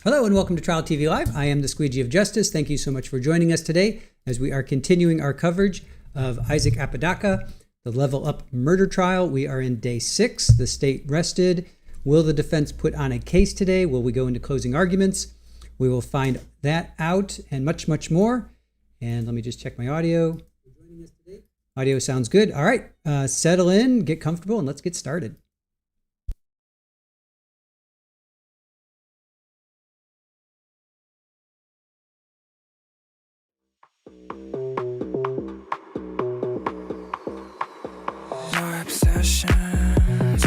Hello and welcome to Trial TV Live. I am the Squeegee of Justice. Thank you so much for joining us today as we are continuing our coverage of Isaac Apodaca, the level up murder trial. We are in day 6. The state rested. Will the defense put on a case today? Will we go into closing arguments? We will find that out and much, much more. And let me just check my audio. Audio sounds good. All right, settle in, get comfortable, and let's get started.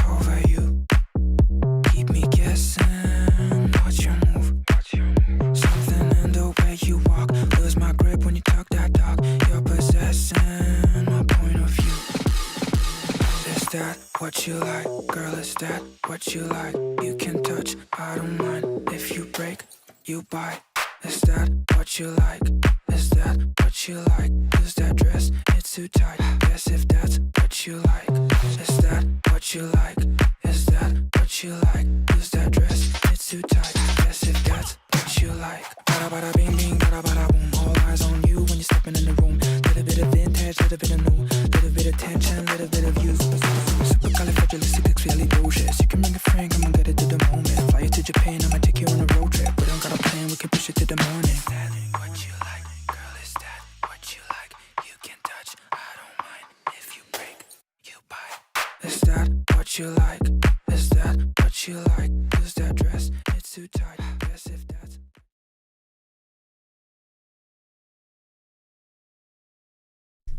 Over you, keep me guessing. What's your move? Something in the way you walk, lose my grip when you talk that talk. You're possessing my point of view. Is that what you like, girl? Is that what you like? You can touch, I don't mind. If you break, you buy. Is that what you like? Is that what you like? Is that dress? It's too tight. Guess if that's what you like. Is that what you like? Is that what you like? Is that dress? It's too tight. Guess if that's what you like. Bada bada bing bing, bada bada boom. All eyes on you when you're stepping in the room. Little bit of vintage, little bit of new, little bit of tension, little bit of you. Supercalifragilisticexpialidocious. You can bring a friend, come and get it to the moment. Fly you to Japan, I'ma take you on a road trip. We don't got a plan, we can push it to the morning. Is that what you like, girl? Is that what you like? You can touch, I don't mind. If you break, you buy. Is that what you like? Is that what you like? Is that dress? It's too tight. Guess if that's.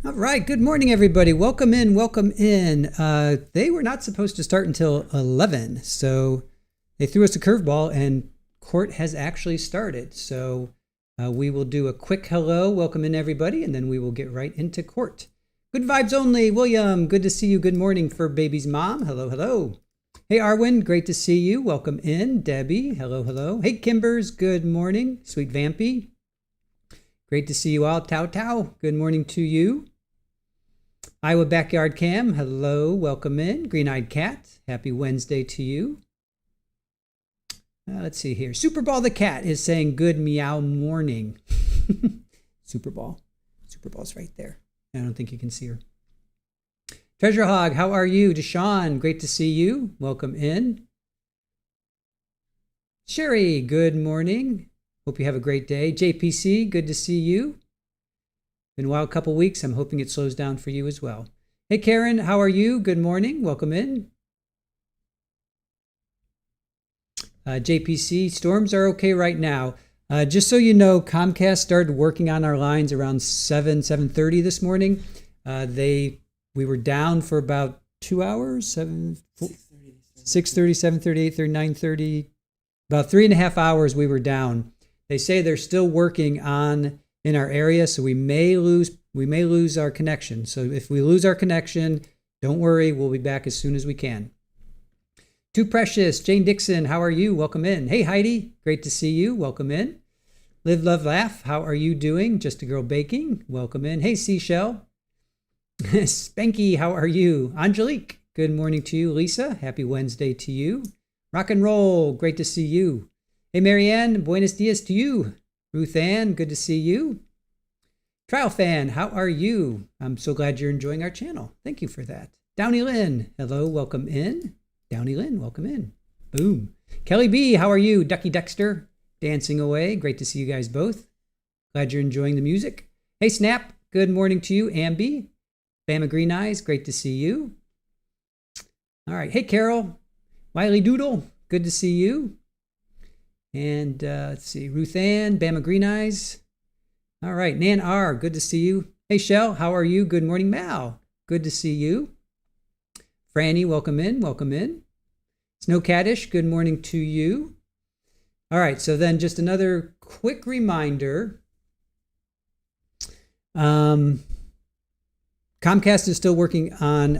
All right, good morning, everybody. Welcome in, welcome in. They were not supposed to start until 11, so they threw us a curveball, and court has actually started. So we will do a quick hello, welcome in, everybody, and then we will get right into court. Good vibes only. William, good to see you. Good morning for baby's mom. Hello, hello. Hey, Arwin, great to see you. Welcome in. Debbie, hello, hello. Hey, Kimbers, good morning. Sweet Vampy, great to see you all. Tao Tao, good morning to you. Iowa Backyard Cam, hello, welcome in. Green-Eyed Cat, happy Wednesday to you. Let's see here. Super Ball the Cat is saying good meow morning. Super Ball. Super Ball's right there. I don't think you can see her. Treasure Hog, how are you? Deshaun, great to see you. Welcome in. Sherry, good morning. Hope you have a great day. JPC, good to see you. Been a wild couple weeks. I'm hoping it slows down for you as well. Hey, Karen, how are you? Good morning. Welcome in. JPC, storms are okay right now. Just so you know, Comcast started working on our lines around 7:30 this morning. We were down for about 2 hours, 6:30, 7:30, 8:30, 9:30. About 3.5 hours we were down. They say they're still working in our area, so we may lose our connection. So if we lose our connection, don't worry, we'll be back as soon as we can. Too Precious, Jane Dixon, how are you? Welcome in. Hey, Heidi, great to see you. Welcome in. Live, Love, Laugh, how are you doing? Just a Girl Baking, welcome in. Hey, Seashell. Spanky, how are you? Angelique, good morning to you. Lisa, happy Wednesday to you. Rock and Roll, great to see you. Hey, Marianne, buenos dias to you. Ruth Ann, good to see you. Trial Fan, how are you? I'm so glad you're enjoying our channel. Thank you for that. Downey Lynn, hello, welcome in. Downey Lynn, welcome in. Boom. Kelly B, how are you? Ducky Dexter, dancing away. Great to see you guys both. Glad you're enjoying the music. Hey, Snap, good morning to you. Ambi, Bama Green Eyes, great to see you. All right. Hey, Carol, Wiley Doodle, good to see you. And let's see, Ruth Ann, Bama Green Eyes. All right, Nan R, good to see you. Hey, Shell, how are you? Good morning, Mal. Good to see you. Franny, welcome in, welcome in. Snow Caddish, good morning to you. All right, so then just another quick reminder. Comcast is still working on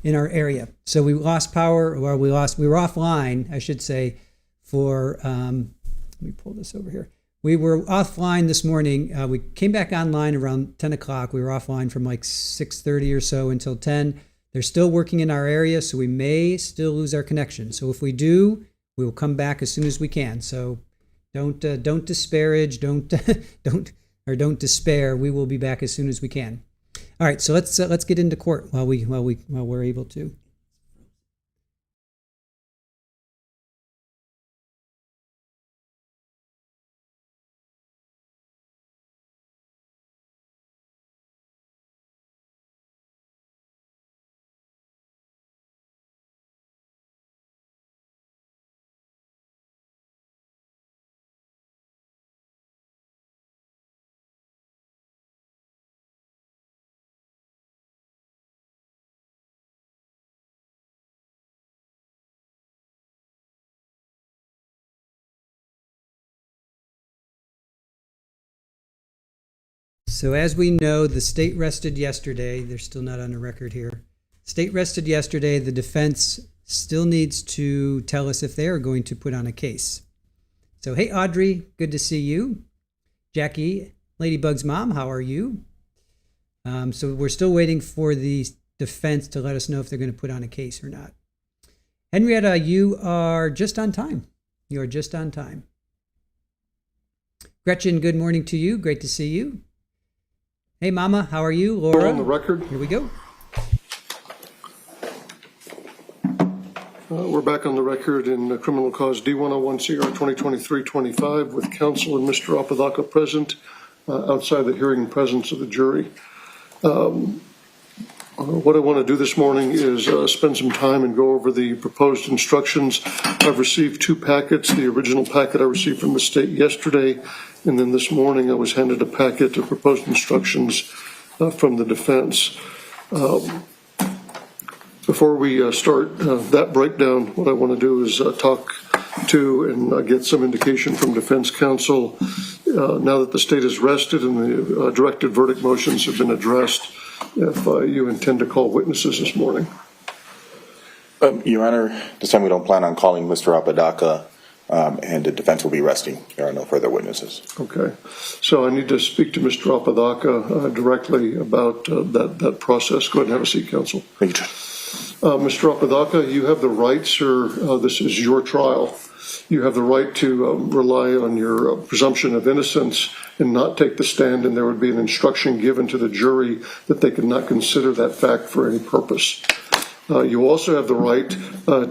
in our area. So we lost power, or we were offline, I should say, for, let me pull this over here. We were offline this morning. We came back online around 10 o'clock. We were offline from like 6:30 or so until 10. They're still working in our area, so we may still lose our connection. So if we do, we will come back as soon as we can. So Don't disparage. Don't despair. We will be back as soon as we can. All right, so let's get into court while we're able to. So as we know, the state rested yesterday. They're still not on the record here. State rested yesterday. The defense still needs to tell us if they are going to put on a case. So, hey, Audrey, good to see you. Jackie, Ladybug's mom, how are you? So we're still waiting for the defense to let us know if they're going to put on a case or not. Henrietta, you are just on time. You are just on time. Gretchen, good morning to you. Great to see you. Hey, Mama, how are you? Laura? We're on the record. Here we go. We're back on the record in criminal cause D101 CR 2023-25 with counsel and Mr. Apodaca present outside the hearing presence of the jury. What I want to do this morning is spend some time and go over the proposed instructions. I've received two packets. The original packet I received from the state yesterday, and then this morning I was handed a packet of proposed instructions from the defense. Before we start that breakdown, what I want to do is talk to and get some indication from defense counsel now that the state is rested and the directed verdict motions have been addressed, if you intend to call witnesses this morning. Your Honor, this time we don't plan on calling Mr. Apodaca, and the defense will be resting. There are no further witnesses. Okay. So I need to speak to Mr. Apodaca directly about that process. Go ahead and have a seat, counsel. Thank you. Mr. Apodaca, you have the right, sir, this is your trial. You have the right to rely on your presumption of innocence and not take the stand, and there would be an instruction given to the jury that they could not consider that fact for any purpose. You also have the right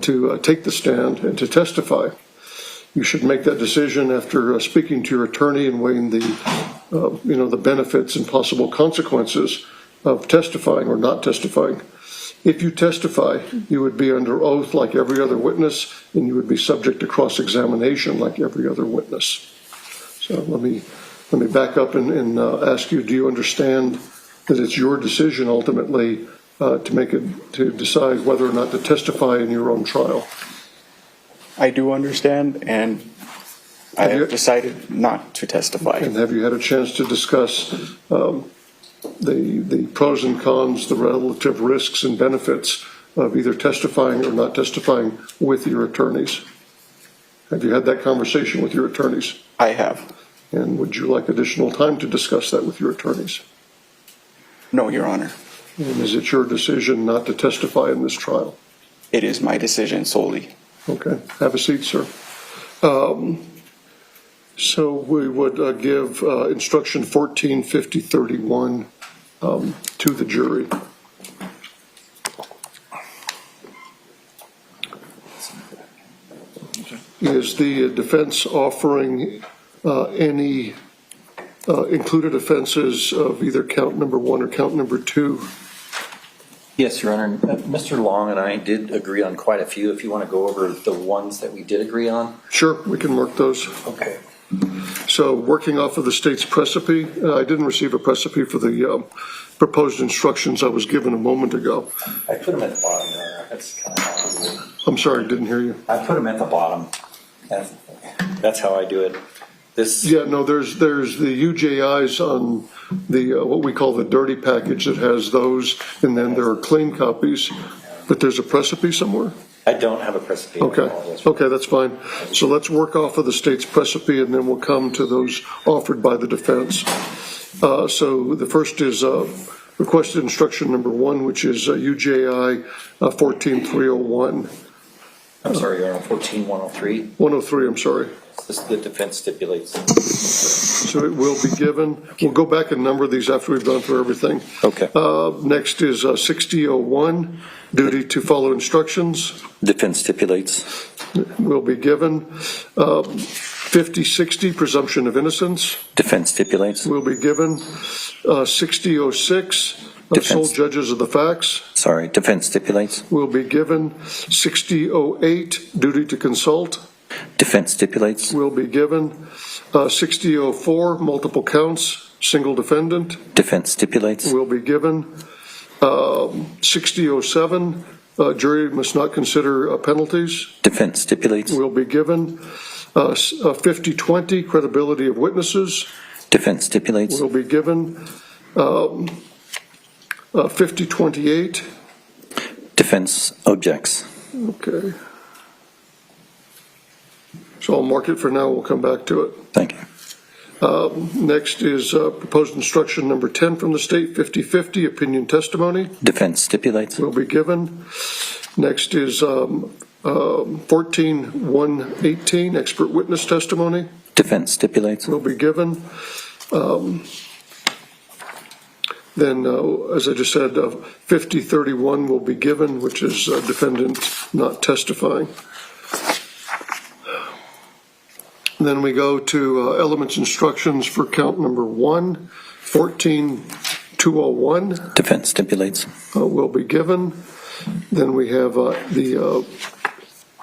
to take the stand and to testify. You should make that decision after speaking to your attorney and weighing the benefits and possible consequences of testifying or not testifying. If you testify, you would be under oath like every other witness, and you would be subject to cross-examination like every other witness. So let me back up and ask you: do you understand that it's your decision ultimately to decide whether or not to testify in your own trial? I do understand, and I have decided not to testify. And have you had a chance to discuss the pros and cons, the relative risks and benefits of either testifying or not testifying with your attorneys? Have you had that conversation with your attorneys? I have. And would you like additional time to discuss that with your attorneys? No, Your Honor. And is it your decision not to testify in this trial? It is my decision solely. Okay. Have a seat, sir. So we would give instruction 145031 to the jury. Is the defense offering any included offenses of either count number 1 or count number 2? Yes, Your Honor. Mr. Long and I did agree on quite a few. If you want to go over the ones that we did agree on. Sure, we can mark those. Okay. So working off of the state's precipice, I didn't receive a precipice for the proposed instructions I was given a moment ago. I put them at the bottom there. That's kind of how I do it. I'm sorry, I didn't hear you. I put them at the bottom. That's how I do it. Yeah, no, there's the UJIs on the what we call the dirty package that has those, and then there are clean copies, but there's a precipice somewhere? I don't have a precipice. Okay, that's fine. So let's work off of the state's precipice, and then we'll come to those offered by the defense. So the first is requested instruction number 1, which is UJI 14301. I'm sorry, Your Honor, 14-103. 103, I'm sorry. The defense stipulates. So it will be given. We'll go back and number these after we've gone through everything. Okay. Next is 6001, duty to follow instructions. Defense stipulates. Will be given. 5060, presumption of innocence. Defense stipulates. Will be given. 6006, sole judges of the facts. Sorry, defense stipulates. Will be given. 6008, duty to consult. Defense stipulates. Will be given. 6004, multiple counts, single defendant. Defense stipulates. Will be given. 6007, jury must not consider penalties. Defense stipulates. Will be given. 5020, credibility of witnesses. Defense stipulates. Will be given. 5028. Defense objects. Okay. So I'll mark it for now. We'll come back to it. Thank you. Next is proposed instruction number 10 from the state, 5050, opinion testimony. Defense stipulates. Will be given. Next is 14118, expert witness testimony. Defense stipulates. Will be given. Then, as I just said, 5031 will be given, which is defendant not testifying. Then we go to elements instructions for count number 1, 14201. Defense stipulates. Will be given. Then we have the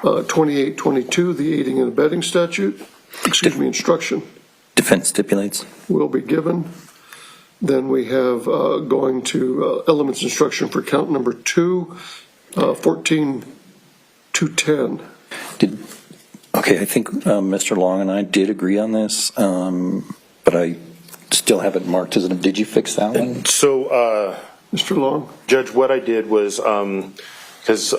2822, the aiding and abetting statute, instruction. Defense stipulates. Will be given. Then we have going to elements instruction for count number 2, 14210. Okay, I think Mr. Long and I did agree on this, but I still have it marked as a, did you fix that one? So, Mr. Long? Judge, what I did was, because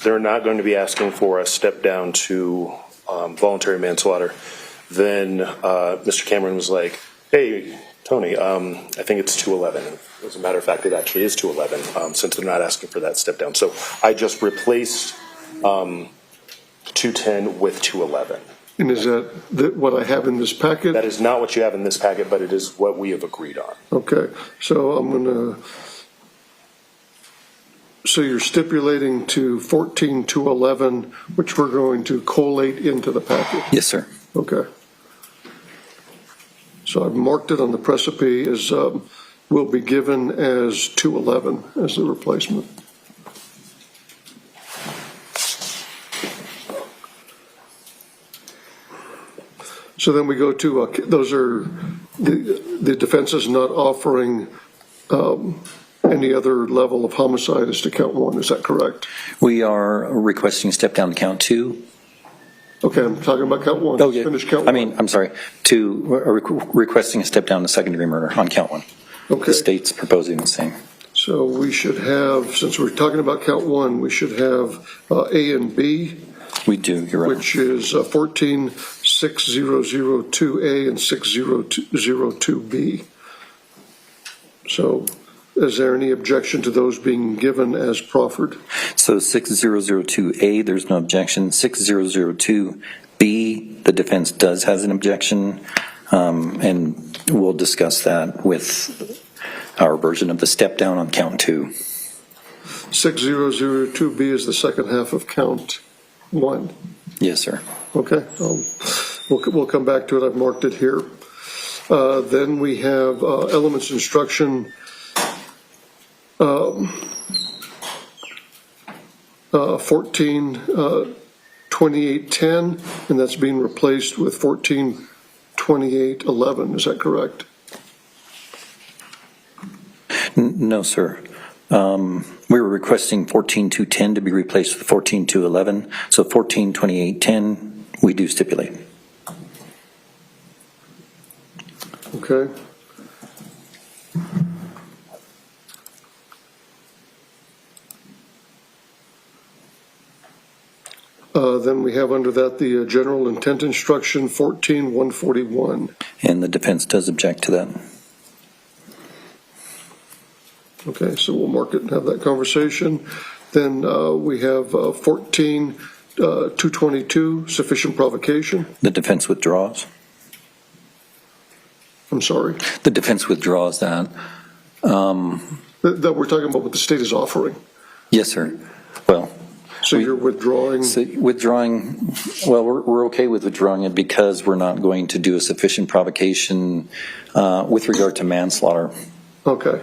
they're not going to be asking for a step down to voluntary manslaughter, then Mr. Cameron was like, hey, Tony, I think it's 211. As a matter of fact, it actually is 211, since they're not asking for that step down. So I just replaced 210 with 211. And is that what I have in this packet? That is not what you have in this packet, but it is what we have agreed on. Okay, so I'm going to, so you're stipulating to 14211, which we're going to collate into the packet? Yes, sir. Okay. So I've marked it on the precipice as will be given as 211 as the replacement. So then we go to, those are, the defense is not offering any other level of homicide as to count 1, is that correct? We are requesting a step down to count 2. Okay, I'm talking about count 1. Oh, yeah. Finish count 1. I mean, I'm sorry, requesting a step down to second-degree murder on count 1. Okay. The state's proposing the same. So we should have, since we're talking about count 1, we should have A and B. We do, you're right. Which is 146002A and 6002B. So is there any objection to those being given as proffered? So 6002A, there's no objection. 6002B, the defense does has an objection, and we'll discuss that with our version of the step down on count 2. 6002B is the second half of count 1. Yes, sir. Okay, we'll come back to it. I've marked it here. Then we have elements instruction 142810, and that's being replaced with 142811. Is that correct? No, sir. We were requesting 14210 to be replaced with 14211. So 142810, we do stipulate. Okay. Then we have under that the general intent instruction 14141. And the defense does object to that. Okay, so we'll mark it and have that conversation. Then we have 14 222, sufficient provocation. The defense withdraws. I'm sorry. The defense withdraws that. That we're talking about what the state is offering. Yes, sir. Well, So you're withdrawing. so withdrawing, well, we're okay with withdrawing it because we're not going to do a sufficient provocation with regard to manslaughter. Okay.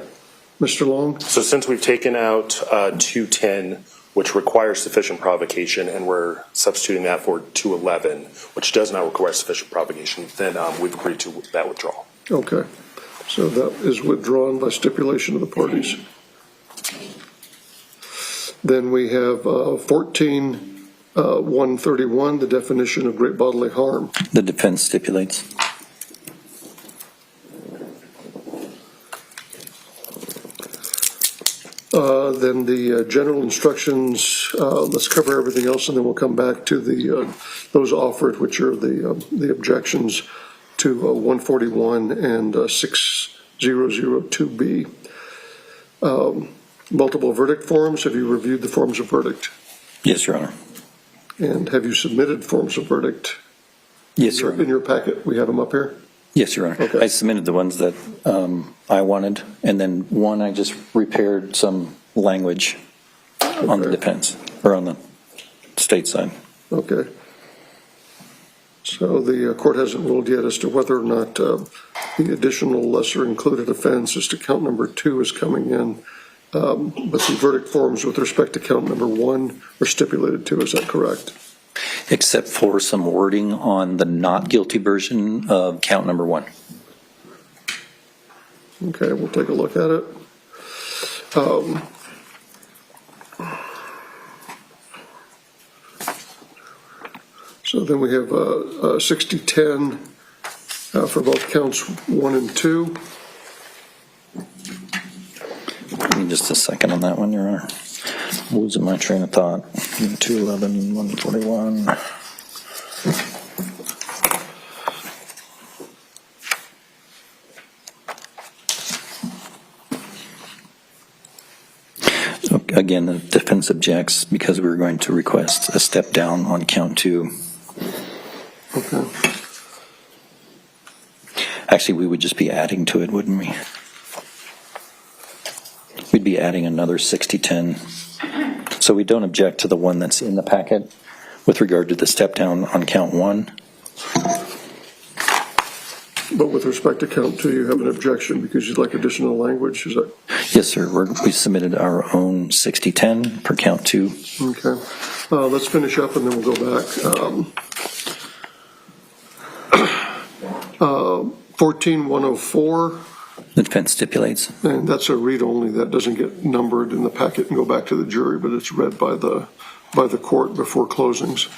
Mr. Long? So since we've taken out 210, which requires sufficient provocation, and we're substituting that for 211, which does not require sufficient provocation, then we've agreed to that withdrawal. Okay. So that is withdrawn by stipulation of the parties. Then we have 14131, the definition of great bodily harm. The defense stipulates. Then the general instructions, let's cover everything else and then we'll come back to those offered, which are the objections to 141 and 6002B. Multiple verdict forms, have you reviewed the forms of verdict? Yes, Your Honor. And have you submitted forms of verdict? Yes, Your Honor. In your packet, we have them up here? Yes, Your Honor. Okay. I submitted the ones that I wanted, and then one I just repaired some language on the Okay. defense, or on the state side. Okay. So the court hasn't ruled yet as to whether or not the additional lesser included offense as to count number 2 is coming in. But the verdict forms with respect to count number 1 are stipulated to, is that correct? Except for some wording on the not guilty version of count number 1. Okay, we'll take a look at it. So then we have 6010 for both counts 1 and 2. Give me just a second on that one, Your Honor. I'm losing my train of thought. 211, 141. Again, the defense objects because we were going to request a step down on count 2. Okay. Actually, we would just be adding to it, wouldn't we? We'd be adding another 6010. So we don't object to the one that's in the packet with regard to the step down on count 1. But with respect to count 2, you have an objection because you'd like additional language, is that? Yes, sir. We submitted our own 6010 for count 2. Okay. Let's finish up and then we'll go back. 14104, The defense stipulates. and that's a read only. That doesn't get numbered in the packet and go back to the jury, but it's read by the court before closings.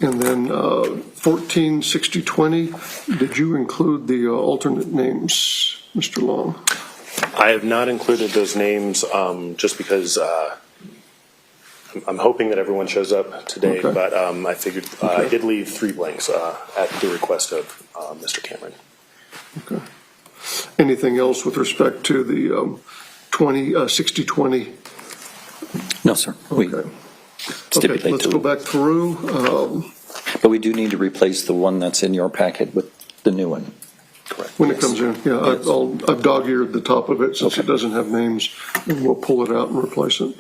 And then 146020, did you include the alternate names, Mr. Long? I have not included those names just because I'm hoping that everyone shows up today, Okay. but I figured I did leave 3 blanks at the request of Mr. Cameron. Okay. Anything else with respect to the 6020? No, sir. We Okay. stipulate Okay, let's to go it. back through. But we do need to replace the one that's in your packet with the new one. Correct. When it comes in, yeah, I've dog-eared the top of it since Okay. it doesn't have names, and we'll pull it out and replace it.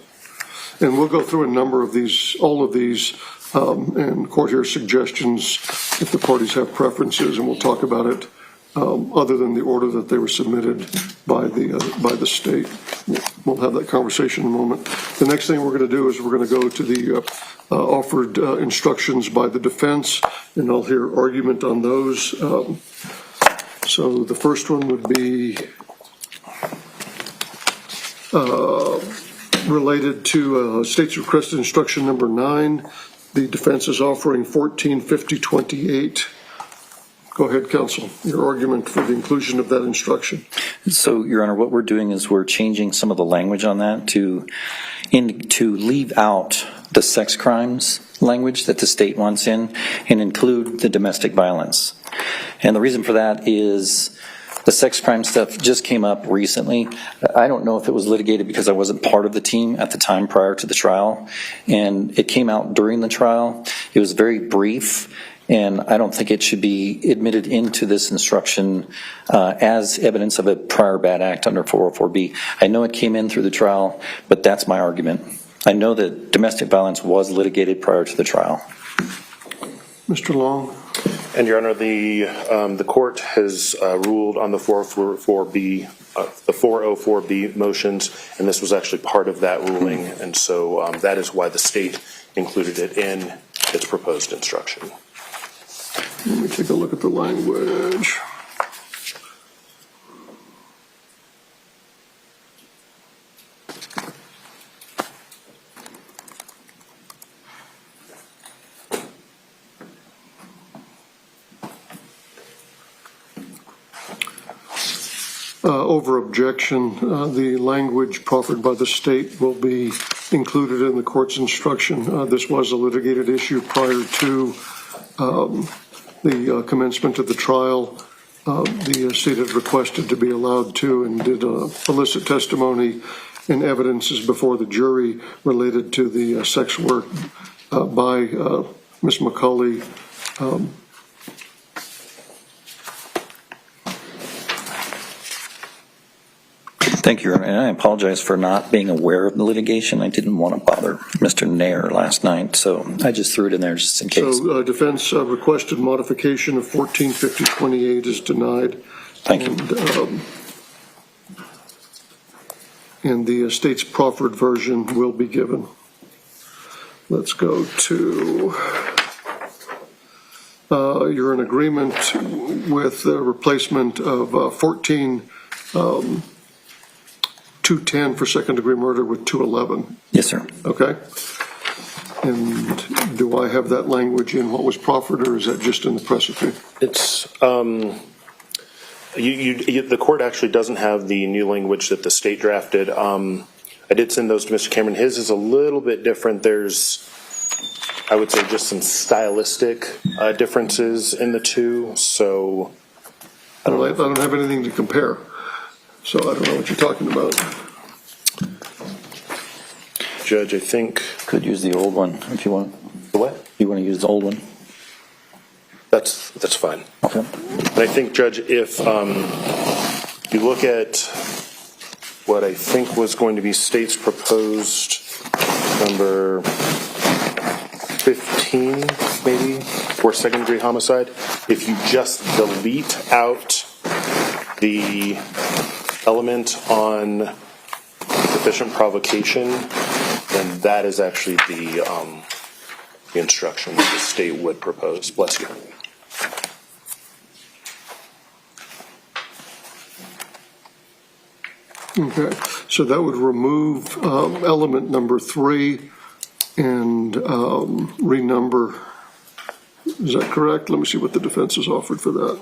And we'll go through a number of these, all of these, and court hears suggestions if the parties have preferences, and we'll talk about it other than the order that they were submitted by the state. We'll have that conversation in a moment. The next thing we're going to do is we're going to go to the offered instructions by the defense, and I'll hear argument on those. So the first one would be related to state's requested instruction number 9. The defense is offering 145028. Go ahead, counsel. Your argument for the inclusion of that instruction. So, Your Honor, what we're doing is we're changing some of the language on that to leave out the sex crimes language that the state wants in and include the domestic violence. And the reason for that is The sex crime stuff just came up recently. I don't know if it was litigated because I wasn't part of the team at the time prior to the trial, and it came out during the trial. It was very brief, and I don't think it should be admitted into this instruction as evidence of a prior bad act under 404B. I know it came in through the trial, but that's my argument. I know that domestic violence was litigated prior to the trial. Mr. Long? And Your Honor, the court has ruled on the 404B motions, and this was actually part of that ruling, and so that is why the state included it in its proposed instruction. Let me take a look at the language. Over objection, the language proffered by the state will be included in the court's instruction. This was a litigated issue prior to the commencement of the trial. The state had requested to be allowed to and did elicit testimony and evidences before the jury related to the sex work by Ms. McCulley. Thank you, and I apologize for not being aware of the litigation. I didn't want to bother Mr. Nair last night, so I just threw it in there just in case. So defense requested modification of 145028 is denied. Thank you. And the state's proffered version will be given. Let's go to, you're in agreement with the replacement of 210 for second degree murder with 211. Yes, sir. Okay. And do I have that language in what was proffered, or is that just in the precedent? It's the court actually doesn't have the new language that the state drafted. I did send those to Mr. Cameron. His is a little bit different. There's, I would say, just some stylistic differences in the two. So I don't have anything to compare, so I don't know what you're talking about. Judge, I think Could use the old one if you want. the what? You want to use the old one? That's fine. Okay. And I think, Judge, if you look at what I think was going to be state's proposed number 15, maybe, for second degree homicide, if you just delete out the element on sufficient provocation, then that is actually the instruction that the state would propose. Bless you. Okay, so that would remove element number 3 and renumber. Is that correct? Let me see what the defense has offered for that.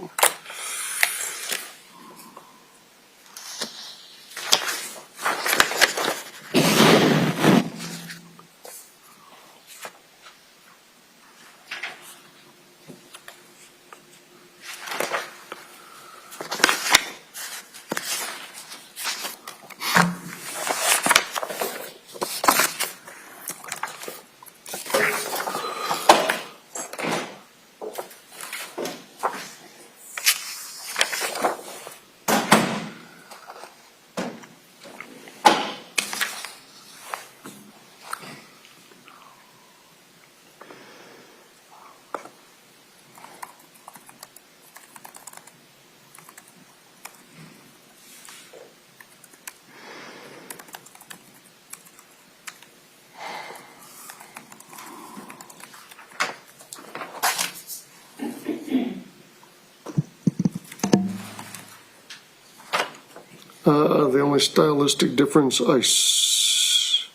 The only stylistic difference I see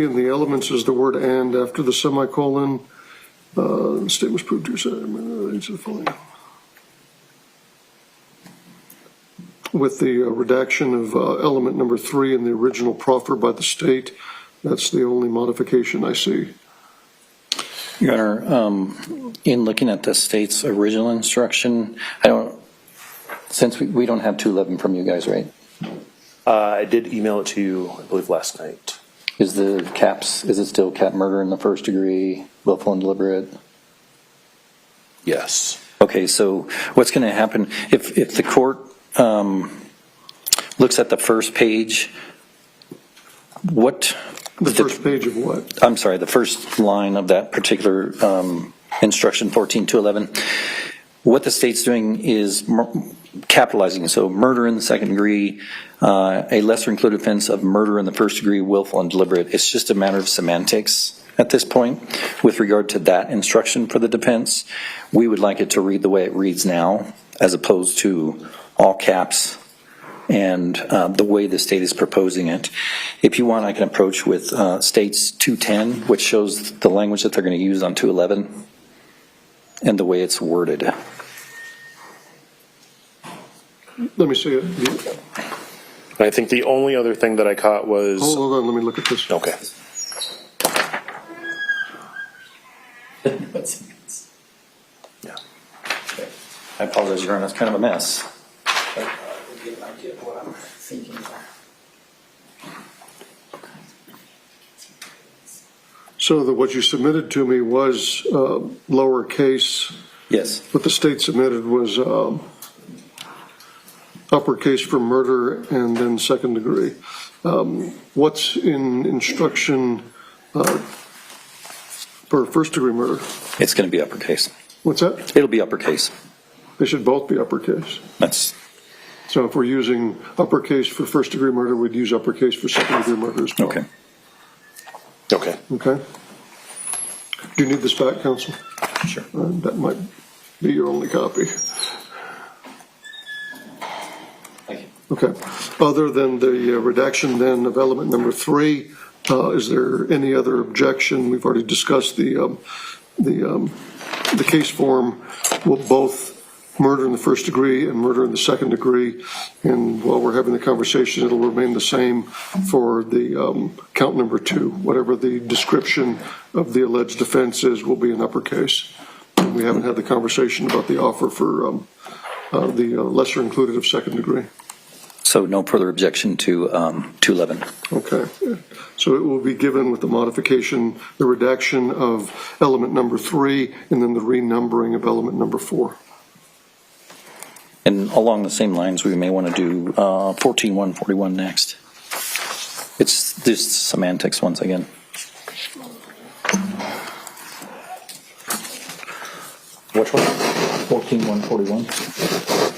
in the elements is the word "and" after the semicolon. The state must prove to the following. With the redaction of element number 3 in the original proffer by the state, that's the only modification I see. Your Honor, in looking at the state's original instruction, Since we don't have 211 from you guys, right? I did email it to you, I believe, last night. Is it still cap murder in the first degree, willful and deliberate? Yes. Okay, so what's going to happen if the court looks at the first page? The first page of what? I'm sorry, the first line of that particular instruction 14-11. What the state's doing is capitalizing. So murder in the second degree, a lesser included offense of murder in the first degree, willful and deliberate. It's just a matter of semantics at this point with regard to that instruction for the defense. We would like it to read the way it reads now, as opposed to all caps and the way the state is proposing it. If you want, I can approach with state's 210, which shows the language that they're going to use on 211 and the way it's worded. Let me see it. I think the only other thing that I caught was. Hold on, let me look at this. Okay. Yeah. I apologize, Your Honor, it's kind of a mess. So what you submitted to me was lowercase. Yes. What the state submitted was uppercase for murder and then second degree. What's in instruction for first degree murder? It's going to be uppercase. What's that? It'll be uppercase. They should both be uppercase. So if we're using uppercase for first degree murder, we'd use uppercase for second degree murder as well. Okay. Okay. Okay. Do you need this back, counsel? Sure. That might be your only copy. Thank you. Okay. Other than the redaction then of element number 3, is there any other objection? We've already discussed the case form will both murder in the first degree and murder in the second degree. And while we're having the conversation, it'll remain the same for the count number 2. Whatever the description of the alleged offense is will be in uppercase. And we haven't had the conversation about the offer for the lesser included of second degree. So no further objection to 211. Okay. So it will be given with the modification, the redaction of element number 3, and then the renumbering of element number 4. And along the same lines, we may want to do 14-141 next. It's just semantics once again. Which one? 14-141.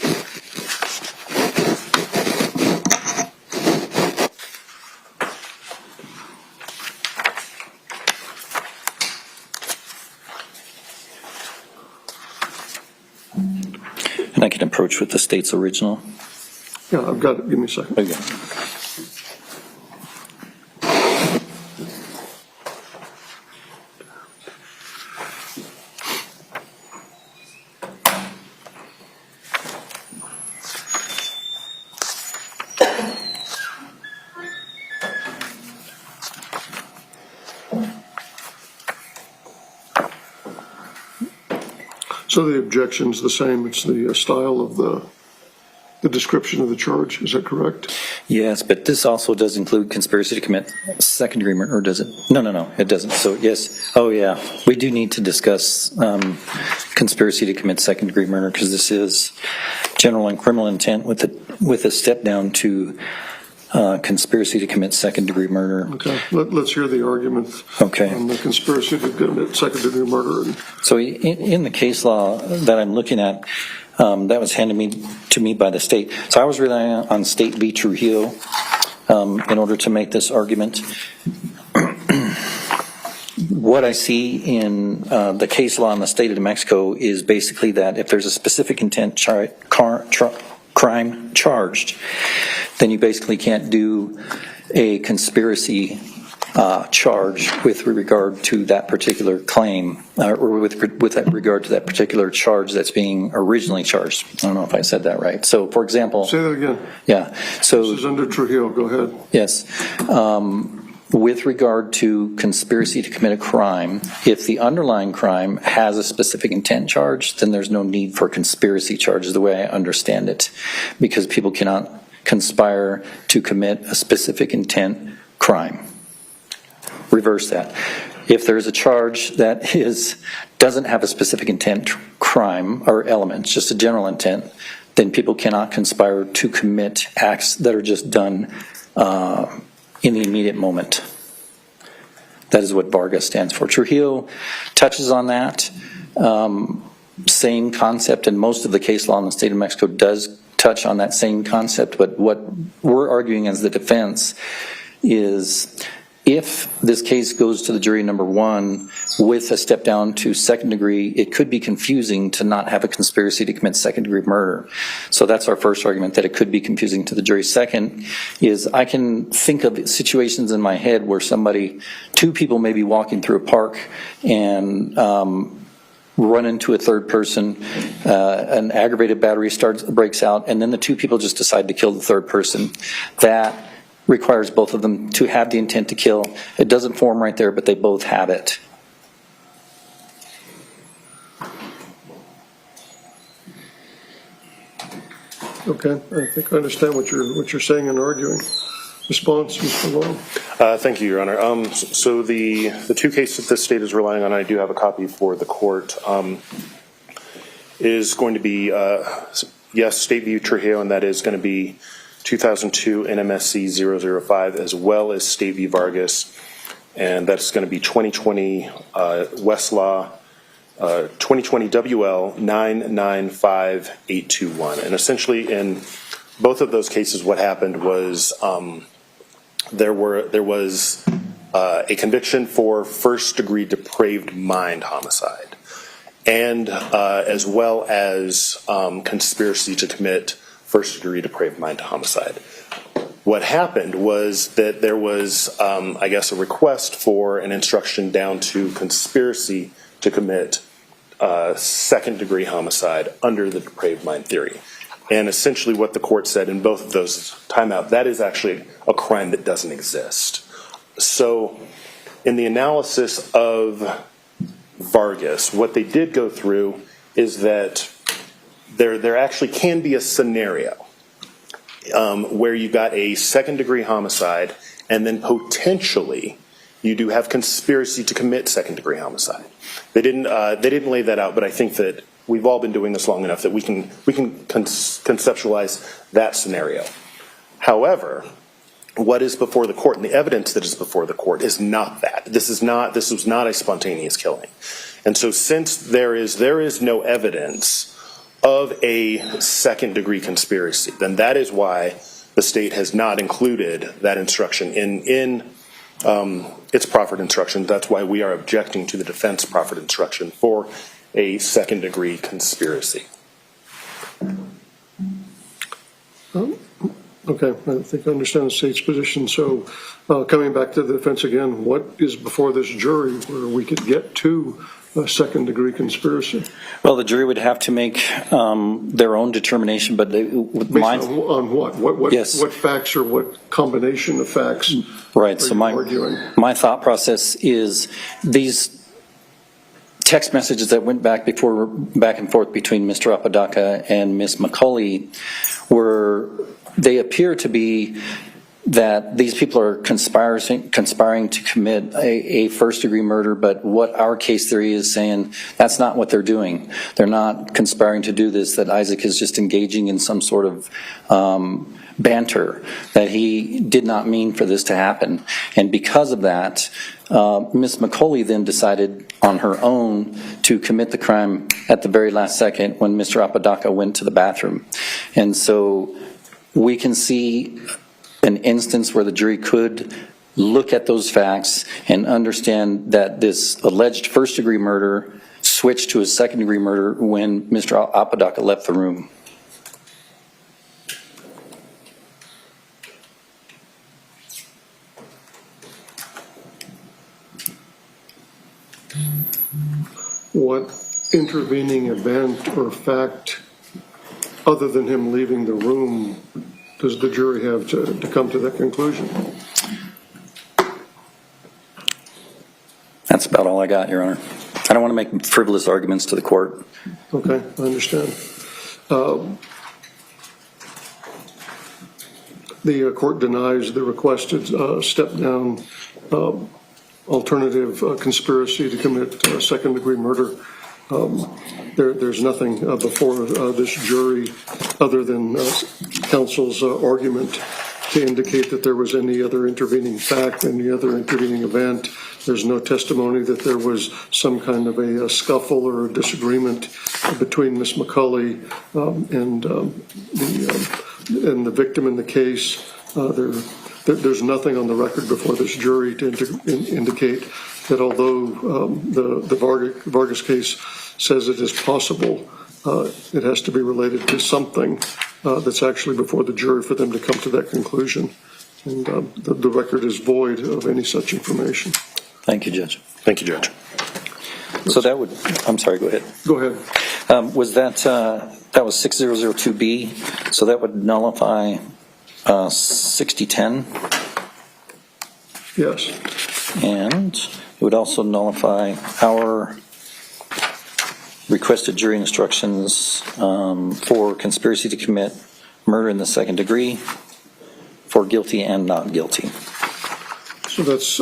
And I can approach with the state's original. Yeah, I've got it. Give me a second. Okay. So the objection's the same. It's the style of the description of the charge. Is that correct? Yes, but this also does include conspiracy to commit second degree murder, or does it? No, it doesn't. So yes. Oh yeah, we do need to discuss conspiracy to commit second degree murder because this is general and criminal intent with a step down to conspiracy to commit second degree murder. Okay. Let's hear the argument Okay. on the conspiracy to commit second degree murder. So in the case law that I'm looking at, that was handed to me by the state. So I was relying on State v. Trujillo in order to make this argument. What I see in the case law in the state of New Mexico is basically that if there's a specific intent crime charged, then you basically can't do a conspiracy charge with regard to that particular claim, or with that regard to that particular charge that's being originally charged. I don't know if I said that right. So, for example, Say that again. yeah. So This is under Trujillo. Go ahead. yes. with regard to conspiracy to commit a crime, if the underlying crime has a specific intent charge, then there's no need for conspiracy charges the way I understand it, because people cannot conspire to commit a specific intent crime. Reverse that. If there's a charge that doesn't have a specific intent crime or element, just a general intent, then people cannot conspire to commit acts that are just done in the immediate moment. That is what Vargas stands for. Trujillo touches on that same concept, and most of the case law in the state of Mexico does touch on that same concept, but what we're arguing as the defense is if this case goes to the jury number one with a step down to second degree, it could be confusing to not have a conspiracy to commit second degree murder. So that's our first argument, that it could be confusing to the jury. Second is I can think of situations in my head where two people may be walking through a park and run into a third person, an aggravated battery breaks out, and then the two people just decide to kill the third person. That requires both of them to have the intent to kill. It doesn't form right there, but they both have it. Okay, I think I understand what you're saying and arguing. Response, Mr. Long. Thank you, Your Honor. So the two cases that the state is relying on, I do have a copy for the court, is going to be, yes, State v. Trujillo, and that is going to be 2002 NMSC 005, as well as State v. Vargas, and that's going to be 2020 Westlaw 2020 WL 995821. And essentially in both of those cases, what happened was there was a conviction for first-degree depraved mind homicide, and as well as conspiracy to commit first-degree depraved mind homicide. What happened was that there was, I guess, a request for an instruction down to conspiracy to commit second-degree homicide under the depraved mind theory. And essentially what the court said in both of those timeout, that is actually a crime that doesn't exist. So in the analysis of Vargas, what they did go through is that there actually can be a scenario where you got a second-degree homicide and then potentially you do have conspiracy to commit second-degree homicide. They didn't lay that out, but I think that we've all been doing this long enough that we can conceptualize that scenario. However, what is before the court and the evidence that is before the court is not that. This was not a spontaneous killing. And so since there is no evidence of a second-degree conspiracy, then that is why the state has not included that instruction in its proffered instruction. That's why we are objecting to the defense proffered instruction for a second-degree conspiracy. Okay, I think I understand the state's position. So coming back to the defense again, what is before this jury where we could get to a second-degree conspiracy? Well, the jury would have to make their own determination, but Based on what? What facts or what combination of facts? Right. So my thought process is these text messages that went back and forth between Mr. Apodaca and Ms. McCulley they appear to be that these people are conspiring to commit a first-degree murder, but what our case theory is saying, that's not what they're doing. They're not conspiring to do this, that Isaac is just engaging in some sort of banter, that he did not mean for this to happen. And because of that, Ms. McCulley then decided on her own to commit the crime at the very last second when Mr. Apodaca went to the bathroom. And so we can see an instance where the jury could look at those facts and understand that this alleged first-degree murder switched to a second-degree murder when Mr. Apodaca left the room. What intervening event or fact, other than him leaving the room, does the jury have to come to that conclusion? all I got, Your Honor. I don't want to make frivolous arguments to the court. Okay, I understand. The court denies the requested step-down alternative conspiracy to commit second-degree murder. There's nothing before this jury other than counsel's argument to indicate that there was any other intervening fact, any other intervening event. There's no testimony that there was some kind of a scuffle or a disagreement between Ms. McCulley and the victim in the case. There's nothing on the record before this jury to indicate that although the Vargas case says it is possible, it has to be related to something that's actually before the jury for them to come to that conclusion. And the record is void of any such information. Thank you, Judge. Thank you, Judge. So that would, I'm sorry, go ahead. Go ahead. Was that was 6002B, so that would nullify 6010, Yes. and it would also nullify our requested jury instructions for conspiracy to commit murder in the second degree, for guilty and not guilty. So that's,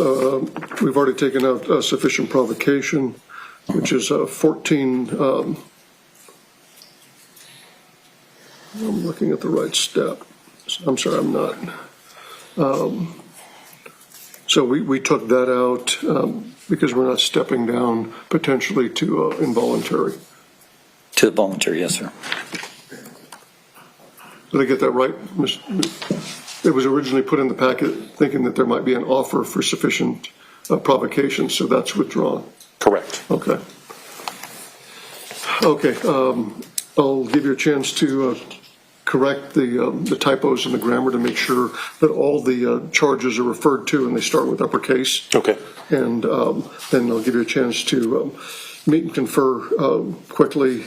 we've already taken out sufficient provocation, which is 14, I'm looking at the right step. I'm sorry, I'm not. So we took that out because we're not stepping down potentially to involuntary. To voluntary, yes, sir. Did I get that right? It was originally put in the packet thinking that there might be an offer for sufficient provocation, so that's withdrawn. Correct. Okay. Okay, I'll give you a chance to correct the typos in the grammar to make sure that all the charges are referred to and they start with uppercase. Okay. And then I'll give you a chance to meet and confer quickly.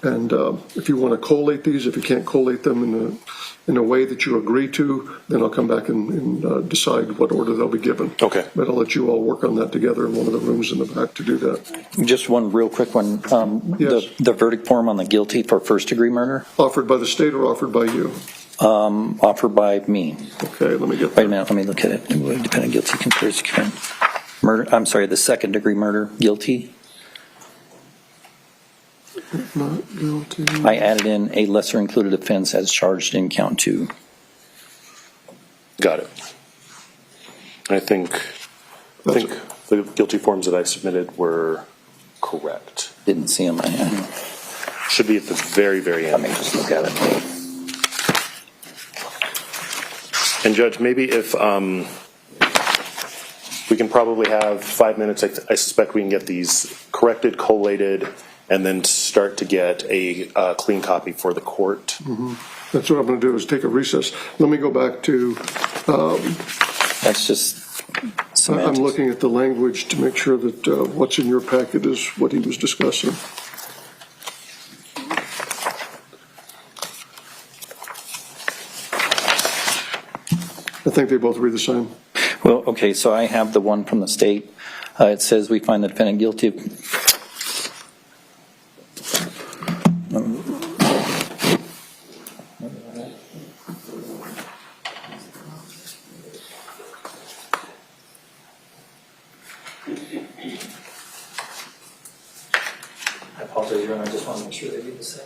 And if you want to collate these, if you can't collate them in a way that you agree to, then I'll come back and decide what order they'll be given. Okay. But I'll let you all work on that together in one of the rooms in the back to do that. Just one real quick one. Yes. The verdict form on the guilty for first degree murder, Offered by the state or offered by you? offered by me. Okay, let me get Wait a that. minute, let me look at it. Dependent guilty, conspiracy to commit murder. I'm sorry, the second degree murder, guilty. Not guilty. I added in a lesser included offense as charged in count 2. Got it. I think the guilty forms that I submitted were correct. Didn't see them. Should be at the very, very Let end. me just look at it. And Judge, maybe if we can probably have 5 minutes, I suspect we can get these corrected, collated, and then start to get a clean copy for the court. That's what I'm going to do is take a recess. Let me go back to, That's just semantics. I'm looking at the language to make sure that what's in your packet is what he was discussing. I think they both read the same. Well, okay, so I have the one from the state. It says we find the defendant guilty of I apologize, Your Honor, I just want to make sure they read the same.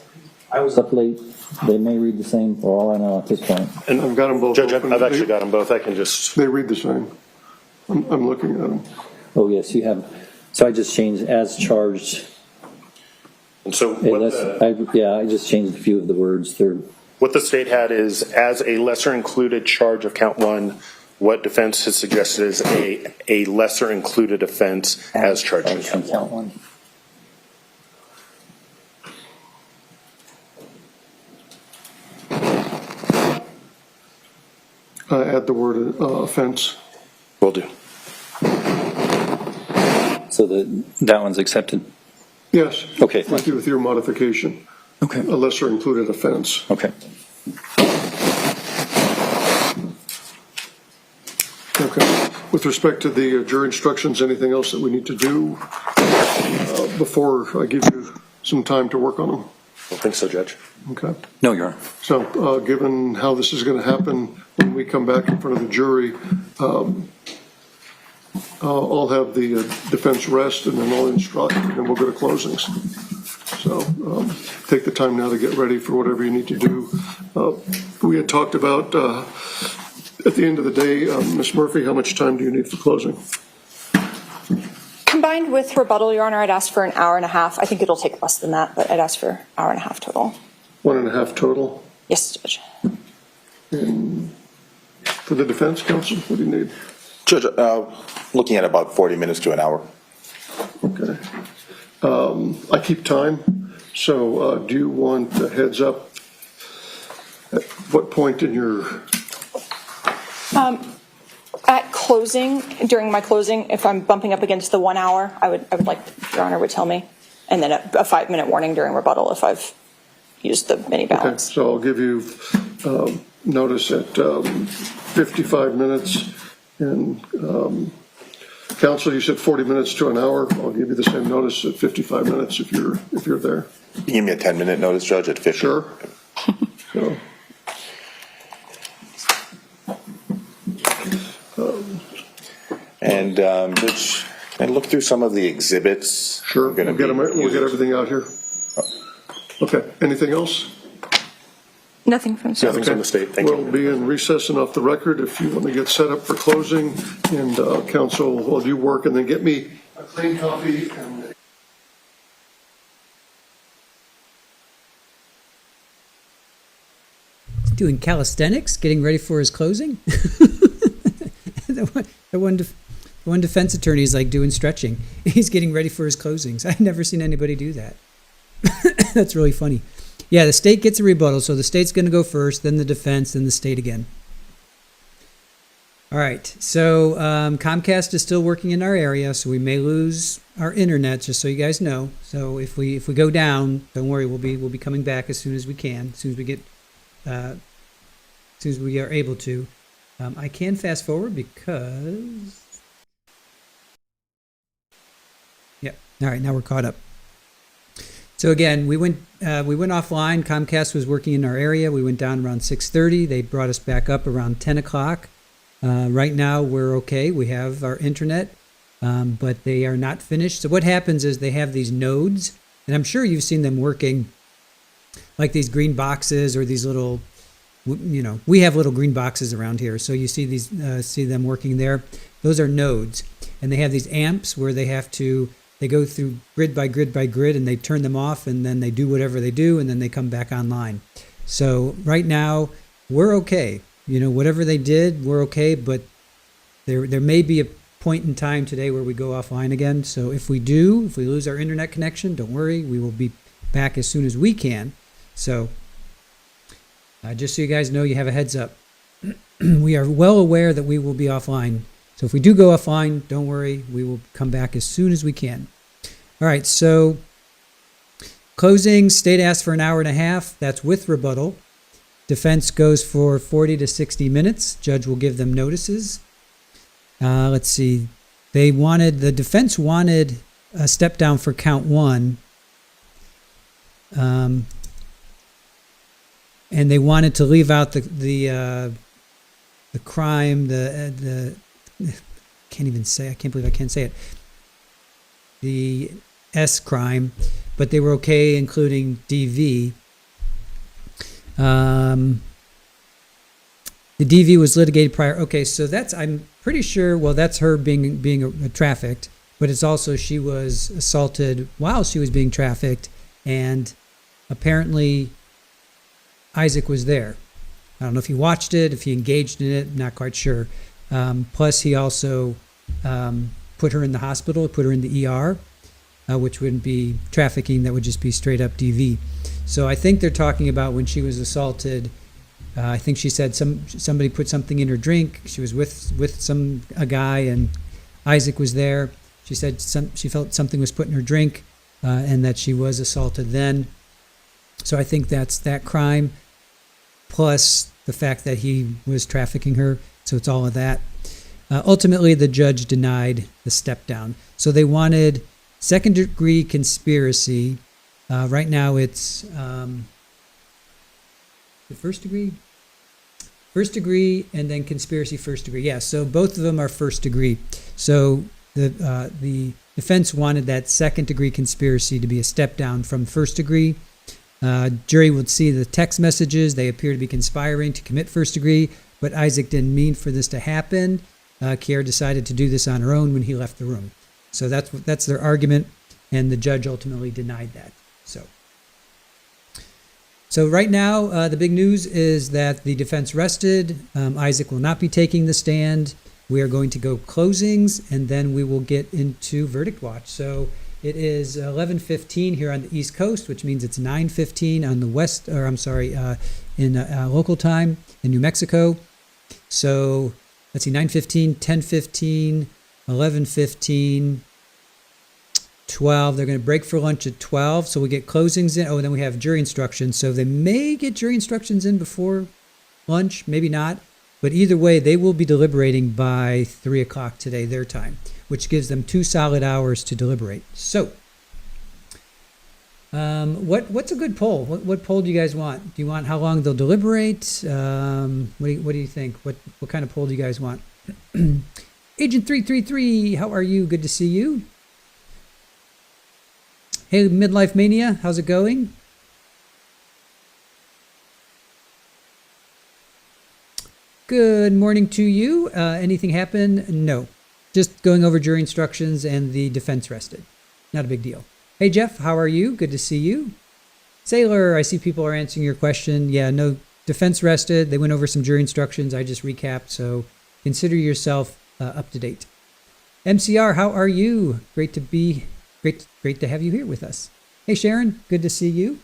I was up late. They may read the same for all I know at this point. And I've got them both Judge, open. I've actually got them both. I can just, They read the same. I'm looking at them. Oh, yes, you have. So I just changed as charged. and so Hey, what I just changed a few of the words. what the state had is, as a lesser included charge of count 1, what defense has suggested is a lesser included offense as charged in count 1. Count 1. Add the word offense. Will do. So that one's accepted. Yes. Okay. With your modification. Okay. A lesser included offense. Okay. Okay. With respect to the jury instructions, anything else that we need to do before I give you some time to work on them? I don't think so, Judge. Okay. No, Your Honor. So given how this is going to happen when we come back in front of the jury, I'll have the defense rest and then I'll instruct and then we'll go to closings. So take the time now to get ready for whatever you need to do. We had talked about at the end of the day, Ms. Murphy, how much time do you need for closing? Combined with rebuttal, Your Honor, I'd ask for an hour and a half. I think it'll take less than that, but I'd ask for an hour and a half total. 1.5 total? Yes, Judge. And for the defense counsel, what do you need? Judge, looking at about 40 minutes to an hour. Okay. I keep time, so do you want a heads up? At what point in your... At closing, during my closing, if I'm bumping up against the 1 hour, I would like, Your Honor would tell me. And then a 5-minute warning during rebuttal if I've used the mini balance. Okay, so I'll give you notice at 55 minutes. And counsel, you said 40 minutes to an hour. I'll give you the same notice at 55 minutes if you're there. You give me a 10-minute notice, Judge, at 50. Sure. So, And Judge, can I look through some of the exhibits? sure. We'll get everything out here. Okay. Anything else? Nothing from sir. Nothing's on the state. Thank We'll you. be in recess and off the record if you want to get set up for closing. And counsel, while you work, and then get me a clean copy and Doing calisthenics, getting ready for his closing. The one defense attorney is like doing stretching. He's getting ready for his closings. I've never seen anybody do that. That's really funny. Yeah, the state gets a rebuttal, so the state's going to go first, then the defense, then the state again. All right, so Comcast is still working in our area, so we may lose our internet, just so you guys know. So if we go down, don't worry, we'll be coming back as soon as we can, as soon as we get, as soon as we are able to. I can fast forward because, yep. All right, now we're caught up. So again, we went offline. Comcast was working in our area. We went down around 6:30. They brought us back up around 10 o'clock. Right now we're okay. We have our internet, but they are not finished. So what happens is they have these nodes, and I'm sure you've seen them working, like these green boxes or these little, you know, we have little green boxes around here. So you see these, see them working there. Those are nodes, and they have these amps where they have to. They go through grid by grid by grid, and they turn them off, and then they do whatever they do, and then they come back online. So right now, we're okay. You know, whatever they did, we're okay, but there may be a point in time today where we go offline again. So if we lose our internet connection, don't worry. We will be back as soon as we can. So just so you guys know, you have a heads up. We are well aware that we will be offline. So if we do go offline, don't worry, we will come back as soon as we can. All right, so closing, state asks for an hour and a half. That's with rebuttal. Defense goes for 40 to 60 minutes. Judge will give them notices. Let's see. The defense wanted a step down for count one. And they wanted to leave out the crime, can't even say, I can't believe I can't say it. The S crime, but they were okay including DV. The DV was litigated prior. Okay, so that's, I'm pretty sure, well, that's her being trafficked, but it's also she was assaulted while she was being trafficked, and apparently Isaac was there. I don't know if he watched it, if he engaged in it, not quite sure. Plus, he also put her in the hospital, put her in the ER, which wouldn't be trafficking, that would just be straight up DV. So I think they're talking about when she was assaulted. I think she said somebody put something in her drink. She was with a guy, and Isaac was there. She said she felt something was put in her drink, and that she was assaulted then. So I think that's that crime, plus the fact that he was trafficking her. So it's all of that. Ultimately, the judge denied the step down. So they wanted second-degree conspiracy. Right now it's the first degree? First degree and then conspiracy first degree. Yeah, so both of them are first degree. So the defense wanted that second degree conspiracy to be a step down from first degree. Jury would see the text messages. They appear to be conspiring to commit first degree, but Isaac didn't mean for this to happen. Kiara decided to do this on her own when he left the room. So that's their argument, and the judge ultimately denied that. So right now, the big news is that the defense rested. Isaac will not be taking the stand. We are going to go closings, and then we will get into verdict watch. So it is 11:15 here on the East Coast, which means it's 9:15 on the West, or I'm sorry, in local time in New Mexico. So let's see, 9:15, 10:15, 11:15. 12. They're going to break for lunch at 12. So we get closings in. Oh, and then we have jury instructions. So they may get jury instructions in before lunch, maybe not. But either way, they will be deliberating by 3 o'clock today, their time, which gives them 2 solid hours to deliberate. So what's a good poll? What poll do you guys want? Do you want how long they'll deliberate? What do you think? What kind of poll do you guys want? Agent 333, how are you? Good to see you. Hey, Midlife Mania, how's it going? Good morning to you. Anything happen? No. Just going over jury instructions and the defense rested. Not a big deal. Hey, Jeff, how are you? Good to see you. Sailor, I see people are answering your question. Yeah, no, defense rested. They went over some jury instructions. I just recapped, so consider yourself up to date. MCR, how are you? Great to have you here with us. Hey, Sharon, good to see you.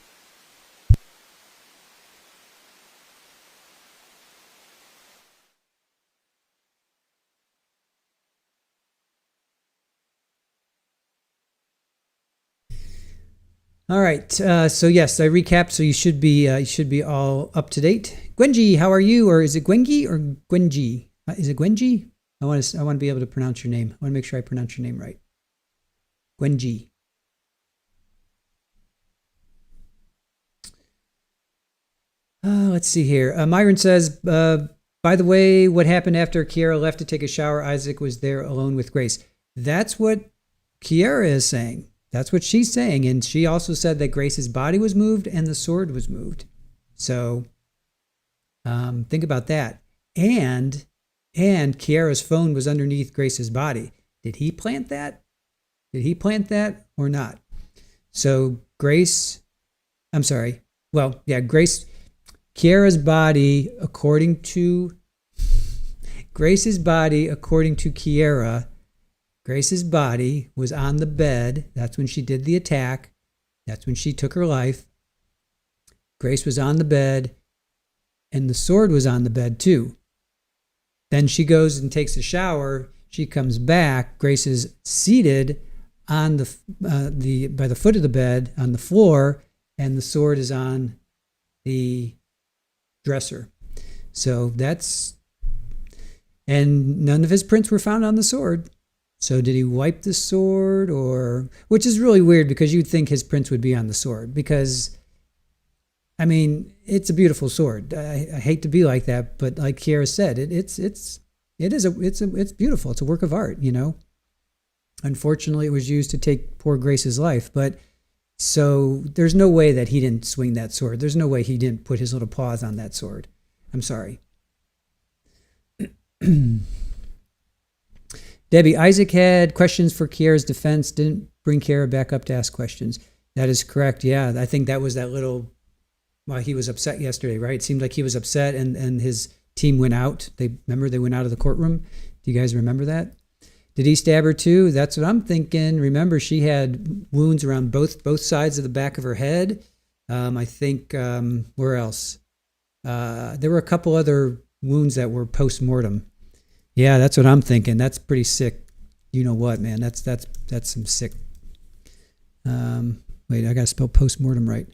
All right. So yes, I recapped. So you should be all up to date. Gwenji, how are you? Or is it Gwengi or Gwenji? Is it Gwenji? I want to be able to pronounce your name. I want to make sure I pronounce your name right. Gwenji. Let's see here. Myron says, by the way, what happened after Kiara left to take a shower? Isaac was there alone with Grace. That's what Kiara is saying. That's what she's saying. And she also said that Grace's body was moved and the sword was moved. So think about that. And Kiara's phone was underneath Grace's body. Did he plant that? Did he plant that or not? So Grace's Kiara's body, according to Grace's body, according to Kiara, Grace's body was on the bed. That's when she did the attack. That's when she took her life. Grace was on the bed, and the sword was on the bed too. Then she goes and takes a shower. She comes back. Grace is seated on by the foot of the bed on the floor, and the sword is on the dresser. So and none of his prints were found on the sword. So did he wipe the sword, or, which is really weird because you'd think his prints would be on the sword because, I mean, it's a beautiful sword. I hate to be like that, but like Kiara said, it's beautiful. It's a work of art, you know. Unfortunately, it was used to take poor Grace's life, but so there's no way that he didn't swing that sword. There's no way he didn't put his little paws on that sword. I'm sorry. Debbie, Isaac had questions for Kiara's defense, didn't bring Kiara back up to ask questions. That is correct. Yeah, I think that was that little, well, he was upset yesterday, right? It seemed like he was upset and his team went out. They went out of the courtroom. Do you guys remember that? Did he stab her too? That's what I'm thinking. Remember, she had wounds around both sides of the back of her head. I think, where else? There were a couple other wounds that were post-mortem. Yeah, that's what I'm thinking. That's pretty sick. You know what, man? That's some sick. Wait, I gotta spell post-mortem right.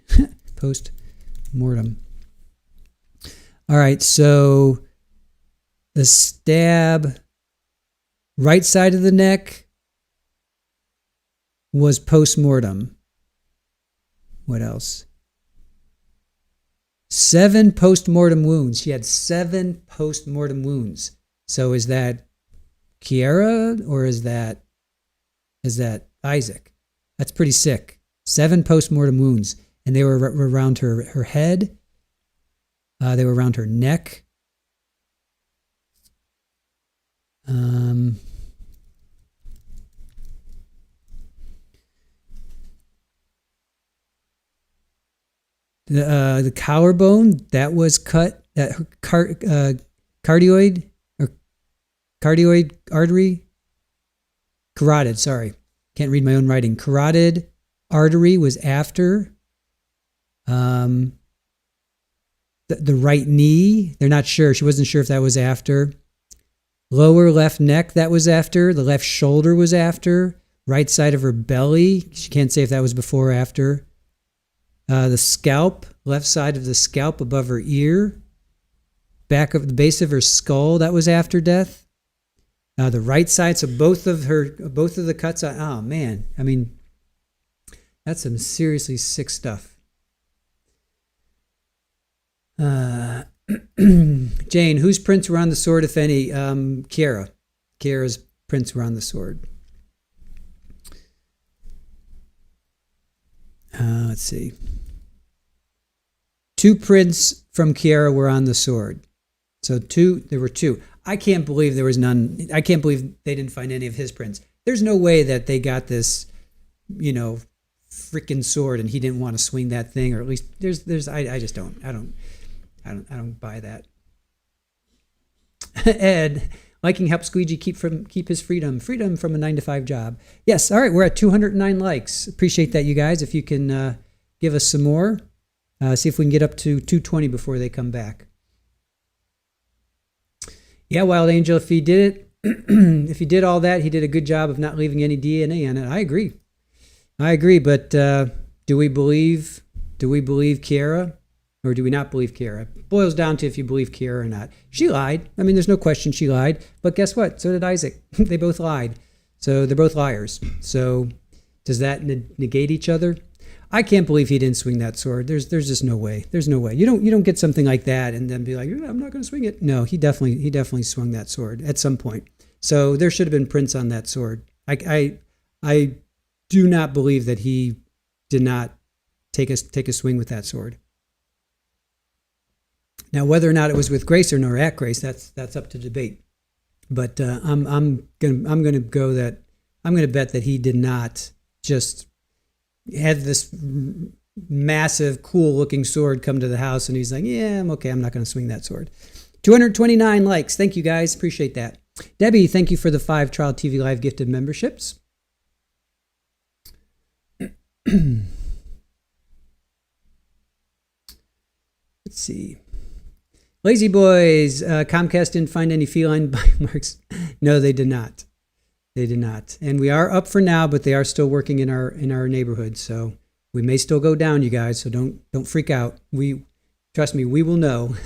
Post-mortem. All right, so the stab Right side of the neck was post-mortem. What else? 7 post-mortem wounds. She had 7 post-mortem wounds. So is that Kiara or is that Isaac? That's pretty sick. 7 post-mortem wounds. And they were around her head. They were around her neck. The collarbone, that was cut. That cardioid artery, carotid. Sorry, can't read my own writing. Carotid artery was after. The right knee, they're not sure. She wasn't sure if that was after. Lower left neck, that was after. The left shoulder was after. Right side of her belly, she can't say if that was before or after. The scalp, left side of the scalp above her ear. Back of the base of her skull, that was after death. The right side, so both of the cuts, oh man, I mean, that's some seriously sick stuff. Jane, whose prints were on the sword, if any? Kiara. Kiara's prints were on the sword. Let's see. 2 prints from Kiara were on the sword. So there were 2. I can't believe there was none. I can't believe they didn't find any of his prints. There's no way that they got this, freaking sword and he didn't want to swing that thing, or at least I just don't buy that. Ed, liking help Squeegee keep his freedom from a 9-to-5 job. Yes, all right, we're at 209 likes. Appreciate that, you guys. If you can give us some more, see if we can get up to 220 before they come back. Yeah, Wild Angel, if he did it, if he did all that, he did a good job of not leaving any DNA on it. I agree, but do we believe Kiara? Or do we not believe Kiara? It boils down to if you believe Kiara or not. She lied. I mean, there's no question she lied. But guess what? So did Isaac. They both lied. So they're both liars. So does that negate each other? I can't believe he didn't swing that sword. There's just no way. There's no way. You don't get something like that and then be like, I'm not going to swing it. No, he definitely swung that sword at some point. So there should have been prints on that sword. I do not believe that he did not take a swing with that sword. Now, whether or not it was with Grace or not at Grace, that's up to debate. But I'm going to bet that he did not just have this massive, cool-looking sword come to the house, and he's like, yeah, I'm okay. I'm not going to swing that sword. 229 likes. Thank you, guys. Appreciate that. Debbie, thank you for the 5 Trial TV Live gifted memberships. Let's see. Lazy Boys, Comcast didn't find any feline bite marks. No, they did not. They did not. And we are up for now, but they are still working in our neighborhood. So we may still go down, you guys. So don't freak out. Trust me, we will know.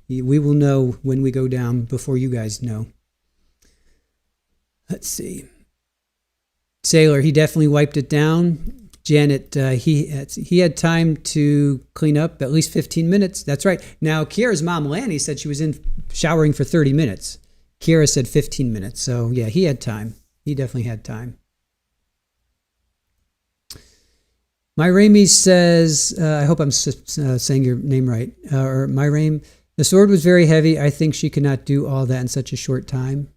We will know when we go down before you guys know. Let's see. Sailor, he definitely wiped it down. Janet, he had time to clean up at least 15 minutes. That's right. Now, Kiara's mom, Lanny, said she was in showering for 30 minutes. Kiara said 15 minutes. So, yeah, he had time. He definitely had time. My Raimi says, I hope I'm saying your name right, or My Raim, the sword was very heavy. I think she could not do all that in such a short time.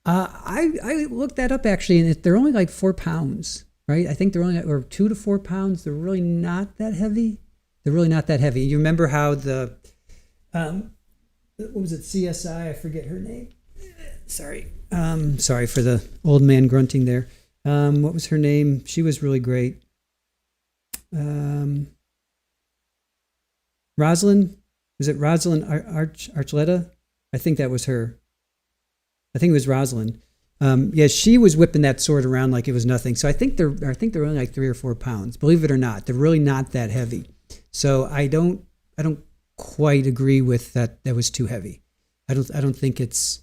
I looked that up, actually, and they're only like 4 pounds. Right? I think they're only, or 2 to 4 pounds. They're really not that heavy. They're really not that heavy. You remember how what was it, CSI? I forget her name. Sorry. Sorry for the old man grunting there. What was her name? She was really great. Rosalind? Was it Rosalind Archuleta? I think that was her. I think it was Rosalind. Yeah, she was whipping that sword around like it was nothing. So I think they're only like 3 or 4 pounds. Believe it or not, they're really not that heavy. So I don't quite agree with that. That was too heavy. I don't think it's.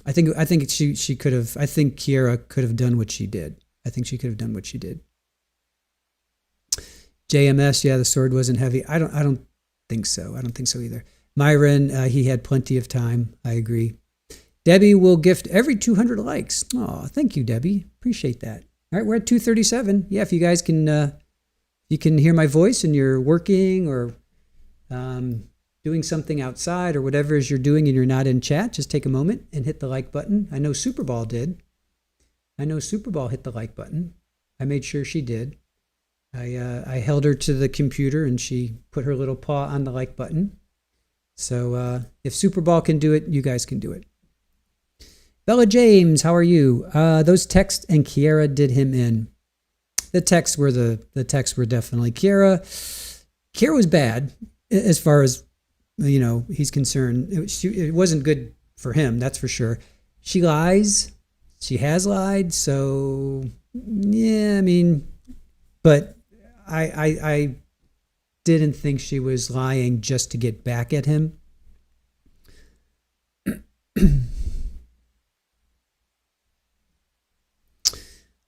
I think she could have. I think Kiara could have done what she did. I think she could have done what she did. JMS, yeah, the sword wasn't heavy. I don't think so. I don't think so either. Myron, he had plenty of time. I agree. Debbie will gift every 200 likes. Oh, thank you, Debbie. Appreciate that. All right, we're at 237. Yeah, if you guys can, you can hear my voice and you're working or doing something outside or whatever it is you're doing and you're not in chat, just take a moment and hit the like button. I know Superball did. I know Superball hit the like button. I made sure she did. I held her to the computer and she put her little paw on the like button. So if Superball can do it, you guys can do it. Bella James, how are you? Those texts and Kiara did him in. The texts were definitely Kiara. Kiara was bad as far as he's concerned. It wasn't good for him, that's for sure. She lies. She has lied. So yeah, I mean, but I didn't think she was lying just to get back at him.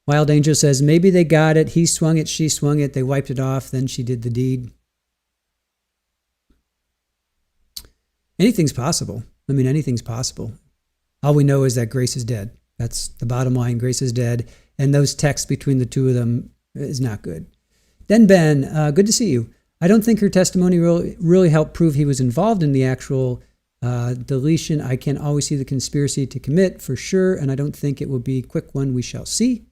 Wild Angel says, maybe they got it. He swung it, she swung it. They wiped it off. Then she did the deed. Anything's possible. I mean, anything's possible. All we know is that Grace is dead. That's the bottom line. Grace is dead. And those texts between the two of them is not good. Then Ben, good to see you. I don't think her testimony really helped prove he was involved in the actual deletion. I can always see the conspiracy to commit for sure, and I don't think it will be a quick one. We shall see.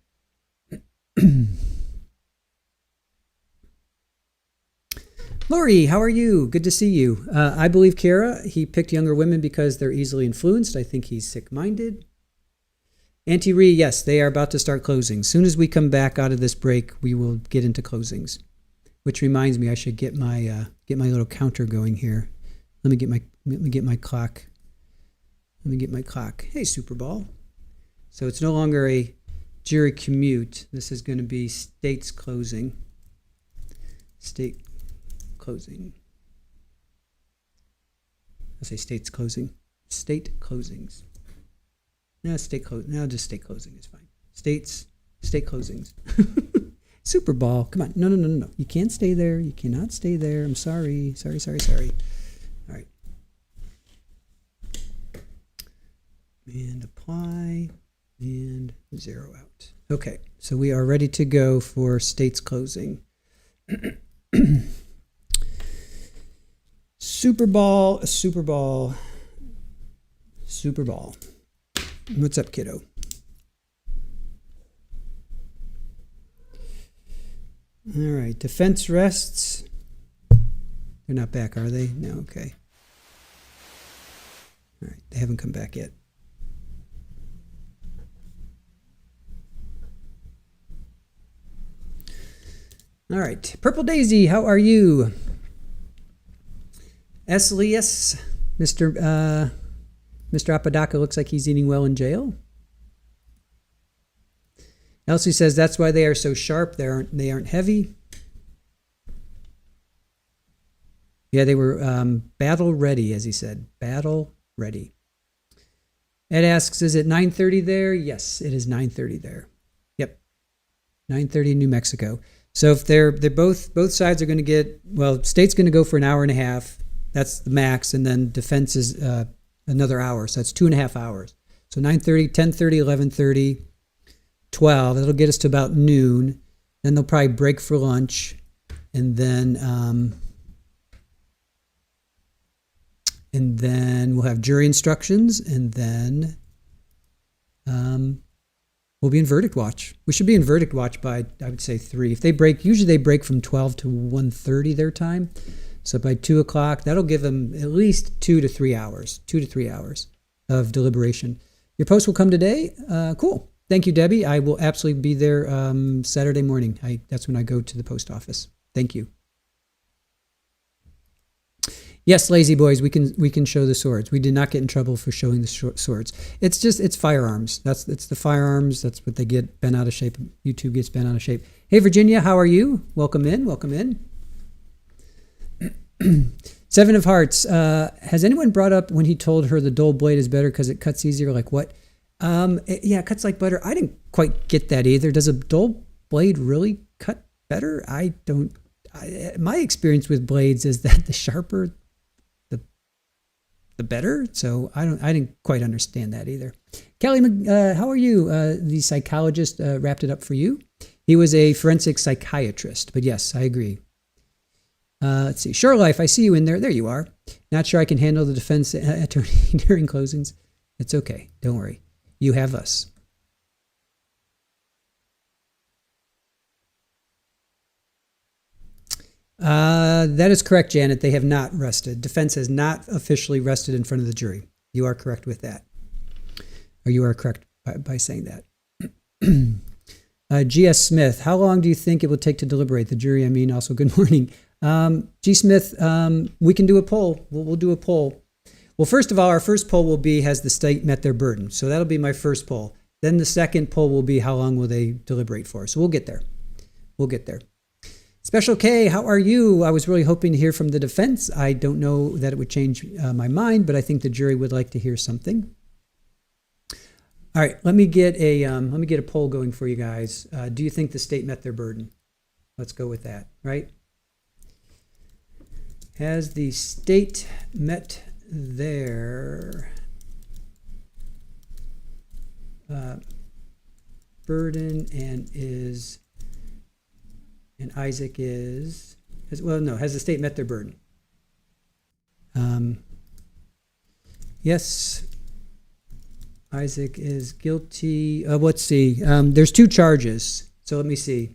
Lori, how are you? Good to see you. I believe Kiara, he picked younger women because they're easily influenced. I think he's sick-minded. Auntie Ree, yes, they are about to start closing. As soon as we come back out of this break, we will get into closings. Which reminds me, I should get my little counter going here. Let me get my clock. Let me get my clock. Hey, Superball. So it's no longer a jury commute. This is going to be state's closing. State closing. I say state's closing. State closings. No, state close. No, just state closing is fine. State closings. Superball. Come on. No. You can't stay there. You cannot stay there. I'm sorry. Sorry. All right. And apply. And 0 out. Okay. So we are ready to go for state's closing. Superball. What's up, kiddo? All right, defense rests. They're not back, are they? No, okay. All right, they haven't come back yet. All right, Purple Daisy, how are you? Eslius, Mr. Apodaca looks like he's eating well in jail. Elsie says that's why they are so sharp. They aren't heavy. Yeah, they were battle ready, as he said. Battle ready. Ed asks, is it 9:30 there? Yes, it is 9:30 there. Yep, 9:30 in New Mexico. So if they're both sides are going to get, well, state's going to go for an hour and a half. That's the max, and then defense is another hour. So that's 2.5 hours. So 9:30, 10:30, 11:30, 12. That'll get us to about noon. Then they'll probably break for lunch, and then we'll have jury instructions, and then we'll be in verdict watch. We should be in verdict watch by, I would say, 3. If they break, usually they break from 12 to 1:30 their time. So by 2 o'clock, that'll give them at least 2 to 3 hours of deliberation. Your post will come today. Cool. Thank you, Debbie. I will absolutely be there Saturday morning. That's when I go to the post office. Thank you. Yes, lazy boys, we can show the swords. We did not get in trouble for showing the swords. It's firearms. It's the firearms. That's what they get bent out of shape. YouTube gets bent out of shape. Hey, Virginia, how are you? Welcome in. Says Seven of Hearts. Has anyone brought up when he told her the dull blade is better because it cuts easier? Like what? It cuts like butter. I didn't quite get that either. Does a dull blade really cut better? My experience with blades is that the sharper, the better. So I didn't quite understand that either. Kelly, how are you? The psychologist wrapped it up for you. He was a forensic psychiatrist, but yes, I agree. Let's see. Sure Life, I see you in there. There you are. Not sure I can handle the defense attorney during closings. It's okay. Don't worry. You have us. That is correct, Janet. They have not rested. Defense has not officially rested in front of the jury. You are correct with that. Or you are correct by saying that. G.S. Smith, how long do you think it will take to deliberate? The jury, I mean, also good morning. G. Smith, we can do a poll. We'll do a poll. Well, first of all, our first poll will be, has the state met their burden? So that'll be my first poll. Then the second poll will be, how long will they deliberate for? So we'll get there. We'll get there. Special K, how are you? I was really hoping to hear from the defense. I don't know that it would change my mind, but I think the jury would like to hear something. All right, let me get a poll going for you guys. Do you think the state met their burden? Let's go with that, right? Has the state met their burden and Isaac is, has the state met their burden? Yes, Isaac is guilty. Let's see. There's two charges. So let me see.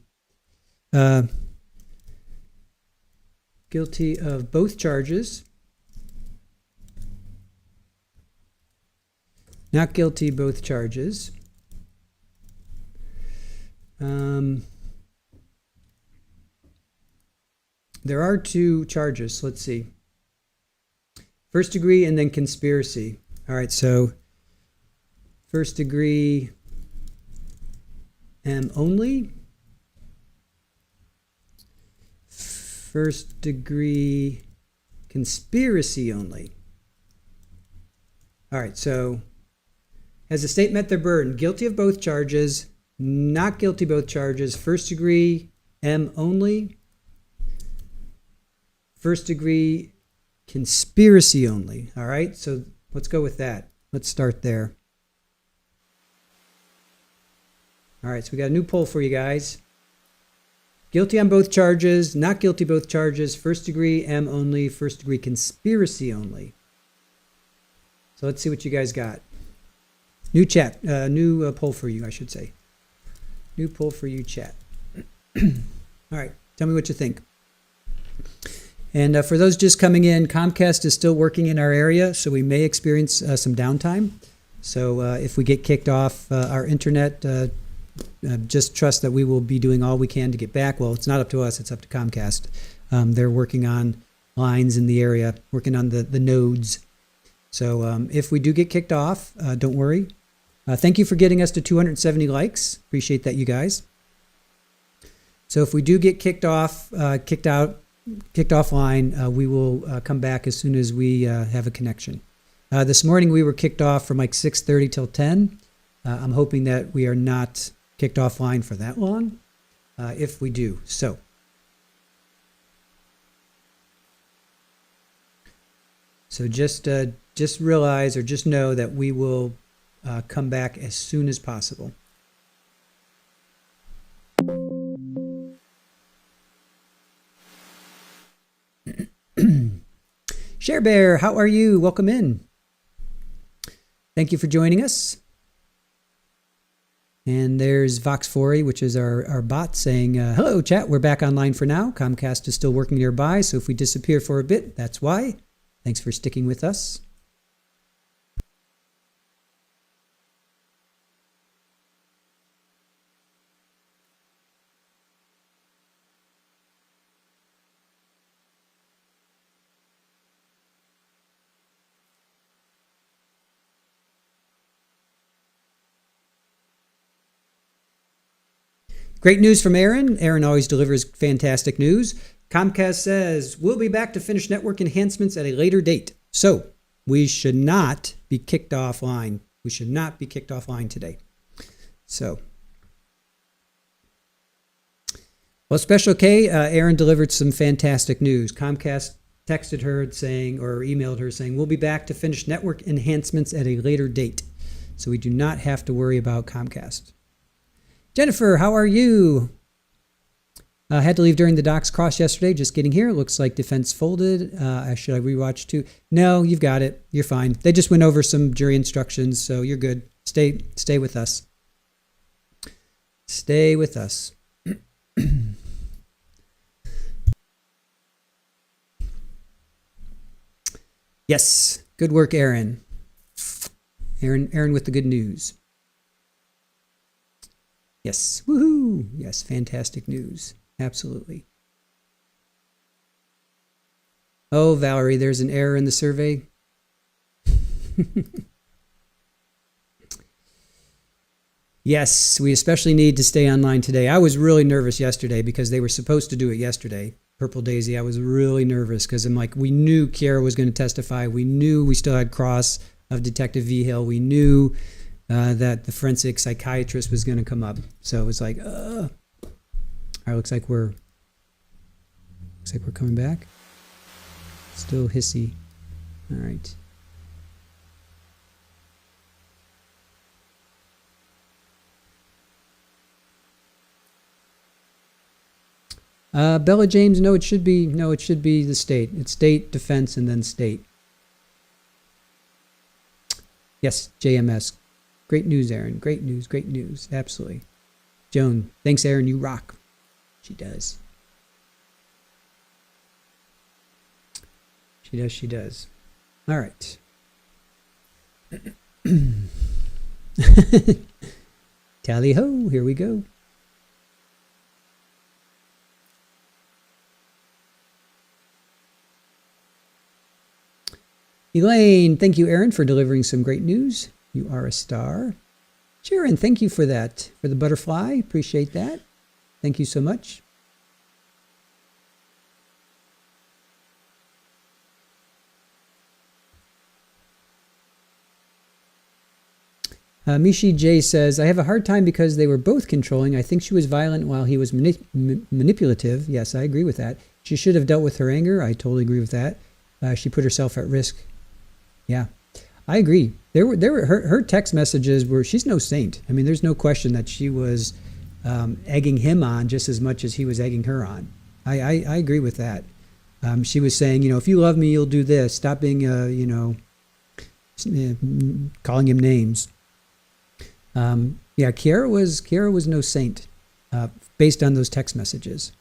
Guilty of both charges. Not guilty, both charges. There are two charges. Let's see. First degree and then conspiracy. All right, so first degree M only. First degree conspiracy only. All right, so has the state met their burden? Guilty of both charges, not guilty both charges, first degree M only, first degree conspiracy only. All right, so let's go with that. Let's start there. All right, so we got a new poll for you guys. Guilty on both charges, not guilty both charges, first degree M only, first degree conspiracy only. So let's see what you guys got. New chat, new poll for you, I should say. New poll for you, chat. All right, tell me what you think. And for those just coming in, Comcast is still working in our area, so we may experience some downtime. So if we get kicked off our internet, just trust that we will be doing all we can to get back. Well, it's not up to us, it's up to Comcast. They're working on lines in the area, working on the nodes. So if we do get kicked off, don't worry. Thank you for getting us to 270 likes. Appreciate that, you guys. So if we do get kicked offline, we will come back as soon as we have a connection. This morning we were kicked off from like 6:30 till 10. I'm hoping that we are not kicked offline for that long, if we do. So just realize, or just know that we will come back as soon as possible. Share Bear, how are you? Welcome in. Thank you for joining us. And there's Vox4, which is our bot, saying, hello, chat. We're back online for now. Comcast is still working nearby, so if we disappear for a bit, that's why. Thanks for sticking with us. Great news from Aaron. Aaron always delivers fantastic news. Comcast says, we'll be back to finish network enhancements at a later date. So we should not be kicked offline. We should not be kicked offline today. So, well, Special K, Aaron delivered some fantastic news. Comcast texted her saying, or emailed her saying, we'll be back to finish network enhancements at a later date. So we do not have to worry about Comcast. Jennifer, how are you? Had to leave during the docks cross yesterday. Just getting here. Looks like defense folded. Should I rewatch too? No, you've got it. You're fine. They just went over some jury instructions, so you're good. Stay with us. Stay with us. Yes. Good work, Aaron. Aaron with the good news. Yes. Woohoo. Yes. Fantastic news. Absolutely. Oh, Valerie, there's an error in the survey. Yes, we especially need to stay online today. I was really nervous yesterday because they were supposed to do it yesterday. Purple Daisy, I was really nervous because I'm like, we knew Kiara was going to testify. We knew we still had cross of Detective Vigil. We knew that the forensic psychiatrist was going to come up. So it was like, all right, looks like we're coming back. Still hissy. All right. Bella James, no, it should be the state. It's state, defense, and then state. Yes, JMS. Great news, Aaron. Great news. Absolutely. Joan, thanks, Aaron. You rock. She does. She does. All right. Tally ho, here we go. Elaine, thank you, Aaron, for delivering some great news. You are a star. Sharon, thank you for that, for the butterfly. Appreciate that. Thank you so much. Mishi J says, I have a hard time because they were both controlling. I think she was violent while he was manipulative. Yes, I agree with that. She should have dealt with her anger. I totally agree with that. She put herself at risk. Yeah, I agree. There were her text messages were, she's no saint. I mean, there's no question that she was egging him on just as much as he was egging her on. I agree with that. She was saying, if you love me, you'll do this. Stop being, calling him names. Kiara was no saint based on those text messages.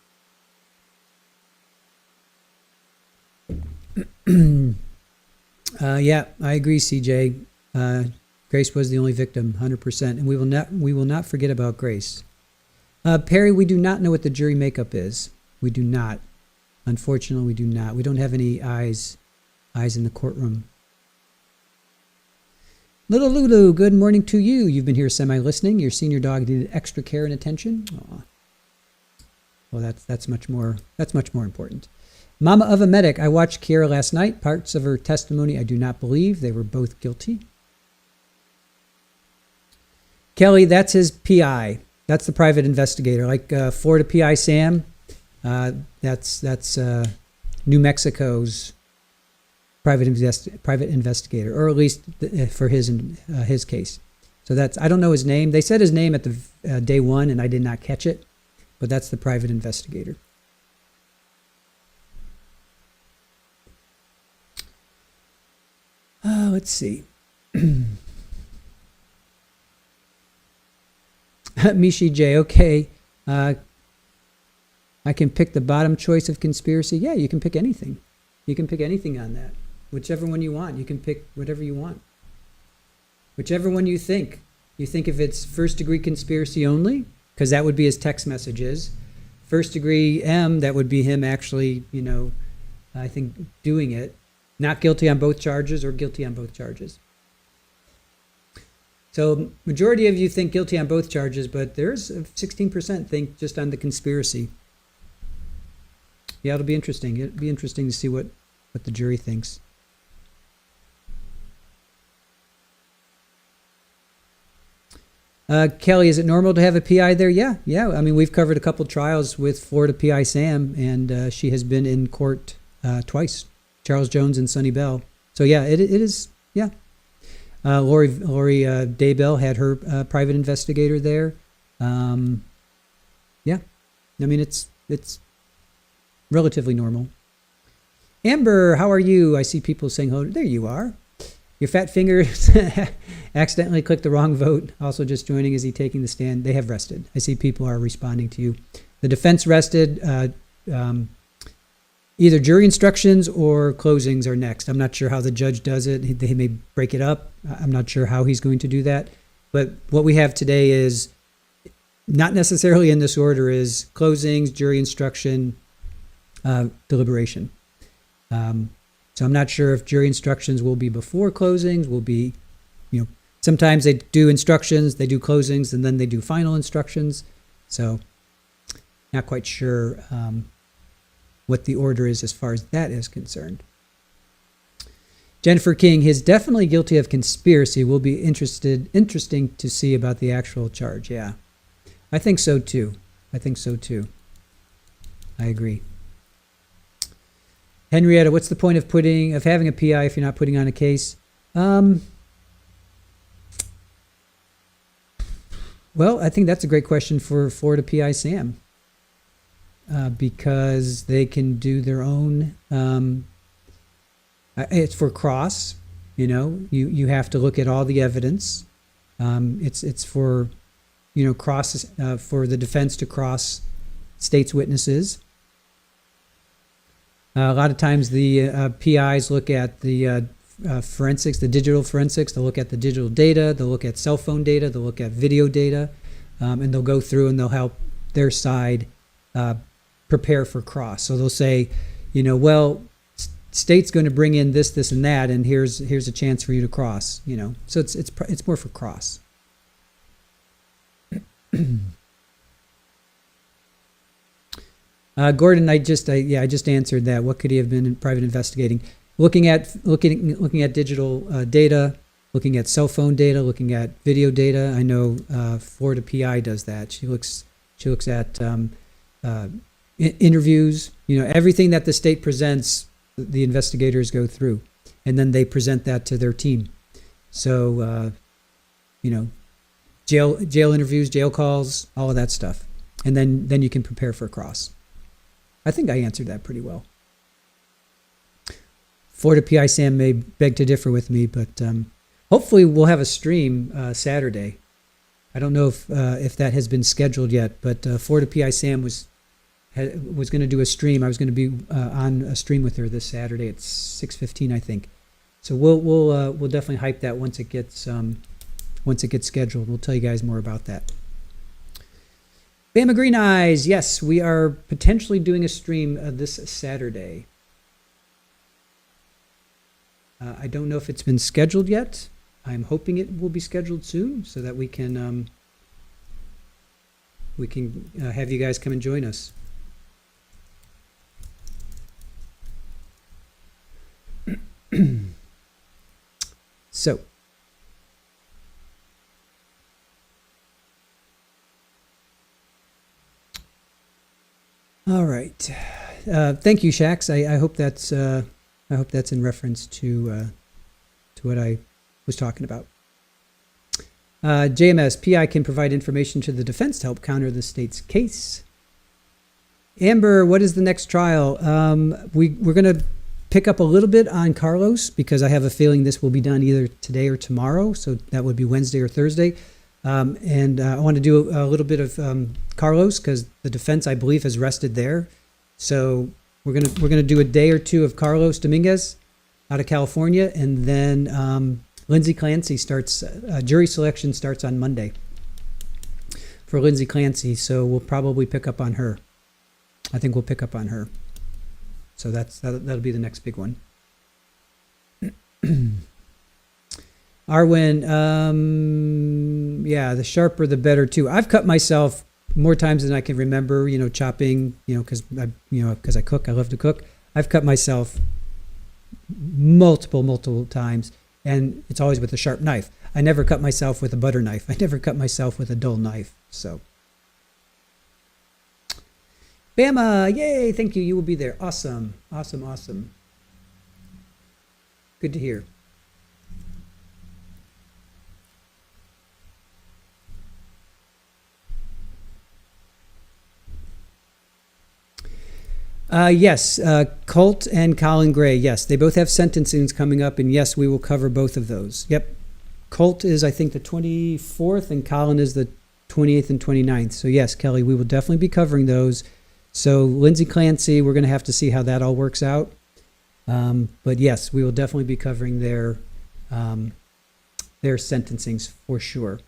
Yeah, I agree, CJ. Grace was the only victim, 100%, and we will not forget about Grace. Perry, we do not know what the jury makeup is. We do not. Unfortunately, we do not. We don't have any eyes in the courtroom. Little Lulu, good morning to you. You've been here semi-listening. Your senior dog needed extra care and attention. Aww. Well, that's much more important. Mama of a medic, I watched Kiara last night. Parts of her testimony I do not believe. They were both guilty. Kelly, that's his PI. That's the private investigator. Like Florida PI Sam, that's New Mexico's private investigator, or at least for his case. So that's, I don't know his name. They said his name at the day one, and I did not catch it, but that's the private investigator. Let's see. Mishi J, okay. I can pick the bottom choice of conspiracy. Yeah, you can pick anything. You can pick anything on that. Whichever one you want. You can pick whatever you want. Whichever one you think. You think if it's first degree conspiracy only, because that would be his text messages. First degree M, that would be him actually, I think doing it. Not guilty on both charges or guilty on both charges. So majority of you think guilty on both charges, but there's 16% think just on the conspiracy. Yeah, it'll be interesting. It'll be interesting to see what the jury thinks. Kelly, is it normal to have a PI there? Yeah. I mean, we've covered a couple trials with Florida PI Sam, and she has been in court twice, Charles Jones and Sonny Bell. So yeah, it is. Yeah. Lori Daybell had her private investigator there. Yeah, I mean it's relatively normal. Amber, how are you? I see people saying hello. There you are. Your fat fingers accidentally clicked the wrong vote. Also just joining, is he taking the stand? They have rested. I see people are responding to you. The defense rested. Either jury instructions or closings are next. I'm not sure how the judge does it. He may break it up. I'm not sure how he's going to do that. But what we have today is not necessarily in this order, is closings, jury instruction, deliberation. So I'm not sure if jury instructions will be before closings, will be, sometimes they do instructions, they do closings, and then they do final instructions. So not quite sure what the order is as far as that is concerned. Jennifer King, he's definitely guilty of conspiracy. Will be interesting to see about the actual charge. Yeah, I think so too. I agree. Henrietta, what's the point of having a PI if you're not putting on a case? Well, I think that's a great question for Florida PI Sam. Because they can do their own, it's for cross, you have to look at all the evidence. It's for, cross, for the defense to cross state's witnesses. A lot of times the PIs look at the forensics, the digital forensics. They'll look at the digital data. They'll look at cell phone data. They'll look at video data. And they'll go through and they'll help their side prepare for cross. So they'll say, well, state's going to bring in this, and that, and here's a chance for you to cross. So it's more for cross. Gordon, I just answered that. What could he have been in private investigating? Looking at digital data, looking at cell phone data, looking at video data. I know Florida PI does that. She looks at interviews. Everything that the state presents, the investigators go through, and then they present that to their team. So jail interviews, jail calls, all of that stuff, and then you can prepare for cross. I think I answered that pretty well. Florida PI Sam may beg to differ with me, but hopefully we'll have a stream Saturday. I don't know if that has been scheduled yet, but Florida PI Sam was going to do a stream. I was going to be on a stream with her this Saturday at 6:15, I think. So we'll definitely hype that once it gets scheduled. We'll tell you guys more about that. Bama Green Eyes, yes, we are potentially doing a stream this Saturday. I don't know if it's been scheduled yet. I'm hoping it will be scheduled soon so that we can have you guys come and join us. So. All right. Thank you, Shax. I hope that's in reference to what I was talking about. JMS, PI can provide information to the defense to help counter the state's case. Amber, what is the next trial? We're going to pick up a little bit on Carlos because I have a feeling this will be done either today or tomorrow. So that would be Wednesday or Thursday. And I want to do a little bit of Carlos because the defense, I believe, has rested there. So we're gonna do a day or two of Carlos Dominguez out of California, and then Lindsay Clancy starts. Jury selection starts on Monday for Lindsay Clancy. So we'll probably pick up on her. I think we'll pick up on her. So that'll be the next big one. Arwen, yeah, the sharper the better too. I've cut myself more times than I can remember, chopping, because I cook, I love to cook. I've cut myself multiple times, and it's always with a sharp knife. I never cut myself with a butter knife. I never cut myself with a dull knife. So, Bama, yay, thank you. You will be there. Awesome. Good to hear. Yes, Colt and Colin Gray. Yes, they both have sentencings coming up, and yes, we will cover both of those. Yep. Colt is, I think, the 24th, and Colin is the 28th and 29th. So yes, Kelly, we will definitely be covering those. So Lindsay Clancy, we're going to have to see how that all works out. But yes, we will definitely be covering their sentencings for sure.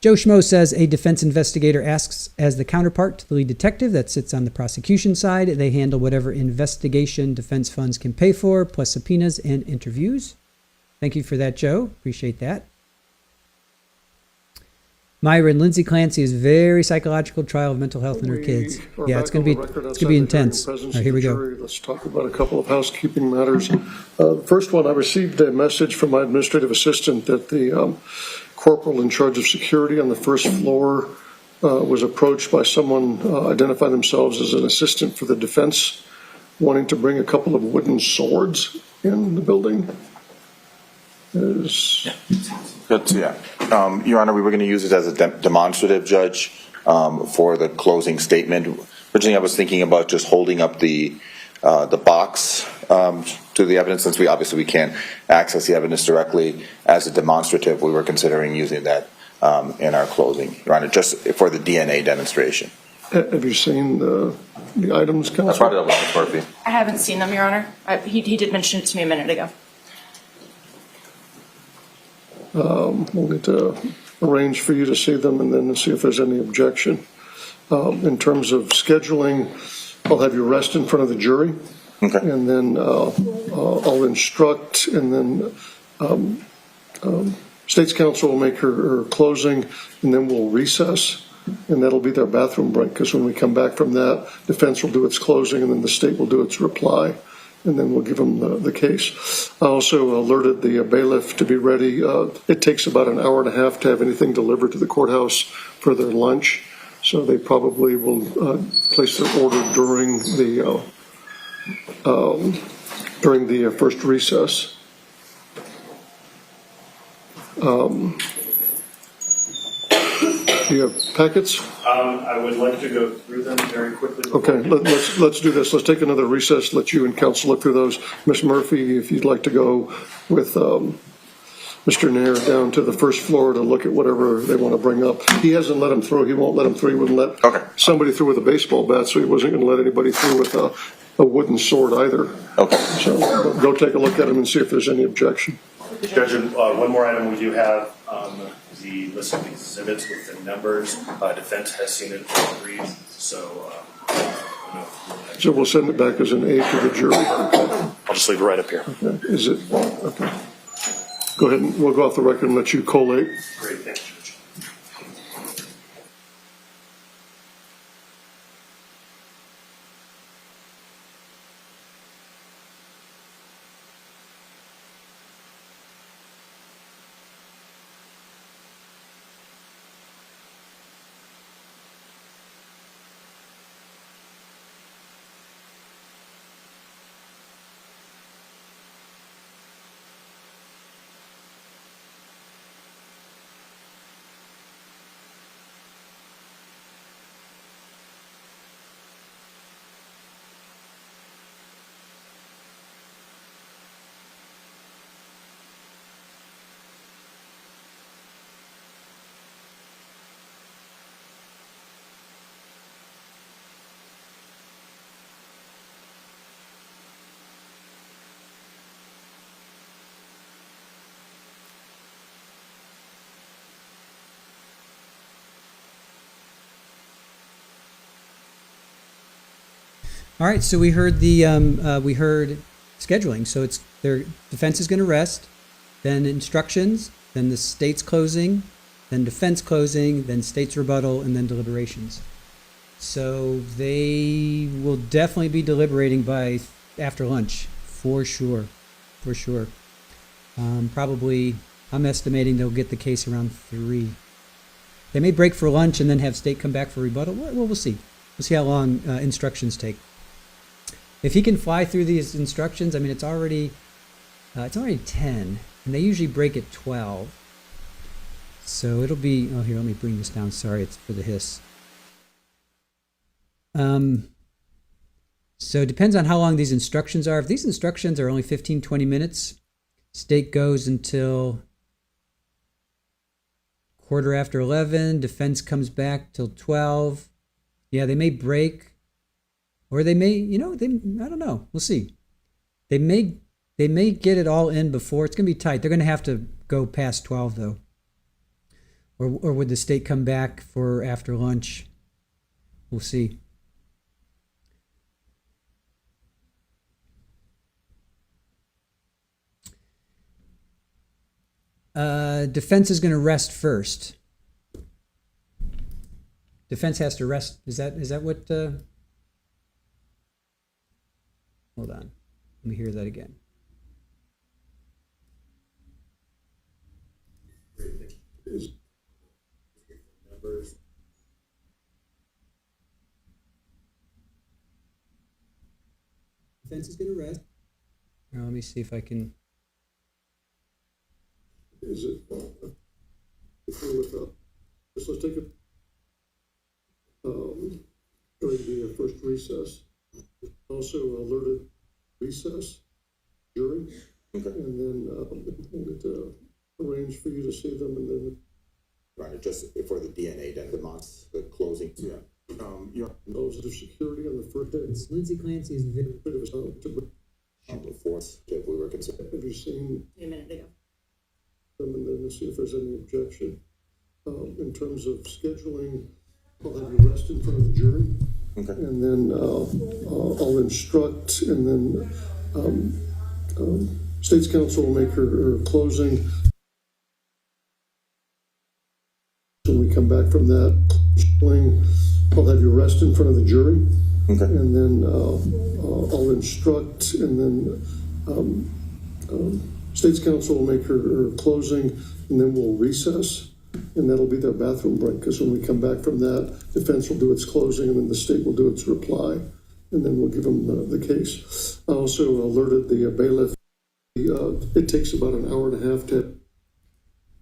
Joe Schmo says a defense investigator acts as the counterpart to the lead detective that sits on the prosecution side. They handle whatever investigation defense funds can pay for, plus subpoenas and interviews. Thank you for that, Joe. Appreciate that. Myron, Lindsay Clancy is very psychological trial of mental health in her kids. Yeah, it's going to be intense. All right, here we go. Let's talk about a couple of housekeeping matters. First one, I received a message from my administrative assistant that the corporal in charge of security on the first floor was approached by someone identifying themselves as an assistant for the defense, wanting to bring a couple of wooden swords in the building. Good. Yeah. Your Honor, we were going to use it as a demonstrative, Judge, for the closing statement. Originally, I was thinking about just holding up the box to the evidence, since we can't access the evidence directly. As a demonstrative, we were considering using that in our closing, Your Honor, just for the DNA demonstration. Have you seen the items, Counsel? That's brought it up with Ms. Murphy. I haven't seen them, Your Honor. He did mention it to me a minute ago. We'll need to arrange for you to see them and then see if there's any objection. In terms of scheduling, I'll have you rest in front of the jury. Okay. And then I'll instruct, and then State's Counsel will make her closing, and then we'll recess, and that'll be their bathroom break, because when we come back from that, defense will do its closing, and then the state will do its reply, and then we'll give them the case. I also alerted the bailiff to be ready. It takes about an hour and a half to have anything delivered to the courthouse for their lunch, so they probably will place their order during the first recess. Do you have packets? I would like to go through them very quickly. Okay, let's do this. Let's take another recess. Let you and counsel look through those. Ms. Murphy, if you'd like to go with Mr. Nair down to the first floor to look at whatever they want to bring up. He hasn't let him through. He won't let him through. He wouldn't let somebody through with a baseball bat, so he wasn't going to let anybody through with a wooden sword either. Okay. So go take a look at him and see if there's any objection. Judge, one more item we do have. The list of exhibits with the numbers. Defense has seen it agreed, so so we'll send it back as an A to the jury. I'll just leave it right up here. Okay. Is it okay? Go ahead and we'll go off the record and let you collate. Great, thank you. All right, so we heard scheduling. So it's their defense is going to rest. then instructions, then the state's closing, then defense closing, then state's rebuttal, and then deliberations. So they will definitely be deliberating by after lunch, for sure, for sure. Probably, I'm estimating they'll get the case around 3. They may break for lunch and then have state come back for rebuttal. Well, we'll see. We'll see how long instructions take. If he can fly through these instructions, I mean, it's already 10, and they usually break at 12. So it'll be, oh, here, let me bring this down. Sorry, it's for the hiss. So it depends on how long these instructions are. If these instructions are only 15, 20 minutes, state goes until 11:15. Defense comes back till 12. Yeah, they may break, or they may, I don't know. We'll see. They may get it all in before. It's going to be tight. They're going to have to go past 12, though. Or would the state come back for after lunch? We'll see. Defense is going to rest first. Defense has to rest. Is that what? Hold on. Let me hear that again. Defense is going to rest. Now, let me see if I can. Is it, let's take it during the first recess. Also alerted recess during, Okay. and then we'll arrange for you to see them, and then Right, just for the DNA demands, the closing. Yeah. those of security on the first day. Lindsay Clancy is very. Bit of a The fourth, if we were considering. have you seen A minute ago. them, and then see if there's any objection. In terms of scheduling, I'll have you rest in front of the jury. Okay. And then I'll instruct, and then State's Counsel will make her closing. When we come back from that, I'll have you rest in front of the jury. Okay. And then I'll instruct, and then State's Counsel will make her closing, and then we'll recess. And that'll be their bathroom break, because when we come back from that, defense will do its closing, and then the state will do its reply, and then we'll give them the case. I also alerted the bailiff. It takes about an hour and a half to.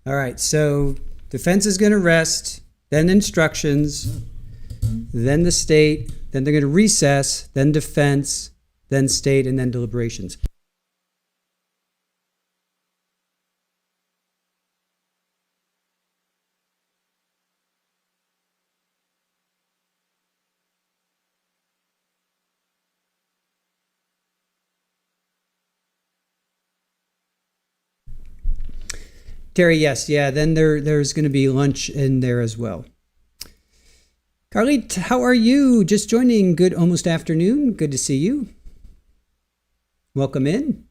All right, so defense is going to rest, then instructions, then the state, then they're going to recess, then defense, then state, and then deliberations. Terry, yes, yeah. Then there's going to be lunch in there as well. Carly, how are you? Just joining. Good almost afternoon. Good to see you. Welcome in.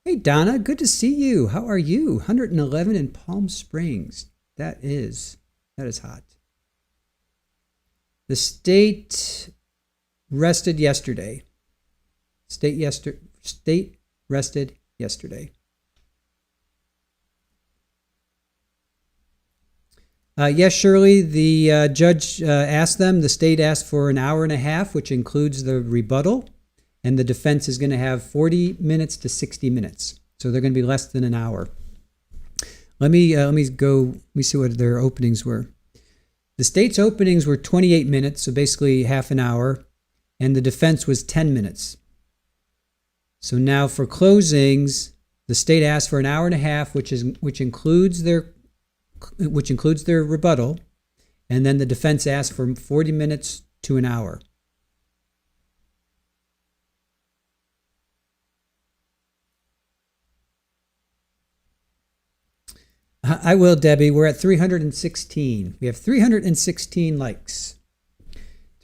Hey, Donna, good to see you. How are you? 111 in Palm Springs. That is hot. The state rested yesterday. State rested yesterday. Yes, Shirley, the judge asked them, the state asked for an hour and a half, which includes the rebuttal, and the defense is going to have 40 minutes to 60 minutes. So they're going to be less than an hour. Let me see what their openings were. The state's openings were 28 minutes, so basically half an hour, and the defense was 10 minutes. So now for closings, the state asked for an hour and a half, which includes their rebuttal, and then the defense asked for 40 minutes to an hour. I will, Debbie. We're at 316. We have 316 likes.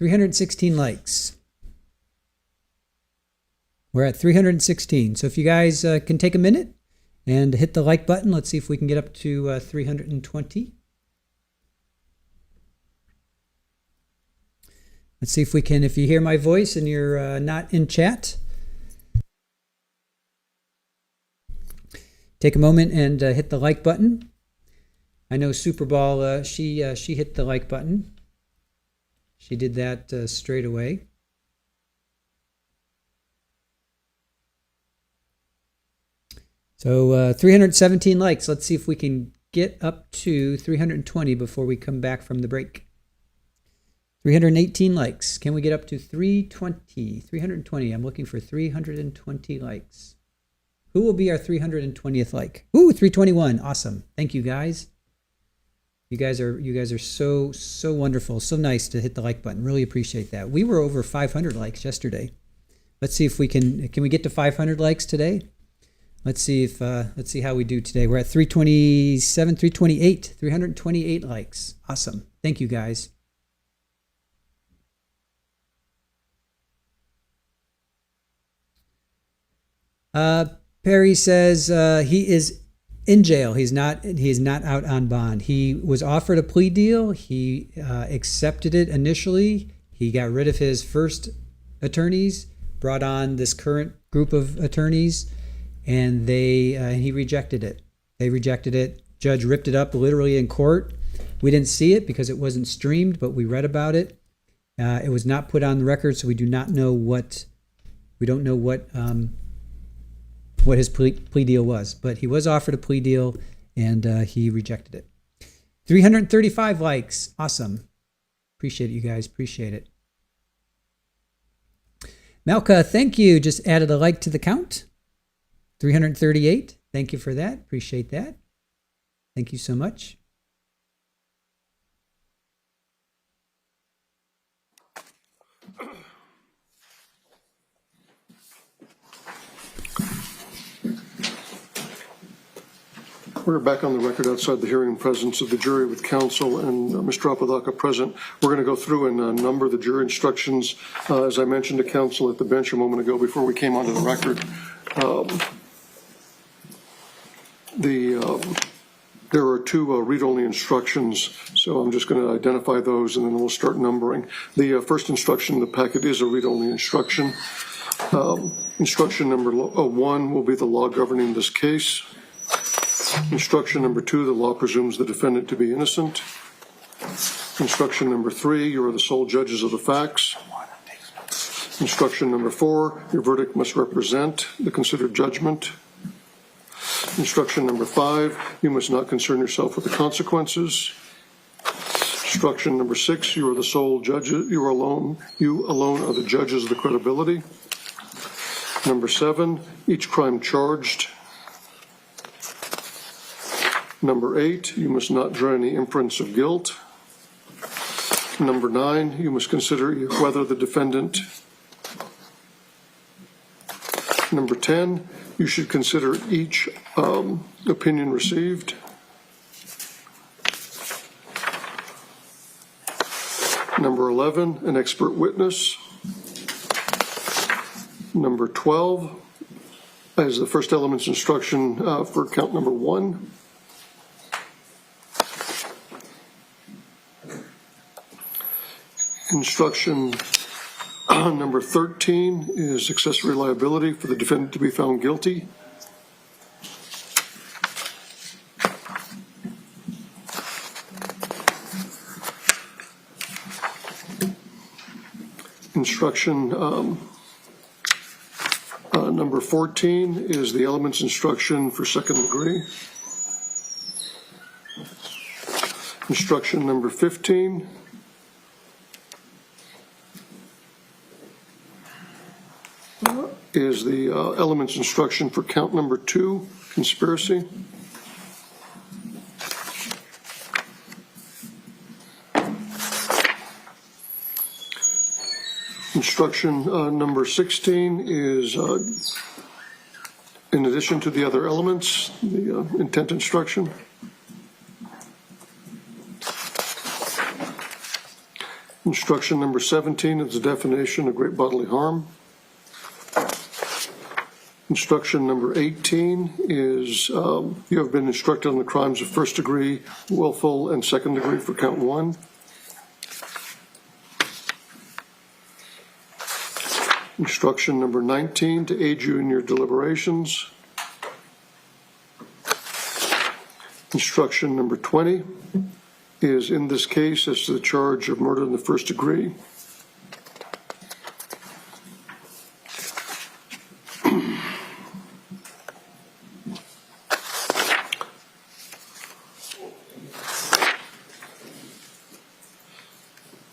316 likes. We're at 316. So if you guys can take a minute and hit the like button, let's see if we can get up to 320. Let's see if we can, if you hear my voice and you're not in chat, take a moment and hit the like button. I know Superball, she hit the like button. She did that straight away. So 317 likes. Let's see if we can get up to 320 before we come back from the break. 318 likes. Can we get up to 320? 320. I'm looking for 320 likes. Who will be our 320th like? Ooh, 321. Awesome. Thank you guys. You guys are so wonderful. So nice to hit the like button. Really appreciate that. We were over 500 likes yesterday. Let's see if we can we get to 500 likes today? Let's see how we do today. We're at 327, 328, 328 likes. Awesome. Thank you guys. Perry says he is in jail. He's not out on bond. He was offered a plea deal. He accepted it initially. He got rid of his first attorneys, brought on this current group of attorneys, and he rejected it. They rejected it. Judge ripped it up literally in court. We didn't see it because it wasn't streamed, but we read about it. It was not put on the record, so we don't know what his plea deal was, but he was offered a plea deal and he rejected it. 335 likes. Awesome. Appreciate it, you guys. Appreciate it. Malka, thank you. Just added a like to the count. 338. Thank you for that. Appreciate that. Thank you so much. We're back on the record outside the hearing in presence of the jury with counsel and Mr. Apodaca present. We're going to go through and number the jury instructions. As I mentioned to counsel at the bench a moment ago before we came onto the record, there are two read-only instructions, so I'm just going to identify those and then we'll start numbering. The first instruction in the packet is a read-only instruction. Instruction number 1 will be the law governing this case. Instruction number 2, the law presumes the defendant to be innocent. Instruction number 3, you are the sole judges of the facts. Instruction number 4, your verdict must represent the considered judgment. Instruction number 5, you must not concern yourself with the consequences. Instruction number 6, you are the sole judges, you alone are the judges of the credibility. Number 7, each crime charged. Number 8, you must not draw any inference of guilt. Number 9, you must consider whether the defendant. Number 10, you should consider each opinion received. Number 11, an expert witness. Number 12 is the first element's instruction for count number 1. Instruction number 13 is accessory liability for the defendant to be found guilty. Instruction number 14 is the elements instruction for second degree. Instruction number 15 is the elements instruction for count number 2, conspiracy. Instruction number 16 is, in addition to the other elements, the intent instruction. Instruction number 17 is the definition of great bodily harm. Instruction number 18 is you have been instructed on the crimes of first degree, willful, and second degree for count 1. Instruction number 19 to aid you in your deliberations. Instruction number 20 is in this case as to the charge of murder in the first degree.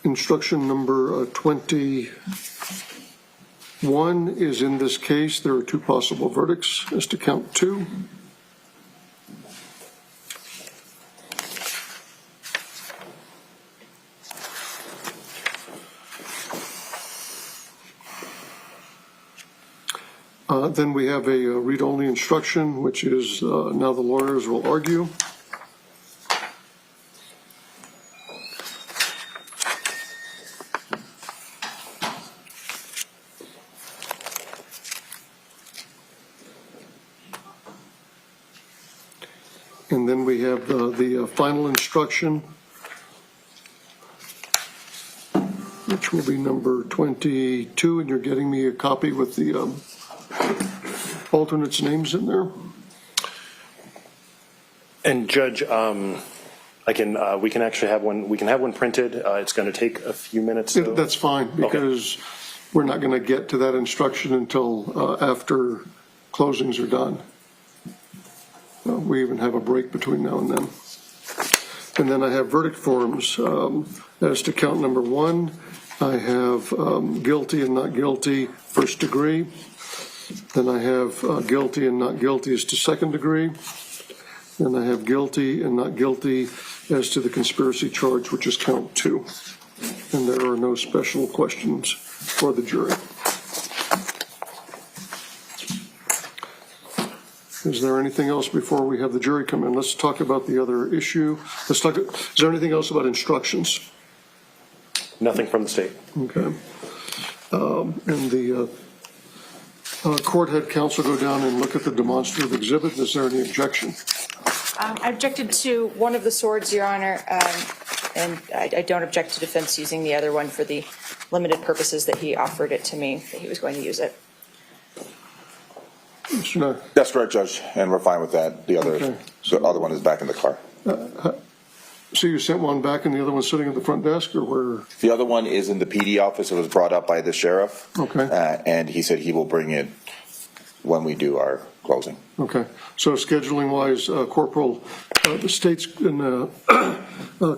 Instruction number 21 is in this case, there are 2 possible verdicts as to count 2. Then we have a read-only instruction, which is now the lawyers will argue. And then we have the final instruction, which will be number 22, and you're getting me a copy with the alternates' names in there. And Judge, we can actually have one. We can have one printed. It's going to take a few minutes. Though. That's fine, because we're not going to get to that instruction until after closings are done. We even have a break between now and then. And then I have verdict forms as to count number 1. I have guilty and not guilty, first degree. Then I have guilty and not guilty as to second degree. Then I have guilty and not guilty as to the conspiracy charge, which is count 2. And there are no special questions for the jury. Is there anything else before we have the jury come in? Let's talk about the other issue. Is there anything else about instructions? Nothing from the state. Okay. And the court had counsel go down and look at the demonstrative exhibit. Is there any objection? I objected to one of the swords, Your Honor, and I don't object to defense using the other one for the limited purposes that he offered it to me, that he was going to use it. Mr. Nye? That's correct, Judge, and we're fine with that. The other one is back in the car. So you sent one back and the other one's sitting at the front desk, or where? The other one is in the PD office. It was brought up by the sheriff. Okay. And he said he will bring it when we do our closing. Okay. So scheduling wise, Corporal, the state's going to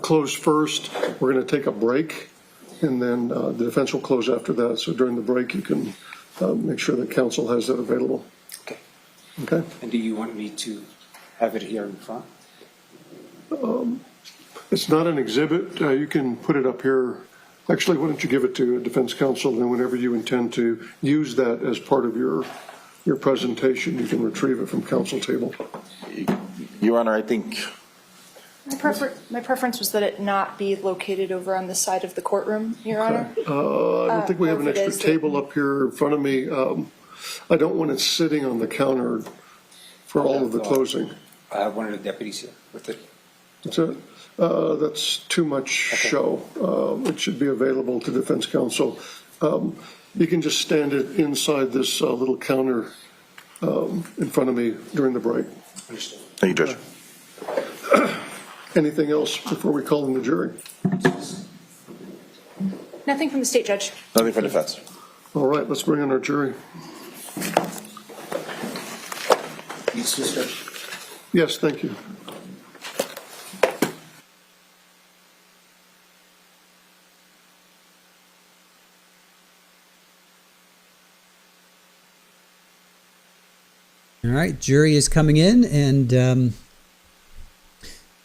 close first. We're going to take a break, and then the defense will close after that. So during the break, you can make sure that counsel has that available. Okay. Okay. And do you want me to have it here in front? It's not an exhibit. You can put it up here. Actually, why don't you give it to defense counsel, and whenever you intend to use that as part of your presentation, you can retrieve it from counsel table. Your Honor, I think My preference was that it not be located over on the side of the courtroom, Your Honor. I don't think we have an extra table up here in front of me. I don't want it sitting on the counter for all of the closing. I have one of the deputies here with it. That's too much show. It should be available to defense counsel. You can just stand it inside this little counter in front of me during the break. Understood. Thank you, Judge. Anything else before we call in the jury? Nothing from the state, Judge. Nothing for defense. All right, let's bring in our jury. Yes, thank you. All right, jury is coming in, and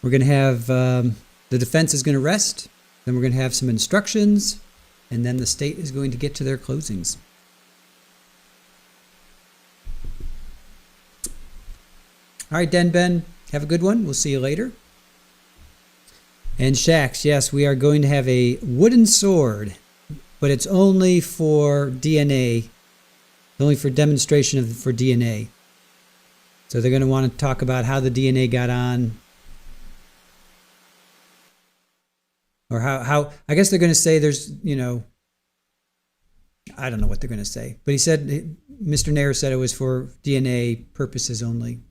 we're going to have the defense is going to rest, then we're going to have some instructions, and then the state is going to get to their closings. All right, Den Ben, have a good one. We'll see you later. And Shax, yes, we are going to have a wooden sword, but it's only for DNA, only for demonstration for DNA. So they're going to want to talk about how the DNA got on, or how I guess they're going to say there's, I don't know what they're going to say, but he said, Mr. Nair said it was for DNA purposes only.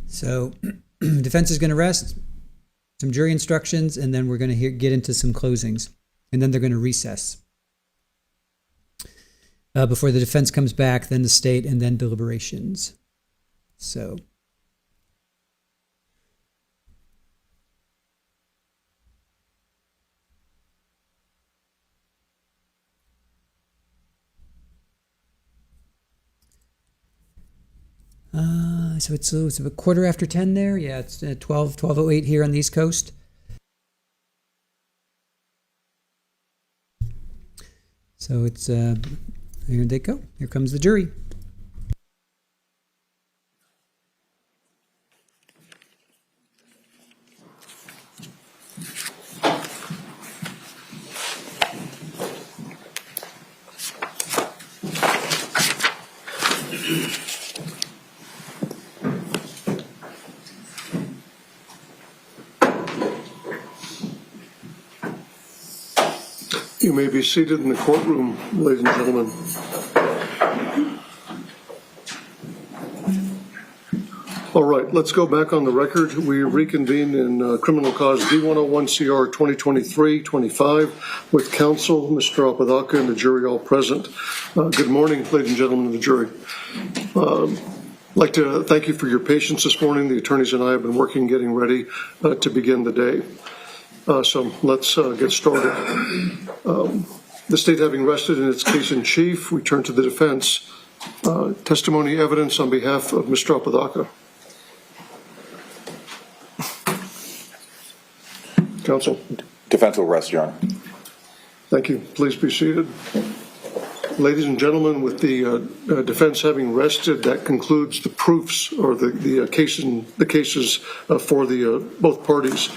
So defense is going to rest, some jury instructions, and then we're going to get into some closings, and then they're going to recess before the defense comes back, then the state, and then deliberations. So. So it's a quarter after 10 there. Yeah, it's 12:08 here on the East Coast. So it's here they go. Here comes the jury. You may be seated in the courtroom, ladies and gentlemen. All right, let's go back on the record. We reconvene in criminal cause D101CR 2023-25 with counsel, Mr. Apodaca, and the jury all present. Good morning, ladies and gentlemen of the jury. I'd like to thank you for your patience this morning. The attorneys and I have been working, getting ready to begin the day. So let's get started. The state having rested in its case in chief, we turn to the defense. Testimony evidence on behalf of Mr. Apodaca. Counsel. Defense will rest, Your Honor. Thank you. Please be seated. Ladies and gentlemen, with the defense having rested, that concludes the proofs or the cases for the both parties.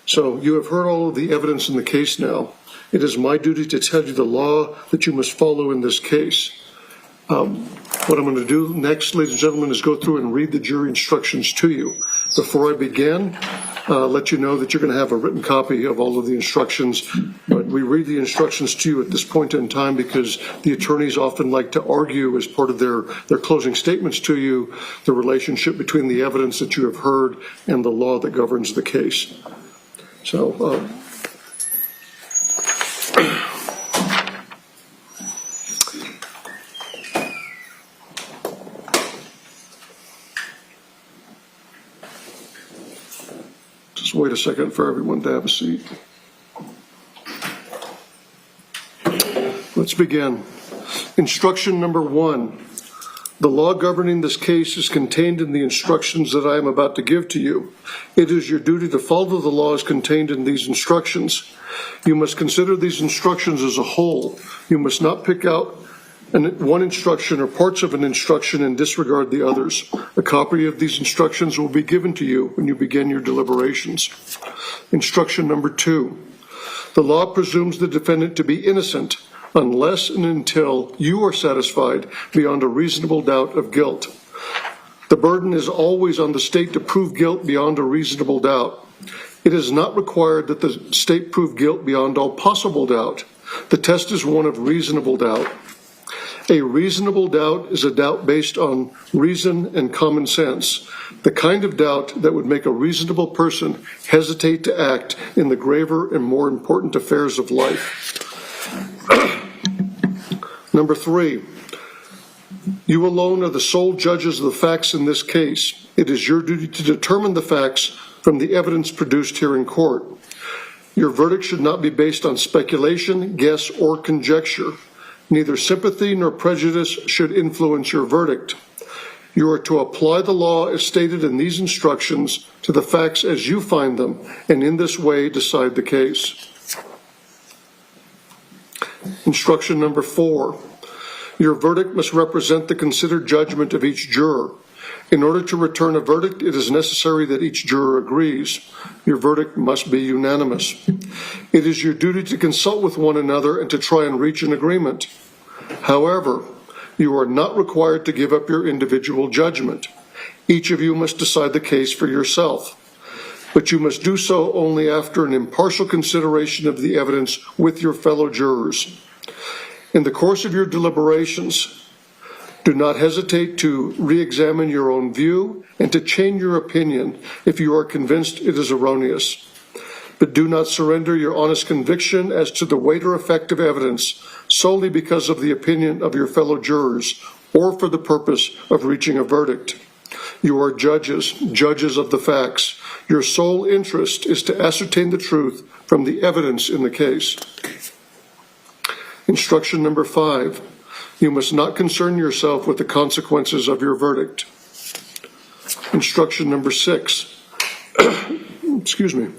So you have heard all of the evidence in the case now. It is my duty to tell you the law that you must follow in this case. What I'm going to do next, ladies and gentlemen, is go through and read the jury instructions to you. Before I begin, let you know that you're going to have a written copy of all of the instructions, but we read the instructions to you at this point in time because the attorneys often like to argue as part of their closing statements to you the relationship between the evidence that you have heard and the law that governs the case. So, just wait a second for everyone to have a seat. Let's begin. Instruction number 1. The law governing this case is contained in the instructions that I am about to give to you. It is your duty to follow the laws contained in these instructions. You must consider these instructions as a whole. You must not pick out one instruction or parts of an instruction and disregard the others. A copy of these instructions will be given to you when you begin your deliberations. Instruction number 2. The law presumes the defendant to be innocent unless and until you are satisfied beyond a reasonable doubt of guilt. The burden is always on the state to prove guilt beyond a reasonable doubt. It is not required that the state prove guilt beyond all possible doubt. The test is one of reasonable doubt. A reasonable doubt is a doubt based on reason and common sense, the kind of doubt that would make a reasonable person hesitate to act in the graver and more important affairs of life. Number 3, you alone are the sole judges of the facts in this case. It is your duty to determine the facts from the evidence produced here in court. Your verdict should not be based on speculation, guess, or conjecture. Neither sympathy nor prejudice should influence your verdict. You are to apply the law as stated in these instructions to the facts as you find them, and in this way decide the case. Instruction number 4. Your verdict must represent the considered judgment of each juror. In order to return a verdict, it is necessary that each juror agrees. Your verdict must be unanimous. It is your duty to consult with one another and to try and reach an agreement. However, you are not required to give up your individual judgment. Each of you must decide the case for yourself, but you must do so only after an impartial consideration of the evidence with your fellow jurors. In the course of your deliberations, do not hesitate to re-examine your own view and to change your opinion if you are convinced it is erroneous. But do not surrender your honest conviction as to the weight or effect of evidence solely because of the opinion of your fellow jurors or for the purpose of reaching a verdict. You are judges of the facts. Your sole interest is to ascertain the truth from the evidence in the case. Instruction number 5. You must not concern yourself with the consequences of your verdict. Instruction number 6. Excuse me.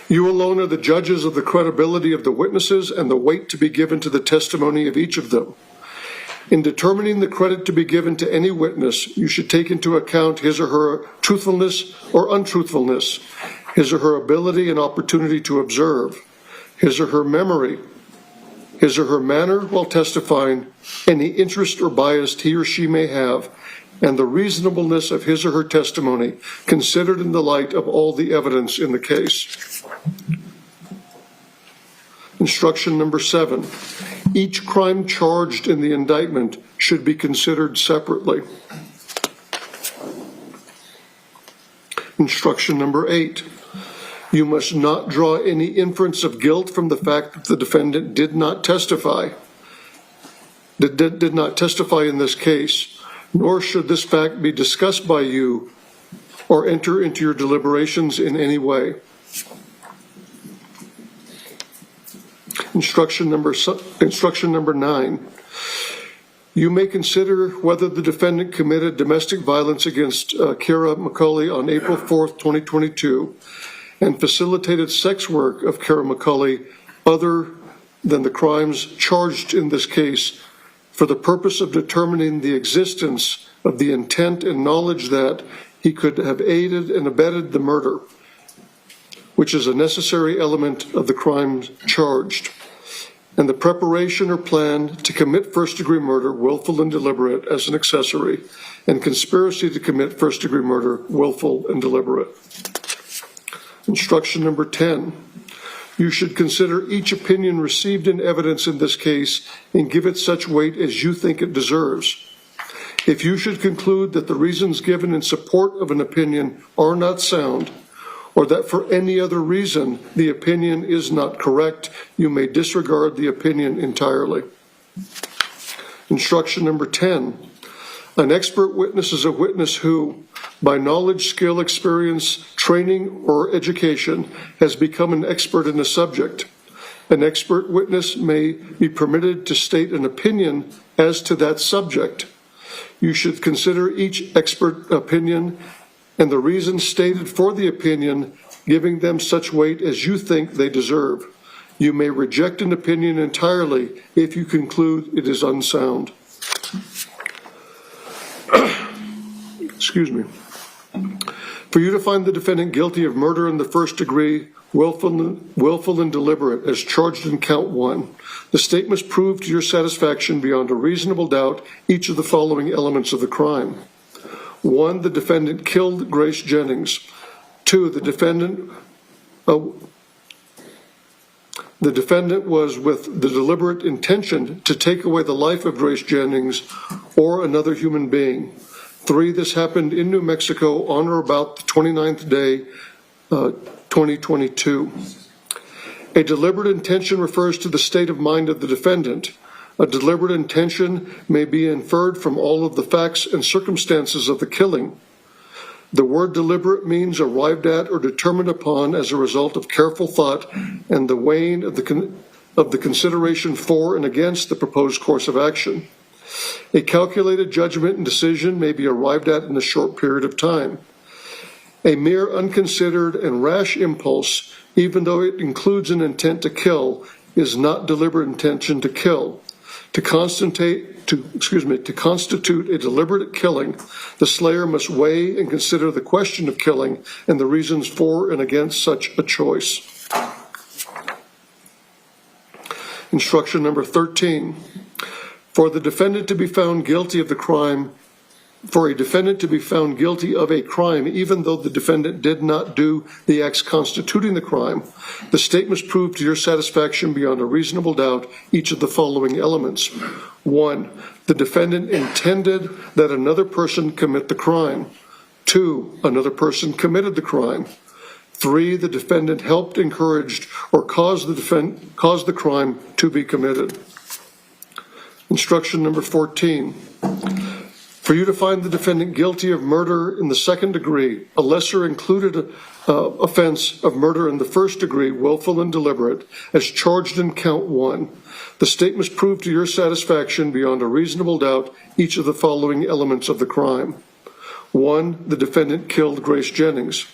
You alone are the judges of the credibility of the witnesses and the weight to be given to the testimony of each of them. In determining the credit to be given to any witness, you should take into account his or her truthfulness or untruthfulness, his or her ability and opportunity to observe, his or her memory, his or her manner while testifying, any interest or bias he or she may have, and the reasonableness of his or her testimony considered in the light of all the evidence in the case. Instruction number 7. Each crime charged in the indictment should be considered separately. Instruction number 8. You must not draw any inference of guilt from the fact that the defendant did not testify in this case, nor should this fact be discussed by you or enter into your deliberations in any way. Instruction number 9. You may consider whether the defendant committed domestic violence against Kiara McCulley on April 4th, 2022, and facilitated sex work of Kiara McCulley other than the crimes charged in this case for the purpose of determining the existence of the intent and knowledge that he could have aided and abetted the murder, which is a necessary element of the crimes charged, and the preparation or plan to commit first-degree murder, willful and deliberate, as an accessory, and conspiracy to commit first-degree murder, willful and deliberate. Instruction number 10. You should consider each opinion received in evidence in this case and give it such weight as you think it deserves. If you should conclude that the reasons given in support of an opinion are not sound, or that for any other reason the opinion is not correct, you may disregard the opinion entirely. Instruction number 10. An expert witness is a witness who, by knowledge, skill, experience, training, or education, has become an expert in the subject. An expert witness may be permitted to state an opinion as to that subject. You should consider each expert opinion and the reasons stated for the opinion, giving them such weight as you think they deserve. You may reject an opinion entirely if you conclude it is unsound. Excuse me. For you to find the defendant guilty of murder in the first degree, willful and deliberate, as charged in count 1, the state must prove to your satisfaction beyond a reasonable doubt each of the following elements of the crime. 1, the defendant killed Grace Jennings. 2, the defendant was with the deliberate intention to take away the life of Grace Jennings or another human being. 3, this happened in New Mexico on or about the 29th day, 2022. A deliberate intention refers to the state of mind of the defendant. A deliberate intention may be inferred from all of the facts and circumstances of the killing. The word deliberate means arrived at or determined upon as a result of careful thought and the weighing of the consideration for and against the proposed course of action. A calculated judgment and decision may be arrived at in a short period of time. A mere unconsidered and rash impulse, even though it includes an intent to kill, is not deliberate intention to kill. To constitute a deliberate killing, the slayer must weigh and consider the question of killing and the reasons for and against such a choice. Instruction number 13. For a defendant to be found guilty of a crime, even though the defendant did not do the acts constituting the crime, the state must prove to your satisfaction beyond a reasonable doubt each of the following elements. 1. The defendant intended that another person commit the crime. 2. Another person committed the crime. 3. The defendant helped, encouraged, or caused the crime to be committed. Instruction number 14. For you to find the defendant guilty of murder in the second degree, a lesser included offense of murder in the first degree, willful and deliberate, as charged in count 1, the state must prove to your satisfaction beyond a reasonable doubt each of the following elements of the crime. 1. The defendant killed Grace Jennings.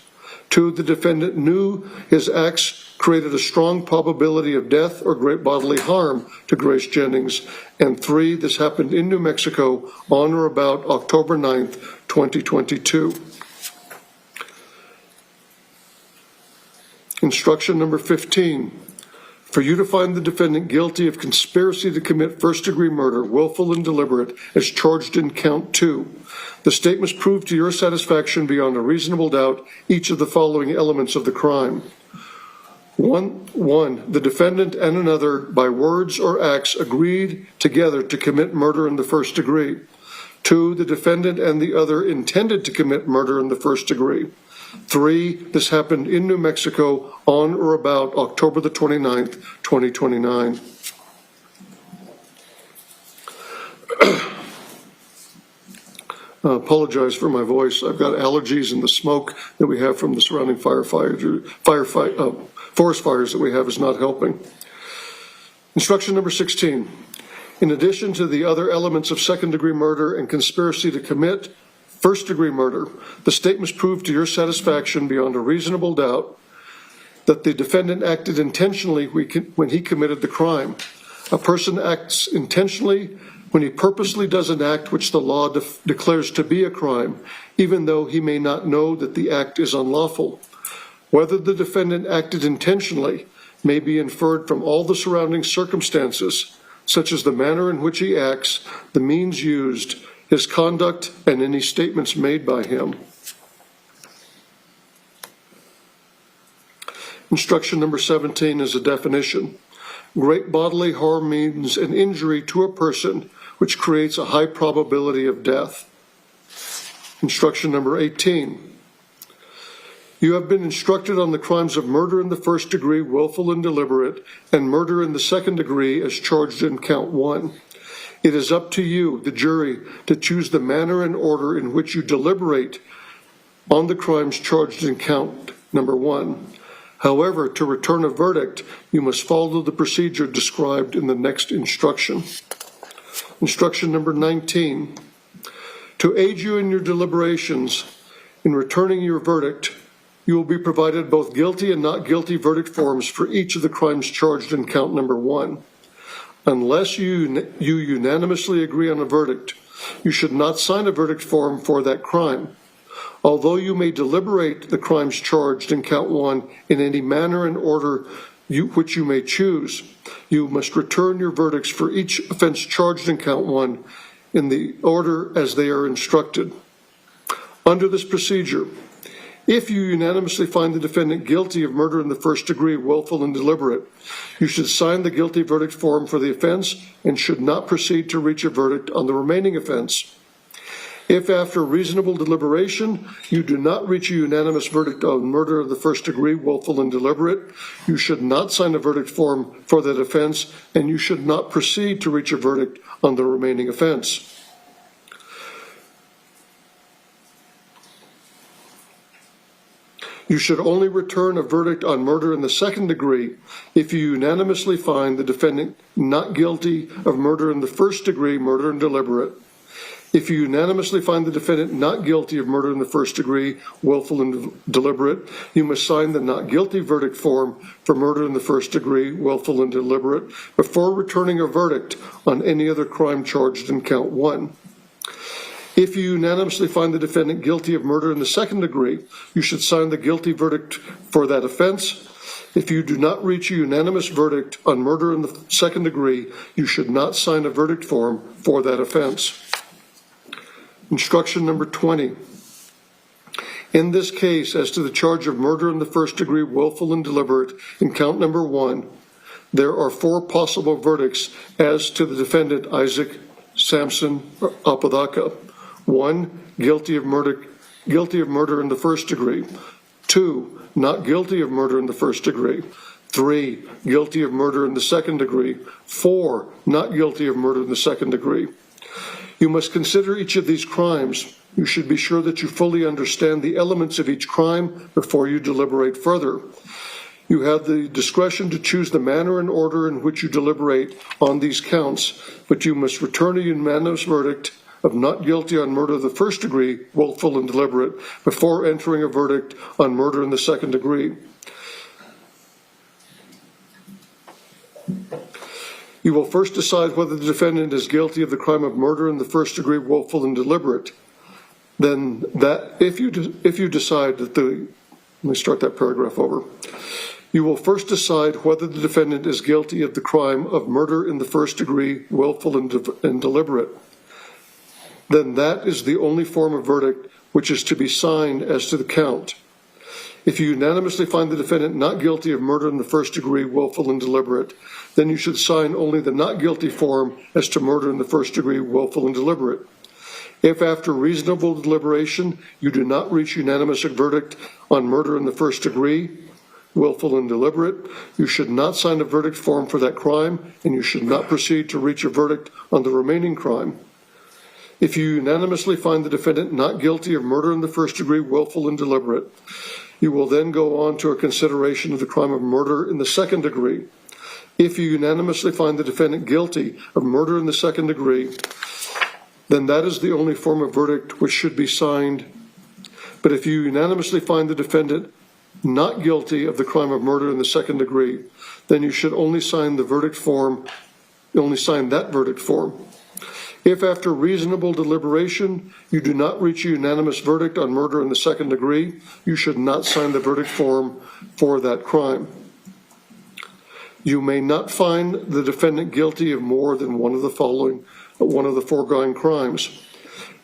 2. The defendant knew his acts created a strong probability of death or great bodily harm to Grace Jennings. And 3. This happened in New Mexico on or about October 9th, 2022. Instruction number 15. For you to find the defendant guilty of conspiracy to commit first-degree murder, willful and deliberate, as charged in count 2, the state must prove to your satisfaction beyond a reasonable doubt each of the following elements of the crime. 1. The defendant and another, by words or acts, agreed together to commit murder in the first degree. 2. The defendant and the other intended to commit murder in the first degree. 3. This happened in New Mexico on or about October the 29th, 2029. I apologize for my voice. I've got allergies, and the smoke that we have from the surrounding forest fires that we have is not helping. Instruction number 16. In addition to the other elements of second-degree murder and conspiracy to commit first-degree murder, the state must prove to your satisfaction beyond a reasonable doubt that the defendant acted intentionally when he committed the crime. A person acts intentionally when he purposely does an act which the law declares to be a crime, even though he may not know that the act is unlawful. Whether the defendant acted intentionally may be inferred from all the surrounding circumstances, such as the manner in which he acts, the means used, his conduct, and any statements made by him. Instruction number 17 is a definition. Great bodily harm means an injury to a person which creates a high probability of death. Instruction number 18. You have been instructed on the crimes of murder in the first degree, willful and deliberate, and murder in the second degree as charged in count 1. It is up to you, the jury, to choose the manner and order in which you deliberate on the crimes charged in count number 1. However, to return a verdict, you must follow the procedure described in the next instruction. Instruction number 19. To aid you in your deliberations in returning your verdict, you will be provided both guilty and not guilty verdict forms for each of the crimes charged in count number 1. Unless you unanimously agree on a verdict, you should not sign a verdict form for that crime. Although you may deliberate the crimes charged in count 1 in any manner and order which you may choose, you must return your verdicts for each offense charged in count 1 in the order as they are instructed. Under this procedure, if you unanimously find the defendant guilty of murder in the first degree, willful and deliberate, you should sign the guilty verdict form for the offense and should not proceed to reach a verdict on the remaining offense. If after reasonable deliberation you do not reach a unanimous verdict on murder of the first degree, willful and deliberate, you should not sign a verdict form for that offense, and you should not proceed to reach a verdict on the remaining offense. You should only return a verdict on murder in the second degree if you unanimously find the defendant not guilty of murder in the first degree, murder and deliberate. If you unanimously find the defendant not guilty of murder in the first degree, willful and deliberate, you must sign the not guilty verdict form for murder in the first degree, willful and deliberate, before returning a verdict on any other crime charged in count 1. If you unanimously find the defendant guilty of murder in the second degree, you should sign the guilty verdict for that offense. If you do not reach a unanimous verdict on murder in the second degree, you should not sign a verdict form for that offense. Instruction number 20. In this case, as to the charge of murder in the first degree, willful and deliberate, in count number 1, there are 4 possible verdicts as to the defendant, Isaac Sampson Apodaca. 1, guilty of murder in the first degree. 2, not guilty of murder in the first degree. 3, guilty of murder in the second degree. 4, not guilty of murder in the second degree. You must consider each of these crimes. You should be sure that you fully understand the elements of each crime before you deliberate further. You have the discretion to choose the manner and order in which you deliberate on these counts, but you must return a unanimous verdict of not guilty on murder of the first degree, willful and deliberate, before entering a verdict on murder in the second degree. You will first decide whether the defendant is guilty of the crime of murder in the first degree, willful and deliberate. Then that, if you decide that let me start that paragraph over. You will first decide whether the defendant is guilty of the crime of murder in the first degree, willful and deliberate. Then that is the only form of verdict which is to be signed as to the count. If you unanimously find the defendant not guilty of murder in the first degree, willful and deliberate, then you should sign only the not guilty form as to murder in the first degree, willful and deliberate. If after reasonable deliberation you do not reach unanimous verdict on murder in the first degree, willful and deliberate, you should not sign a verdict form for that crime, and you should not proceed to reach a verdict on the remaining crime. If you unanimously find the defendant not guilty of murder in the first degree, willful and deliberate, you will then go on to a consideration of the crime of murder in the second degree. If you unanimously find the defendant guilty of murder in the second degree, then that is the only form of verdict which should be signed. But if you unanimously find the defendant not guilty of the crime of murder in the second degree, then you should only sign the verdict form, that verdict form. If after reasonable deliberation you do not reach a unanimous verdict on murder in the second degree, you should not sign the verdict form for that crime. You may not find the defendant guilty of more than one of the foregoing crimes.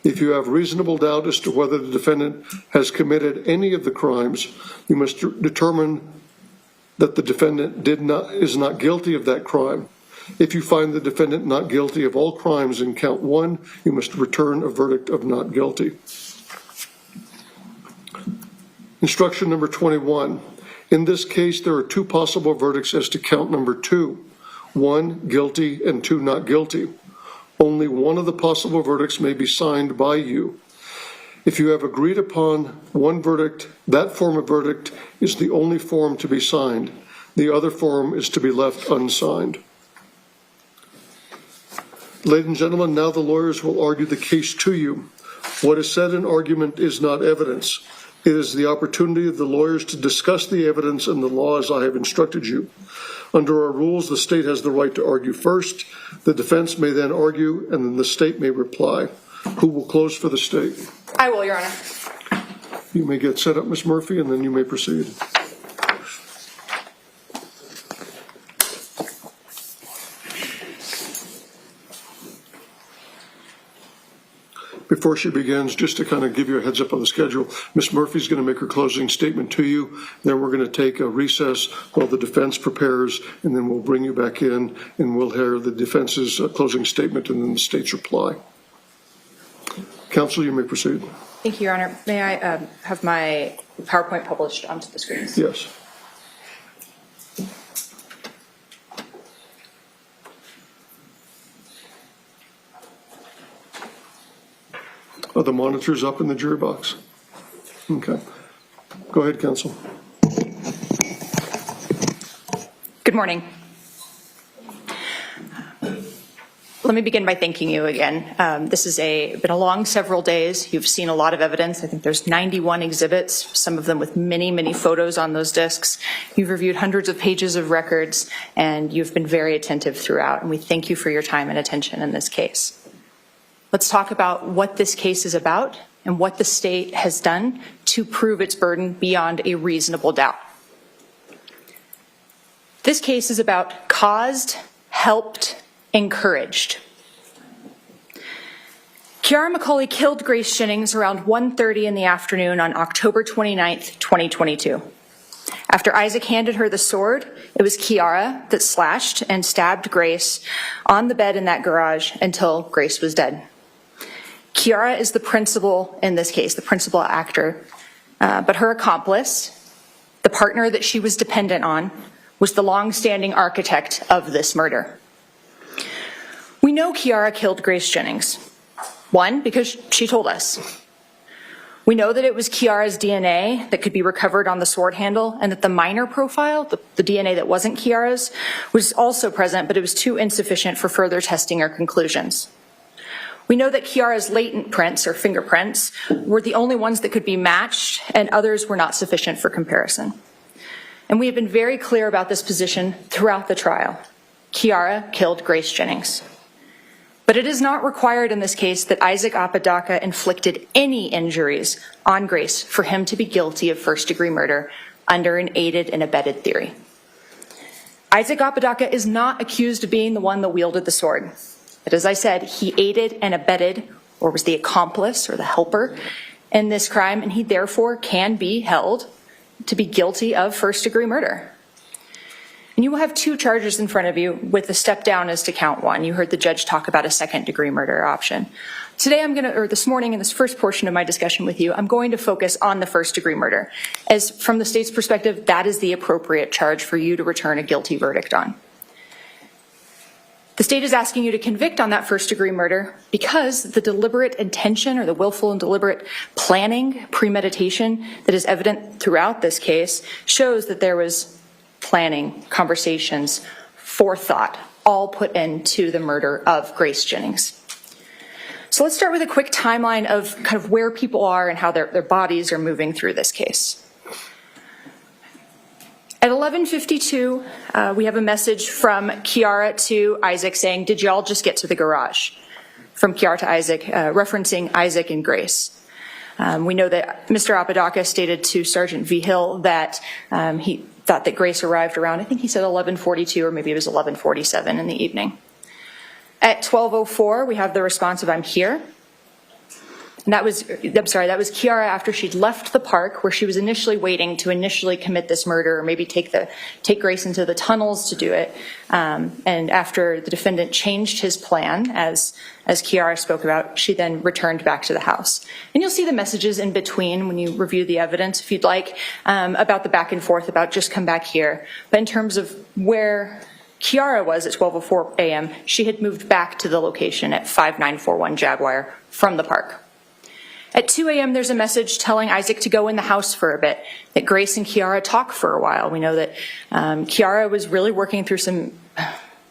If you have reasonable doubt as to whether the defendant has committed any of the crimes, you must determine that the defendant is not guilty of that crime. If you find the defendant not guilty of all crimes in count 1, you must return a verdict of not guilty. Instruction number 21. In this case, there are 2 possible verdicts as to count number 2. 1, guilty, and 2, not guilty. Only one of the possible verdicts may be signed by you. If you have agreed upon one verdict, that form of verdict is the only form to be signed. The other form is to be left unsigned. Ladies and gentlemen, now the lawyers will argue the case to you. What is said in argument is not evidence. It is the opportunity of the lawyers to discuss the evidence and the law as I have instructed you. Under our rules, the state has the right to argue first. The defense may then argue, and then the state may reply. Who will close for the state? I will, Your Honor. You may get set up, Ms. Murphy, and then you may proceed. Before she begins, just to kind of give you a heads up on the schedule, Ms. Murphy's going to make her closing statement to you. Then we're going to take a recess while the defense prepares, and then we'll bring you back in, and we'll hear the defense's closing statement and then the state's reply. Counsel, you may proceed. Thank you, Your Honor. May I have my PowerPoint published onto the screens? Yes. Are the monitors up in the jury box? Okay. Go ahead, counsel. Good morning. Let me begin by thanking you again. This has been a long several days. You've seen a lot of evidence. I think there's 91 exhibits, some of them with many, many photos on those discs. You've reviewed hundreds of pages of records, and you've been very attentive throughout, and we thank you for your time and attention in this case. Let's talk about what this case is about and what the state has done to prove its burden beyond a reasonable doubt. This case is about caused, helped, encouraged. Kiara McCulley killed Grace Jennings around 1:30 in the afternoon on October 29th, 2022. After Isaac handed her the sword, it was Kiara that slashed and stabbed Grace on the bed in that garage until Grace was dead. Kiara is the principal in this case, the principal actor, but her accomplice, the partner that she was dependent on, was the long-standing architect of this murder. We know Kiara killed Grace Jennings. One, because she told us. We know that it was Kiara's DNA that could be recovered on the sword handle, and that the minor profile, the DNA that wasn't Kiara's, was also present, but it was too insufficient for further testing or conclusions. We know that Kiara's latent prints or fingerprints were the only ones that could be matched, and others were not sufficient for comparison. And we have been very clear about this position throughout the trial. Kiara killed Grace Jennings. But it is not required in this case that Isaac Apodaca inflicted any injuries on Grace for him to be guilty of first-degree murder under an aided and abetted theory. Isaac Apodaca is not accused of being the one that wielded the sword. But as I said, he aided and abetted, or was the accomplice or the helper in this crime, and he therefore can be held to be guilty of first-degree murder. And you will have two charges in front of you with a step down as to count one. You heard the judge talk about a second-degree murder option. Today this morning in this first portion of my discussion with you, I'm going to focus on the first-degree murder, as from the state's perspective, that is the appropriate charge for you to return a guilty verdict on. The state is asking you to convict on that first-degree murder because the deliberate intention or the willful and deliberate planning, premeditation that is evident throughout this case shows that there was planning, conversations, forethought, all put into the murder of Grace Jennings. So let's start with a quick timeline of kind of where people are and how their bodies are moving through this case. At 11:52, we have a message from Kiara to Isaac saying, "Did y'all just get to the garage?" From Kiara to Isaac, referencing Isaac and Grace. We know that Mr. Apodaca stated to Sergeant V. Hill that he thought that Grace arrived around, I think he said 11:42 or maybe it was 11:47 in the evening. At 12:04, we have the response of "I'm here." And that was Kiara after she'd left the park where she was initially waiting to initially commit this murder or maybe take Grace into the tunnels to do it. And after the defendant changed his plan, as Kiara spoke about, she then returned back to the house. And you'll see the messages in between when you review the evidence, if you'd like, about the back and forth, about just come back here. But in terms of where Kiara was at 12:04 a.m., she had moved back to the location at 5941 Jaguar from the park. At 2 a.m., there's a message telling Isaac to go in the house for a bit, that Grace and Kiara talk for a while. We know that Kiara was really working through some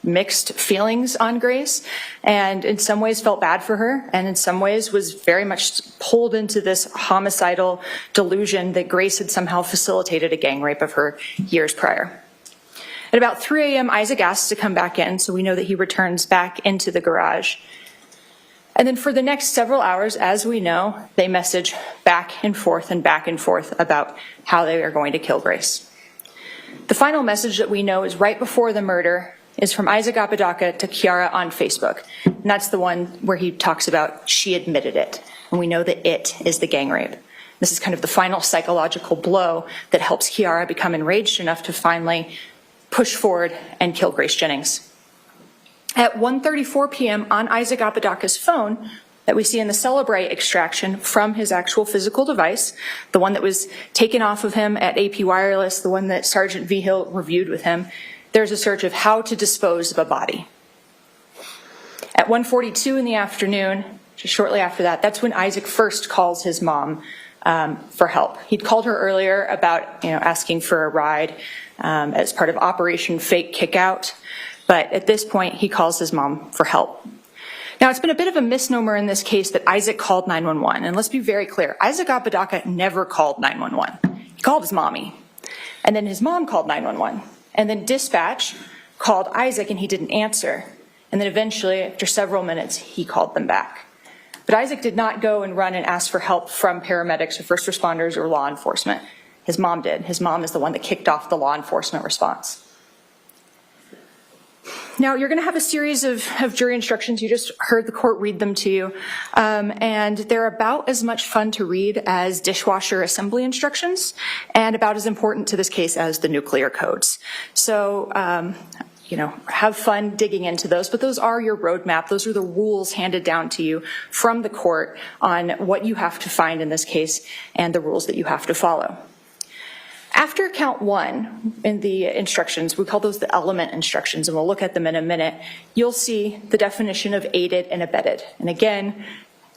mixed feelings on Grace, and in some ways felt bad for her, and in some ways was very much pulled into this homicidal delusion that Grace had somehow facilitated a gang rape of her years prior. At about 3 a.m., Isaac asks to come back in, so we know that he returns back into the garage. And then for the next several hours, as we know, they message back and forth about how they are going to kill Grace. The final message that we know is right before the murder is from Isaac Apodaca to Kiara on Facebook. And that's the one where he talks about she admitted it. And we know that it is the gang rape. This is kind of the final psychological blow that helps Kiara become enraged enough to finally push forward and kill Grace Jennings. At 1:34 p.m. on Isaac Apodaca's phone that we see in the Celebrate extraction from his actual physical device, the one that was taken off of him at AP Wireless, the one that Sergeant V. Hill reviewed with him, there's a search of how to dispose of a body. At 1:42 in the afternoon, just shortly after that, that's when Isaac first calls his mom for help. He'd called her earlier about asking for a ride as part of Operation Fake Kickout. But at this point, he calls his mom for help. Now, it's been a bit of a misnomer in this case that Isaac called 911. And let's be very clear, Isaac Apodaca never called 911. He called his mommy. And then his mom called 911. And then dispatch called Isaac and he didn't answer. And then eventually, after several minutes, he called them back. But Isaac did not go and run and ask for help from paramedics or first responders or law enforcement. His mom did. His mom is the one that kicked off the law enforcement response. Now, you're going to have a series of jury instructions. You just heard the court read them to you. And they're about as much fun to read as dishwasher assembly instructions and about as important to this case as the nuclear codes. So, have fun digging into those, but those are your roadmap. Those are the rules handed down to you from the court on what you have to find in this case and the rules that you have to follow. After count 1 in the instructions, we call those the element instructions, and we'll look at them in a minute, you'll see the definition of aided and abetted. And again,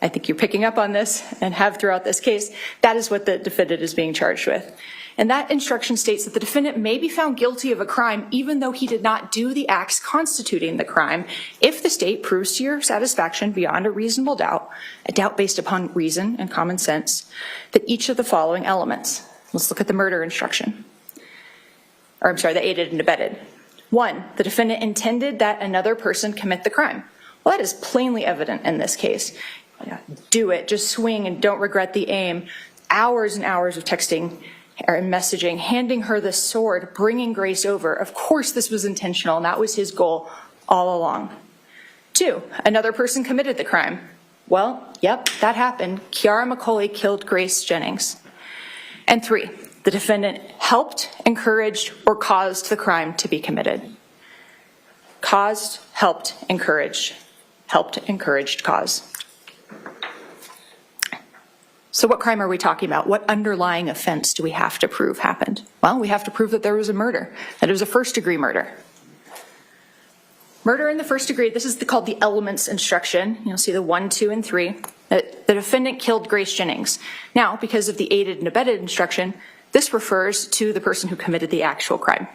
I think you're picking up on this and have throughout this case, that is what the defendant is being charged with. And that instruction states that the defendant may be found guilty of a crime even though he did not do the acts constituting the crime if the state proves to your satisfaction beyond a reasonable doubt, a doubt based upon reason and common sense, that each of the following elements. Let's look at the murder instruction. The aided and abetted. 1, the defendant intended that another person commit the crime. Well, that is plainly evident in this case. Do it, just swing and don't regret the aim. Hours and hours of texting or messaging, handing her the sword, bringing Grace over. Of course this was intentional, and that was his goal all along. 2, another person committed the crime. Well, yep, that happened. Kiara McCulley killed Grace Jennings. And 3, the defendant helped, encouraged, or caused the crime to be committed. Caused, helped, encouraged, caused. So what crime are we talking about? What underlying offense do we have to prove happened? Well, we have to prove that there was a murder, that it was a first-degree murder. Murder in the first degree, this is called the elements instruction. You'll see the 1, 2, and 3. The defendant killed Grace Jennings. Now, because of the aided and abetted instruction, this refers to the person who committed the actual crime,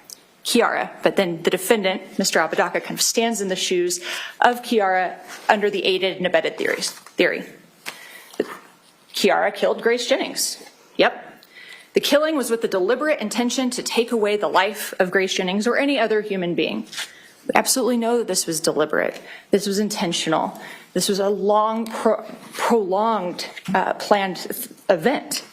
Kiara. But then the defendant, Mr. Apodaca, kind of stands in the shoes of Kiara under the aided and abetted theory. Kiara killed Grace Jennings. Yep. The killing was with the deliberate intention to take away the life of Grace Jennings or any other human being. We absolutely know that this was deliberate. This was intentional. This was a long, prolonged, planned event.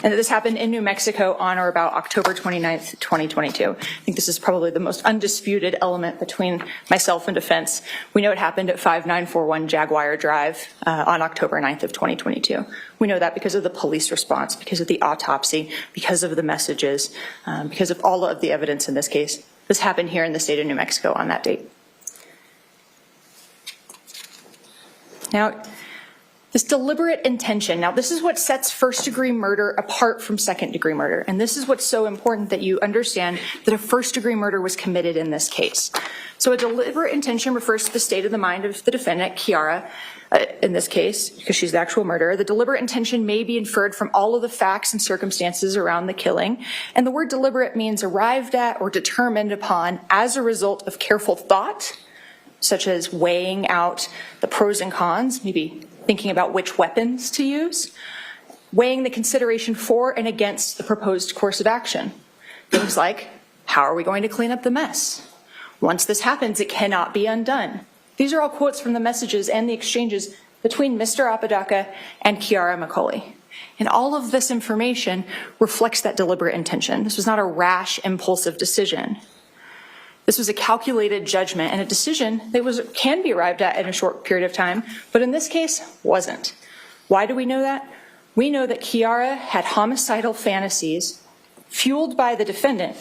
And this happened in New Mexico on or about October 29th, 2022. I think this is probably the most undisputed element between myself and defense. We know it happened at 5941 Jaguar Drive on October 9th of 2022. We know that because of the police response, because of the autopsy, because of the messages, because of all of the evidence in this case. This happened here in the state of New Mexico on that date. Now, this deliberate intention, now this is what sets first-degree murder apart from second-degree murder, and this is what's so important that you understand that a first-degree murder was committed in this case. So a deliberate intention refers to the state of the mind of the defendant, Kiara, in this case, because she's the actual murderer. The deliberate intention may be inferred from all of the facts and circumstances around the killing, and the word deliberate means arrived at or determined upon as a result of careful thought, such as weighing out the pros and cons, maybe thinking about which weapons to use, weighing the consideration for and against the proposed course of action. Things like, how are we going to clean up the mess? Once this happens, it cannot be undone. These are all quotes from the messages and the exchanges between Mr. Apodaca and Kiara McCulley. And all of this information reflects that deliberate intention. This was not a rash, impulsive decision. This was a calculated judgment and a decision that can be arrived at in a short period of time, but in this case, wasn't. Why do we know that? We know that Kiara had homicidal fantasies fueled by the defendant,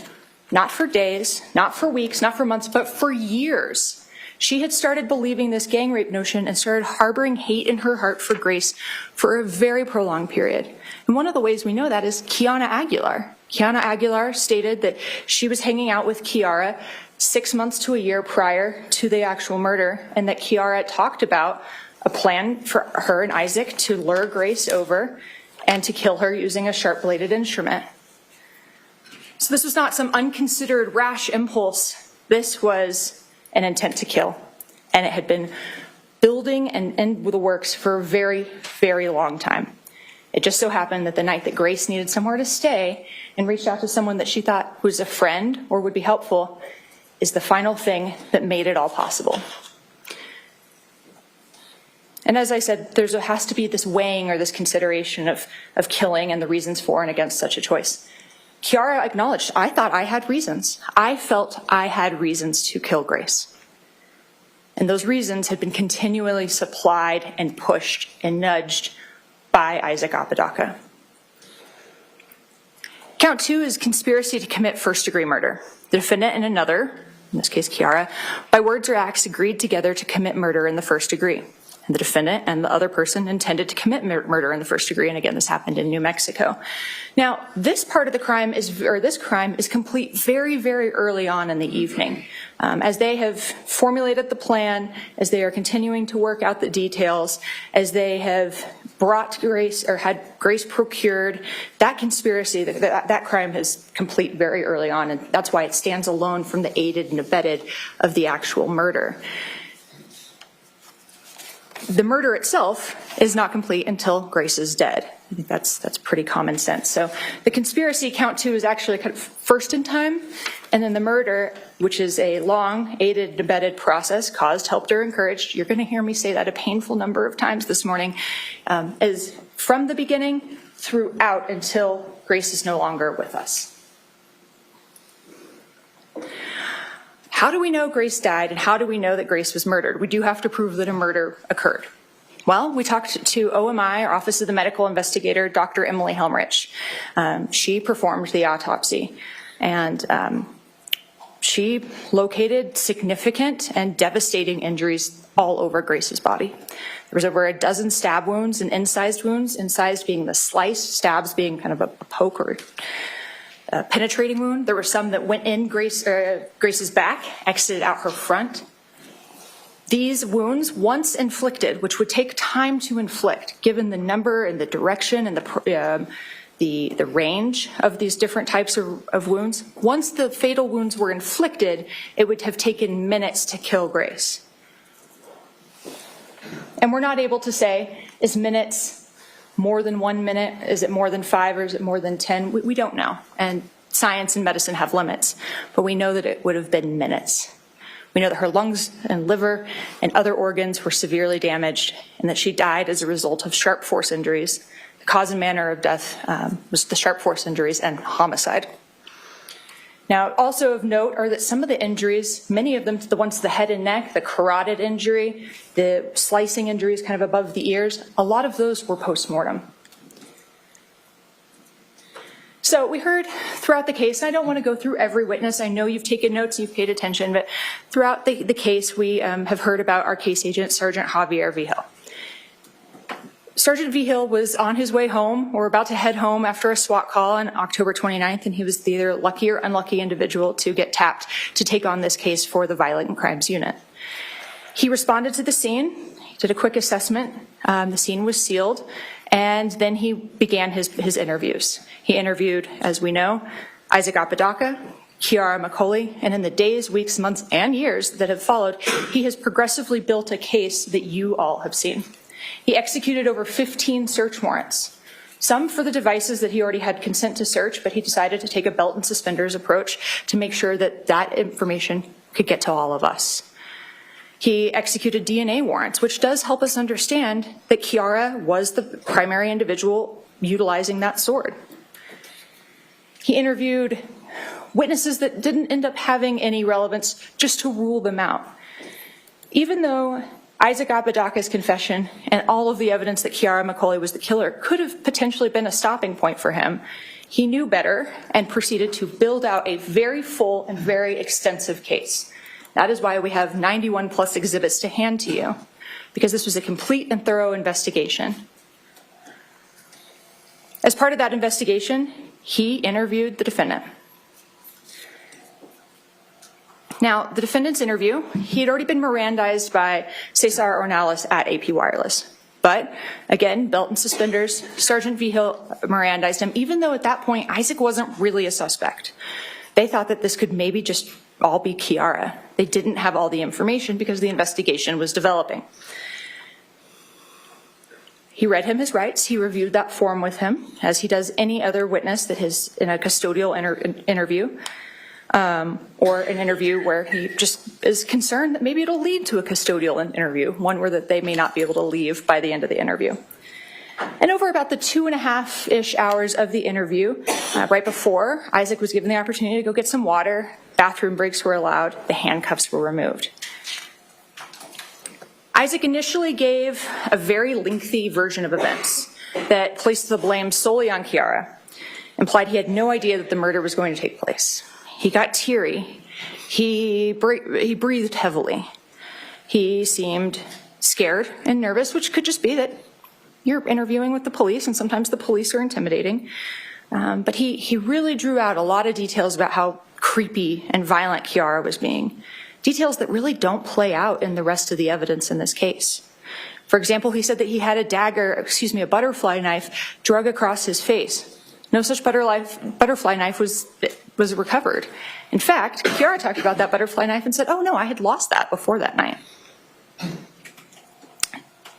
not for days, not for weeks, not for months, but for years. She had started believing this gang rape notion and started harboring hate in her heart for Grace for a very prolonged period. And one of the ways we know that is Kiana Aguilar. Kiana Aguilar stated that she was hanging out with Kiara 6 months to a year prior to the actual murder, and that Kiara talked about a plan for her and Isaac to lure Grace over and to kill her using a sharp-bladed instrument. So this was not some unconsidered rash impulse This was an intent to kill, and it had been building and in the works for a very, very long time. It just so happened that the night that Grace needed somewhere to stay and reached out to someone that she thought was a friend or would be helpful is the final thing that made it all possible. And as I said, there has to be this weighing or this consideration of killing and the reasons for and against such a choice. Kiara acknowledged, I thought I had reasons. I felt I had reasons to kill Grace. And those reasons had been continually supplied and pushed and nudged by Isaac Apodaca. Count 2 is conspiracy to commit first-degree murder. The defendant and another, in this case Kiara, by words or acts agreed together to commit murder in the first degree. And the defendant and the other person intended to commit murder in the first degree, and again, this happened in New Mexico. Now, this part of the crime this crime is complete very, very early on in the evening. As they have formulated the plan, as they are continuing to work out the details, as they have brought Grace or had Grace procured, that conspiracy, that crime is complete very early on, and that's why it stands alone from the aided and abetted of the actual murder. The murder itself is not complete until Grace is dead. I think that's pretty common sense. So the conspiracy, count 2, is actually kind of first in time, and then the murder, which is a long aided and abetted process, caused, helped, or encouraged, you're going to hear me say that a painful number of times this morning, is from the beginning throughout until Grace is no longer with us. How do we know Grace died, and how do we know that Grace was murdered? We do have to prove that a murder occurred. Well, we talked to OMI, or Office of the Medical Investigator, Dr. Emily Helmrich. She performed the autopsy, and she located significant and devastating injuries all over Grace's body. There was over a dozen stab wounds and incised wounds, incised being the slice, stabs being kind of a poke or a penetrating wound. There were some that went in Grace's back, exited out her front. These wounds, once inflicted, which would take time to inflict, given the number and the direction and the range of these different types of wounds, once the fatal wounds were inflicted, it would have taken minutes to kill Grace. And we're not able to say, is minutes more than 1 minute? Is it more than 5, or is it more than 10? We don't know. And science and medicine have limits, but we know that it would have been minutes. We know that her lungs and liver and other organs were severely damaged, and that she died as a result of sharp force injuries. The cause and manner of death was the sharp force injuries and homicide. Now, also of note are that some of the injuries, many of them, the ones to the head and neck, the carotid injury, the slicing injuries kind of above the ears, a lot of those were post-mortem. So we heard throughout the case, and I don't want to go through every witness, I know you've taken notes, you've paid attention, but throughout the case we have heard about our case agent, Sergeant Javier Vigil. Sergeant Vigil was on his way home, or about to head home after a SWAT call on October 29th, and he was the either lucky or unlucky individual to get tapped to take on this case for the Violent Crimes Unit. He responded to the scene, did a quick assessment, the scene was sealed, and then he began his interviews. He interviewed, as we know, Isaac Apodaca, Kiara McCulley, and in the days, weeks, months, and years that have followed, he has progressively built a case that you all have seen. He executed over 15 search warrants, some for the devices that he already had consent to search, but he decided to take a belt and suspenders approach to make sure that that information could get to all of us. He executed DNA warrants, which does help us understand that Kiara was the primary individual utilizing that sword. He interviewed witnesses that didn't end up having any relevance, just to rule them out. Even though Isaac Apodaca's confession and all of the evidence that Kiara McCulley was the killer could have potentially been a stopping point for him, he knew better and proceeded to build out a very full and very extensive case. That is why we have 91 plus exhibits to hand to you, because this was a complete and thorough investigation. As part of that investigation, he interviewed the defendant. Now, the defendant's interview, he had already been Mirandized by Cesar Ornelas at AP Wireless. But, again, belt and suspenders, Sergeant Vigil Mirandized him, even though at that point Isaac wasn't really a suspect. They thought that this could maybe just all be Kiara. They didn't have all the information because the investigation was developing. He read him his rights. He reviewed that form with him, as he does any other witness that is in a custodial interview, or an interview where he just is concerned that maybe it'll lead to a custodial interview, one where that they may not be able to leave by the end of the interview. And over about the 2.5-ish hours of the interview, right before, Isaac was given the opportunity to go get some water, bathroom breaks were allowed, the handcuffs were removed. Isaac initially gave a very lengthy version of events that placed the blame solely on Kiara, implied he had no idea that the murder was going to take place. He got teary. He breathed heavily. He seemed scared and nervous, which could just be that you're interviewing with the police, and sometimes the police are intimidating. But he really drew out a lot of details about how creepy and violent Kiara was being. Details that really don't play out in the rest of the evidence in this case. For example, he said that he had a butterfly knife drug across his face. No such butterfly knife was recovered. In fact, Kiara talked about that butterfly knife and said, "Oh no, I had lost that before that night."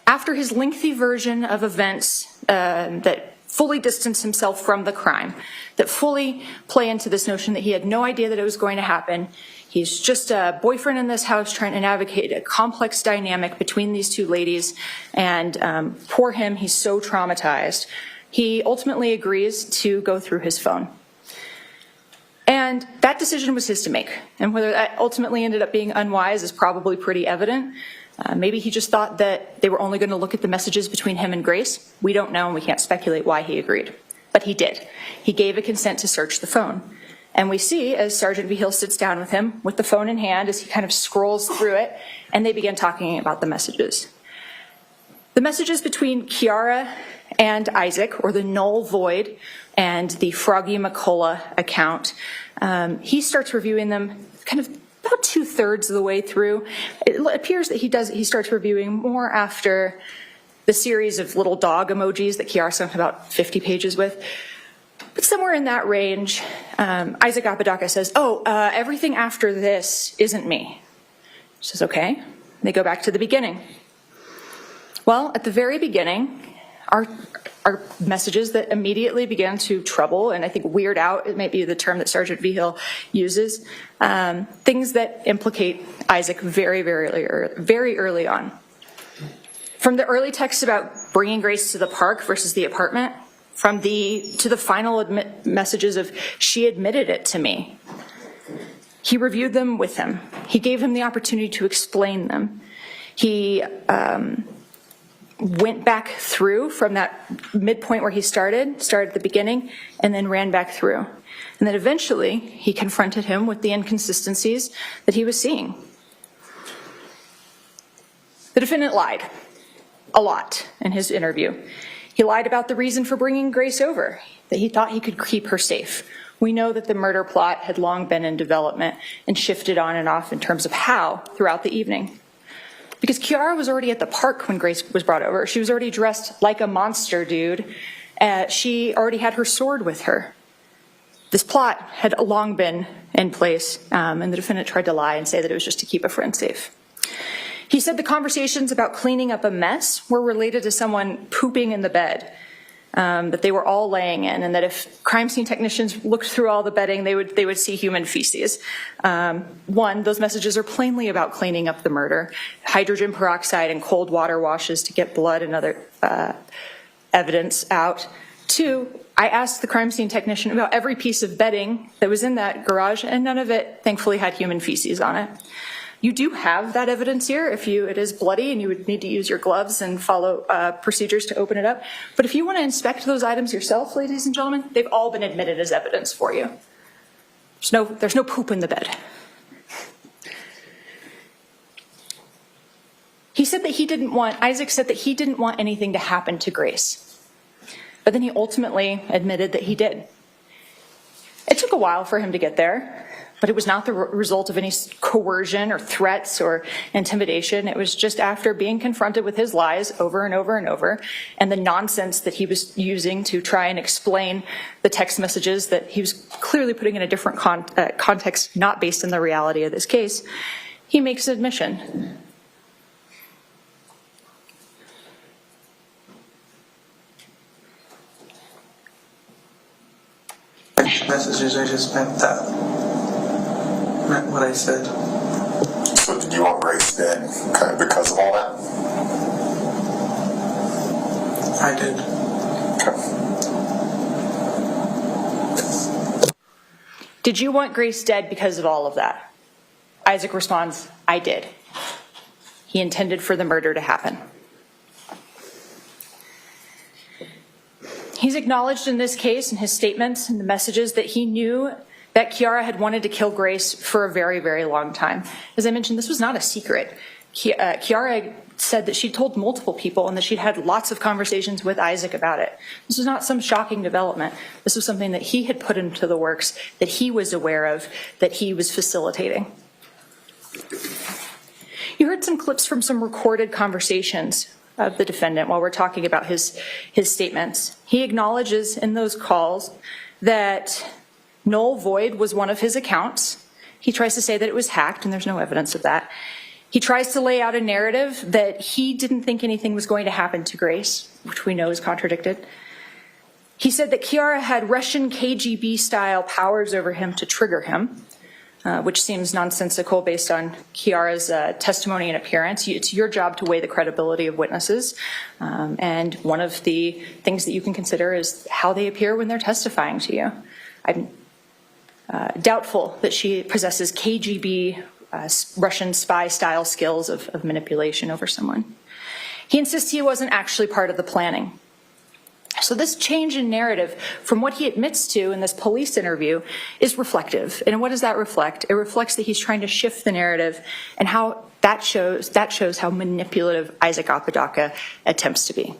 After his lengthy version of events that fully distance himself from the crime, that fully play into this notion that he had no idea that it was going to happen, he's just a boyfriend in this house trying to navigate a complex dynamic between these two ladies, and poor him, he's so traumatized. He ultimately agrees to go through his phone. And that decision was his to make. And whether that ultimately ended up being unwise is probably pretty evident. Maybe he just thought that they were only going to look at the messages between him and Grace. We don't know, and we can't speculate why he agreed. But he did. He gave a consent to search the phone. And we see as Sergeant Vigil sits down with him with the phone in hand as he kind of scrolls through it, and they begin talking about the messages. The messages between Kiara and Isaac, or the null void, and the Froggy McCulley account, he starts reviewing them kind of about 2/3 of the way through. It appears that he starts reviewing more after the series of little dog emojis that Kiara spent about 50 pages with. But somewhere in that range, Isaac Apodaca says, everything after this isn't me. She says, okay. They go back to the beginning. Well, at the very beginning are messages that immediately began to trouble, and I think weird out, it might be the term that Sergeant Vigil uses, things that implicate Isaac very, very early on. From the early text about bringing Grace to the park versus the apartment, to the final messages of "she admitted it to me." He reviewed them with him. He gave him the opportunity to explain them. He went back through from that midpoint where he started at the beginning, and then ran back through. And then eventually, he confronted him with the inconsistencies that he was seeing. The defendant lied a lot in his interview. He lied about the reason for bringing Grace over, that he thought he could keep her safe. We know that the murder plot had long been in development and shifted on and off in terms of how throughout the evening. Because Kiara was already at the park when Grace was brought over. She was already dressed like a monster dude. She already had her sword with her. This plot had long been in place, and the defendant tried to lie and say that it was just to keep a friend safe. He said the conversations about cleaning up a mess were related to someone pooping in the bed that they were all laying in, and that if crime scene technicians looked through all the bedding, they would see human feces. Those messages are plainly about cleaning up the murder. Hydrogen peroxide and cold water washes to get blood and other evidence out. 2, I asked the crime scene technician about every piece of bedding that was in that garage, and none of it, thankfully, had human feces on it. You do have that evidence here if it is bloody and you would need to use your gloves and follow procedures to open it up. But if you want to inspect those items yourself, ladies and gentlemen, they've all been admitted as evidence for you. There's no poop in the bed. Isaac said that he didn't want anything to happen to Grace. But then he ultimately admitted that he did. It took a while for him to get there. But it was not the result of any coercion or threats or intimidation. It was just after being confronted with his lies over and over and over, and the nonsense that he was using to try and explain the text messages that he was clearly putting in a different context, not based in the reality of this case. He makes an admission. Messages I just meant what I said. So did you want Grace dead kind of because of all that? I did. Okay. Did you want Grace dead because of all of that? Isaac responds, I did. He intended for the murder to happen. He's acknowledged in this case, in his statements and the messages, that he knew that Kiara had wanted to kill Grace for a very, very long time. As I mentioned, this was not a secret. Kiara said that she'd told multiple people and that she'd had lots of conversations with Isaac about it. This was not some shocking development. This was something that he had put into the works, that he was aware of, that he was facilitating. You heard some clips from some recorded conversations of the defendant while we're talking about his statements. He acknowledges in those calls that null void was one of his accounts. He tries to say that it was hacked, and there's no evidence of that. He tries to lay out a narrative that he didn't think anything was going to happen to Grace, which we know is contradicted. He said that Kiara had Russian KGB-style powers over him to trigger him, which seems nonsensical based on Kiara's testimony and appearance. It's your job to weigh the credibility of witnesses, and one of the things that you can consider is how they appear when they're testifying to you. I'm doubtful that she possesses KGB Russian spy-style skills of manipulation over someone. He insists he wasn't actually part of the planning. So this change in narrative from what he admits to in this police interview is reflective. And what does that reflect? It reflects that he's trying to shift the narrative, and how that shows how manipulative Isaac Apodaca attempts to be.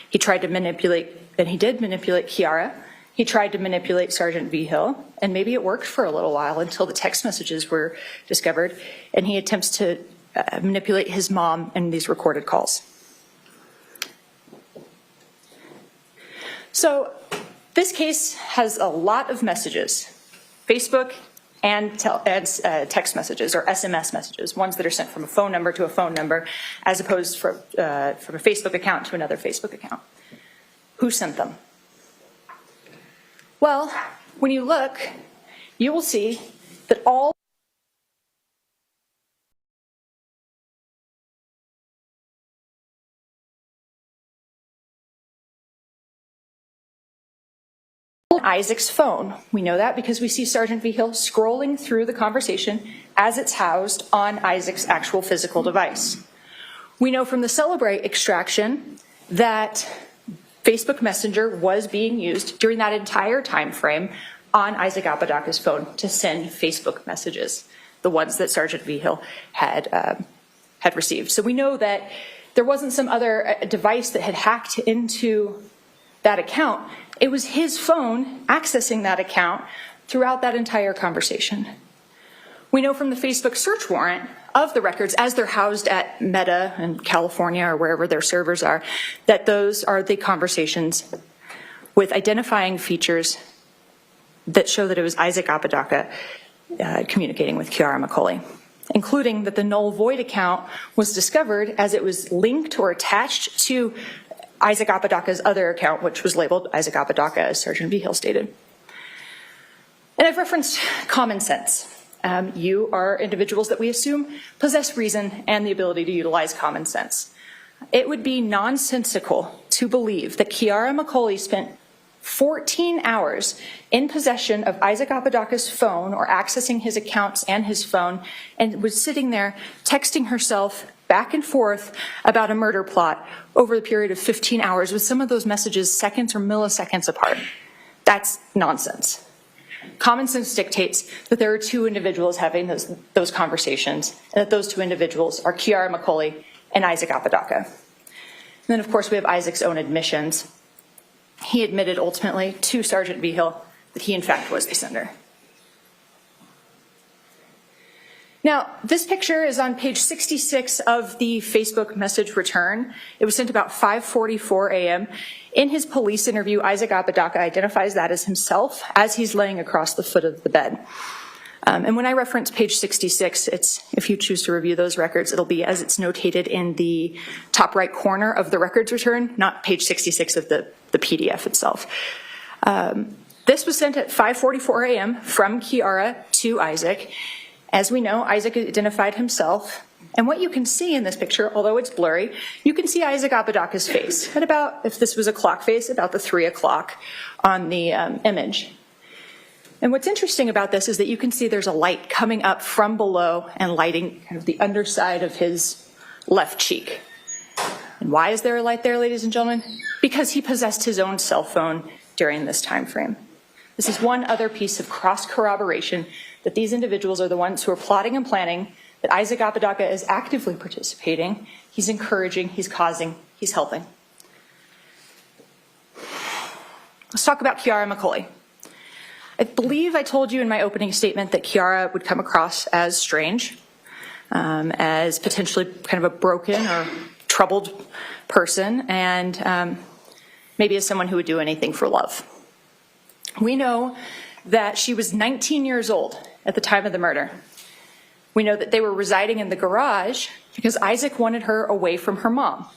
He tried to manipulate, and he did manipulate Kiara. He tried to manipulate Sergeant Vigil, and maybe it worked for a little while until the text messages were discovered, and he attempts to manipulate his mom in these recorded calls. So this case has a lot of messages, Facebook and text messages or SMS messages, ones that are sent from a phone number to a phone number, as opposed from a Facebook account to another Facebook account. Who sent them? Well, when you look, you will see that all Isaac's phone. We know that because we see Sergeant Vigil scrolling through the conversation as it's housed on Isaac's actual physical device. We know from the Celebrate extraction that Facebook Messenger was being used during that entire time frame on Isaac Apodaca's phone to send Facebook messages, the ones that Sergeant Vigil had received. So we know that there wasn't some other device that had hacked into that account. It was his phone accessing that account throughout that entire conversation. We know from the Facebook search warrant of the records as they're housed at Meta in California or wherever their servers are, that those are the conversations with identifying features that show that it was Isaac Apodaca communicating with Kiara McCulley, including that the null void account was discovered as it was linked or attached to Isaac Apodaca's other account, which was labeled Isaac Apodaca, as Sergeant Vigil stated. And I've referenced common sense. You are individuals that we assume possess reason and the ability to utilize common sense. It would be nonsensical to believe that Kiara McCulley spent 14 hours in possession of Isaac Apodaca's phone or accessing his accounts and his phone, and was sitting there texting herself back and forth about a murder plot over the period of 15 hours with some of those messages seconds or milliseconds apart. That's nonsense. Common sense dictates that there are two individuals having those conversations, and that those two individuals are Kiara McCulley and Isaac Apodaca. And then, of course, we have Isaac's own admissions. He admitted ultimately to Sergeant Vigil that he, in fact, was the sender. Now, this picture is on page 66 of the Facebook message return. It was sent about 5:44 a.m. In his police interview, Isaac Apodaca identifies that as himself as he's laying across the foot of the bed. And when I reference page 66, it's, if you choose to review those records, it'll be as it's notated in the top right corner of the records return, not page 66 of the PDF itself. This was sent at 5:44 a.m. from Kiara to Isaac. As we know, Isaac identified himself. And what you can see in this picture, although it's blurry, you can see Isaac Apodaca's face at about, if this was a clock face, about the 3 o'clock on the image. And what's interesting about this is that you can see there's a light coming up from below and lighting kind of the underside of his left cheek. And why is there a light there, ladies and gentlemen? Because he possessed his own cell phone during this time frame. This is one other piece of cross-corroboration that these individuals are the ones who are plotting and planning, that Isaac Apodaca is actively participating, he's encouraging, he's causing, he's helping. Let's talk about Kiara McCulley. I believe I told you in my opening statement that Kiara would come across as strange, as potentially kind of a broken or troubled person, and maybe as someone who would do anything for love. We know that she was 19 years old at the time of the murder. We know that they were residing in the garage because Isaac wanted her away from her mom.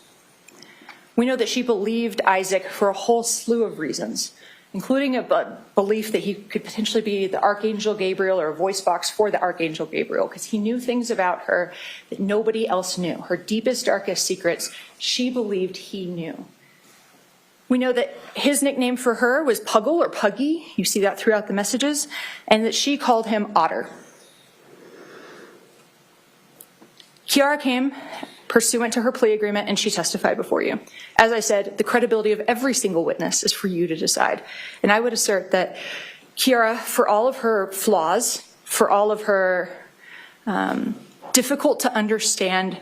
We know that she believed Isaac for a whole slew of reasons, including a belief that he could potentially be the Archangel Gabriel or a voice box for the Archangel Gabriel, because he knew things about her that nobody else knew. Her deepest, darkest secrets, she believed he knew. We know that his nickname for her was Puggle or Puggy. You see that throughout the messages, and that she called him Otter. Kiara came pursuant to her plea agreement, and she testified before you. As I said, the credibility of every single witness is for you to decide. And I would assert that Kiara, for all of her flaws, for all of her difficult to understand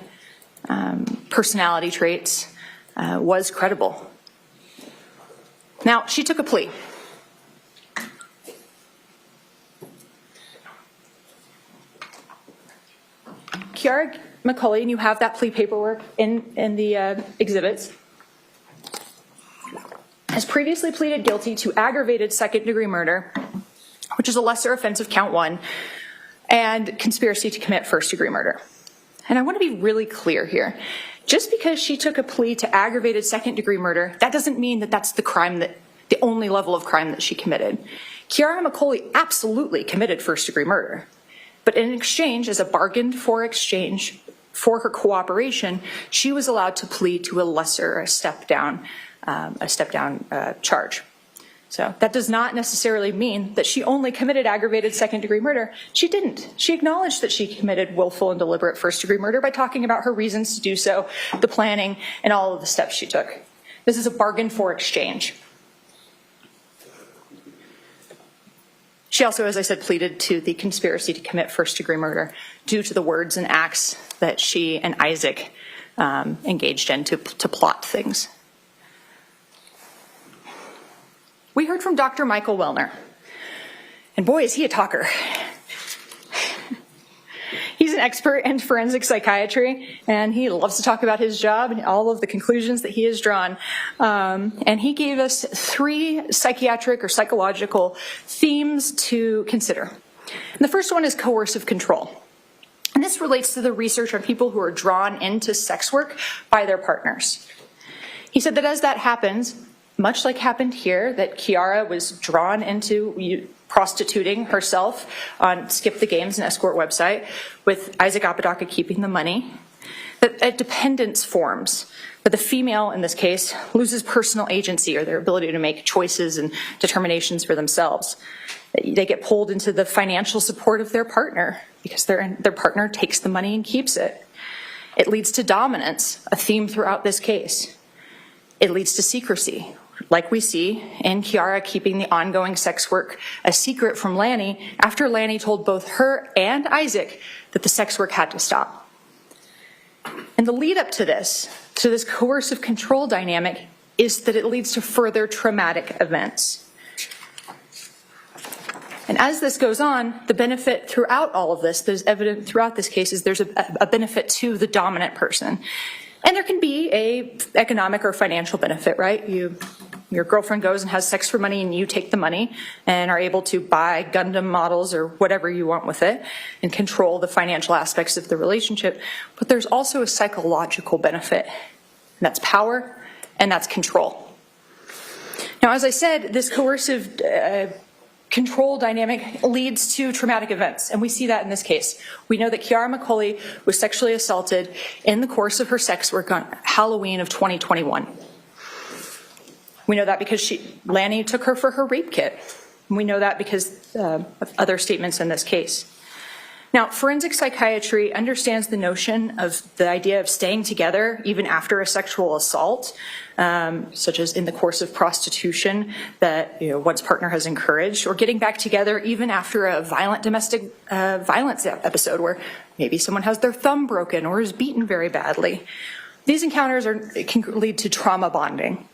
personality traits, was credible. Now, she took a plea. Kiara McCulley, and you have that plea paperwork in the exhibits, has previously pleaded guilty to aggravated second-degree murder, which is a lesser offense of count 1, and conspiracy to commit first-degree murder. And I want to be really clear here. Just because she took a plea to aggravated second-degree murder, that doesn't mean that that's the only level of crime that she committed. Kiara McCulley absolutely committed first-degree murder. But in exchange, as a bargained for exchange for her cooperation, she was allowed to plead to a lesser, a step down charge. So that does not necessarily mean that she only committed aggravated second-degree murder. She didn't. She acknowledged that she committed willful and deliberate first-degree murder by talking about her reasons to do so, the planning, and all of the steps she took. This is a bargain for exchange. She also, as I said, pleaded to the conspiracy to commit first-degree murder due to the words and acts that she and Isaac engaged in to plot things. We heard from Dr. Michael Wellner, and boy, is he a talker. He's an expert in forensic psychiatry, and he loves to talk about his job and all of the conclusions that he has drawn. And he gave us 3 psychiatric or psychological themes to consider. And the first one is coercive control. And this relates to the research on people who are drawn into sex work by their partners. He said that as that happens, much like happened here, that Kiara was drawn into prostituting herself on Skip the Games and escort website, with Isaac Apodaca keeping the money, that a dependence forms, that the female, in this case, loses personal agency or their ability to make choices and determinations for themselves. They get pulled into the financial support of their partner because their partner takes the money and keeps it. It leads to dominance, a theme throughout this case. It leads to secrecy, like we see in Kiara keeping the ongoing sex work a secret from Lanny after Lanny told both her and Isaac that the sex work had to stop. And the lead up to this coercive control dynamic, is that it leads to further traumatic events. And as this goes on, the benefit throughout all of this, there's evident throughout this case, is there's a benefit to the dominant person. And there can be a economic or financial benefit, right? Your girlfriend goes and has sex for money and you take the money and are able to buy Gundam models or whatever you want with it and control the financial aspects of the relationship. But there's also a psychological benefit, and that's power and that's control. Now, as I said, this coercive control dynamic leads to traumatic events, and we see that in this case. We know that Kiara McCulley was sexually assaulted in the course of her sex work on Halloween of 2021. We know that because Lanny took her for her rape kit. And we know that because of other statements in this case. Now, forensic psychiatry understands the notion of the idea of staying together even after a sexual assault, such as in the course of prostitution that one's partner has encouraged, or getting back together even after a violent domestic violence episode where maybe someone has their thumb broken or is beaten very badly. These encounters can lead to trauma bonding.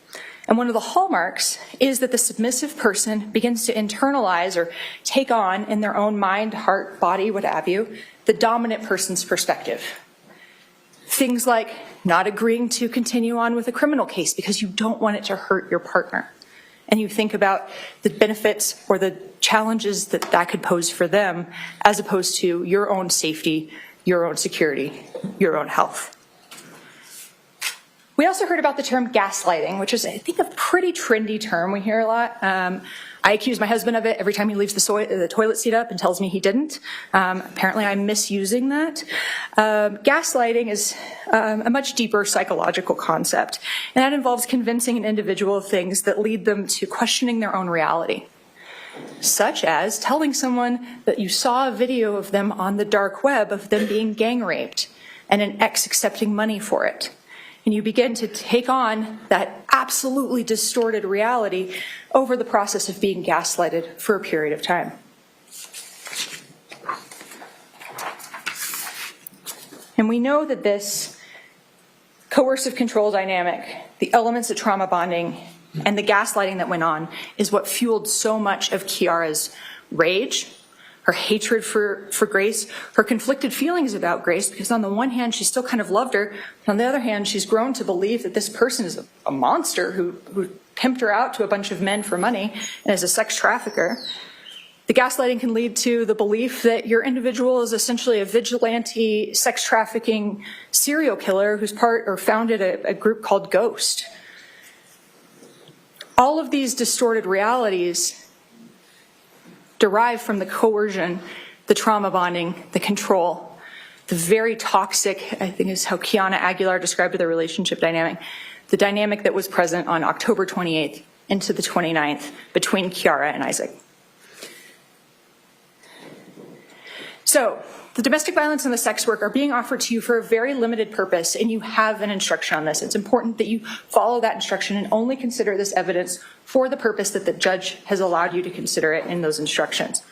And one of the hallmarks is that the submissive person begins to internalize or take on in their own mind, heart, body, what have you, the dominant person's perspective. Things like not agreeing to continue on with a criminal case because you don't want it to hurt your partner. And you think about the benefits or the challenges that could pose for them as opposed to your own safety, your own security, your own health. We also heard about the term gaslighting, which is, I think, a pretty trendy term we hear a lot. I accuse my husband of it every time he leaves the toilet seat up and tells me he didn't. Apparently, I'm misusing that. Gaslighting is a much deeper psychological concept, and that involves convincing an individual of things that lead them to questioning their own reality, such as telling someone that you saw a video of them on the dark web of them being gang raped and an ex accepting money for it. And you begin to take on that absolutely distorted reality over the process of being gaslighted for a period of time. And we know that this coercive control dynamic, the elements of trauma bonding, and the gaslighting that went on is what fueled so much of Kiara's rage, her hatred for Grace, her conflicted feelings about Grace, because on the one hand, she still kind of loved her. On the other hand, she's grown to believe that this person is a monster who pimped her out to a bunch of men for money and is a sex trafficker. The gaslighting can lead to the belief that your individual is essentially a vigilante sex trafficking serial killer who's part or founded a group called Ghost. All of these distorted realities derive from the coercion, the trauma bonding, the control, the very toxic, I think is how Kiana Aguilar described the relationship dynamic, the dynamic that was present on October 28th into the 29th between Kiara and Isaac. So, the domestic violence and the sex work are being offered to you for a very limited purpose, and you have an instruction on this. It's important that you follow that instruction and only consider this evidence for the purpose that the judge has allowed you to consider it in those instructions.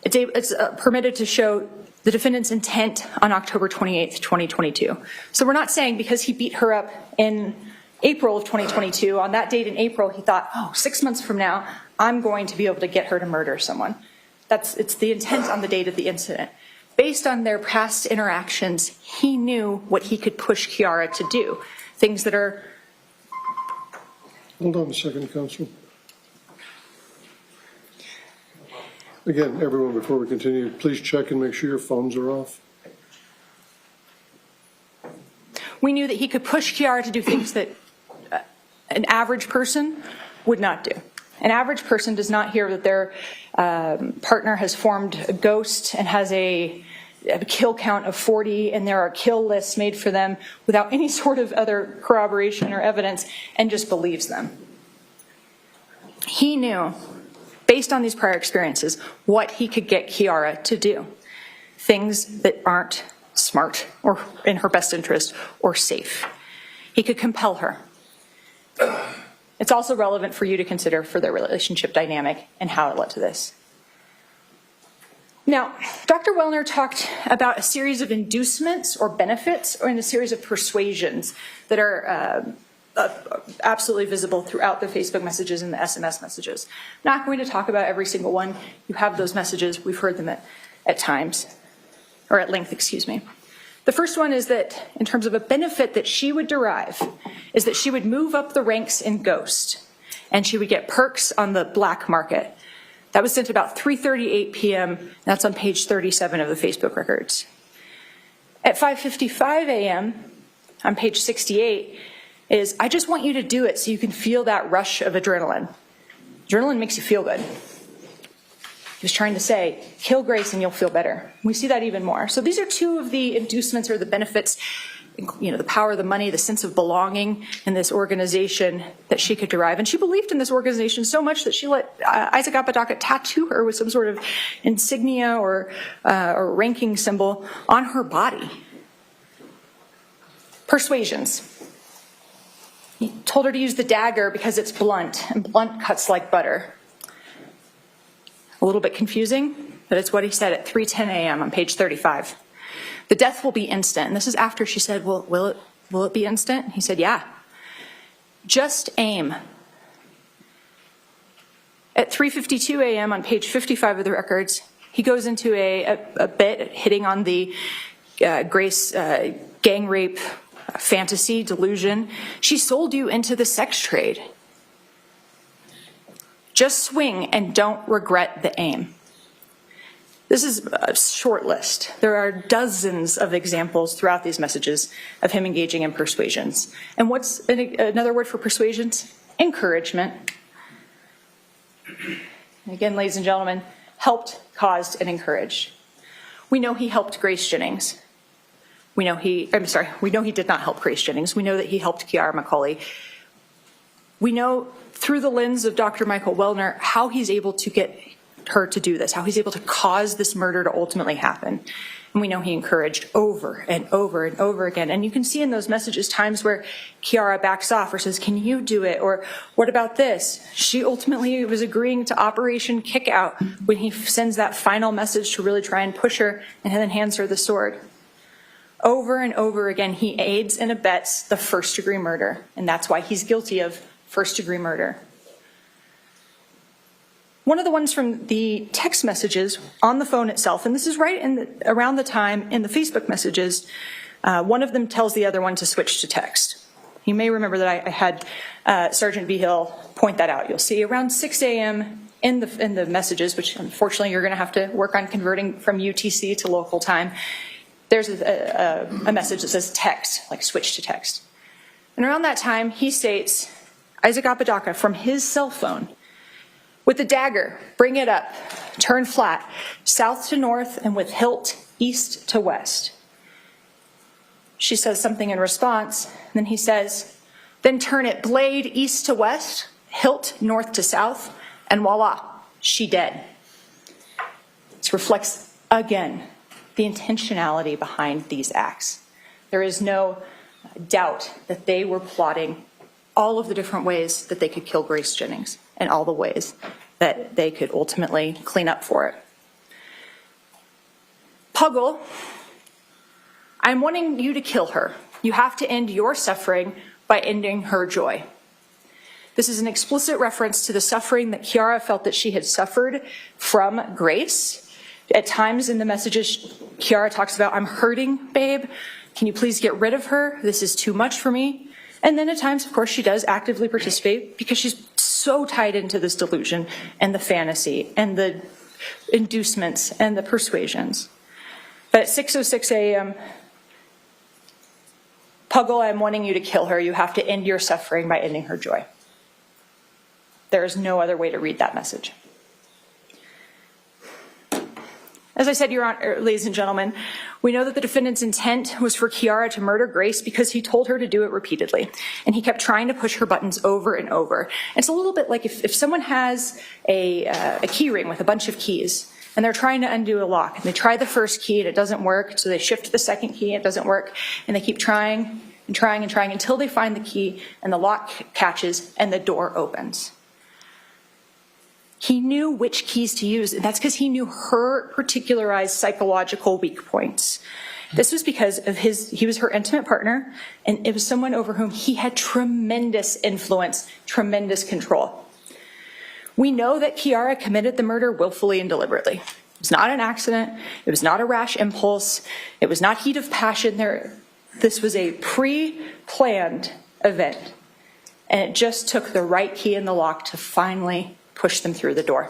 It's permitted to show the defendant's intent on October 28th, 2022. So we're not saying because he beat her up in April of 2022, on that date in April, he thought, 6 months from now, I'm going to be able to get her to murder someone. It's the intent on the date of the incident. Based on their past interactions, he knew what he could push Kiara to do. Things that are... Hold on a second, Counsel. Again, everyone, before we continue, please check and make sure your phones are off. We knew that he could push Kiara to do things that an average person would not do. An average person does not hear that their partner has formed a Ghost and has a kill count of 40 and there are kill lists made for them without any sort of other corroboration or evidence and just believes them. He knew, based on these prior experiences, what he could get Kiara to do. Things that aren't smart or in her best interest or safe. He could compel her. It's also relevant for you to consider for their relationship dynamic and how it led to this. Now, Dr. Wellner talked about a series of inducements or benefits and a series of persuasions that are absolutely visible throughout the Facebook messages and the SMS messages. Not going to talk about every single one. You have those messages. We've heard them at times, or at length, excuse me. The first one is that, in terms of a benefit that she would derive, is that she would move up the ranks in Ghost, and she would get perks on the black market. That was sent about 3:38 p.m. That's on page 37 of the Facebook records. At 5:55 a.m., on page 68, is I just want you to do it so you can feel that rush of adrenaline. Adrenaline makes you feel good. He was trying to say, kill Grace and you'll feel better. We see that even more. So these are two of the inducements or the benefits, the power, the money, the sense of belonging in this organization that she could derive. And she believed in this organization so much that she let Isaac Apodaca tattoo her with some sort of insignia or ranking symbol on her body. Persuasions. He told her to use the dagger because it's blunt, and blunt cuts like butter. A little bit confusing, but it's what he said at 3:10 a.m. on page 35. The death will be instant. And this is after she said, well, will it be instant? He said, yeah. Just aim. At 3:52 a.m. on page 55 of the records, he goes into a bit hitting on the Grace gang rape fantasy, delusion. She sold you into the sex trade. Just swing and don't regret the aim. This is a short list. There are dozens of examples throughout these messages of him engaging in persuasions. And what's another word for persuasions? Encouragement. Again, ladies and gentlemen, helped, caused, and encouraged. We know he helped Grace Jennings. We know he did not help Grace Jennings. We know that he helped Kiara McCulley. We know through the lens of Dr. Michael Wellner how he's able to get her to do this, how he's able to cause this murder to ultimately happen. And we know he encouraged over and over and over again. And you can see in those messages times where Kiara backs off or says, can you do it? Or what about this? She ultimately was agreeing to Operation Kickout when he sends that final message to really try and push her and then hands her the sword. Over and over again, he aids and abets the first-degree murder, and that's why he's guilty of first-degree murder. One of the ones from the text messages on the phone itself, and this is right around the time in the Facebook messages, one of them tells the other one to switch to text. You may remember that I had Sergeant Behill point that out. You'll see around 6 a.m. in the messages, which unfortunately you're going to have to work on converting from UTC to local time. There's a message that says text, like switch to text. And around that time, he states, Isaac Apodaca from his cell phone, with the dagger, bring it up, turn flat, south to north, and with hilt east to west. She says something in response, and then he says, then turn it blade east to west, hilt north to south, and voila, she dead. This reflects, again, the intentionality behind these acts. There is no doubt that they were plotting all of the different ways that they could kill Grace Jennings and all the ways that they could ultimately clean up for it. Puggle, I'm wanting you to kill her. You have to end your suffering by ending her joy. This is an explicit reference to the suffering that Kiara felt that she had suffered from Grace. At times in the messages, Kiara talks about, I'm hurting, babe. Can you please get rid of her? This is too much for me. And then at times, of course, she does actively participate because she's so tied into this delusion and the fantasy and the inducements and the persuasions. But at 6:06 a.m., Puggle, I'm wanting you to kill her. You have to end your suffering by ending her joy. There is no other way to read that message. As I said, Your Honor, ladies and gentlemen, we know that the defendant's intent was for Kiara to murder Grace because he told her to do it repeatedly. And he kept trying to push her buttons over and over. It's a little bit like if someone has a key ring with a bunch of keys and they're trying to undo a lock. And they try the first key and it doesn't work. So they shift to the second key and it doesn't work. And they keep trying and trying and trying until they find the key and the lock catches and the door opens. He knew which keys to use, and that's because he knew her particularized psychological weak points. This was because of he was her intimate partner, and it was someone over whom he had tremendous influence, tremendous control. We know that Kiara committed the murder willfully and deliberately. It was not an accident. It was not a rash impulse. It was not heat of passion. This was a pre-planned event, and it just took the right key in the lock to finally push them through the door.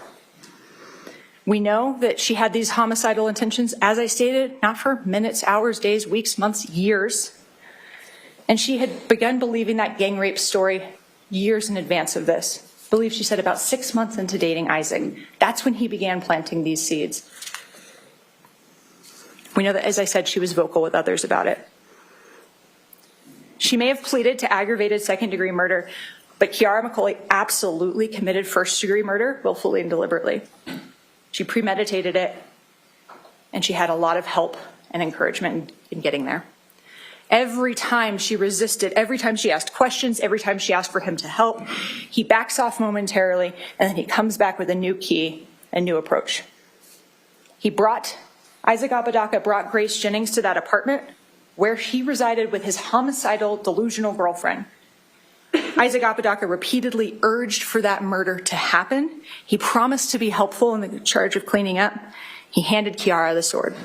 We know that she had these homicidal intentions, as I stated, not for minutes, hours, days, weeks, months, years. And she had begun believing that gang rape story years in advance of this. I believe she said about 6 months into dating Isaac. That's when he began planting these seeds. We know that, as I said, she was vocal with others about it. She may have pleaded to aggravated second-degree murder, but Kiara McCulley absolutely committed first-degree murder willfully and deliberately. She premeditated it, and she had a lot of help and encouragement in getting there. Every time she resisted, every time she asked questions, every time she asked for him to help, he backs off momentarily, and then he comes back with a new key, a new approach. Isaac Apodaca brought Grace Jennings to that apartment where he resided with his homicidal, delusional girlfriend. Isaac Apodaca repeatedly urged for that murder to happen. He promised to be helpful in the charge of cleaning up. He handed Kiara the sword.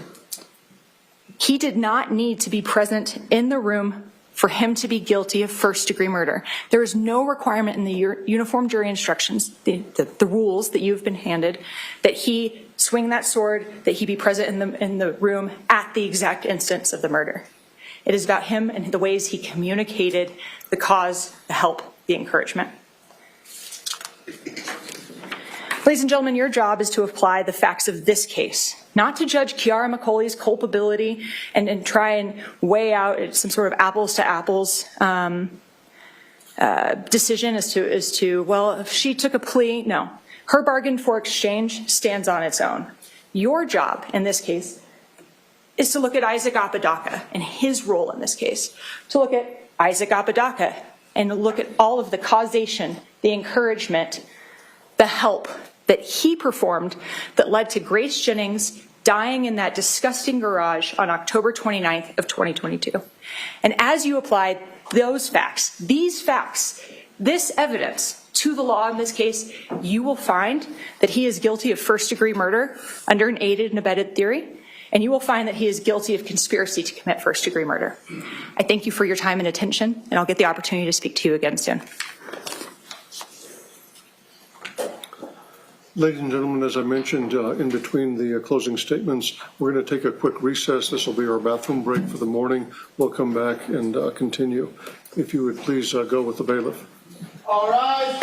He did not need to be present in the room for him to be guilty of first-degree murder. There is no requirement in the uniform jury instructions, the rules that you've been handed, that he swing that sword, that he be present in the room at the exact instance of the murder. It is about him and the ways he communicated the cause, the help, the encouragement. Ladies and gentlemen, your job is to apply the facts of this case, not to judge Kiara McCulley's culpability and try and weigh out some sort of apples to apples decision as to, well, if she took a plea. No, her bargain for exchange stands on its own. Your job in this case is to look at Isaac Apodaca and his role in this case, to look at Isaac Apodaca and look at all of the causation, the encouragement, the help that he performed that led to Grace Jennings dying in that disgusting garage on October 29th of 2022. And as you apply those facts, this evidence to the law in this case, you will find that he is guilty of first-degree murder under an aided and abetted theory, and you will find that he is guilty of conspiracy to commit first-degree murder. I thank you for your time and attention, and I'll get the opportunity to speak to you again soon. Ladies and gentlemen, as I mentioned in between the closing statements, we're going to take a quick recess. This will be our bathroom break for the morning. We'll come back and continue. If you would please go with the bailiff. All right.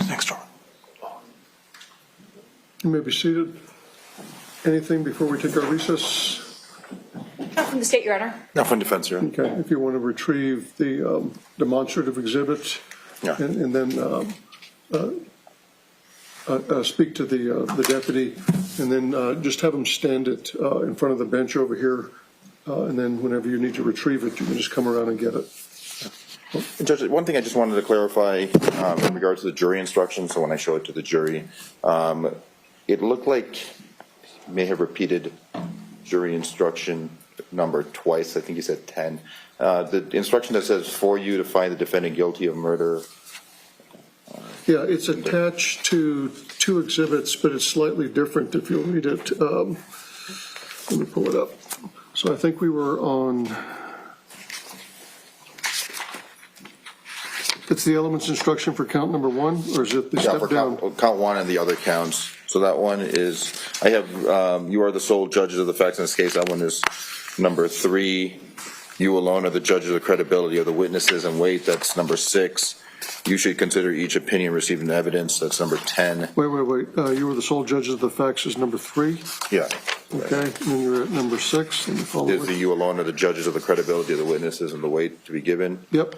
Next door. You may be seated. Anything before we take our recess? Not from the state, Your Honor. Not from defense, Your Honor. Okay, if you want to retrieve the demonstrative exhibit, Yeah. and then speak to the deputy, and then just have him stand it in front of the bench over here, and then whenever you need to retrieve it, you can just come around and get it. Judge, one thing I just wanted to clarify in regard to the jury instructions, so when I show it to the jury, it looked like you may have repeated jury instruction number twice. I think you said 10. The instruction that says for you to find the defendant guilty of murder. Yeah, it's attached to two exhibits, but it's slightly different if you'll read it. Let me pull it up. So I think we were on... It's the elements instruction for count number one, or is it the step down? Count one and the other counts. So that one is, I have, you are the sole judges of the facts in this case. That one is number 3. You alone are the judges of the credibility of the witnesses and weight. That's number 6. You should consider each opinion received in evidence. That's number 10. Wait. You were the sole judges of the facts is number 3? Yeah. Okay, and then you're at number 6. And You alone are the judges of the credibility of the witnesses and the weight to be given. Yep.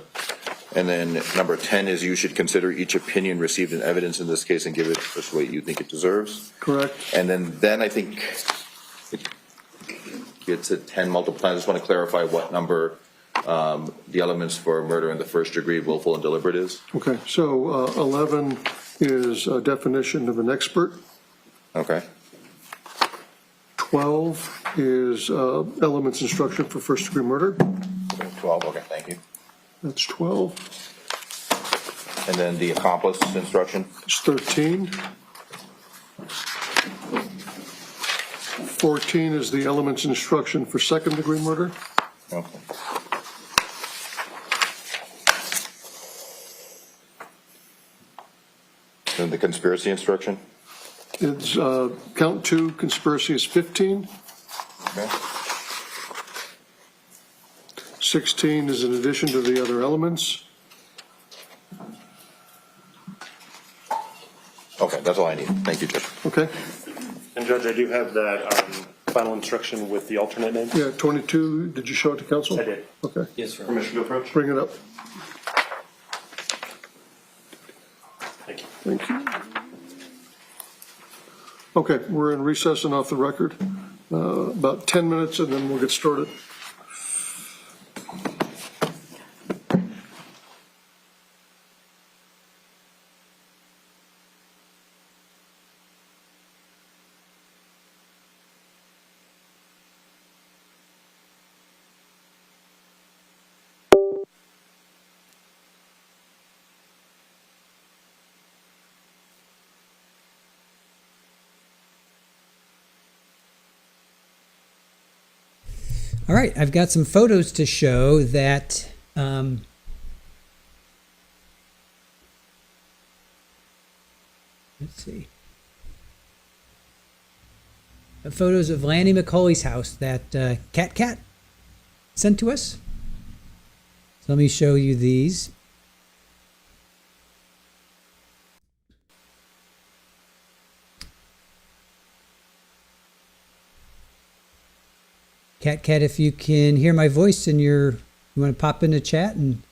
And then number 10 is you should consider each opinion received in evidence in this case and give it the weight you think it deserves. Correct. And then I think it gets at 10 multiple. I just want to clarify what number the elements for murder in the first degree, willful and deliberate is. Okay, so 11 is a definition of an expert. Okay. 12 is elements instruction for first degree murder. 12, okay, thank you. That's 12. And then the accomplice instruction. It's 13. 14 is the elements instruction for second degree murder. Okay. Then the conspiracy instruction. It's count 2 conspiracy is 15. Okay. 16 is in addition to the other elements. Okay, that's all I need. Thank you, Judge. Okay. And Judge, I do have that final instruction with the alternate name. Yeah, 22. Did you show it to counsel? I did. Okay. Yes, sir. Permission to approach? Bring it up. Thank you. Thank you. Okay, we're in recess and off the record. About 10 minutes and then we'll get started. All right, I've got some photos to show that let's see. Photos of Lanny McCulley's house that Cat sent to us. So let me show you these. Cat, if you can hear my voice and you want to pop in the chat and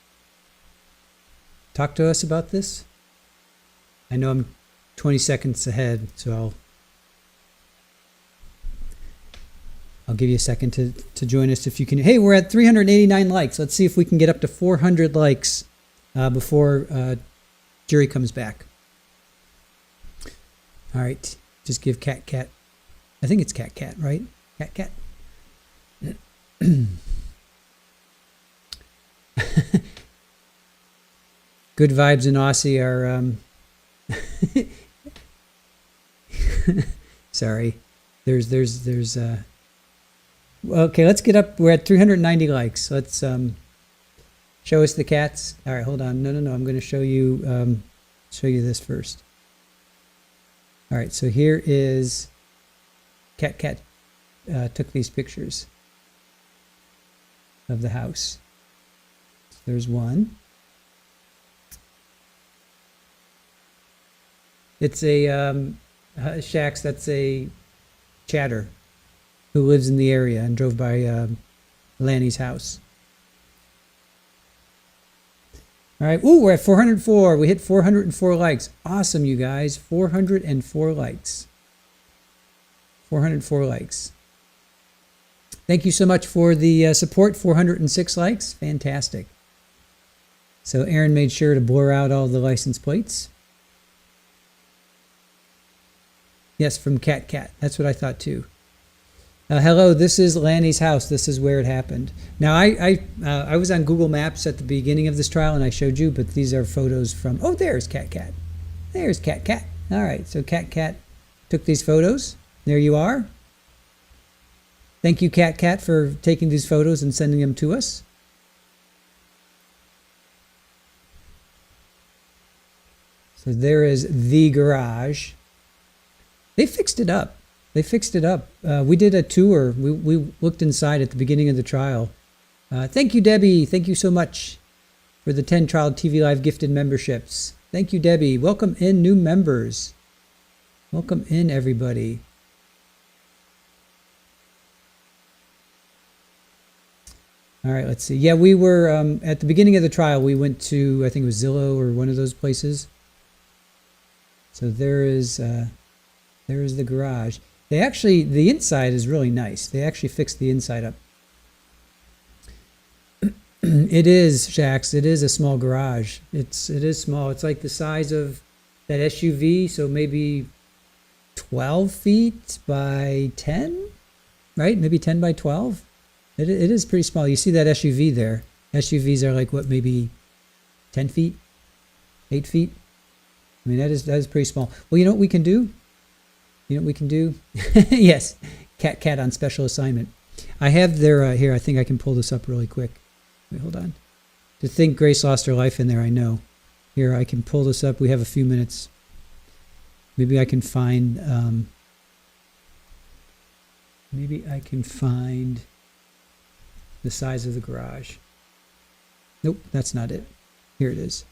talk to us about this. I know I'm 20 seconds ahead, so I'll give you a second to join us if you can. Hey, we're at 389 likes. Let's see if we can get up to 400 likes before jury comes back. All right, just give Cat. I think it's Cat, right? Cat. Good vibes in Aussie are sorry. There's okay, let's get up. We're at 390 likes. Let's show us the cats. All right, hold on. No. I'm going to show you this first. All right, so here is Cat took these pictures of the house. So there's one. It's a Shax. That's a chatter who lives in the area and drove by Lanny's house. All right. Ooh, we're at 404. We hit 404 likes. Awesome, you guys. 404 likes. 404 likes. Thank you so much for the support. 406 likes. Fantastic. So Aaron made sure to blur out all the license plates. Yes, from Cat. That's what I thought too. Hello, this is Lanny's house. This is where it happened. Now, I was on Google Maps at the beginning of this trial, and I showed you, but these are photos from... Oh, there's Cat. There's Cat. All right, so Cat took these photos. There you are. Thank you, Cat, for taking these photos and sending them to us. So there is the garage. They fixed it up. We did a tour. We looked inside at the beginning of the trial. Thank you, Debbie. Thank you so much for the 10 Trial TV Live gifted memberships. Thank you, Debbie. Welcome in, new members. Welcome in, everybody. All right, let's see. Yeah, we were at the beginning of the trial. We went to, I think it was Zillow or one of those places. So there is the garage. They actually, the inside is really nice. They actually fixed the inside up. It is, Shax. It is a small garage. It is small. It's like the size of that SUV, so maybe 12 feet by 10, right? Maybe 10 by 12. It is pretty small. You see that SUV there. SUVs are like, what, maybe 10 feet? 8 feet? I mean, that is pretty small. Well, you know what we can do? You know what we can do? Yes, cat on special assignment. I have their, here, I think I can pull this up really quick. Wait, hold on. To think Grace lost her life in there, I know. Here, I can pull this up. We have a few minutes. Maybe I can find, the size of the garage. Nope, that's not it. Here it is.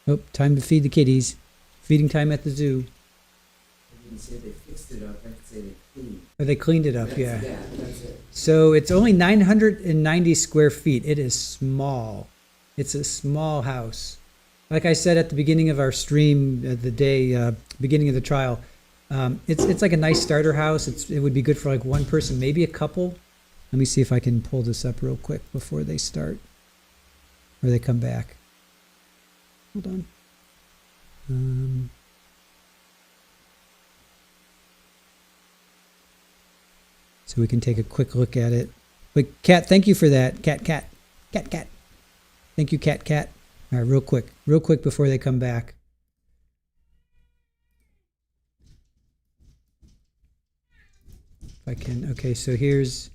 Nope, time to feed the kitties. Feeding time at the zoo. I didn't say they fixed it up, I could say they cleaned. Oh, they cleaned it up, yeah. Yeah, that's it. So it's only 990 square feet. It is small. It's a small house. Like I said at the beginning of our stream, the day, beginning of the trial, it's like a nice starter house. It would be good for like one person, maybe a couple. Let me see if I can pull this up real quick before they start, or they come back. Hold on. So we can take a quick look at it. But Cat, thank you for that. Cat. Thank you, Cat. All right, real quick before they come back. If I can, okay, so here's,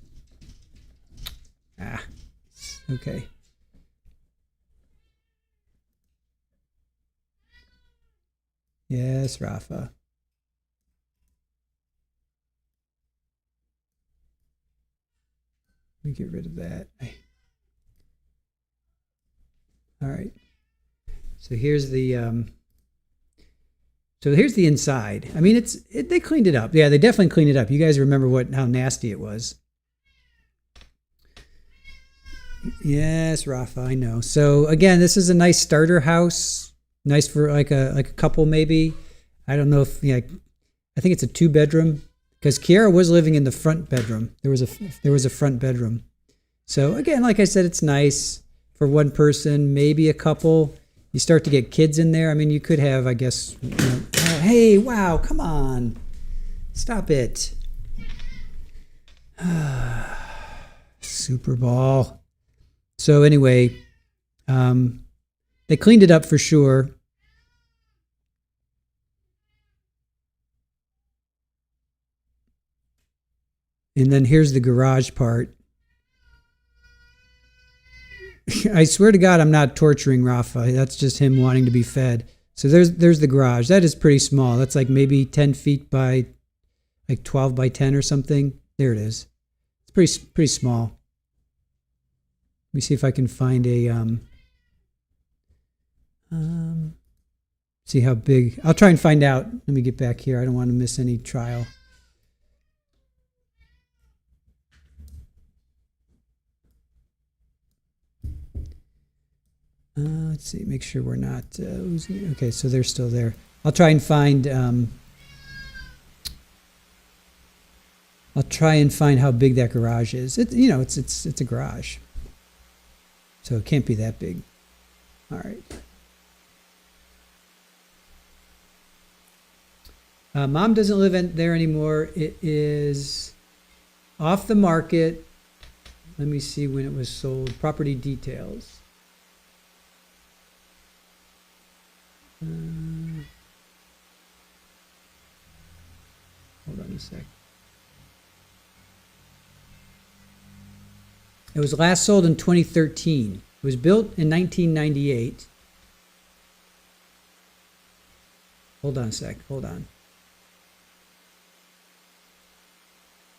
okay. Yes, Rafa. Let me get rid of that. All right. So here's the inside. I mean, they cleaned it up. Yeah, they definitely cleaned it up. You guys remember how nasty it was. Yes, Rafa, I know. So again, this is a nice starter house. Nice for like a couple maybe. I don't know if I think it's a 2-bedroom because Kiara was living in the front bedroom. There was a front bedroom. So again, like I said, it's nice for one person, maybe a couple. You start to get kids in there. I mean, you could have, I guess. Oh, hey, wow, come on, stop it. Super Bowl. So anyway, they cleaned it up for sure. And then here's the garage part. I swear to God, I'm not torturing Rafa. That's just him wanting to be fed. So there's the garage. That is pretty small. That's like maybe 10 feet by like 12 by 10 or something. There it is. It's pretty small. Let me see if I can find a see how big. I'll try and find out. Let me get back here. I don't want to miss any trial. Let's see, make sure we're not losing it. Okay, so they're still there. I'll try and find how big that garage is. It's a garage. So it can't be that big. All right. Mom doesn't live there anymore. It is off the market. Let me see when it was sold. Property details. Hold on a sec. It was last sold in 2013. It was built in 1998. Hold on a sec. Hold on.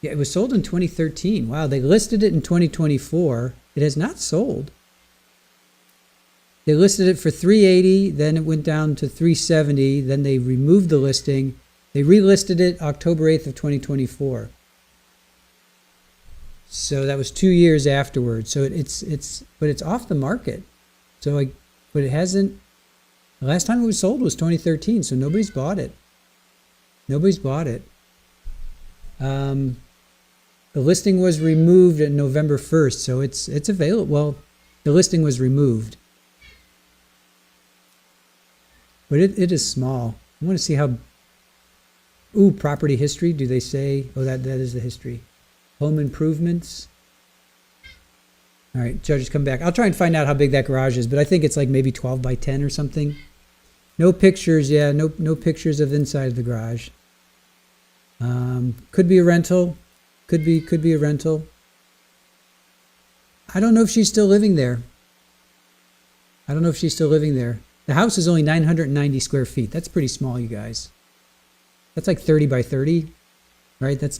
Yeah, it was sold in 2013. Wow, they listed it in 2024. It has not sold. They listed it for $380, then it went down to $370, then they removed the listing. They relisted it October 8th of 2024. So that was 2 years afterwards. So but it's off the market. So but it hasn't. The last time it was sold was 2013. So nobody's bought it. Nobody's bought it. The listing was removed on November 1st, so it's available. Well, the listing was removed, but it is small. I want to see how. Ooh, property history. Do they say? Oh, that is the history. Home improvements. All right, judges come back. I'll try and find out how big that garage is, but I think it's like maybe 12 by 10 or something. No pictures. Yeah, no pictures of inside of the garage. Could be a rental. Could be a rental. I don't know if she's still living there. The house is only 990 square feet. That's pretty small, you guys. That's like 30 by 30, right? That's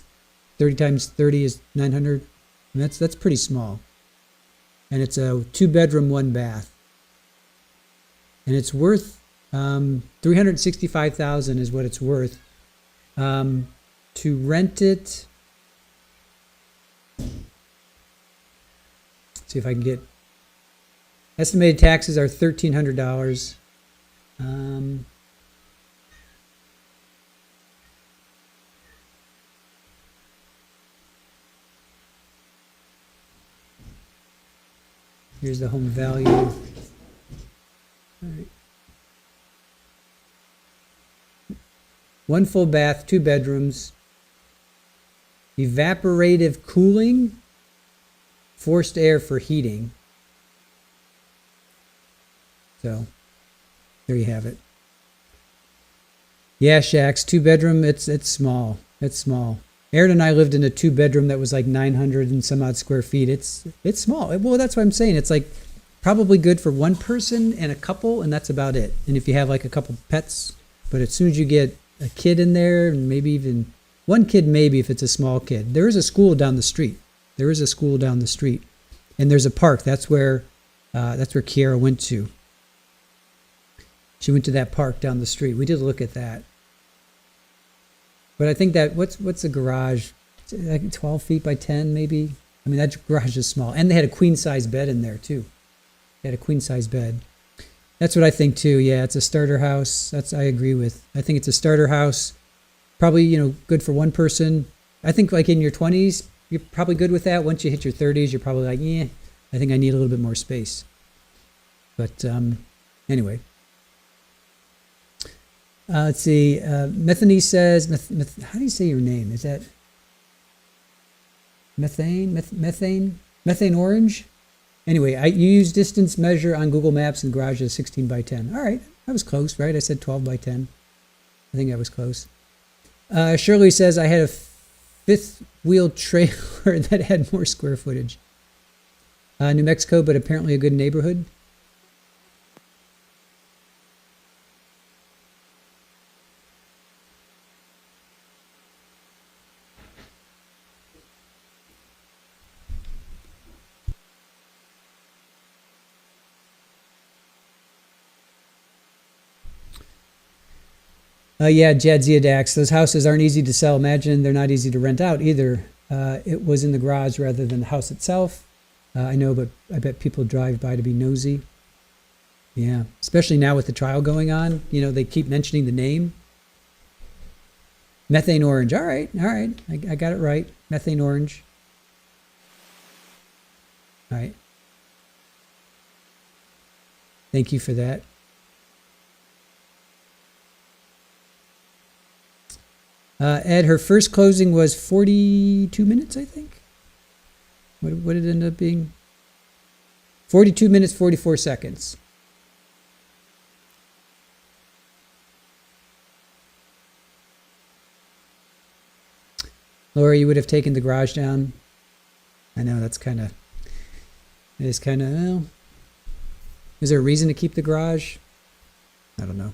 30 times 30 is 900. And that's pretty small. And it's a 2-bedroom, 1-bath. And it's worth $365,000 is what it's worth. To rent it. Let's see if I can get. Estimated taxes are $1,300. Here's the home value. All right. 1 full bath, 2 bedrooms. Evaporative cooling. Forced air for heating. So, there you have it. Yeah, Shacks, 2-bedroom, it's small. It's small. Aaron and I lived in a 2-bedroom that was like 900 and some odd square feet. It's small. Well, that's what I'm saying. It's like probably good for one person and a couple, and that's about it. And if you have like a couple pets, but as soon as you get a kid in there, and maybe even one kid, maybe if it's a small kid. There is a school down the street. And there's a park. That's where Kiara went to. She went to that park down the street. We did look at that. But I think that what's a garage? Like 12 feet by 10 maybe? I mean, that garage is small. And they had a queen size bed in there too. They had a queen size bed. That's what I think too. Yeah, it's a starter house. I agree with. I think it's a starter house. Probably, good for one person. I think like in your 20s, you're probably good with that. Once you hit your 30s, you're probably like, I think I need a little bit more space. But anyway. Let's see. Methany says, how do you say your name? Is that methane? Methane orange? Anyway, you use distance measure on Google Maps and garage is 16 by 10. All right. I was close, right? I said 12 by 10. I think I was close. Shirley says, I had a 5th-wheel trailer that had more square footage. New Mexico, but apparently a good neighborhood. Yeah, Jadzia Dax, those houses aren't easy to sell. Imagine they're not easy to rent out either. It was in the garage rather than the house itself. I know, but I bet people drive by to be nosy. Yeah, especially now with the trial going on. They keep mentioning the name. Methane orange. All right. I got it right. Methane orange. All right. Thank you for that. Ed, her first closing was 42 minutes, I think. What did it end up being? 42 minutes, 44 seconds. Laura, you would have taken the garage down. I know it is kind of, well, is there a reason to keep the garage? I don't know.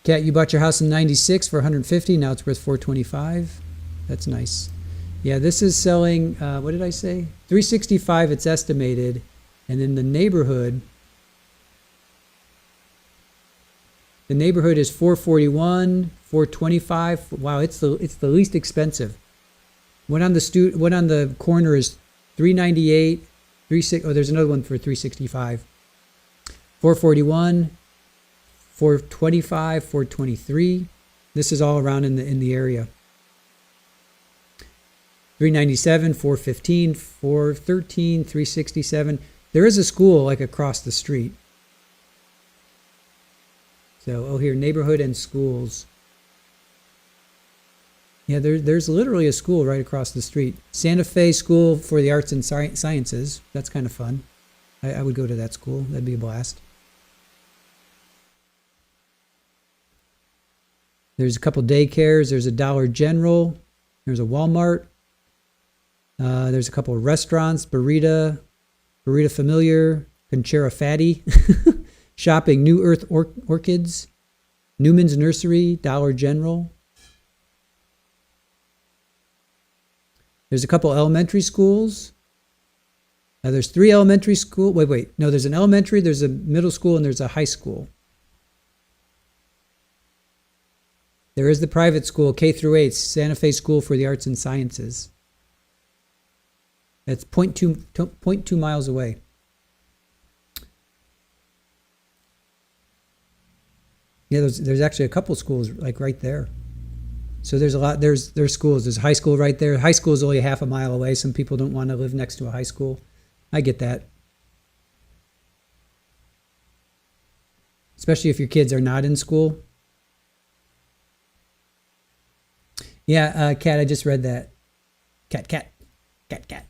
Kat, you bought your house in 96 for 150. Now it's worth 425. That's nice. Yeah, this is selling, what did I say? 365 it's estimated. And in the neighborhood is 441, 425. Wow, it's the least expensive. One on the corner is 398, 36. Oh, there's another one for 365. 441, 425, 423. This is all around in the area. 397, 415, 413, 367. There is a school like across the street. So, here, neighborhood and schools. Yeah, there's literally a school right across the street. Santa Fe School for the Arts and Sciences. That's kind of fun. I would go to that school. That'd be a blast. There's a couple daycares. There's a Dollar General. There's a Walmart. There's a couple of restaurants. Burrito Familiar, Conchera Fatty. Shopping, New Earth Orchids. Newman's Nursery, Dollar General. There's a couple elementary schools. There's 3 elementary schools. Wait. No, there's an elementary, there's a middle school, and there's a high school. There is the private school, K through 8, Santa Fe School for the Arts and Sciences. That's 0.2 miles away. Yeah, there's actually a couple schools like right there. So there's a lot. There's schools. There's a high school right there. High school is only a half a mile away. Some people don't want to live next to a high school. I get that. Especially if your kids are not in school. Yeah, Kat, I just read that. Kat.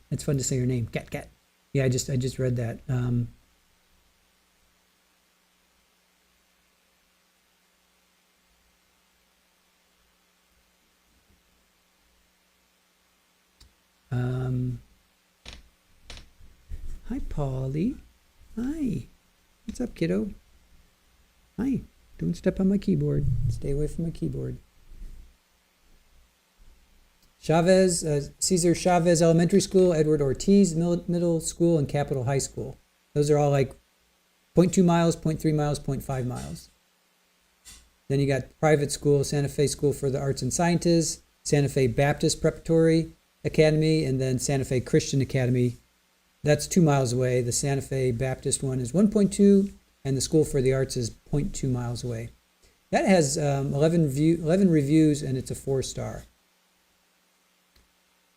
It's fun to say your name. Kat. Yeah, I just read that. Hi, Polly. Hi. What's up, kiddo? Hi. Don't step on my keyboard. Stay away from my keyboard. Cesar Chavez Elementary School, Edward Ortiz Middle School, and Capitol High School. Those are all like 0.2 miles, 0.3 miles, 0.5 miles. Then you got private school, Santa Fe School for the Arts and Sciences, Santa Fe Baptist Preparatory Academy, and then Santa Fe Christian Academy. That's 2 miles away. The Santa Fe Baptist one is 1.2, and the School for the Arts is 0.2 miles away. That has 11 reviews, and it's a 4-star.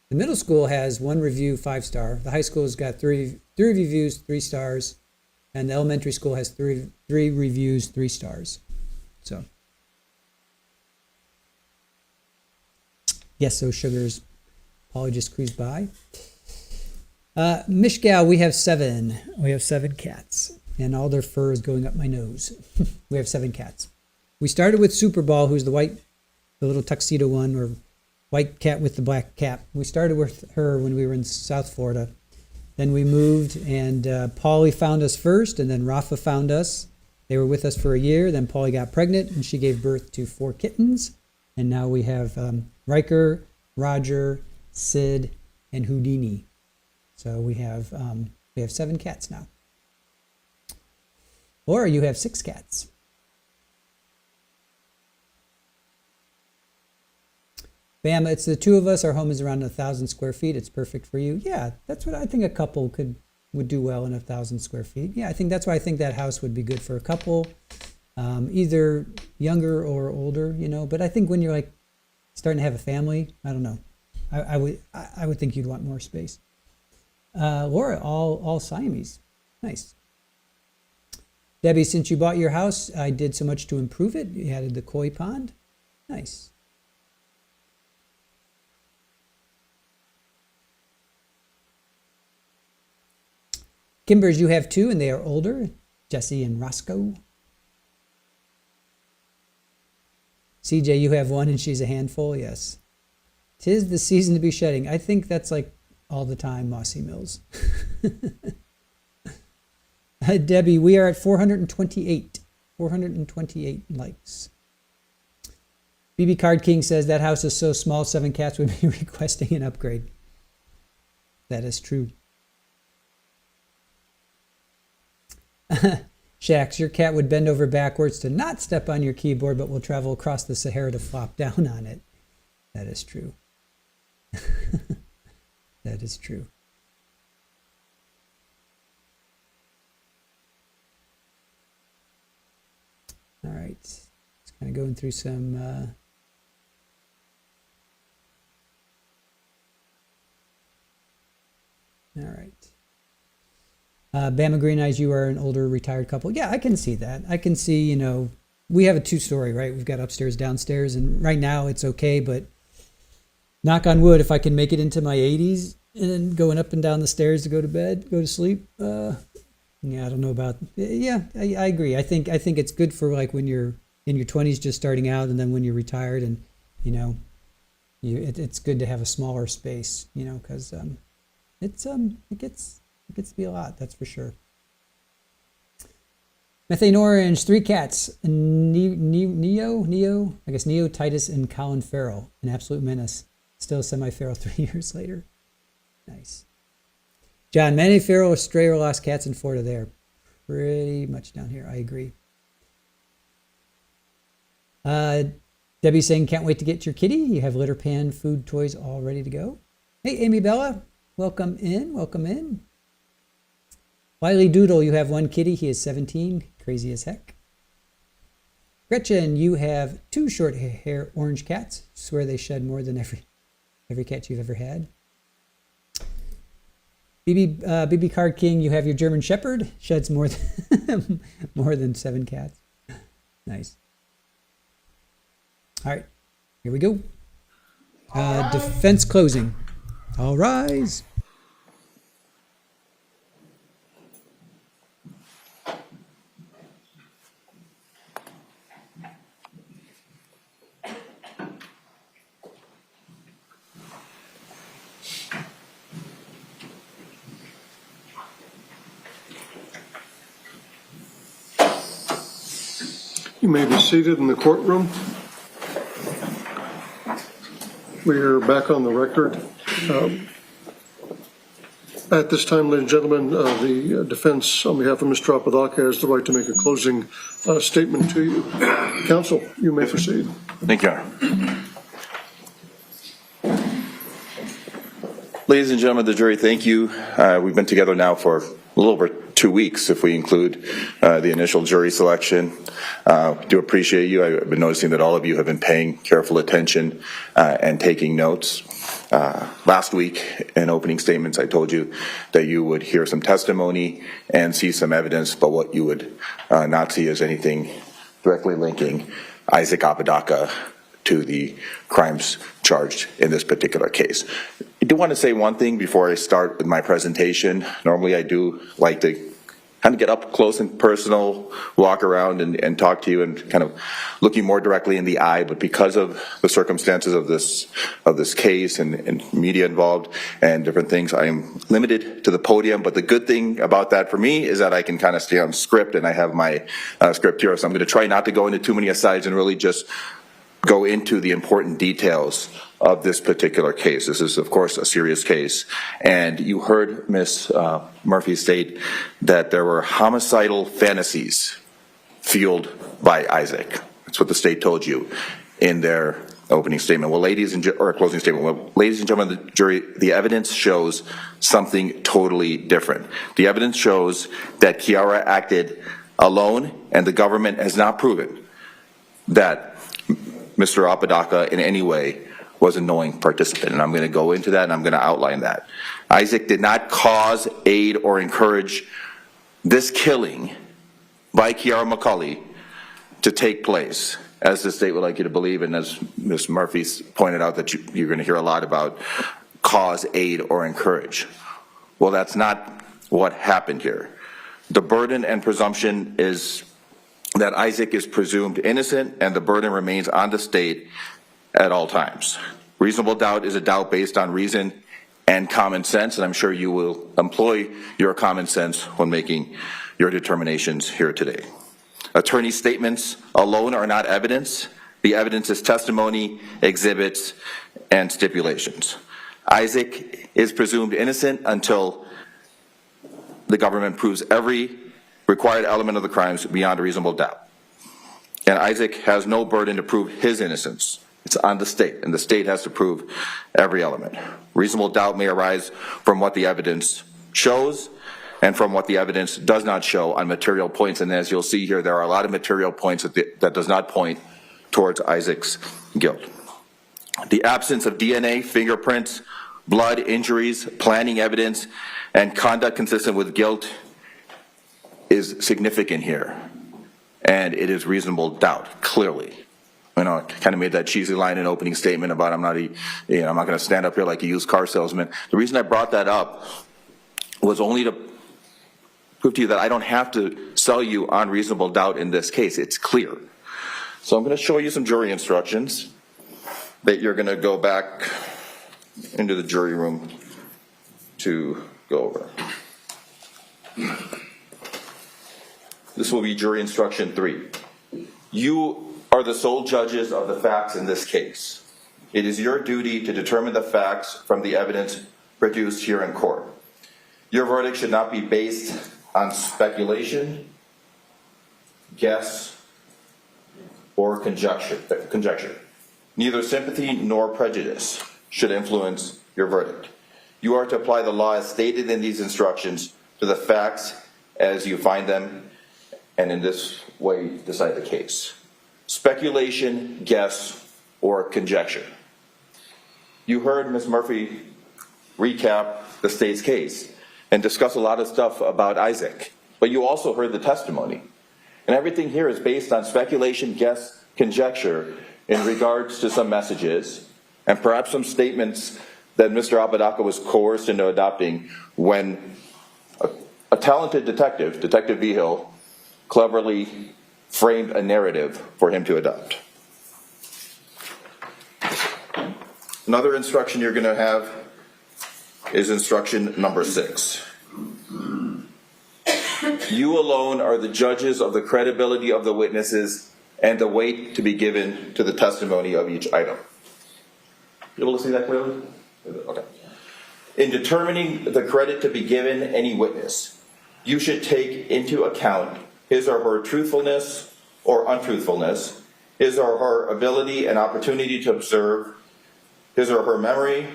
The middle school has 1 review, 5-star. The high school has got 3 reviews, 3 stars, and the elementary school has 3 reviews, 3 stars. So, yes, those sugars. Polly just cruised by. Mishgal, we have 7. We have 7 cats, and all their fur is going up my nose. We have 7 cats. We started with Super Ball, who's the little tuxedo one, or white cat with the black cap. We started with her when we were in South Florida. Then we moved, and Polly found us first, and then Rafa found us. They were with us for a year. Then Polly got pregnant, and she gave birth to 4 kittens. And now we have Riker, Roger, Sid, and Houdini. So we have 7 cats now. Or you have 6 cats. Bam, it's the 2 of us. Our home is around 1,000 square feet. It's perfect for you. Yeah, that's what I think a couple would do well in 1,000 square feet. Yeah, that's why I think that house would be good for a couple, either younger or older, But I think when you're like starting to have a family, I don't know. I would think you'd want more space. Laura, all Siamese. Nice. Debbie, since you bought your house, I did so much to improve it. You added the koi pond. Nice. Kimbers, you have 2, and they are older. Jesse and Roscoe. CJ, you have 1, and she's a handful. Yes. 'Tis the season to be shedding. I think that's like all the time, Mossy Mills. Debbie, we are at 428. 428 likes. BB Card King says that house is so small, 7 cats would be requesting an upgrade. That is true. Shax, your cat would bend over backwards to not step on your keyboard, but will travel across the Sahara to flop down on it. That is true. That is true. All right. Just kind of going through some... All right. Bama Green Eyes, you are an older retired couple. Yeah, I can see that. I can see, you know, we have a two-story, right? We've got upstairs, downstairs, and right now it's okay, but knock on wood, if I can make it into my 80s and then going up and down the stairs to go to bed, go to sleep, yeah, I don't know about, yeah, I agree. I think it's good for like when you're in your 20s just starting out, and then when you're retired and, you know, it's good to have a smaller space, you know, because it gets to be a lot, that's for sure. Methane Orange, 3 cats, Neo, I guess Neo, Titus, and Colin Farrell, an absolute menace. Still semi-feral 3 years later. Nice. John, many feral or stray or lost cats in Florida. They're pretty much down here. I agree. Debbie saying, can't wait to get your kitty. You have litter pan, food, toys all ready to go. Hey, Amy Bella, welcome in. Welcome in. Wiley Doodle, you have 1 kitty. He is 17. Crazy as heck. Gretchen, you have 2 short hair orange cats. Swear they shed more than every cat you've ever had. BB Card King, you have your German Shepherd. Sheds more than more than 7 cats. Nice. All right, here we go. Defense closing. All rise. You may be seated in the courtroom. We are back on the record. At this time, ladies and gentlemen, the defense, on behalf of Mr. Apodaca, has the right to make a closing statement to you. Counsel, you may proceed. Thank you, Your Honor. Ladies and gentlemen of the jury, thank you. We've been together now for a little over 2 weeks, if we include the initial jury selection. Do appreciate you. I've been noticing that all of you have been paying careful attention and taking notes. Last week, in opening statements, I told you that you would hear some testimony and see some evidence, but what you would not see is anything directly linking Isaac Apodaca to the crimes charged in this particular case. I do want to say one thing before I start with my presentation. Normally I do like to kind of get up close and personal, walk around and talk to you and kind of looking more directly in the eye, but because of the circumstances of this case and media involved and different things, I am limited to the podium. But the good thing about that for me is that I can kind of stay on script, and I have my script here, so I'm going to try not to go into too many asides and really just go into the important details of this particular case. This is, of course, a serious case. And you heard Ms. Murphy state that there were homicidal fantasies fueled by Isaac. That's what the state told you in their opening statement. Well, or closing statement. Well, ladies and gentlemen of the jury, the evidence shows something totally different. The evidence shows that Kiara acted alone, and the government has not proven that Mr. Apodaca in any way was a knowing participant, and I'm going to go into that and I'm going to outline that. Isaac did not cause, aid, or encourage this killing by Kiara McCulley to take place, as the state would like you to believe, and as Ms. Murphy pointed out that you're going to hear a lot about cause, aid, or encourage. Well, that's not what happened here. The burden and presumption is that Isaac is presumed innocent, and the burden remains on the state at all times. Reasonable doubt is a doubt based on reason and common sense, and I'm sure you will employ your common sense when making your determinations here today. Attorney statements alone are not evidence. The evidence is testimony, exhibits, and stipulations. Isaac is presumed innocent until the government proves every required element of the crimes beyond a reasonable doubt. And Isaac has no burden to prove his innocence It's on the state, and the state has to prove every element. Reasonable doubt may arise from what the evidence shows and from what the evidence does not show on material points. And as you'll see here, there are a lot of material points that does not point towards Isaac's guilt. The absence of DNA, fingerprints, blood, injuries, planning evidence, and conduct consistent with guilt is significant here. And it is reasonable doubt, clearly. You know, I kind of made that cheesy line in opening statement about I'm not going to stand up here like a used car salesman. The reason I brought that up was only to prove to you that I don't have to sell you on reasonable doubt in this case. It's clear. So I'm going to show you some jury instructions that you're going to go back into the jury room to go over. This will be jury instruction 3. You are the sole judges of the facts in this case. It is your duty to determine the facts from the evidence produced here in court. Your verdict should not be based on speculation, guess, or conjecture. Neither sympathy nor prejudice should influence your verdict. You are to apply the law as stated in these instructions to the facts as you find them, and in this way decide the case. Speculation, guess, or conjecture. You heard Ms. Murphy recap the state's case and discuss a lot of stuff about Isaac, but you also heard the testimony. And everything here is based on speculation, guess, conjecture in regards to some messages and perhaps some statements that Mr. Apodaca was coerced into adopting when a talented detective, Detective Vigil, cleverly framed a narrative for him to adopt. Another instruction you're going to have is instruction number 6. You alone are the judges of the credibility of the witnesses and the weight to be given to the testimony of each item. You able to see that clearly? Okay. In determining the credit to be given any witness, you should take into account his or her truthfulness or untruthfulness, his or her ability and opportunity to observe, his or her memory,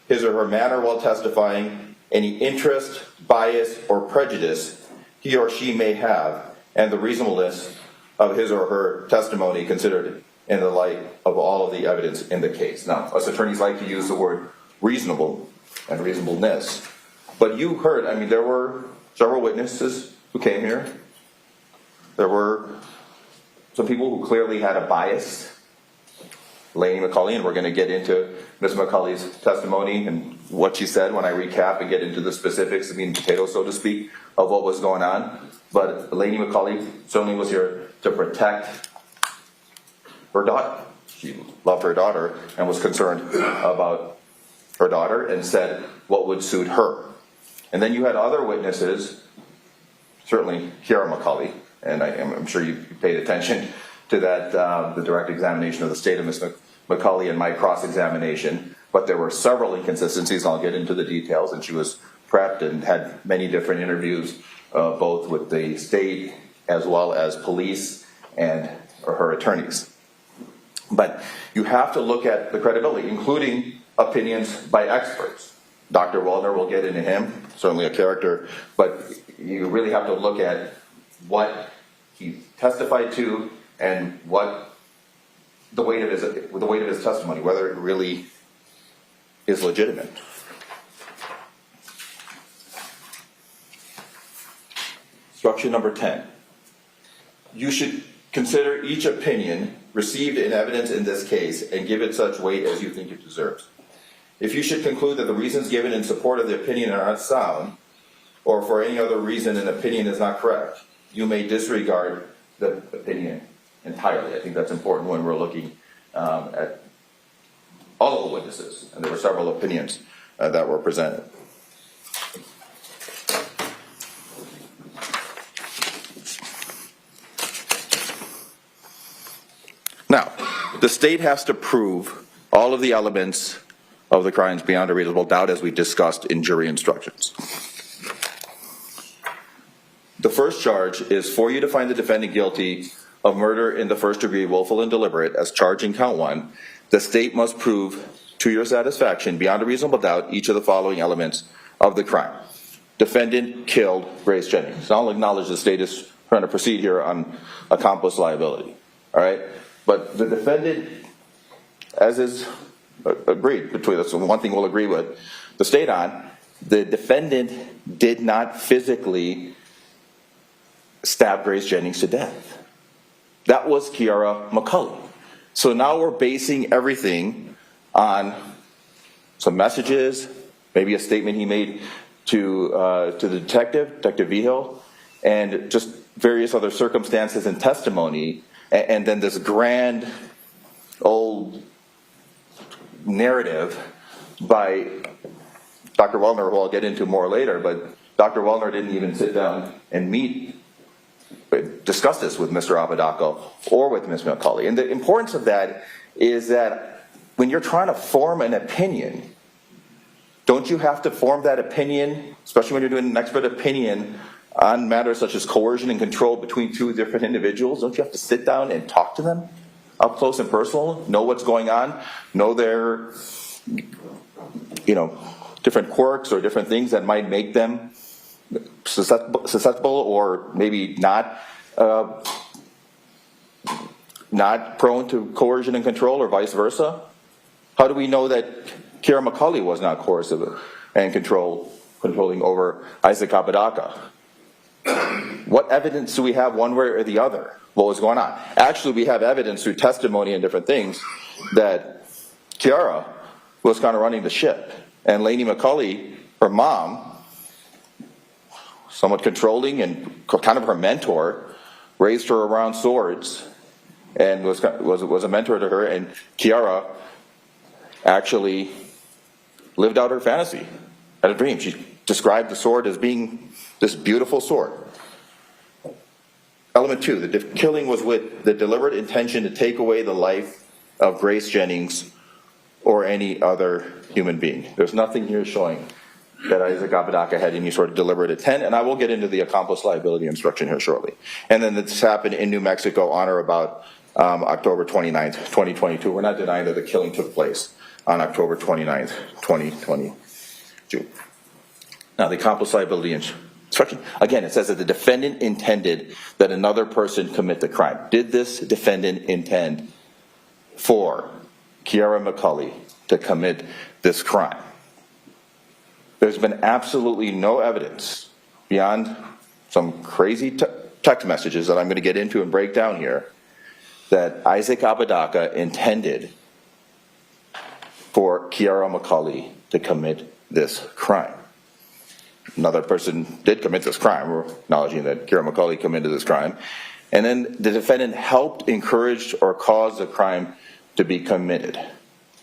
his or her manner while testifying, any interest, bias, or prejudice he or she may have, and the reasonableness of his or her testimony considered in the light of all of the evidence in the case. Now, us attorneys like to use the word reasonable and reasonableness, but you heard, there were several witnesses who came here. There were some people who clearly had a bias. Lainey McCulley, and we're going to get into Ms. McCulley's testimony and what she said when I recap and get into the specifics, potatoes, so to speak, of what was going on. But Lainey McCulley certainly was here to protect her daughter. She loved her daughter and was concerned about her daughter and said what would suit her. And then you had other witnesses, certainly Kiara McCulley, and I'm sure you paid attention to that, the direct examination of the state of Ms. McCulley and my cross-examination, but there were several inconsistencies, and I'll get into the details, and she was prepped and had many different interviews, both with the state as well as police and her attorneys. But you have to look at the credibility, including opinions by experts. Dr. Waldner, we'll get into him, certainly a character, but you really have to look at what he testified to and what the weight of his testimony, whether it really is legitimate. Instruction number 10. You should consider each opinion received in evidence in this case and give it such weight as you think it deserves. If you should conclude that the reasons given in support of the opinion are not sound, or for any other reason an opinion is not correct, you may disregard the opinion entirely. I think that's important when we're looking at all of the witnesses, and there were several opinions that were presented. Now, the state has to prove all of the elements of the crimes beyond a reasonable doubt, as we discussed in jury instructions. The first charge is for you to find the defendant guilty of murder in the first degree, willful and deliberate, as charged in count 1, the state must prove to your satisfaction beyond a reasonable doubt each of the following elements of the crime. Defendant killed Grace Jennings. I'll acknowledge the state is trying to proceed here on accomplice liability. All right? But the defendant, as is agreed between us, one thing we'll agree with the state on, the defendant did not physically stab Grace Jennings to death. That was Kiara McCulley. So now we're basing everything on some messages, maybe a statement he made to the Detective Vigil, and just various other circumstances and testimony, and then this grand old narrative by Dr. Wellner, who I'll get into more later, but Dr. Wellner didn't even sit down and discuss this with Mr. Apodaca or with Ms. McCulley. And the importance of that is that when you're trying to form an opinion, don't you have to form that opinion, especially when you're doing an expert opinion on matters such as coercion and control between two different individuals? Don't you have to sit down and talk to them up close and personal, know what's going on, know their, different quirks or different things that might make them susceptible or maybe not prone to coercion and control, or vice versa? How do we know that Kiara McCulley was not coercive and controlling over Isaac Apodaca? What evidence do we have one way or the other? What was going on? Actually, we have evidence through testimony and different things that Kiara was kind of running the ship. And Lainey McCulley, her mom, somewhat controlling and kind of her mentor, raised her around swords and was a mentor to her. And Kiara actually lived out her fantasy, had a dream. She described the sword as being this beautiful sword. Element 2, the killing was with the deliberate intention to take away the life of Grace Jennings or any other human being. There's nothing here showing that Isaac Apodaca had any sort of deliberate intent, and I will get into the accomplice liability instruction here shortly. And then this happened in New Mexico on or about October 29th, 2022. We're not denying that the killing took place on October 29th, 2022. Now, the accomplice liability instruction, again, it says that the defendant intended that another person commit the crime. Did this defendant intend for Kiara McCulley to commit this crime? There's been absolutely no evidence beyond some crazy text messages that I'm going to get into and break down here that Isaac Apodaca intended for Kiara McCulley to commit this crime. Another person did commit this crime. We're acknowledging that Kiara McCulley committed this crime. And then the defendant helped, encouraged, or caused the crime to be committed.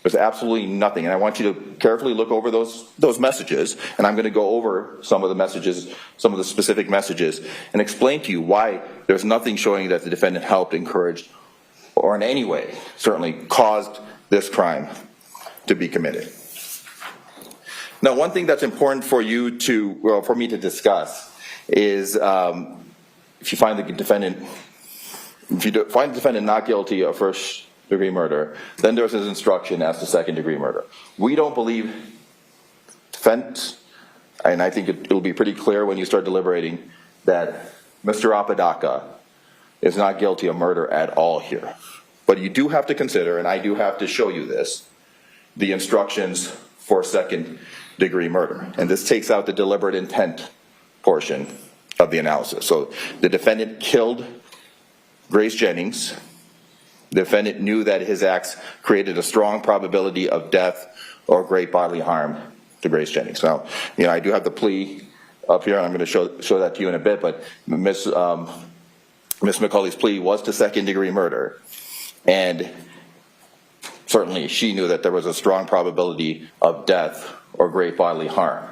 There's absolutely nothing. And I want you to carefully look over those messages. And I'm going to go over some of the messages, some of the specific messages, and explain to you why there's nothing showing that the defendant helped, encouraged, or in any way certainly caused this crime to be committed. Now, one thing that's important for for me to discuss is if you find the defendant not guilty of first-degree murder, then there's his instruction as to second-degree murder. We don't believe defense, and I think it will be pretty clear when you start deliberating that Mr. Apodaca is not guilty of murder at all here. But you do have to consider, and I do have to show you this, the instructions for second-degree murder. And this takes out the deliberate intent portion of the analysis. So the defendant killed Grace Jennings. The defendant knew that his acts created a strong probability of death or great bodily harm to Grace Jennings. Now, I do have the plea up here, and I'm going to show that to you in a bit, but Ms. McCulley's plea was to second-degree murder. And certainly she knew that there was a strong probability of death or great bodily harm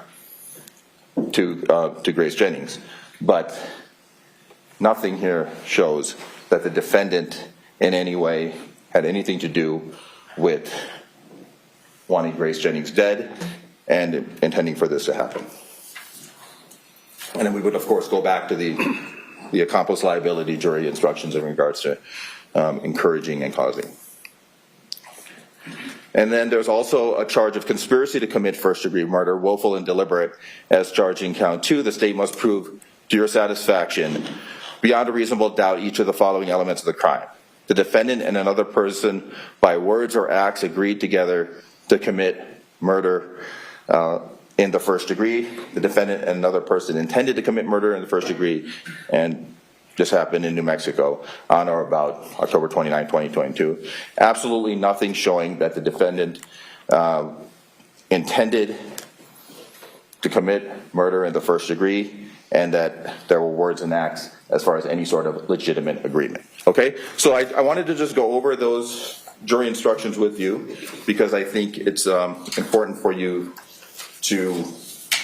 to Grace Jennings. But nothing here shows that the defendant in any way had anything to do with wanting Grace Jennings dead and intending for this to happen. And then we would, of course, go back to the accomplice liability jury instructions in regards to encouraging and causing. And then there's also a charge of conspiracy to commit first-degree murder, willful and deliberate, as charged in count 2. The state must prove to your satisfaction, beyond a reasonable doubt, each of the following elements of the crime. The defendant and another person, by words or acts, agreed together to commit murder in the first degree. The defendant and another person intended to commit murder in the first degree, and this happened in New Mexico on or about October 29, 2022. Absolutely nothing showing that the defendant intended to commit murder in the first degree, and that there were words and acts as far as any sort of legitimate agreement. Okay, so I wanted to just go over those jury instructions with you because I think it's important for you to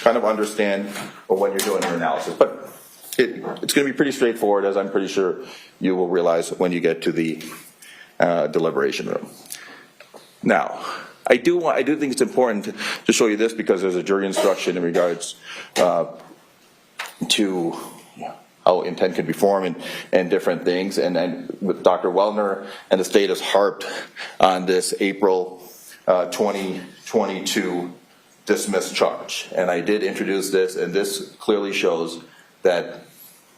kind of understand when you're doing your analysis. But it's going to be pretty straightforward, as I'm pretty sure you will realize when you get to the deliberation room. Now, I do think it's important to show you this because there's a jury instruction in regards to how intent can be formed and different things. And with Dr. Wellner and the state has harped on this April 2022 dismissed charge. And I did introduce this, and this clearly shows that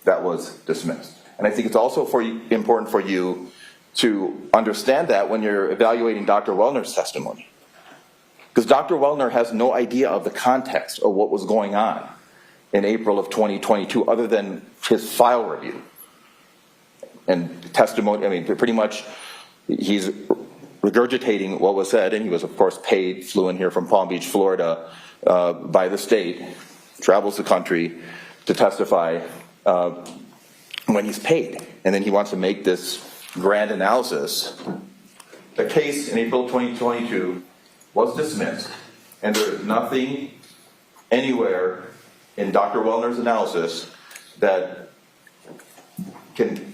that was dismissed. And I think it's also important for you to understand that when you're evaluating Dr. Wellner's testimony. Because Dr. Wellner has no idea of the context of what was going on in April of 2022 other than his file review and testimony. I mean, pretty much he's regurgitating what was said, and he was, of course, paid, flew in here from Palm Beach, Florida, by the state, travels the country to testify when he's paid. And then he wants to make this grand analysis. The case in April 2022 was dismissed, and there is nothing anywhere in Dr. Wellner's analysis that can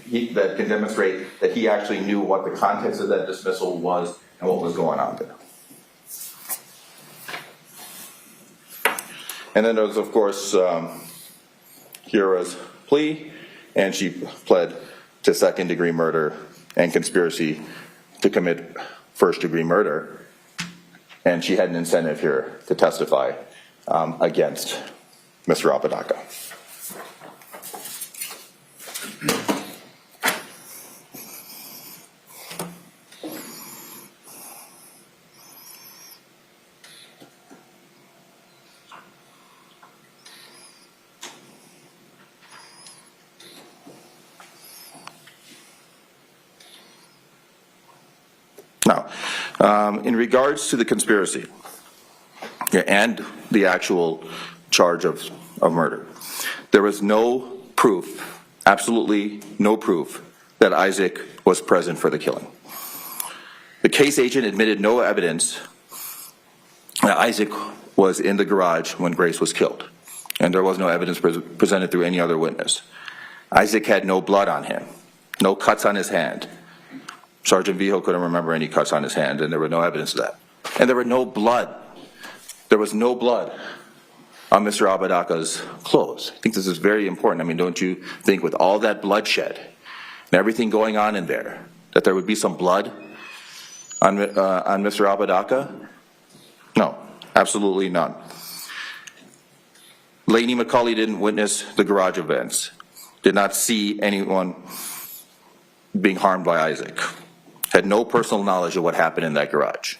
demonstrate that he actually knew what the context of that dismissal was and what was going on there. And then there's, of course, Kiara's plea, and she pled to second-degree murder and conspiracy to commit first-degree murder. And she had an incentive here to testify against Mr. Apodaca. Now, in regards to the conspiracy and the actual charge of murder, there was no proof, absolutely no proof, that Isaac was present for the killing. The case agent admitted no evidence that Isaac was in the garage when Grace was killed, and there was no evidence presented through any other witness. Isaac had no blood on him, no cuts on his hand. Sergeant Vijo couldn't remember any cuts on his hand, and there was no evidence of that. And there were no blood. There was no blood on Mr. Apodaca's clothes. I think this is very important. I mean, don't you think with all that bloodshed and everything going on in there, that there would be some blood on Mr. Apodaca? No, absolutely none. Lainey McCulley didn't witness the garage events, did not see anyone being harmed by Isaac, had no personal knowledge of what happened in that garage.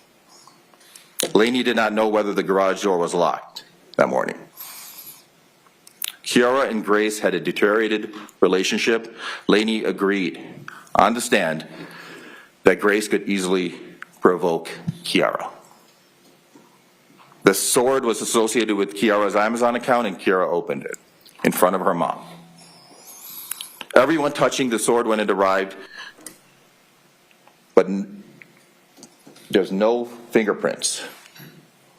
Lainey did not know whether the garage door was locked that morning. Kiara and Grace had a deteriorated relationship. Lainey agreed on the stand that Grace could easily provoke Kiara. The sword was associated with Kiara's Amazon account, and Kiara opened it in front of her mom. Everyone touching the sword when it arrived, but there's no fingerprints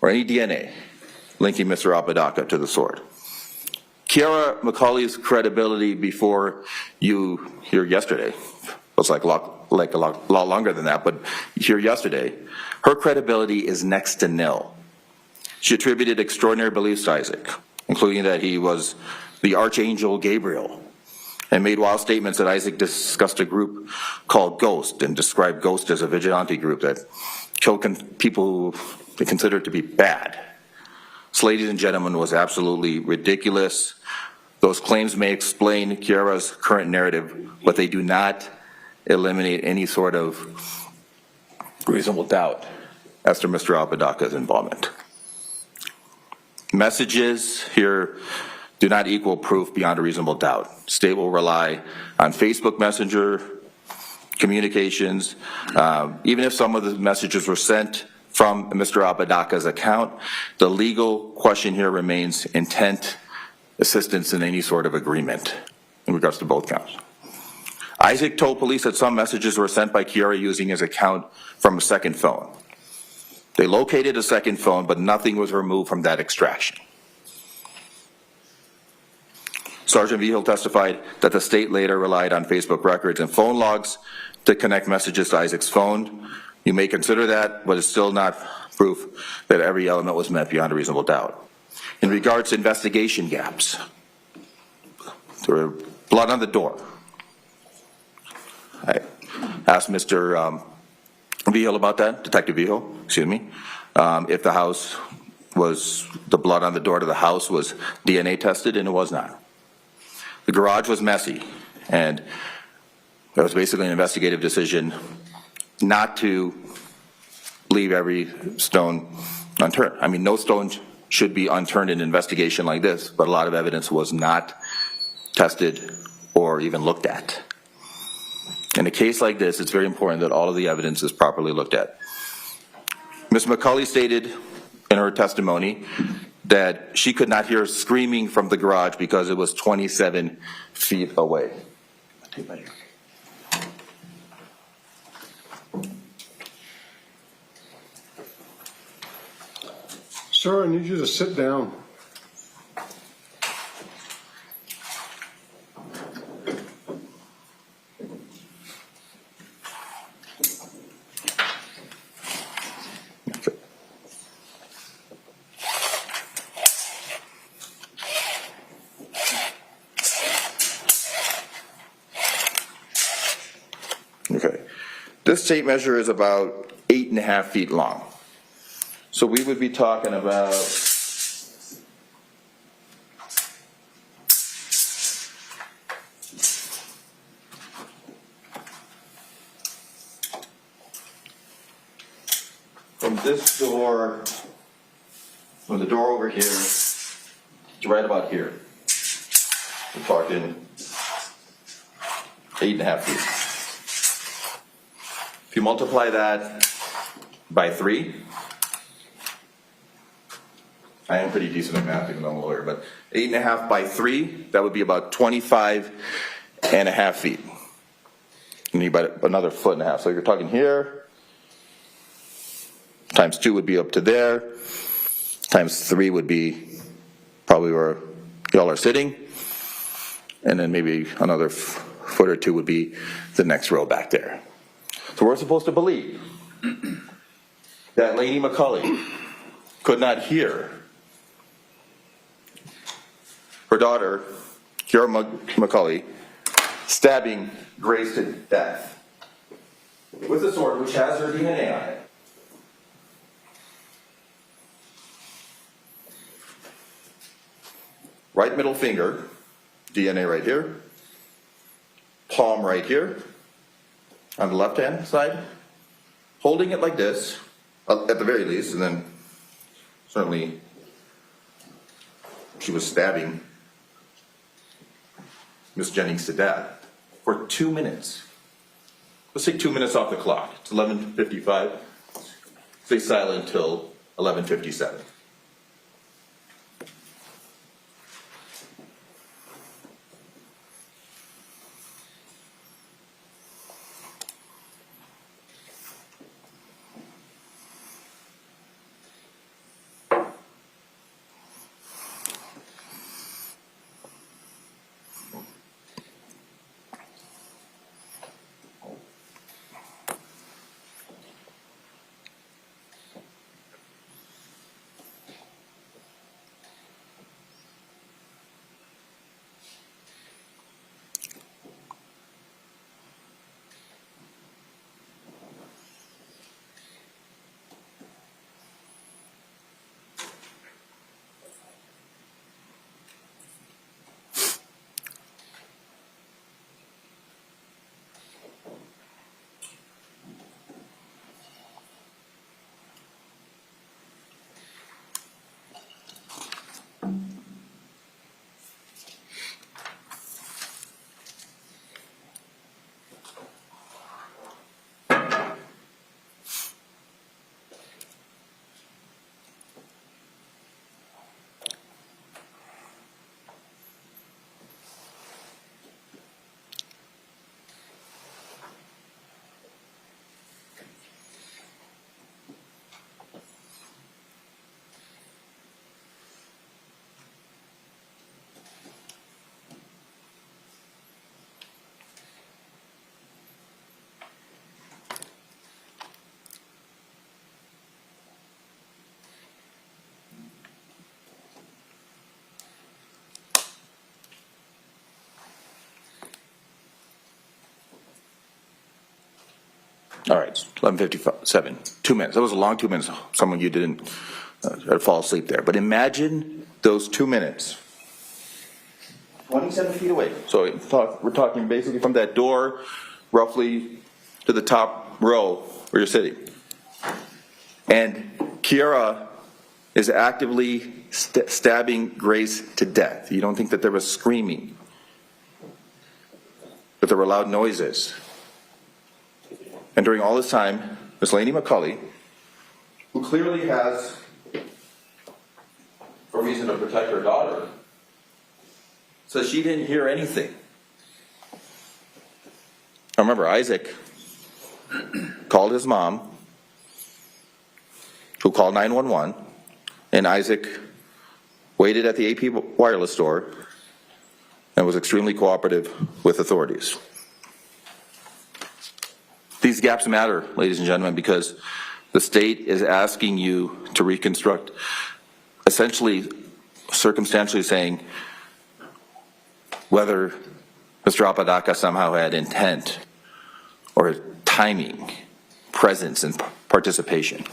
or any DNA linking Mr. Apodaca to the sword. Kiara McCulley's credibility before you here yesterday was like a lot longer than that, but here yesterday, her credibility is next to nil. She attributed extraordinary beliefs to Isaac, including that he was the Archangel Gabriel, and made wild statements that Isaac discussed a group called Ghost and described Ghost as a vigilante group that killed people who they considered to be bad. This, ladies and gentlemen, was absolutely ridiculous. Those claims may explain Kiara's current narrative, but they do not eliminate any sort of reasonable doubt as to Mr. Apodaca's involvement. Messages here do not equal proof beyond a reasonable doubt. State will rely on Facebook Messenger communications. Even if some of the messages were sent from Mr. Apodaca's account, the legal question here remains intent, assistance in any sort of agreement in regards to both counts. Isaac told police that some messages were sent by Kiara using his account from a second phone. They located a second phone, but nothing was removed from that extraction. Sergeant Vigil testified that the state later relied on Facebook records and phone logs to connect messages to Isaac's phone. You may consider that, but it's still not proof that every element was met beyond a reasonable doubt. In regards to investigation gaps, there were blood on the door. I asked Mr. Vigil about that, Detective Vigil, excuse me, if the house was, the blood on the door to the house was DNA tested, and it was not. The garage was messy, and it was basically an investigative decision not to leave every stone unturned. I mean, no stone should be unturned in an investigation like this, but a lot of evidence was not tested or even looked at. In a case like this, it's very important that all of the evidence is properly looked at. Ms. McCulley stated in her testimony that she could not hear screaming from the garage because it was 27 feet away. Sir, I need you to sit down. Okay. This tape measure is about 8.5 feet long. So we would be talking about from this door, from the door over here to right about here. We're talking 8.5 feet. If you multiply that by 3, I am pretty decent at math even though I'm a lawyer, but 8.5 by 3, that would be about 25.5 feet. You need about another 1.5 feet. So you're talking here, times 2 would be up to there, times 3 would be probably where y'all are sitting, and then maybe another foot or 2 would be the next row back there. So we're supposed to believe that Lady McCulley could not hear her daughter, Kiara McCulley, stabbing Grace to death with a sword which has her DNA on it. Right middle finger, DNA right here, palm right here, on the left-hand side, holding it like this, at the very least, and then certainly she was stabbing Ms. Jennings to death for 2 minutes. Let's take 2 minutes off the clock. It's 11:55. Stay silent until 11:57. All right, 11:57, 2 minutes. That was a long 2 minutes. Some of you didn't fall asleep there. But imagine those 2 minutes. 27 feet away. So we're talking basically from that door roughly to the top row where you're sitting. And Kiara is actively stabbing Grace to death. You don't think that there was screaming, but there were loud noises. And during all this time, Ms. Laney McCulley, who clearly has a reason to protect her daughter, says she didn't hear anything. I remember Isaac called his mom, who called 911, and Isaac waited at the AP wireless store and was extremely cooperative with authorities. These gaps matter, ladies and gentlemen, because the state is asking you to reconstruct, essentially circumstantially saying whether Mr. Apodaca somehow had intent or timing, presence, and participation,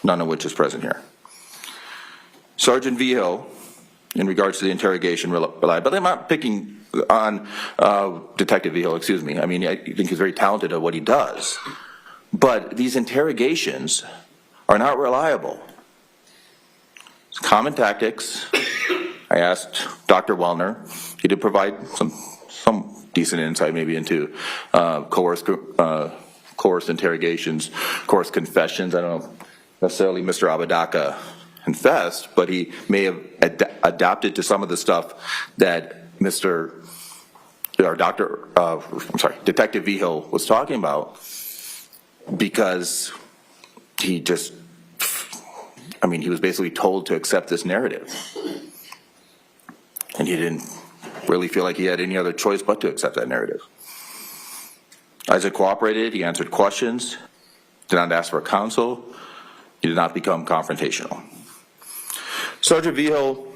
none of which is present here. Sergeant Vigil, in regards to the interrogation, relied, but I'm not picking on Detective Vigil, excuse me. I mean, I think he's very talented at what he does. But these interrogations are not reliable. It's common tactics. I asked Dr. Wellner. He did provide some decent insight maybe into coerced interrogations, coerced confessions. I don't know necessarily Mr. Apodaca confessed, but he may have adapted to some of the stuff that Detective Vigil was talking about, because he was basically told to accept this narrative. And he didn't really feel like he had any other choice but to accept that narrative. Isaac cooperated, he answered questions, did not ask for counsel, he did not become confrontational. Sergeant Vigil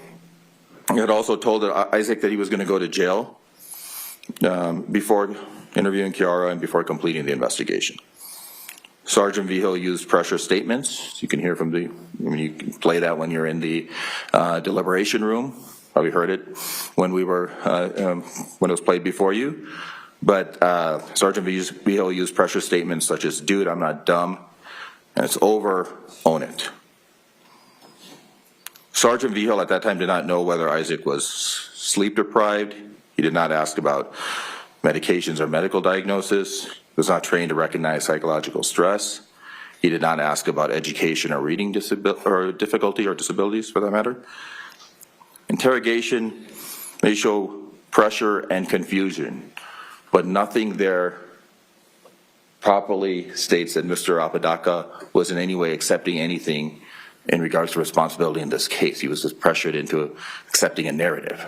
had also told Isaac that he was going to go to jail before interviewing Kiara and before completing the investigation. Sergeant Vigil used pressure statements. You can hear you can play that when you're in the deliberation room. Probably heard it when it was played before you. But Sergeant Vigil used pressure statements such as, "Dude, I'm not dumb, and it's over, own it." Sergeant Vigil at that time did not know whether Isaac was sleep deprived. He did not ask about medications or medical diagnosis. He was not trained to recognize psychological stress. He did not ask about education or reading difficulty or disabilities for that matter. Interrogation may show pressure and confusion, but nothing there properly states that Mr. Apodaca was in any way accepting anything in regards to responsibility in this case. He was just pressured into accepting a narrative.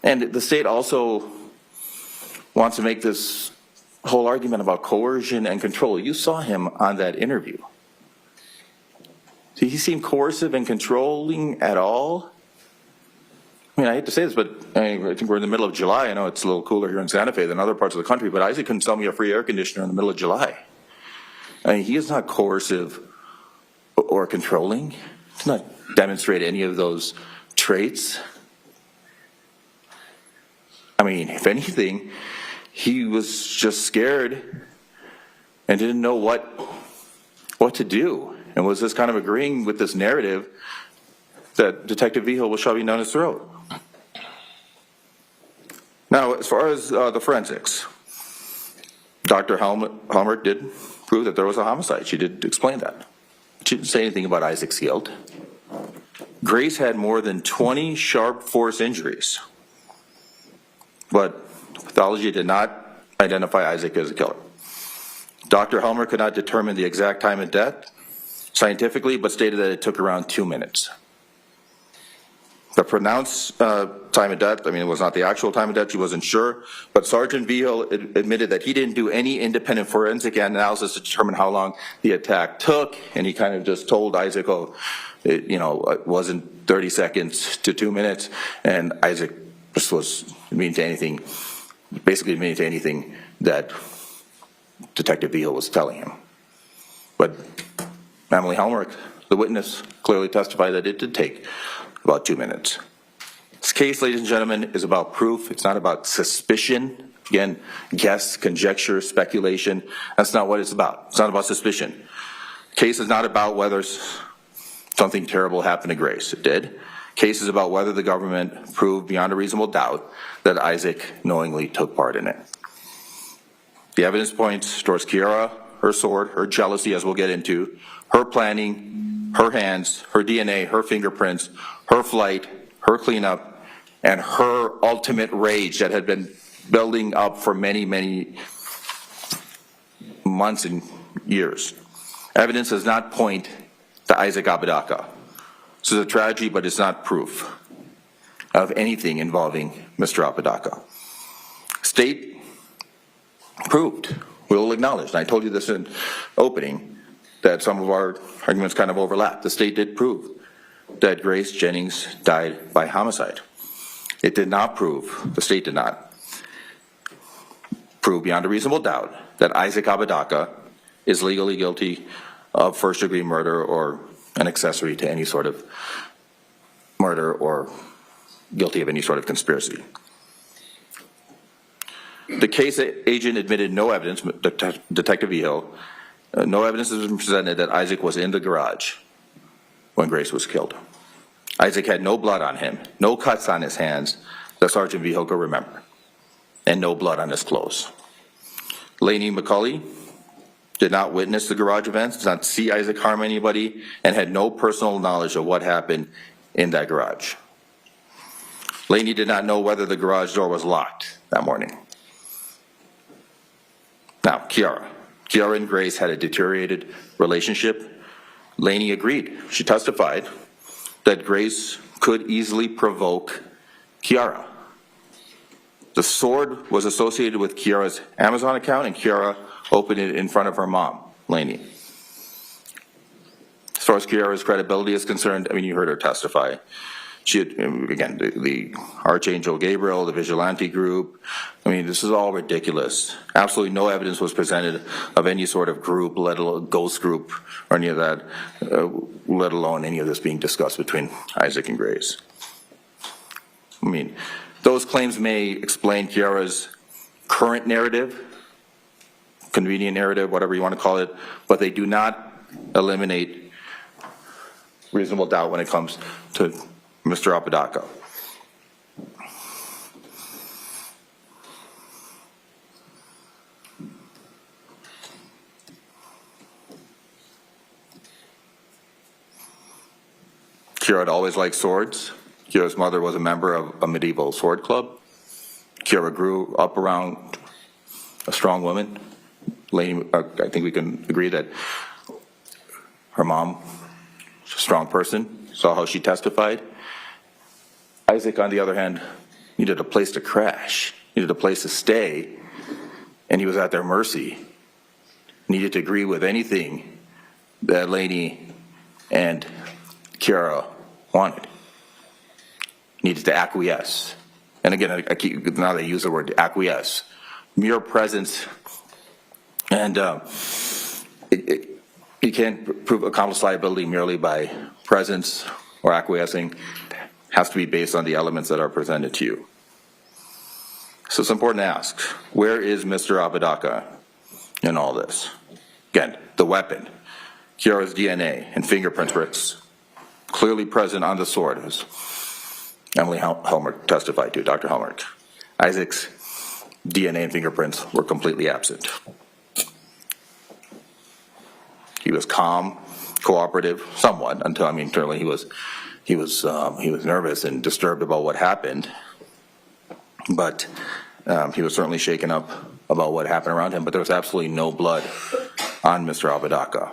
And the state also wants to make this whole argument about coercion and control. You saw him on that interview. Did he seem coercive and controlling at all? I mean, I hate to say this, but I think we're in the middle of July. I know it's a little cooler here in Santa Fe than other parts of the country, but Isaac couldn't sell me a free air conditioner in the middle of July. I mean, he is not coercive or controlling. He does not demonstrate any of those traits. I mean, if anything, he was just scared and didn't know what to do, and was just kind of agreeing with this narrative that Detective Vigil was shoving down his throat. Now, as far as the forensics, Dr. Helmer did prove that there was a homicide. She did explain that. She didn't say anything about Isaac's guilt. Grace had more than 20 sharp force injuries, but pathology did not identify Isaac as a killer. Dr. Helmer could not determine the exact time of death scientifically, but stated that it took around 2 minutes. The pronounced time of death, I mean, it was not the actual time of death, she wasn't sure, but Sergeant Vigil admitted that he didn't do any independent forensic analysis to determine how long the attack took, and he kind of just told Isaac, it wasn't 30 seconds to 2 minutes, and Isaac just was basically admitting to anything that Detective Beal was telling him. But Emily Helmrich, the witness, clearly testified that it did take about 2 minutes. This case, ladies and gentlemen, is about proof. It's not about suspicion. Again, guess, conjecture, speculation. That's not what it's about. It's not about suspicion. The case is not about whether something terrible happened to Grace. It did. Case is about whether the government proved beyond a reasonable doubt that Isaac knowingly took part in it. The evidence points towards Kiara, her sword, her jealousy, as we'll get into, her planning, her hands, her DNA, her fingerprints, her flight, her cleanup, and her ultimate rage that had been building up for many, many months and years. Evidence does not point to Isaac Apodaca. This is a tragedy, but it's not proof of anything involving Mr. Apodaca. State proved, we'll acknowledge, and I told you this in opening, that some of our arguments kind of overlap. The state did prove that Grace Jennings died by homicide. It did not prove, the state did not prove beyond a reasonable doubt that Isaac Apodaca is legally guilty of first-degree murder or an accessory to any sort of murder or guilty of any sort of conspiracy. The case agent admitted no evidence, Detective Hill, no evidence has been presented that Isaac was in the garage when Grace was killed. Isaac had no blood on him, no cuts on his hands that Sergeant Vigil could remember, and no blood on his clothes. Lainey McCulley did not witness the garage events, did not see Isaac harm anybody, and had no personal knowledge of what happened in that garage. Lainey did not know whether the garage door was locked that morning. Now, Kiara and Grace had a deteriorated relationship. Lainey agreed. She testified that Grace could easily provoke Kiara. The sword was associated with Kiara's Amazon account, and Kiara opened it in front of her mom, Lainey. As far as Kiara's credibility is concerned, I mean, you heard her testify. She had, again, the Archangel Gabriel, the vigilante group, I mean, this is all ridiculous. Absolutely no evidence was presented of any sort of group, let alone ghost group, or any of that, let alone any of this being discussed between Isaac and Grace. I mean, those claims may explain Kiara's current narrative, convenient narrative, whatever you want to call it, but they do not eliminate reasonable doubt when it comes to Mr. Apodaca. Kiara had always liked swords. Kiara's mother was a member of a medieval sword club. Kiara grew up around a strong woman. Lainey, I think we can agree that her mom was a strong person, saw how she testified. Isaac, on the other hand, needed a place to crash, needed a place to stay, and he was at their mercy. Needed to agree with anything that Lainey and Kiara wanted. Needed to acquiesce. And again, I keep, now they use the word acquiesce. Mere presence, and you can't prove accomplice liability merely by presence or acquiescing. It has to be based on the elements that are presented to you. So it's important to ask, where is Mr. Apodaca in all this? Again, the weapon, Kiara's DNA and fingerprints clearly present on the sword, as Emily Helmrich testified to, Dr. Helmrich. Isaac's DNA and fingerprints were completely absent. He was calm, cooperative, somewhat, until, I mean, certainly he was nervous and disturbed about what happened, but he was certainly shaken up about what happened around him, but there was absolutely no blood on Mr. Apodaca.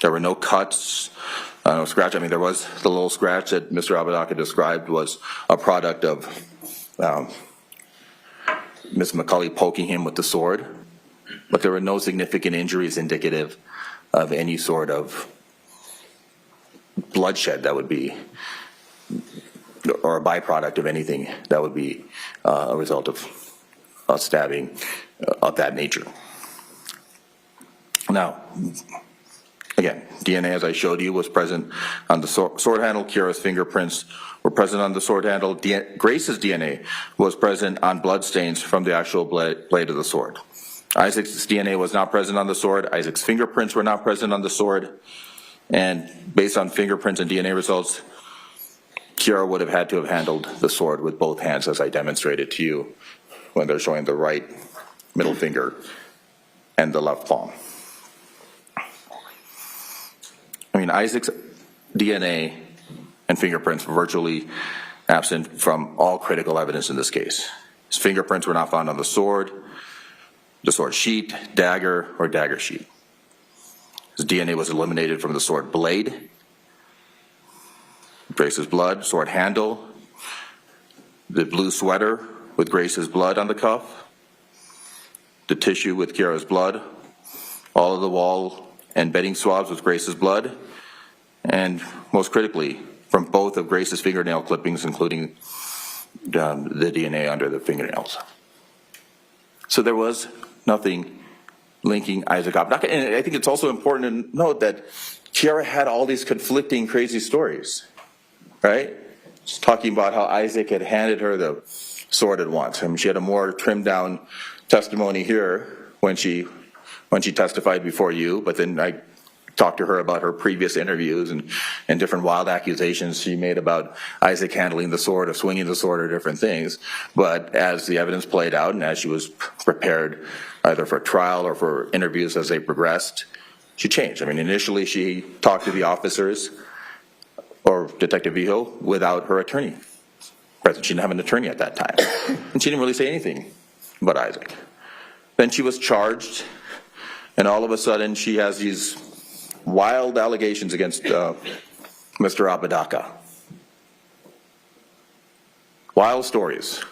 There were no cuts, no scratch. I mean, there was the little scratch that Mr. Apodaca described was a product of Ms. McCulley poking him with the sword, but there were no significant injuries indicative of any sort of bloodshed that would be, or a byproduct of anything that would be a result of a stabbing of that nature. Now, again, DNA, as I showed you, was present on the sword handle. Kiara's fingerprints were present on the sword handle. Grace's DNA was present on bloodstains from the actual blade of the sword. Isaac's DNA was not present on the sword. Isaac's fingerprints were not present on the sword. And based on fingerprints and DNA results, Kiara would have had to have handled the sword with both hands, as I demonstrated to you when they're showing the right middle finger and the left palm. I mean, Isaac's DNA and fingerprints were virtually absent from all critical evidence in this case. His fingerprints were not found on the sword sheath, dagger, or dagger sheath. His DNA was eliminated from the sword blade, Grace's blood, sword handle, the blue sweater with Grace's blood on the cuff, the tissue with Kiara's blood, all of the wall and bedding swabs with Grace's blood, and most critically, from both of Grace's fingernail clippings, including the DNA under the fingernails. So there was nothing linking Isaac Apodaca. And I think it's also important to note that Kiara had all these conflicting, crazy stories, right? She's talking about how Isaac had handed her the sword at once. I mean, she had a more trimmed down testimony here when she testified before you, but then I talked to her about her previous interviews and different wild accusations she made about Isaac handling the sword or swinging the sword or different things. But as the evidence played out and as she was prepared either for trial or for interviews as they progressed, she changed. I mean, initially she talked to the officers or Detective Vijo without her attorney present. She didn't have an attorney at that time. And she didn't really say anything about Isaac. Then she was charged, and all of a sudden she has these wild allegations against Mr. Apodaca. Wild stories.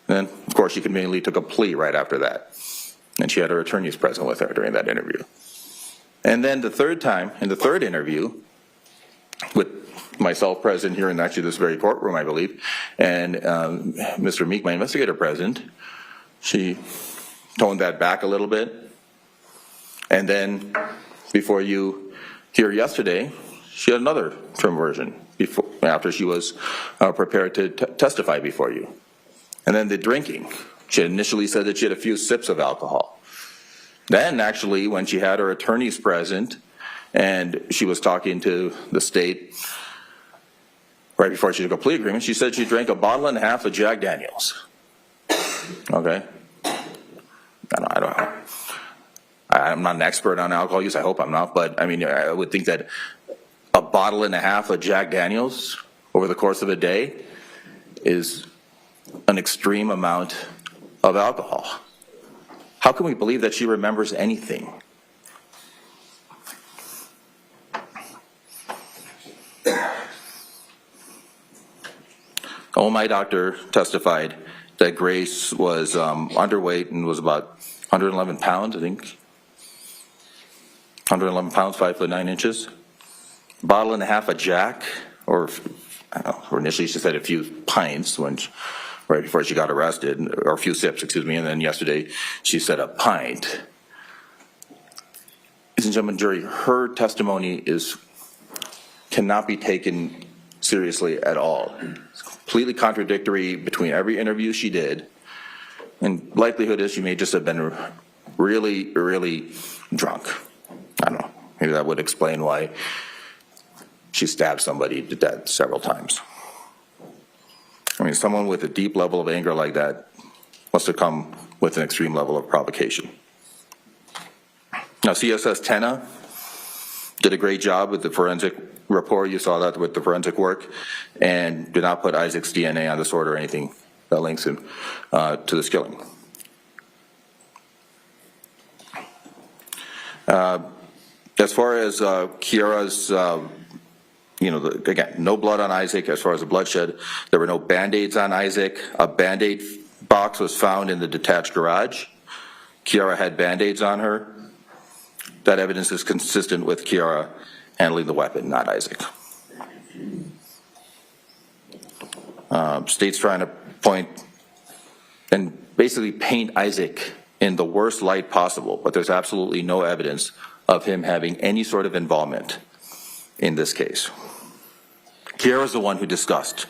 Then, of course, she conveniently took a plea right after that. And she had her attorneys present with her during that interview. And then the third time, in the third interview, with myself present here in actually this very courtroom, I believe, and Mr. Meek, my investigator, present, she toned that back a little bit. And then, before you here yesterday, she had another trim version after she was prepared to testify before you. And then the drinking. She had initially said that she had a few sips of alcohol. Then, actually, when she had her attorneys present and she was talking to the state right before she took a plea agreement, she said she drank a bottle and a half of Jack Daniels. Okay? I don't know. I'm not an expert on alcohol use. I hope I'm not. But, I mean, I would think that a bottle and a half of Jack Daniels over the course of a day is an extreme amount of alcohol. How can we believe that she remembers anything? Oh, my doctor testified that Grace was underweight and was about 111 pounds, I think. 111 pounds, 5'9". Bottle and a half of Jack, or initially she said a few pints right before she got arrested, or a few sips, excuse me, and then yesterday she said a pint. Ladies and gentlemen, jury, her testimony cannot be taken seriously at all. It's completely contradictory between every interview she did, and likelihood is she may just have been really, really drunk. I don't know. Maybe that would explain why she stabbed somebody to death several times. I mean, someone with a deep level of anger like that must have come with an extreme level of provocation. Now, CSS Tenna did a great job with the forensic report. You saw that with the forensic work, and did not put Isaac's DNA on the sword or anything that links him to this killing. As far as Kiara's, again, no blood on Isaac as far as the bloodshed. There were no Band-Aids on Isaac. A Band-Aid box was found in the detached garage. Kiara had Band-Aids on her. That evidence is consistent with Kiara handling the weapon, not Isaac. State's trying to point and basically paint Isaac in the worst light possible, but there's absolutely no evidence of him having any sort of involvement in this case. Kiara's the one who discussed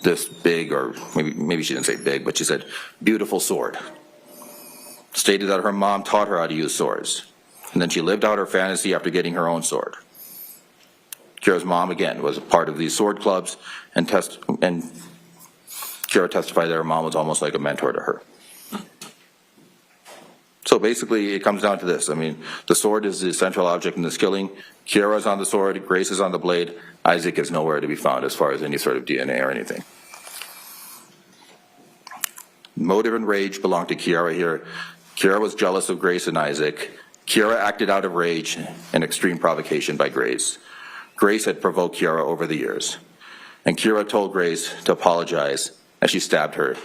this big, or maybe she didn't say big, but she said beautiful sword. Stated that her mom taught her how to use swords, and then she lived out her fantasy after getting her own sword. Kiara's mom, again, was a part of these sword clubs, and Kiara testified that her mom was almost like a mentor to her. So basically, it comes down to this. I mean, the sword is the central object in this killing. Kiara's on the sword, Grace is on the blade. Isaac is nowhere to be found as far as any sort of DNA or anything. Motive and rage belong to Kiara here. Kiara was jealous of Grace and Isaac. Kiara acted out of rage and extreme provocation by Grace. Grace had provoked Kiara over the years, and Kiara told Grace to apologize as she stabbed her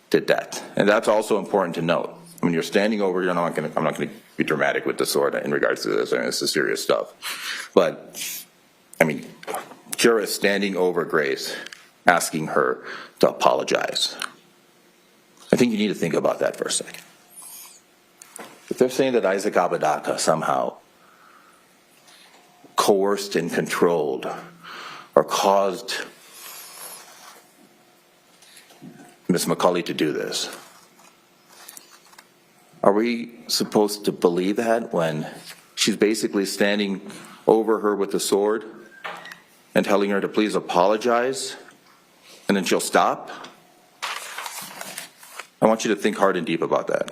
to death. And that's also important to note. When you're standing over, I'm not going to be dramatic with the sword in regards to this. I mean, this is serious stuff. But, I mean, Kiara is standing over Grace, asking her to apologize. I think you need to think about that for a second. If they're saying that Isaac Apodaca somehow coerced and controlled or caused Ms. McCulley to do this, are we supposed to believe that when she's basically standing over her with a sword and telling her to please apologize, and then she'll stop? I want you to think hard and deep about that.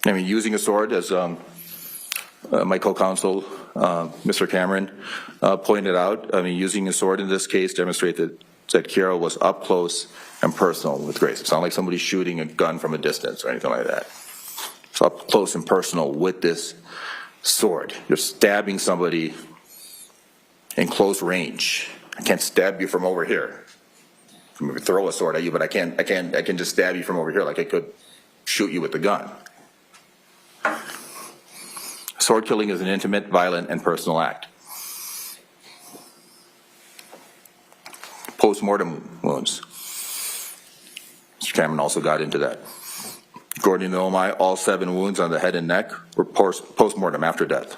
I mean, using a sword, as my co-counsel, Mr. Cameron, pointed out, I mean, using a sword in this case demonstrated that Kiara was up close and personal with Grace. It's not like somebody shooting a gun from a distance or anything like that. It's up close and personal with this sword. You're stabbing somebody in close range. I can't stab you from over here. I can throw a sword at you, but I can just stab you from over here like I could shoot you with the gun. Sword killing is an intimate, violent, and personal act. Post-mortem wounds. Mr. Cameron also got into that. According to OMI, all 7 wounds on the head and neck were post-mortem after death.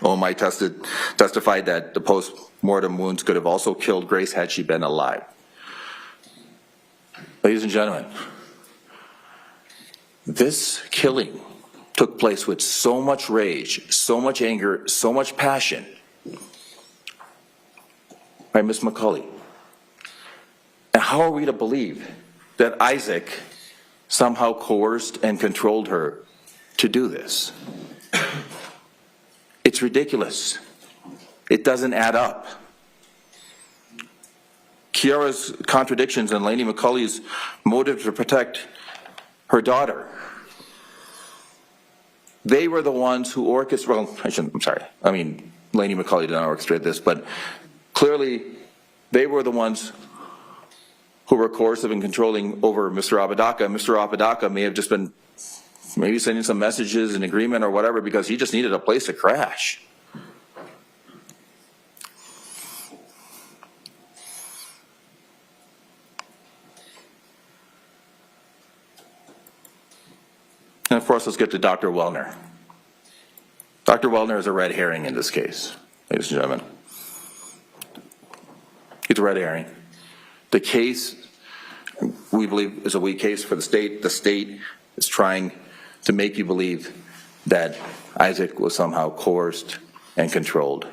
OMI testified that the post-mortem wounds could have also killed Grace had she been alive. Ladies and gentlemen, this killing took place with so much rage, so much anger, so much passion by Ms. McCulley. And how are we to believe that Isaac somehow coerced and controlled her to do this? It's ridiculous. It doesn't add up. Kiara's contradictions and Laney McCulley's motive to protect her daughter. They were the ones who orchestrated, Laney McCulley did not orchestrate this, but clearly they were the ones who were coercive and controlling over Mr. Apodaca. Mr. Apodaca may have just been maybe sending some messages in agreement or whatever because he just needed a place to crash. And of course, let's get to Dr. Wellner. Dr. Wellner is a red herring in this case, ladies and gentlemen. He's a red herring. The case, we believe, is a weak case for the state. The state is trying to make you believe that Isaac was somehow coerced and controlled.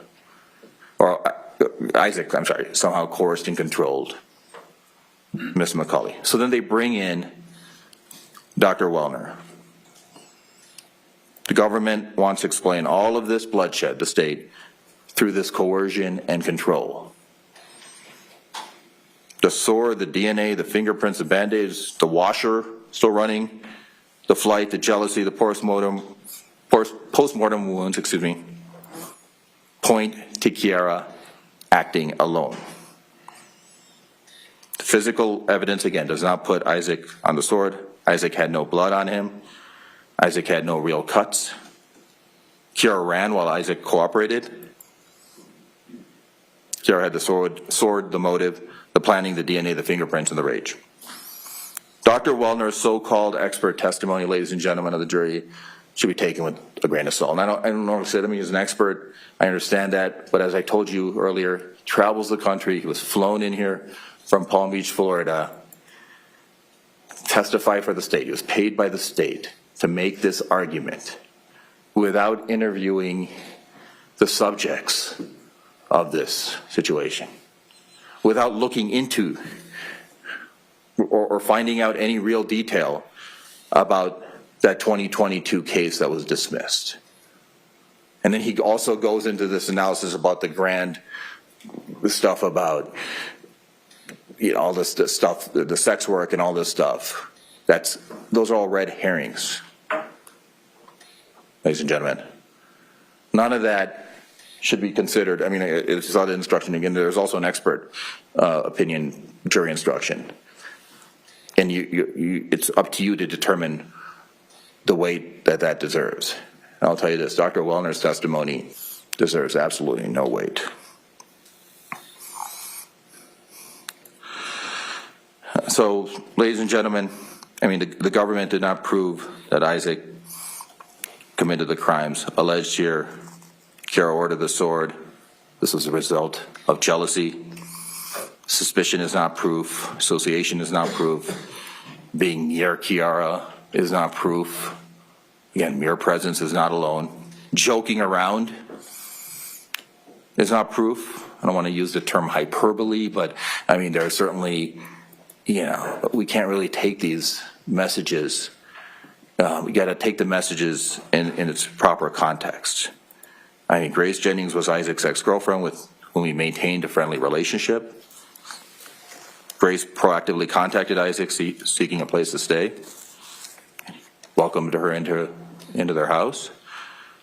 Somehow coerced and controlled Ms. McCulley. So then they bring in Dr. Wellner. The government wants to explain all of this bloodshed, the state, through this coercion and control. The sword, the DNA, the fingerprints, the band-aids, the washer still running, the flight, the jealousy, the post-mortem wounds, point to Kiara acting alone. The physical evidence, again, does not put Isaac on the sword. Isaac had no blood on him. Isaac had no real cuts. Kiara ran while Isaac cooperated. Kiara had the sword, the motive, the planning, the DNA, the fingerprints, and the rage. Dr. Wellner's so-called expert testimony, ladies and gentlemen of the jury, should be taken with a grain of salt. And I don't normally say that he's an expert. I understand that. But as I told you earlier, he travels the country. He was flown in here from Palm Beach, Florida, to testify for the state. He was paid by the state to make this argument without interviewing the subjects of this situation, without looking into or finding out any real detail about that 2022 case that was dismissed. And then he also goes into this analysis about the stuff about, all this stuff, the sex work and all this stuff. Those are all red herrings, ladies and gentlemen. None of that should be considered. I mean, it's not an instruction. Again, there's also an expert opinion jury instruction. And it's up to you to determine the weight that deserves. And I'll tell you this, Dr. Wellner's testimony deserves absolutely no weight. So, ladies and gentlemen, I mean, the government did not prove that Isaac committed the crimes alleged here. Kiara ordered the sword. This was a result of jealousy. Suspicion is not proof. Association is not proof. Being near Kiara is not proof. Again, mere presence is not alone. Joking around is not proof. I don't want to use the term hyperbole, but I mean, there are certainly, we can't really take these messages. We got to take the messages in its proper context. I mean, Grace Jennings was Isaac's ex-girlfriend with whom he maintained a friendly relationship. Grace proactively contacted Isaac seeking a place to stay, welcomed her into their house.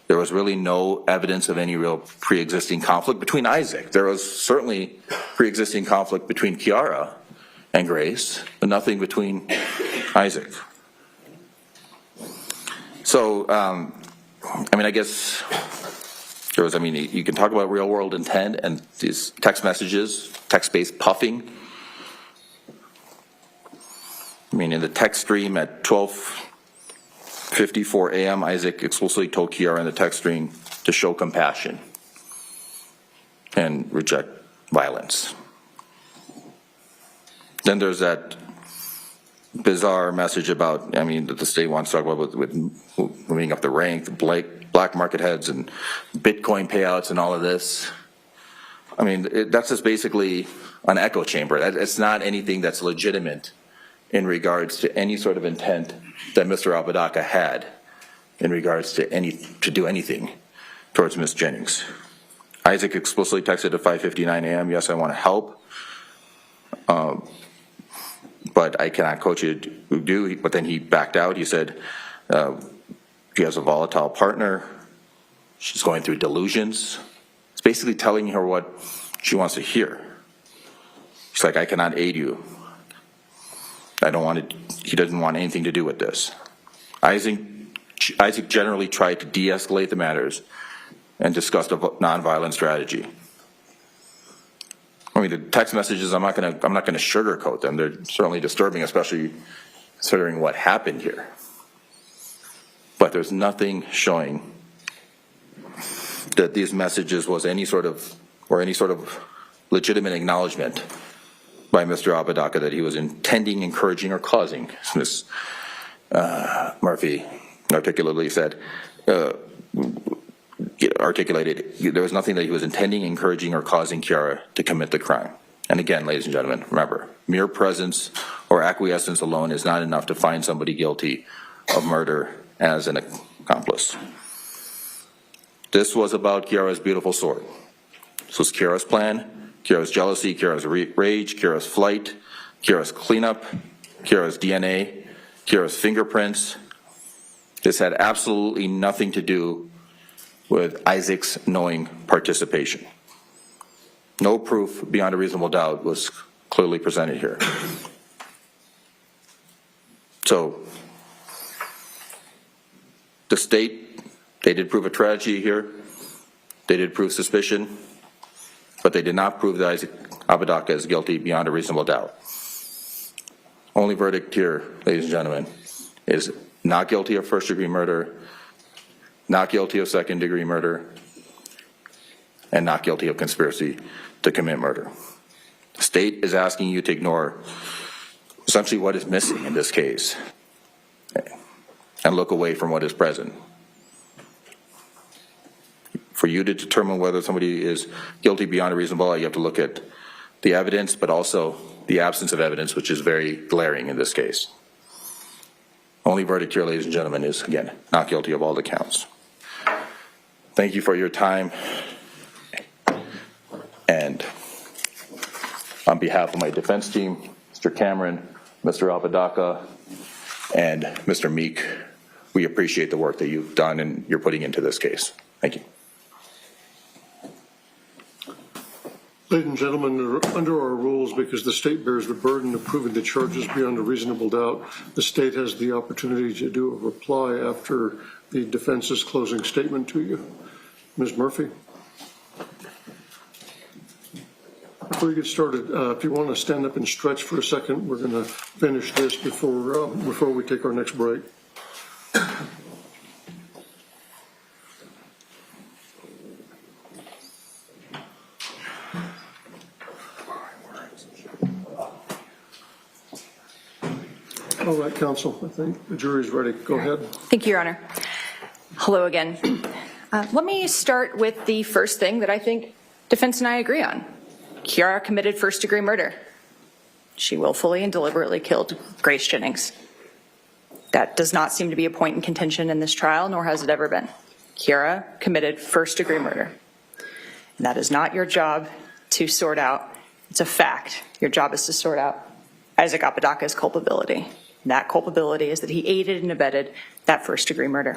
There was really no evidence of any real pre-existing conflict between Isaac. There was certainly pre-existing conflict between Kiara and Grace, but nothing between Isaac. So, I guess there was, you can talk about real world intent and these text messages, text-based puffing. In the text stream at 12:54 a.m., Isaac explicitly told Kiara in the text stream to show compassion and reject violence. Then there's that bizarre message about, that the state wants to talk about with moving up the rank, the black market heads and Bitcoin payouts and all of this. That's just basically an echo chamber. It's not anything that's legitimate in regards to any sort of intent that Mr. Apodaca had in regards to do anything towards Ms. Jennings. Isaac explicitly texted at 5:59 a.m., yes, I want to help, but I cannot coach you to do. But then he backed out. He said she has a volatile partner. She's going through delusions. It's basically telling her what she wants to hear. She's like, I cannot aid you. He doesn't want anything to do with this. Isaac generally tried to de-escalate the matters and discussed a nonviolent strategy. The text messages, I'm not going to sugarcoat them. They're certainly disturbing, especially considering what happened here. But there's nothing showing that these messages was any sort of legitimate acknowledgement by Mr. Apodaca that he was intending, encouraging, or causing. Ms. Murphy articulated, there was nothing that he was intending, encouraging, or causing Kiara to commit the crime. And again, ladies and gentlemen, remember, mere presence or acquiescence alone is not enough to find somebody guilty of murder as an accomplice. This was about Kiara's beautiful sword. This was Kiara's plan, Kiara's jealousy, Kiara's rage, Kiara's flight, Kiara's cleanup, Kiara's DNA, Kiara's fingerprints. This had absolutely nothing to do with Isaac's knowing participation. No proof beyond a reasonable doubt was clearly presented here. So, the state, they did prove a tragedy here. They did prove suspicion. But they did not prove that Isaac Apodaca is guilty beyond a reasonable doubt. Only verdict here, ladies and gentlemen, is not guilty of first-degree murder, not guilty of second-degree murder, and not guilty of conspiracy to commit murder. The state is asking you to ignore essentially what is missing in this case and look away from what is present. For you to determine whether somebody is guilty beyond a reasonable doubt, you have to look at the evidence, but also the absence of evidence, which is very glaring in this case. Only verdict here, ladies and gentlemen, is, again, not guilty of all the counts. Thank you for your time. And on behalf of my defense team, Mr. Cameron, Mr. Apodaca, and Mr. Meek, we appreciate the work that you've done and you're putting into this case. Thank you. Ladies and gentlemen, under our rules, because the state bears the burden of proving the charges beyond a reasonable doubt, the state has the opportunity to do a reply after the defense's closing statement to you. Ms. Murphy? Before you get started, if you want to stand up and stretch for a second, we're going to finish this before we take our next break. All right, counsel, I think the jury's ready. Go ahead. Thank you, Your Honor. Hello again. Let me start with the first thing that I think defense and I agree on. Kiara committed first-degree murder. She willfully and deliberately killed Grace Jennings. That does not seem to be a point in contention in this trial, nor has it ever been. Kiara committed first-degree murder. And that is not your job to sort out. It's a fact. Your job is to sort out Isaac Apodaca's culpability. And that culpability is that he aided and abetted that first-degree murder.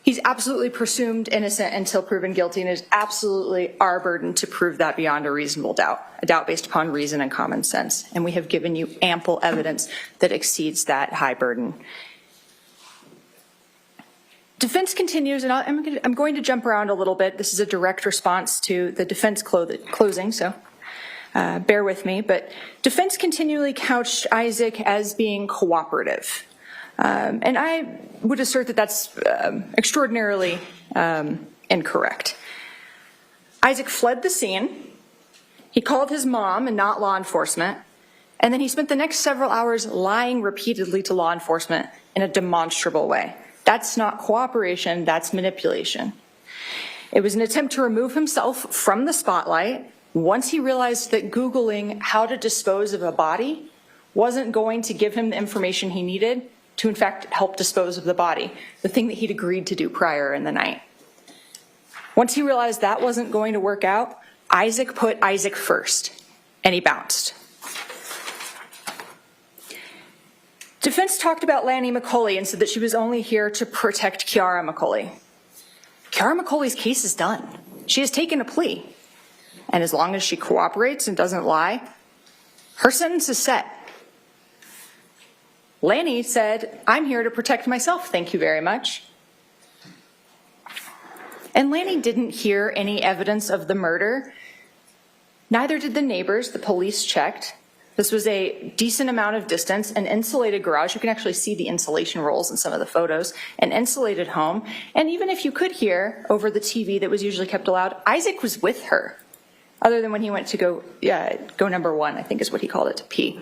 He's absolutely presumed innocent until proven guilty, and it is absolutely our burden to prove that beyond a reasonable doubt, a doubt based upon reason and common sense. And we have given you ample evidence that exceeds that high burden. Defense continues, and I'm going to jump around a little bit. This is a direct response to the defense closing, so bear with me. But defense continually couched Isaac as being cooperative. And I would assert that that's extraordinarily incorrect. Isaac fled the scene. He called his mom and not law enforcement. And then he spent the next several hours lying repeatedly to law enforcement in a demonstrable way. That's not cooperation, that's manipulation. It was an attempt to remove himself from the spotlight once he realized that Googling how to dispose of a body wasn't going to give him the information he needed to in fact help dispose of the body, the thing that he'd agreed to do prior in the night. Once he realized that wasn't going to work out, Isaac put Isaac first, and he bounced. Defense talked about Lanny McCulley and said that she was only here to protect Kiara McCulley. Kiara McCulley's case is done. She has taken a plea. And as long as she cooperates and doesn't lie, her sentence is set. Lanny said, I'm here to protect myself, thank you very much. And Lanny didn't hear any evidence of the murder. Neither did the neighbors. The police checked. This was a decent amount of distance, an insulated garage. You can actually see the insulation rolls in some of the photos, an insulated home. And even if you could hear over the TV that was usually kept loud, Isaac was with her, other than when he went to go number one, I think is what he called it, to pee.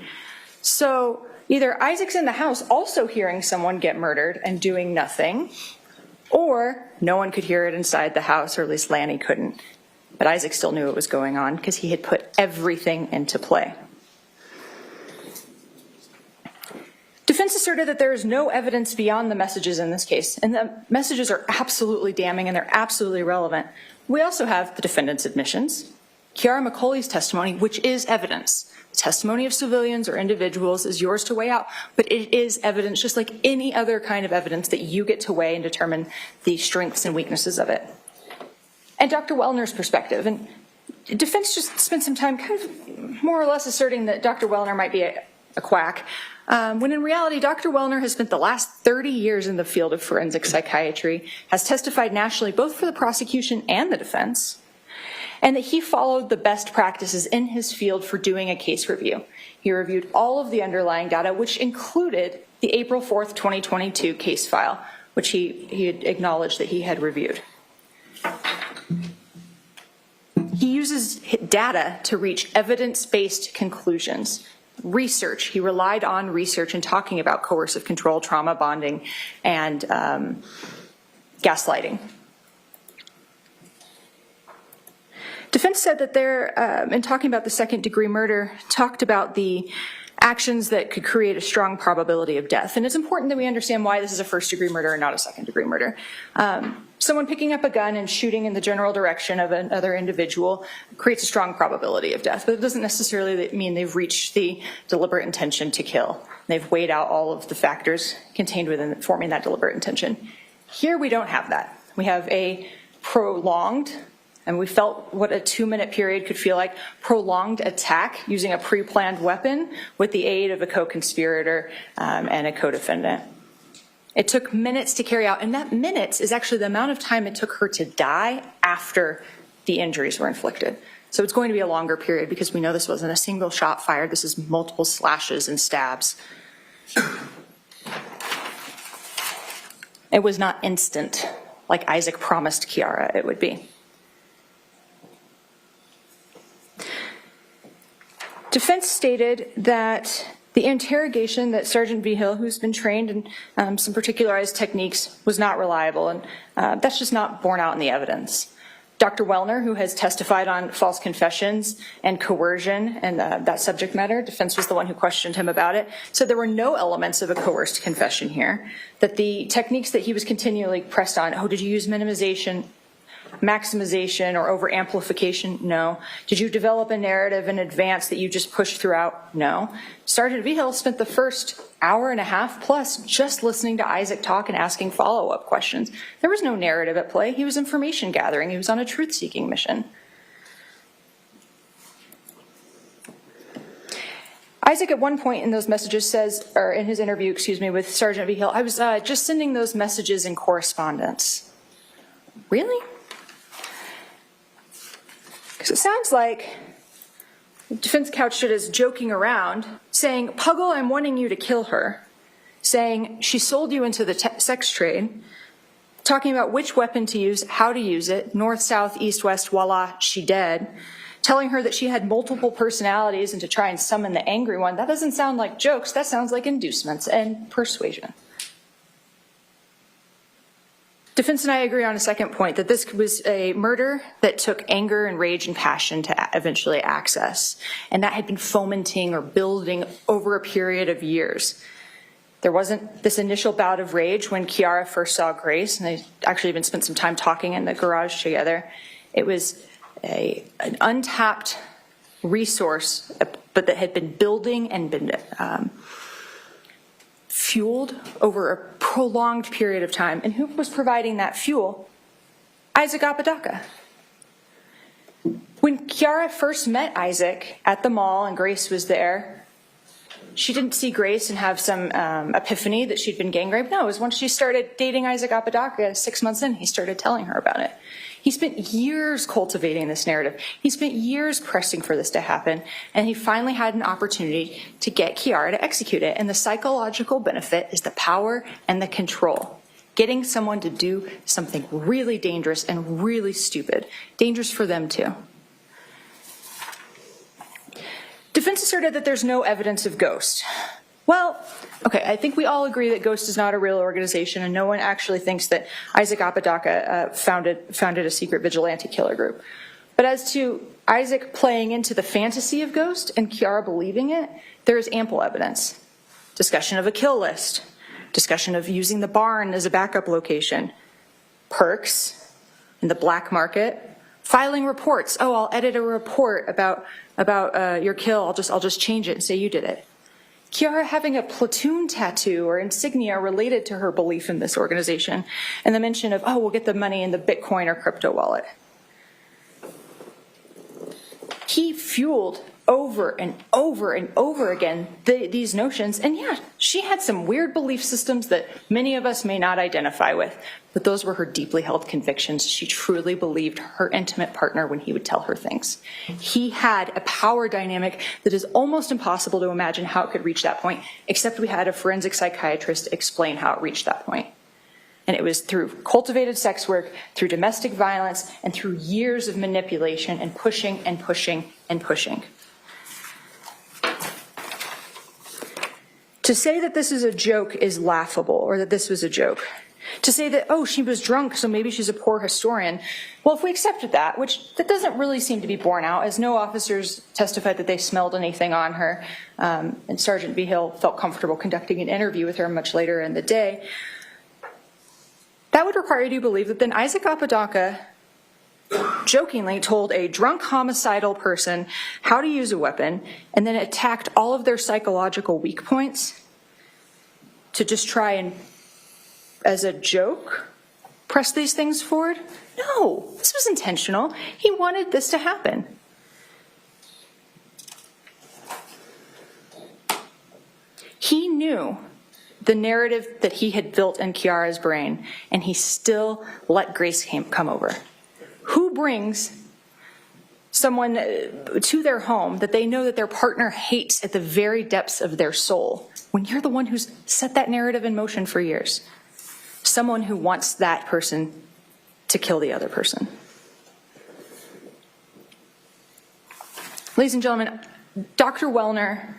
So either Isaac's in the house also hearing someone get murdered and doing nothing, or no one could hear it inside the house, or at least Lanny couldn't. But Isaac still knew what was going on because he had put everything into play. Defense asserted that there is no evidence beyond the messages in this case, and the messages are absolutely damning and they're absolutely relevant. We also have the defendant's admissions, Kiara McCulley's testimony, which is evidence. The testimony of civilians or individuals is yours to weigh out, but it is evidence just like any other kind of evidence that you get to weigh and determine the strengths and weaknesses of it. And Dr. Wellner's perspective, and defense just spent some time kind of more or less asserting that Dr. Wellner might be a quack, when in reality, Dr. Wellner has spent the last 30 years in the field of forensic psychiatry, has testified nationally both for the prosecution and the defense, and that he followed the best practices in his field for doing a case review. He reviewed all of the underlying data, which included the April 4th, 2022 case file, which he had acknowledged that he had reviewed. He uses data to reach evidence-based conclusions. Research, he relied on research in talking about coercive control, trauma bonding, and gaslighting. Defense said that in talking about the second-degree murder, talked about the actions that could create a strong probability of death. And it's important that we understand why this is a first-degree murder and not a second-degree murder. Someone picking up a gun and shooting in the general direction of another individual creates a strong probability of death, but it doesn't necessarily mean they've reached the deliberate intention to kill. They've weighed out all of the factors contained within forming that deliberate intention. Here we don't have that. We have a prolonged, and we felt what a 2-minute period could feel like, prolonged attack using a pre-planned weapon with the aid of a co-conspirator and a co-defendant. It took minutes to carry out, and that minutes is actually the amount of time it took her to die after the injuries were inflicted. So it's going to be a longer period because we know this wasn't a single shot fired. This is multiple slashes and stabs. It was not instant, like Isaac promised Kiara it would be. Defense stated that the interrogation that Sergeant Vigil, who's been trained in some particularized techniques, was not reliable, and that's just not borne out in the evidence. Dr. Wellner, who has testified on false confessions and coercion and that subject matter, defense was the one who questioned him about it, said there were no elements of a coerced confession here, that the techniques that he was continually pressed on, did you use minimization, maximization, or over amplification? No. Did you develop a narrative in advance that you just pushed throughout? No. Sergeant Vigil spent the first hour and a half plus just listening to Isaac talk and asking follow-up questions. There was no narrative at play. He was information gathering. He was on a truth-seeking mission. Isaac at one point in those messages says, or in his interview, with Sergeant Vigil, I was just sending those messages in correspondence. Really? Because it sounds like the defense couched it as joking around, saying, Puggle, I'm wanting you to kill her, saying she sold you into the sex trade, talking about which weapon to use, how to use it, north, south, east, west, voila, she dead, telling her that she had multiple personalities and to try and summon the angry one. That doesn't sound like jokes, that sounds like inducements and persuasion. Defense and I agree on a second point, that this was a murder that took anger and rage and passion to eventually access, and that had been fomenting or building over a period of years. There wasn't this initial bout of rage when Kiara first saw Grace, and they actually even spent some time talking in the garage together. It was an untapped resource, but that had been building and been fueled over a prolonged period of time. And who was providing that fuel? Isaac Apodaca. When Kiara first met Isaac at the mall and Grace was there, she didn't see Grace and have some epiphany that she'd been gang raped. No, it was once she started dating Isaac Apodaca, 6 months in, he started telling her about it. He spent years cultivating this narrative. He spent years pressing for this to happen, and he finally had an opportunity to get Kiara to execute it. And the psychological benefit is the power and the control. Getting someone to do something really dangerous and really stupid. Dangerous for them too. Defense asserted that there's no evidence of Ghost. Well, okay, I think we all agree that Ghost is not a real organization, and no one actually thinks that Isaac Apodaca founded a secret vigilante killer group. But as to Isaac playing into the fantasy of Ghost and Kiara believing it, there is ample evidence. Discussion of a kill list, discussion of using the barn as a backup location, perks in the black market, filing reports. Oh, I'll edit a report about your kill. I'll just change it and say you did it. Kiara having a platoon tattoo or insignia related to her belief in this organization, and the mention of, we'll get the money in the Bitcoin or crypto wallet. He fueled over and over and over again these notions. And yeah, she had some weird belief systems that many of us may not identify with, but those were her deeply held convictions. She truly believed her intimate partner when he would tell her things. He had a power dynamic that is almost impossible to imagine how it could reach that point, except we had a forensic psychiatrist explain how it reached that point. And it was through cultivated sex work, through domestic violence, and through years of manipulation and pushing and pushing and pushing. To say that this is a joke is laughable, or that this was a joke. To say that, oh, she was drunk, so maybe she's a poor historian. Well, if we accepted that, which that doesn't really seem to be borne out, as no officers testified that they smelled anything on her, and Sergeant B. Hill felt comfortable conducting an interview with her much later in the day, that would require you to believe that then Isaac Apodaca jokingly told a drunk homicidal person how to use a weapon and then attacked all of their psychological weak points to just try and, as a joke, press these things forward? No, this was intentional. He wanted this to happen. He knew the narrative that he had built in Kiara's brain, and he still let Grace come over. Who brings someone to their home that they know that their partner hates at the very depths of their soul when you're the one who's set that narrative in motion for years? Someone who wants that person to kill the other person. Ladies and gentlemen, Dr. Wellner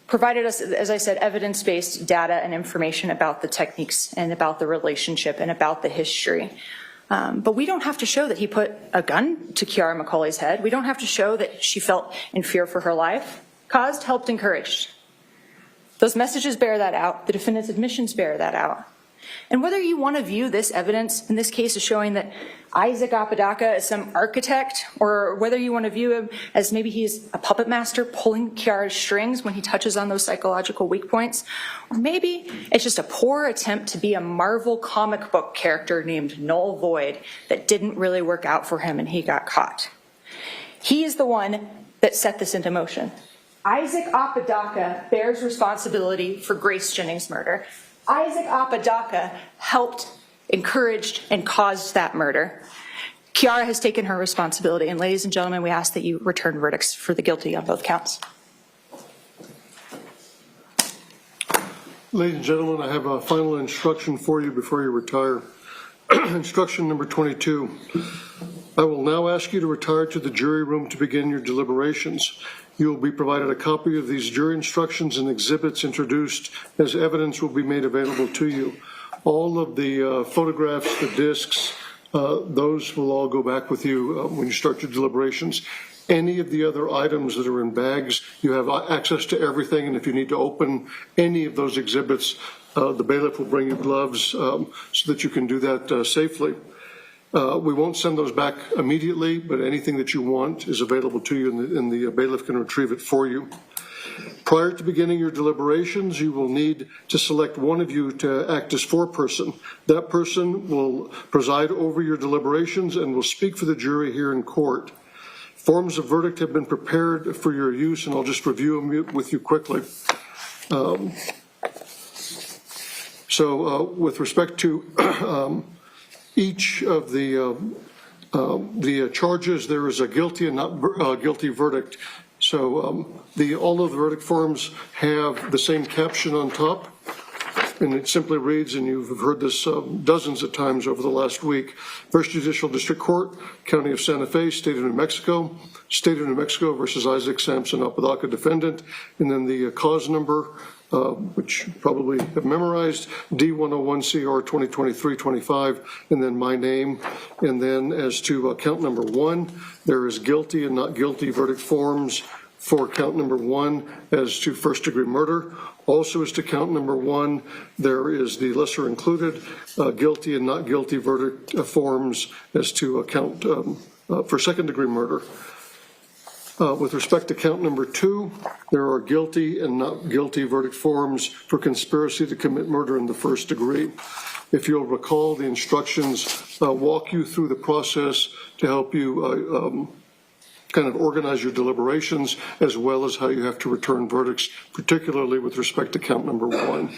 provided us, as I said, evidence-based data and information about the techniques and about the relationship and about the history. But we don't have to show that he put a gun to Kiara McCulley's head. We don't have to show that she felt in fear for her life. Caused, helped, encouraged. Those messages bear that out. The defendant's admissions bear that out. And whether you want to view this evidence, in this case, as showing that Isaac Apodaca is some architect, or whether you want to view him as maybe he's a puppet master pulling Kiara's strings when he touches on those psychological weak points, or maybe it's just a poor attempt to be a Marvel comic book character named Null Void that didn't really work out for him and he got caught. He is the one that set this into motion. Isaac Apodaca bears responsibility for Grace Jennings' murder. Isaac Apodaca helped, encouraged, and caused that murder. Kiara has taken her responsibility, and ladies and gentlemen, we ask that you return verdicts for the guilty on both counts. Ladies and gentlemen, I have a final instruction for you before you retire. Instruction number 22. I will now ask you to retire to the jury room to begin your deliberations. You will be provided a copy of these jury instructions and exhibits introduced as evidence will be made available to you. All of the photographs, the discs, those will all go back with you when you start your deliberations. Any of the other items that are in bags, you have access to everything, and if you need to open any of those exhibits, the bailiff will bring you gloves so that you can do that safely. We won't send those back immediately, but anything that you want is available to you, and the bailiff can retrieve it for you. Prior to beginning your deliberations, you will need to select one of you to act as foreperson. That person will preside over your deliberations and will speak for the jury here in court. Forms of verdict have been prepared for your use, and I'll just review them with you quickly. With respect to each of the charges, there is a guilty and not guilty verdict. So all of the verdict forms have the same caption on top, and it simply reads, and you've heard this dozens of times over the last week: First Judicial District Court, County of Santa Fe, State of New Mexico versus Isaac Sampson Apodaca, defendant, and then the cause number, which you probably have memorized, D101CR 2023-25, and then my name. And then as to count number 1, there is guilty and not guilty verdict forms for count number 1 as to first degree murder. Also as to count number 1, there is the lesser included guilty and not guilty verdict forms as to count for second degree murder. With respect to count number 2, there are guilty and not guilty verdict forms for conspiracy to commit murder in the first degree. If you'll recall, the instructions walk you through the process to help you kind of organize your deliberations, as well as how you have to return verdicts, particularly with respect to count number 1.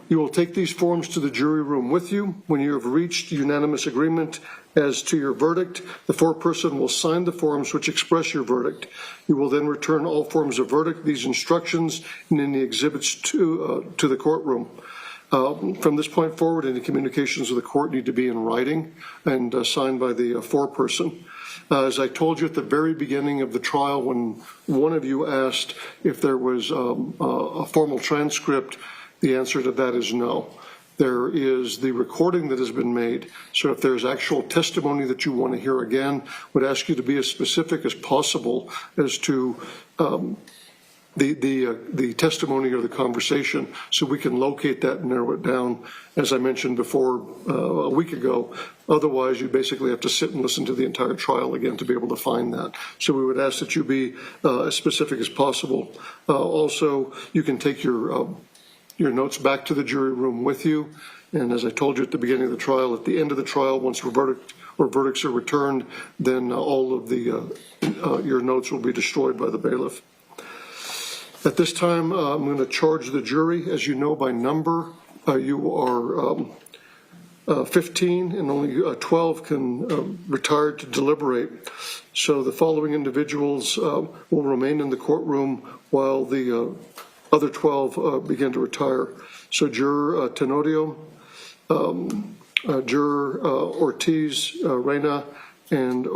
You will take these forms to the jury room with you. When you have reached unanimous agreement as to your verdict, the foreperson will sign the forms which express your verdict. You will then return all forms of verdict, these instructions, and any exhibits to the courtroom. From this point forward, any communications with the court need to be in writing and signed by the foreperson. As I told you at the very beginning of the trial, when one of you asked if there was a formal transcript, the answer to that is no. There is the recording that has been made. So if there's actual testimony that you want to hear again, would ask you to be as specific as possible as to the testimony or the conversation, so we can locate that and narrow it down, as I mentioned before a week ago. Otherwise, you basically have to sit and listen to the entire trial again to be able to find that. So we would ask that you be as specific as possible. Also, you can take your notes back to the jury room with you. And as I told you at the beginning of the trial, at the end of the trial, once verdicts are returned, then all of your notes will be destroyed by the bailiff. At this time, I'm going to charge the jury. As you know by number, you are 15 and only 12 can retire to deliberate. So the following individuals will remain in the courtroom while the other 12 begin to retire. So Juror Tenorio, Juror Ortiz Reyna, and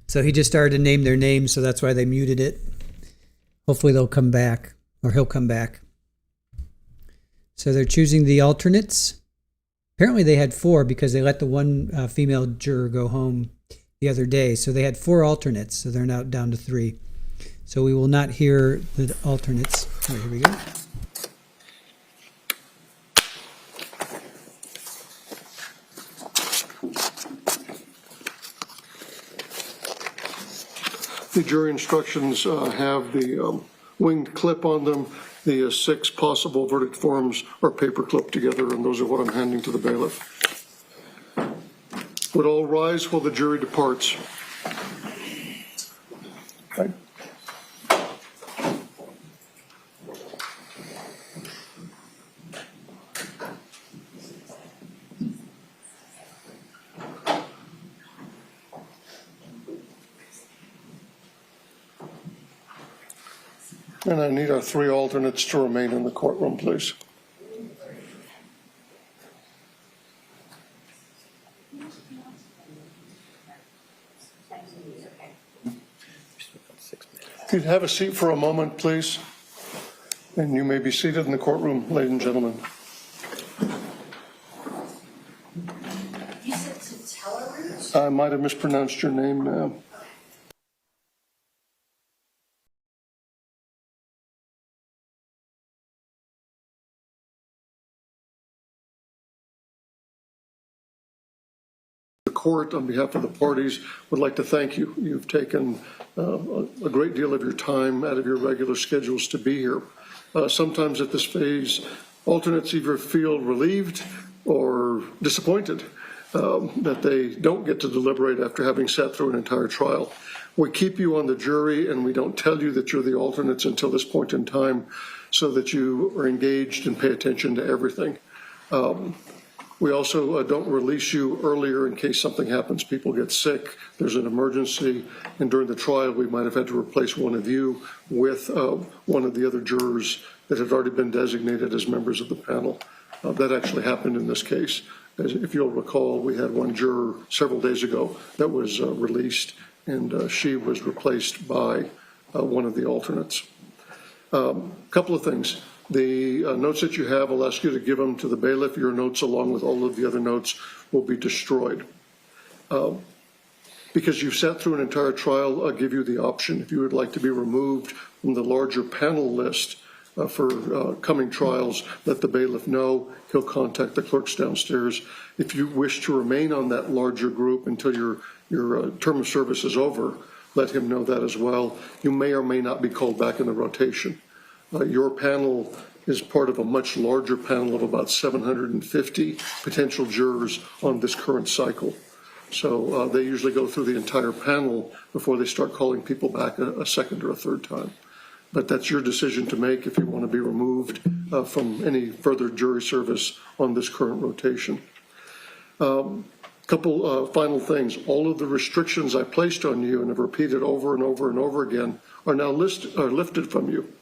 So he just started to name their names, so that's why they muted it. Hopefully they'll come back, or he'll come back. So they're choosing the alternates. Apparently they had 4 because they let the one female juror go home the other day. So they had 4 alternates, so they're now down to 3. So we will not hear the alternates. All right, here we go. the jury instructions have the winged clip on them. The 6 possible verdict forms are paper clipped together, and those are what I'm handing to the bailiff. Would all rise while the jury departs? Okay. And I need our 3 alternates to remain in the courtroom, please. If you'd have a seat for a moment, please. And you may be seated in the courtroom, ladies and gentlemen. You said Tatellaroo? I might have mispronounced your name, ma'am. Court, on behalf of the parties, would like to thank you. You've taken a great deal of your time out of your regular schedules to be here. Sometimes at this phase, alternates either feel relieved or disappointed that they don't get to deliberate after having sat through an entire trial. We keep you on the jury, and we don't tell you that you're the alternates until this point in time, so that you are engaged and pay attention to everything. We also don't release you earlier in case something happens. People get sick, there's an emergency, and during the trial we might have had to replace one of you with one of the other jurors that had already been designated as members of the panel. That actually happened in this case. As if you'll recall, we had one juror several days ago that was released, and she was replaced by one of the alternates. Couple of things. The notes that you have, I'll ask you to give them to the bailiff. Your notes, along with all of the other notes, will be destroyed. Because you've sat through an entire trial, I'll give you the option. If you would like to be removed from the larger panel list, for coming trials, let the bailiff know. He'll contact the clerks downstairs. If you wish to remain on that larger group until your term of service is over, let him know that as well. You may or may not be called back in the rotation. Your panel is part of a much larger panel of about 750 potential jurors on this current cycle. So they usually go through the entire panel before they start calling people back a second or a third time. But that's your decision to make if you want to be removed from any further jury service on this current rotation. Couple final things. All of the restrictions I placed on you and have repeated over and over and over again are now lifted from you.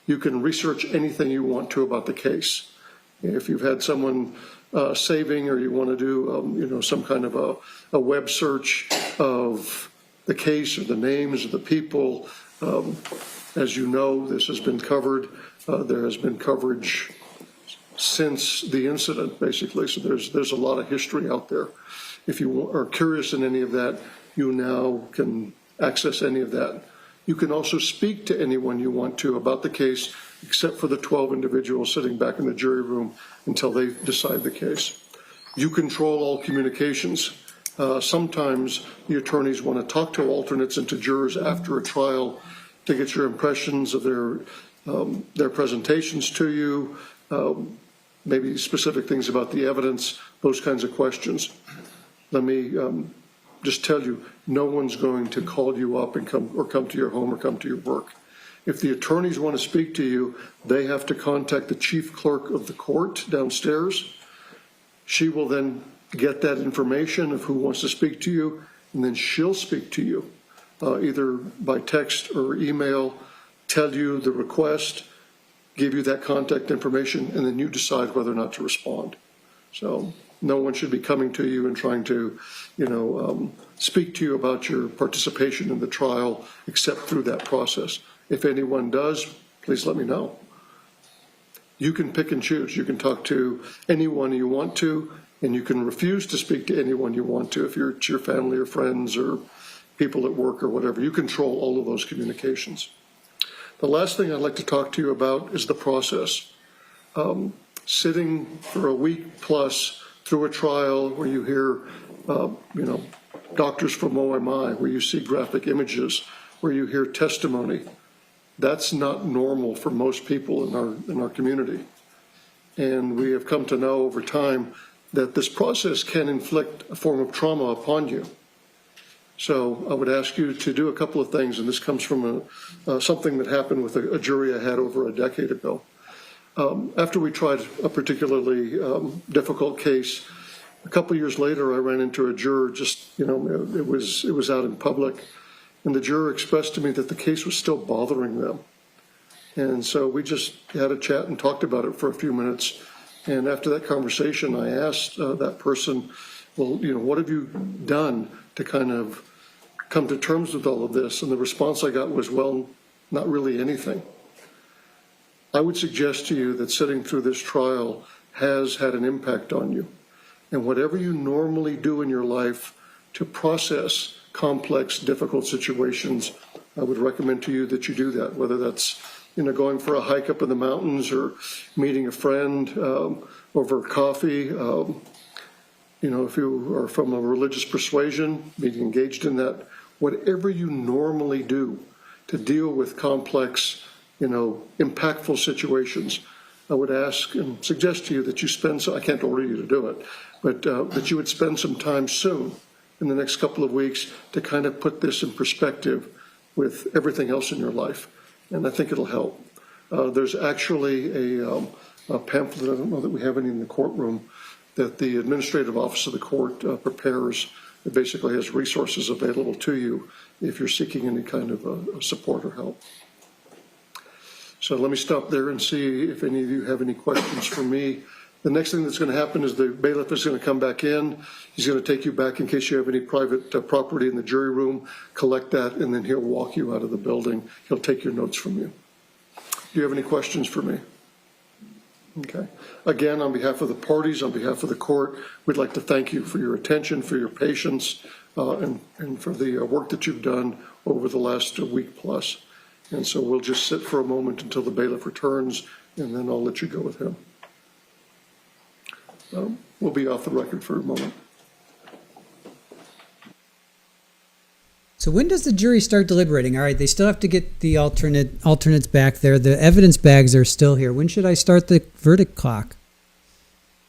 You can research anything you want to about the case. If you've had someone saving, or you want to do some kind of a web search of the case or the names of the people, as you know, this has been covered. There has been coverage since the incident, basically, so there's a lot of history out there. If you are curious in any of that, you now can access any of that. You can also speak to anyone you want to about the case, except for the 12 individuals sitting back in the jury room until they decide the case. You control all communications. Sometimes the attorneys want to talk to alternates and to jurors after a trial to get your impressions of their presentations to you, maybe specific things about the evidence, those kinds of questions. Let me just tell you, no one's going to call you up and come to your home or come to your work. If the attorneys want to speak to you, they have to contact the chief clerk of the court downstairs. She will then get that information of who wants to speak to you, and then she'll speak to you, either by text or email, tell you the request, give you that contact information, and then you decide whether or not to respond. So no one should be coming to you and trying to, speak to you about your participation in the trial, except through that process. If anyone does, please let me know. You can pick and choose. You can talk to anyone you want to, and you can refuse to speak to anyone you want to if you're your family or friends or people at work or whatever. You control all of those communications. The last thing I'd like to talk to you about is the process. Sitting for a week plus through a trial where you hear, doctors from OMI, where you see graphic images, where you hear testimony, that's not normal for most people in our community. And we have come to know over time that this process can inflict a form of trauma upon you. So I would ask you to do a couple of things, and this comes from something that happened with a jury I had over a decade ago. After we tried a particularly difficult case, a couple years later I ran into a juror, it was out in public, and the juror expressed to me that the case was still bothering them. And so we just had a chat and talked about it for a few minutes. And after that conversation, I asked that person, well, what have you done to kind of come to terms with all of this? And the response I got was, well, not really anything. I would suggest to you that sitting through this trial has had an impact on you. And whatever you normally do in your life to process complex, difficult situations, I would recommend to you that you do that, whether that's going for a hike up in the mountains or meeting a friend over coffee. If you are from a religious persuasion, being engaged in that, whatever you normally do to deal with complex, impactful situations, I would ask and suggest to you that you spend, I can't order you to do it, but that you would spend some time soon in the next couple of weeks to kind of put this in perspective with everything else in your life. And I think it'll help. There's actually a pamphlet, I don't know that we have any in the courtroom, that the administrative office of the court prepares. It basically has resources available to you if you're seeking any kind of support or help. So let me stop there and see if any of you have any questions for me. The next thing that's going to happen is the bailiff is going to come back in. He's going to take you back in case you have any private property in the jury room, collect that, and then he'll walk you out of the building. He'll take your notes from you. Do you have any questions for me? Okay. Again, on behalf of the parties, on behalf of the court, we'd like to thank you for your attention, for your patience, and for the work that you've done over the last week plus. And so we'll just sit for a moment until the bailiff returns, and then I'll let you go with him. We'll be off the record for a moment. So when does the jury start deliberating? All right, they still have to get the alternates back there. The evidence bags are still here. When should I start the verdict clock?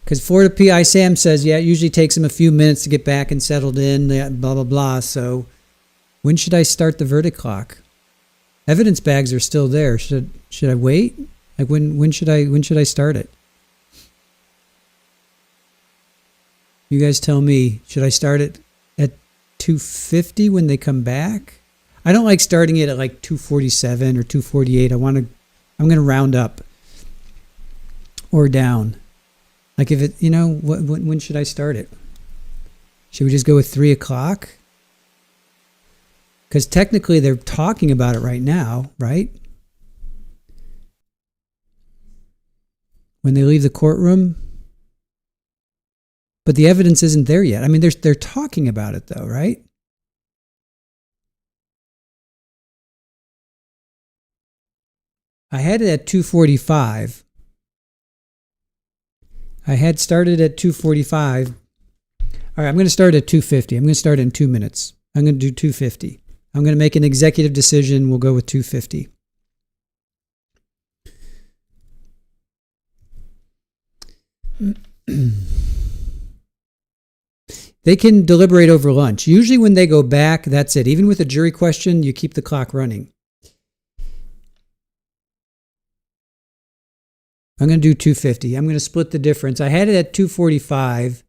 Because Florida PI Sam says, yeah, it usually takes them a few minutes to get back and settled in, blah, blah, blah. So when should I start the verdict clock? Evidence bags are still there. Should I wait? Like when should I start it? You guys tell me. Should I start it at 2:50 when they come back? I don't like starting it at like 2:47 or 2:48. I'm going to round up or down. Like if it, when should I start it? Should we just go with 3 o'clock? Because technically they're talking about it right now, right? When they leave the courtroom. But the evidence isn't there yet. I mean, they're talking about it though, right? I had it at 2:45. I had started at 2:45. All right, I'm going to start at 2:50. I'm going to start in 2 minutes. I'm going to do 2:50. I'm going to make an executive decision. We'll go with 2:50. They can deliberate over lunch. Usually when they go back, that's it. Even with a jury question, you keep the clock running. I'm going to do 2:50. I'm going to split the difference. I had it at 2:45,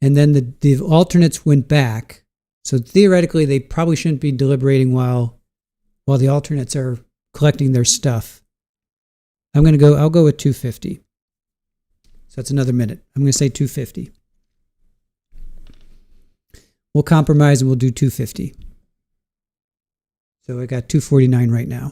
and then the alternates went back. So theoretically, they probably shouldn't be deliberating while the alternates are collecting their stuff. I'll go with 2:50. So that's another minute. I'm going to say 2:50. We'll compromise and we'll do 2:50. So I got 2:49 right now.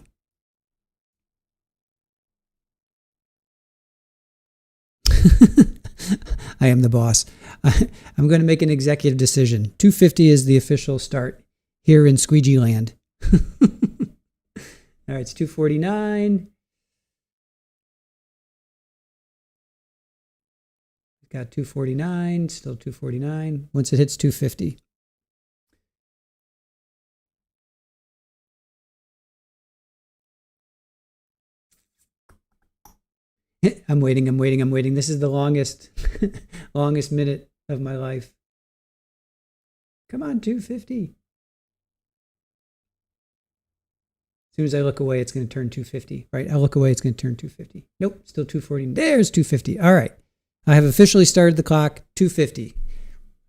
I am the boss. I'm going to make an executive decision. 2:50 is the official start here in Squeegee Land. All right, it's 2:49. Got 2:49, still 2:49. Once it hits 2:50. I'm waiting. This is the longest minute of my life. Come on, 2:50. As soon as I look away, it's going to turn 2:50, right? I'll look away, it's going to turn 2:50. Nope, still 2:40. There's 2:50. All right. I have officially started the clock, 2:50.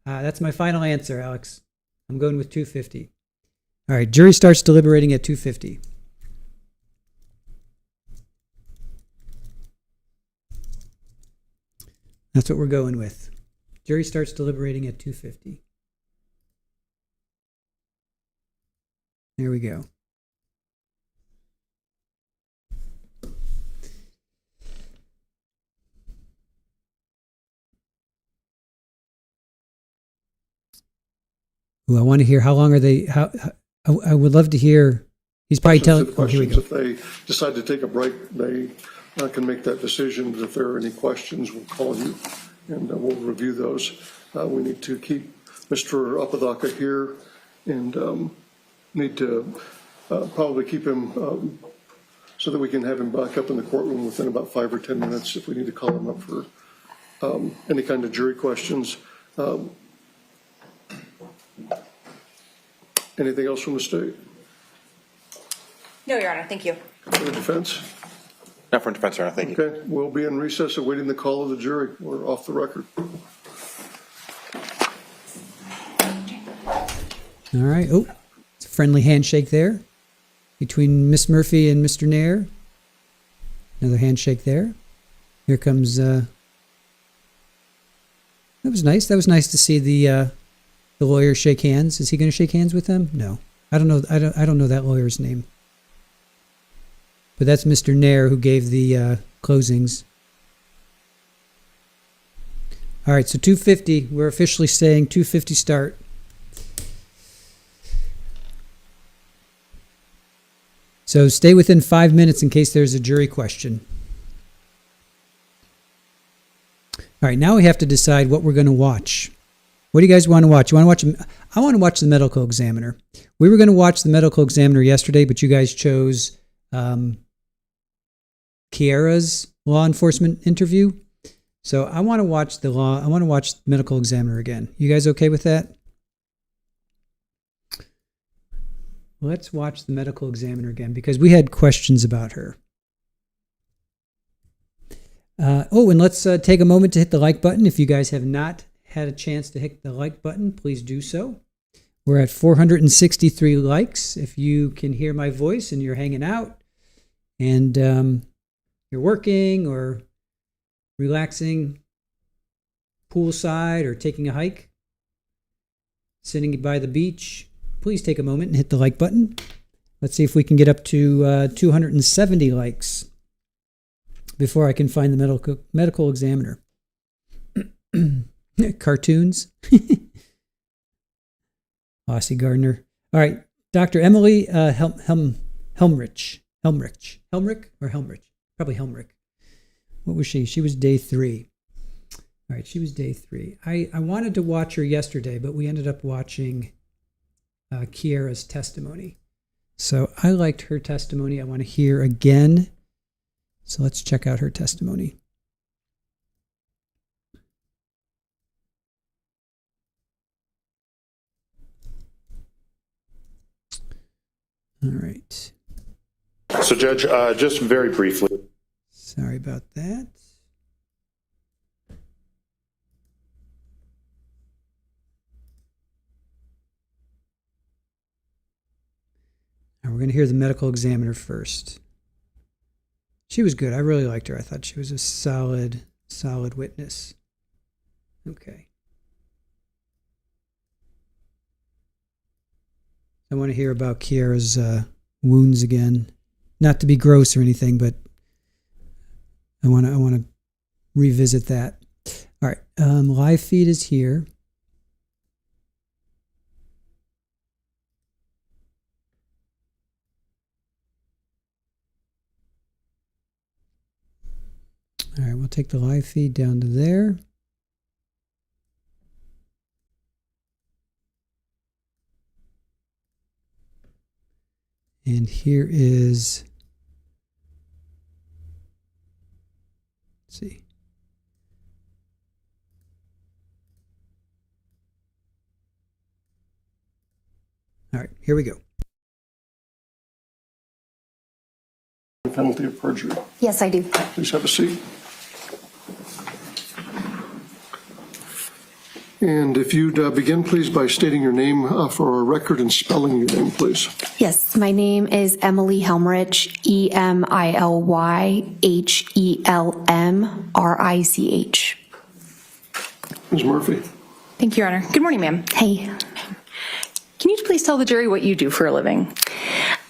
That's my final answer, Alex. I'm going with 2:50. All right, jury starts deliberating at 2:50. That's what we're going with. Jury starts deliberating at 2:50. There we go. Ooh, I want to hear how long are they? I would love to hear. He's probably telling. Oh, here we go. If they decide to take a break, they can make that decision. But if there are any questions, we'll call you and we'll review those. We need to keep Mr. Apodaca here and need to probably keep him so that we can have him back up in the courtroom within about 5 or 10 minutes if we need to call him up for any kind of jury questions. Anything else from the state? No, Your Honor, thank you. For the defense? Not for defense, Your Honor, thank you. Okay, we'll be in recess awaiting the call of the jury. We're off the record. All right. Oh, it's a friendly handshake there between Miss Murphy and Mr. Nair. Another handshake there. Here comes. That was nice. That was nice to see the lawyer shake hands. Is he going to shake hands with them? No, I don't know. I don't know that lawyer's name. But that's Mr. Nair who gave the closings. All right, so 2:50. We're officially saying 2:50 start. So stay within 5 minutes in case there's a jury question. All right, now we have to decide what we're going to watch. What do you guys want to watch? You want to watch? I want to watch the medical examiner. We were going to watch the medical examiner yesterday, but you guys chose Kiara's law enforcement interview. So I want to watch the medical examiner again. You guys okay with that? Let's watch the medical examiner again because we had questions about her. And let's take a moment to hit the like button. If you guys have not had a chance to hit the like button, please do so. We're at 463 likes. If you can hear my voice and you're hanging out and you're working or relaxing poolside or taking a hike, sitting by the beach, please take a moment and hit the like button. Let's see if we can get up to 270 likes before I can find the medical examiner. Cartoons. Aussie Gardner. All right, Dr. Emily Helmrich. Probably Helmrich. What was she? She was day 3. All right, she was day 3. I wanted to watch her yesterday, but we ended up watching Kiara's testimony. So I liked her testimony. I want to hear again. So let's check out her testimony. All right. So, Judge, just very briefly. Sorry about that. Now we're going to hear the medical examiner first. She was good. I really liked her. I thought she was a solid witness. Okay. I want to hear about Kiara's wounds again. Not to be gross or anything, but I want to revisit that. All right. Live feed is here. All right, we'll take the live feed down to there. And here is, let's see. All right, here we go. The penalty of perjury. Yes, I do. Please have a seat. And if you'd begin, please, by stating your name for our record and spelling your name, please. Yes, my name is Emily Helmrich, EmilYhelmrich. Ms. Murphy. Thank you, Your Honor. Good morning, ma'am. Hey. Can you please tell the jury what you do for a living?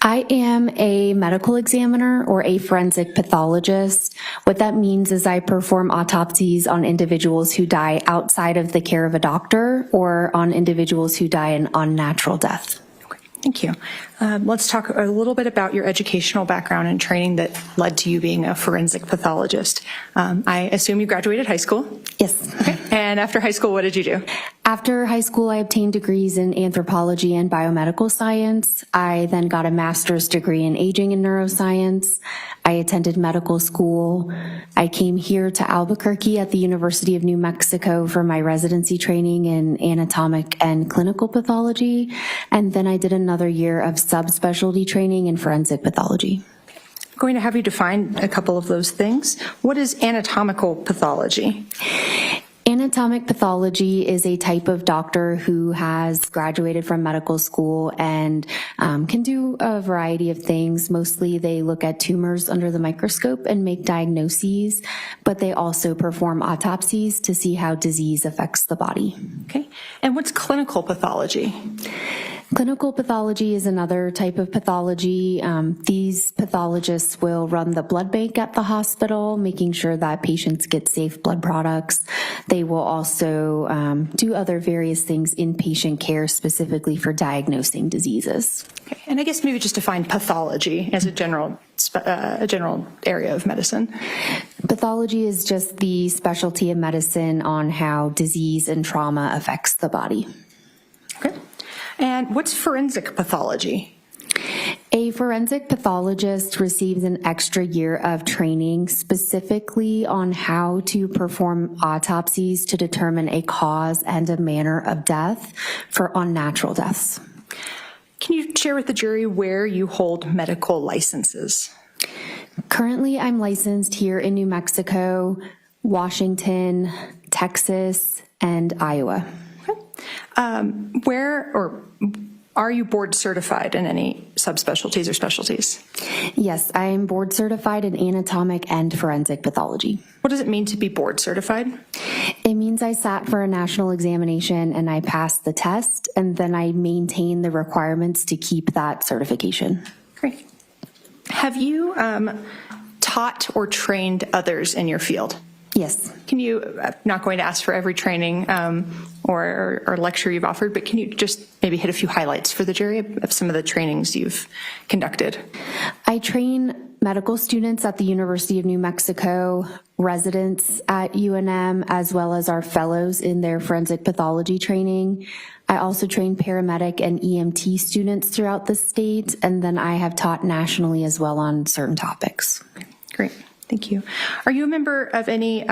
I am a medical examiner or a forensic pathologist. What that means is I perform autopsies on individuals who die outside of the care of a doctor or on individuals who die an unnatural death. Okay, thank you. Let's talk a little bit about your educational background and training that led to you being a forensic pathologist. I assume you graduated high school? Yes. Okay. And after high school, what did you do? After high school, I obtained degrees in anthropology and biomedical science. I then got a master's degree in aging and neuroscience. I attended medical school. I came here to Albuquerque at the University of New Mexico for my residency training in anatomic and clinical pathology. And then I did another year of subspecialty training in forensic pathology. I'm going to have you define a couple of those things. What is anatomical pathology? Anatomic pathology is a type of doctor who has graduated from medical school and can do a variety of things. Mostly they look at tumors under the microscope and make diagnoses, but they also perform autopsies to see how disease affects the body. Okay. And what's clinical pathology? Clinical pathology is another type of pathology. These pathologists will run the blood bank at the hospital, making sure that patients get safe blood products. They will also do other various things in patient care, specifically for diagnosing diseases. Okay. And I guess maybe just define pathology as a general area of medicine. Pathology is just the specialty of medicine on how disease and trauma affects the body. Okay. And what's forensic pathology? A forensic pathologist receives an extra year of training specifically on how to perform autopsies to determine a cause and a manner of death for unnatural deaths. Can you share with the jury where you hold medical licenses? Currently, I'm licensed here in New Mexico, Washington, Texas, and Iowa. Are you board certified in any subspecialties or specialties? Yes, I am board certified in anatomic and forensic pathology. What does it mean to be board certified? It means I sat for a national examination and I passed the test, and then I maintain the requirements to keep that certification. Great. Have you taught or trained others in your field? Yes. Can you, I'm not going to ask for every training or lecture you've offered, but can you just maybe hit a few highlights for the jury of some of the trainings you've conducted? I train medical students at the University of New Mexico, residents at UNM, as well as our fellows in their forensic pathology training. I also train paramedic and EMT students throughout the state, and then I have taught nationally as well on certain topics. Great. Thank you. Are you a member of any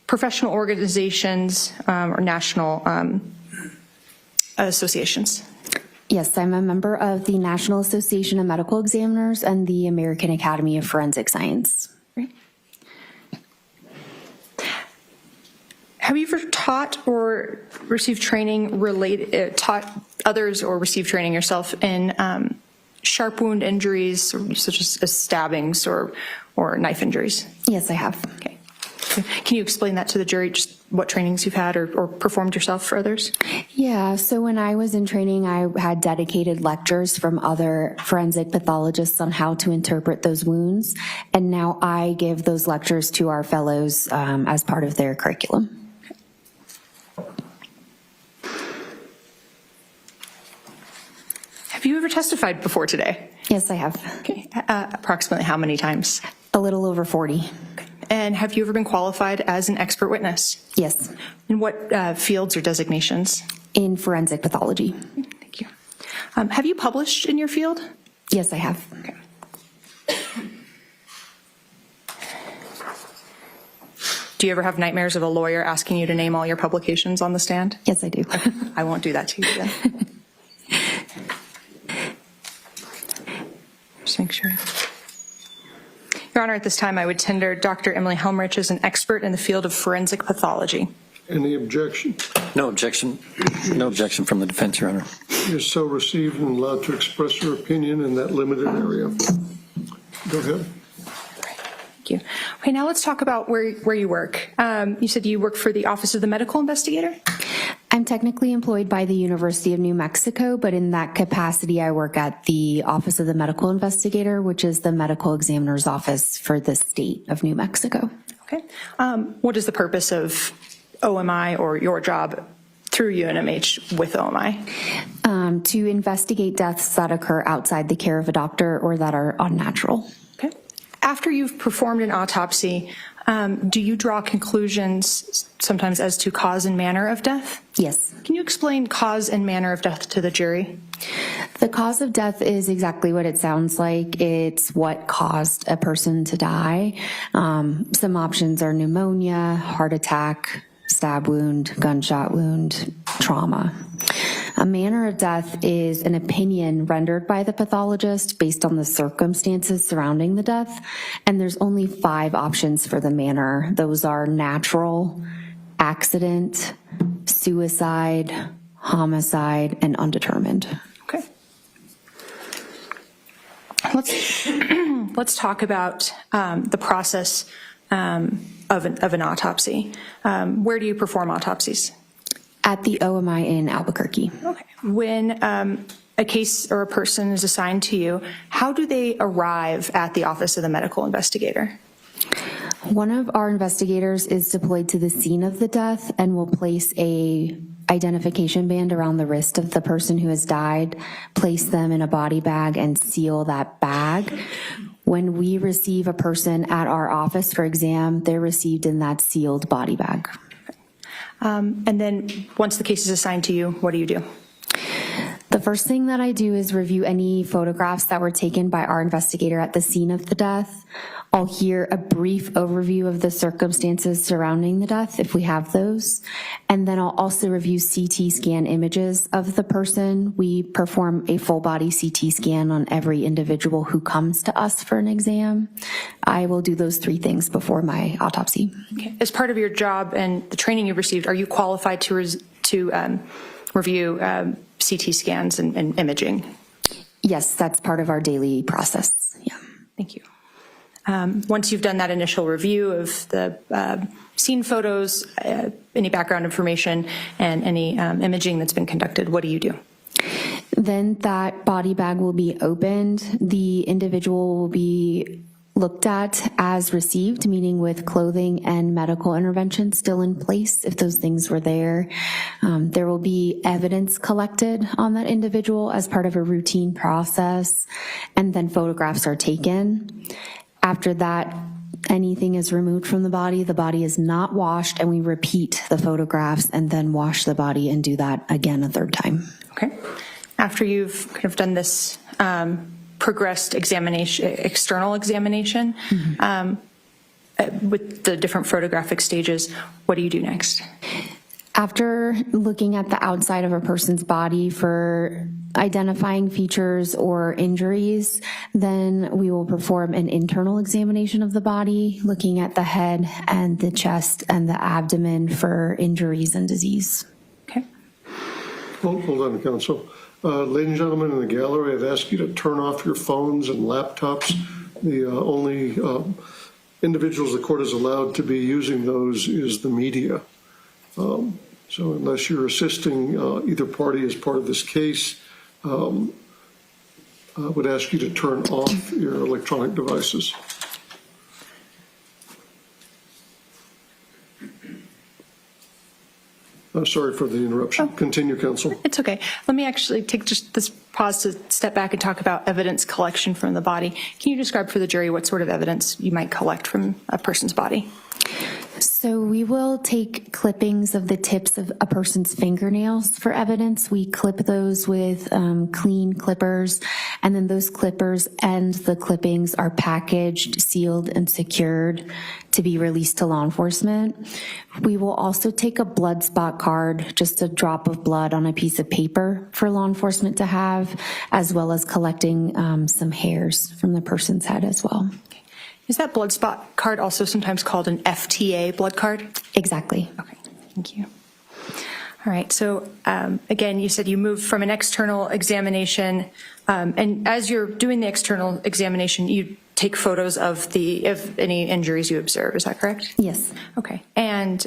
professional organizations or national associations? Yes, I'm a member of the National Association of Medical Examiners and the American Academy of Forensic Science. Great. Have you ever taught or received training taught others or received training yourself in sharp wound injuries, such as stabbings or knife injuries? Yes, I have. Okay. Can you explain that to the jury, just what trainings you've had or performed yourself for others? Yeah, so when I was in training, I had dedicated lectures from other forensic pathologists on how to interpret those wounds, and now I give those lectures to our fellows as part of their curriculum. Have you ever testified before today? Yes, I have. Okay. Approximately how many times? A little over 40. Okay. And have you ever been qualified as an expert witness? Yes. In what fields or designations? In forensic pathology. Thank you. Have you published in your field? Yes, I have. Okay. Do you ever have nightmares of a lawyer asking you to name all your publications on the stand? Yes, I do. I won't do that to you then. Just make sure. Your Honor, at this time, I would tender Dr. Emily Helmrich as an expert in the field of forensic pathology. Any objection? No objection. No objection from the defense, Your Honor. Is so received and allowed to express her opinion in that limited area. Go ahead. Thank you. Okay, now let's talk about where you work. You said you work for the Office of the Medical Investigator? I'm technically employed by the University of New Mexico, but in that capacity, I work at the Office of the Medical Investigator, which is the medical examiner's office for the state of New Mexico. Okay. What is the purpose of OMI or your job through UNMH with OMI? To investigate deaths that occur outside the care of a doctor or that are unnatural. Okay. After you've performed an autopsy, do you draw conclusions sometimes as to cause and manner of death? Yes. Can you explain cause and manner of death to the jury? The cause of death is exactly what it sounds like. It's what caused a person to die. Some options are pneumonia, heart attack, stab wound, gunshot wound, trauma. A manner of death is an opinion rendered by the pathologist based on the circumstances surrounding the death, and there's only 5 options for the manner. Those are natural, accident, suicide, homicide, and undetermined. Okay. Let's talk about the process of an autopsy. Where do you perform autopsies? At the OMI in Albuquerque. Okay. When a case or a person is assigned to you, how do they arrive at the office of the medical investigator? One of our investigators is deployed to the scene of the death and will place a identification band around the wrist of the person who has died, place them in a body bag, and seal that bag. When we receive a person at our office for exam, they're received in that sealed body bag. And then once the case is assigned to you, what do you do? The first thing that I do is review any photographs that were taken by our investigator at the scene of the death. I'll hear a brief overview of the circumstances surrounding the death, if we have those. And then I'll also review CT scan images of the person. We perform a full body CT scan on every individual who comes to us for an exam. I will do those 3 things before my autopsy. Okay. As part of your job and the training you've received, are you qualified to review CT scans and imaging? Yes, that's part of our daily process. Yeah. Thank you. Once you've done that initial review of the scene photos, any background information, and any imaging that's been conducted, what do you do? Then that body bag will be opened. The individual will be looked at as received, meaning with clothing and medical intervention still in place if those things were there. There will be evidence collected on that individual as part of a routine process, and then photographs are taken. After that, anything is removed from the body is not washed, and we repeat the photographs and then wash the body and do that again a 3rd time. Okay. After you've kind of done this progressed examination, external examination, with the different photographic stages, what do you do next? After looking at the outside of a person's body for identifying features or injuries, then we will perform an internal examination of the body, looking at the head and the chest and the abdomen for injuries and disease. Okay. Hold on, counsel. Ladies and gentlemen in the gallery, I've asked you to turn off your phones and laptops. The only individuals the court is allowed to be using those is the media. So unless you're assisting either party as part of this case, I would ask you to turn off your electronic devices. I'm sorry for the interruption. Continue, counsel. It's okay. Let me actually take just this pause to step back and talk about evidence collection from the body. Can you describe for the jury what sort of evidence you might collect from a person's body? So we will take clippings of the tips of a person's fingernails for evidence. We clip those with clean clippers, and then those clippers and the clippings are packaged, sealed, and secured to be released to law enforcement. We will also take a blood spot card, just a drop of blood on a piece of paper for law enforcement to have, as well as collecting some hairs from the person's head as well. Is that blood spot card also sometimes called an FTA blood card? Exactly. Okay, thank you. All right, so again, you said you moved from an external examination, and as you're doing the external examination, you take photos of any injuries you observe, is that correct? Yes. Okay, and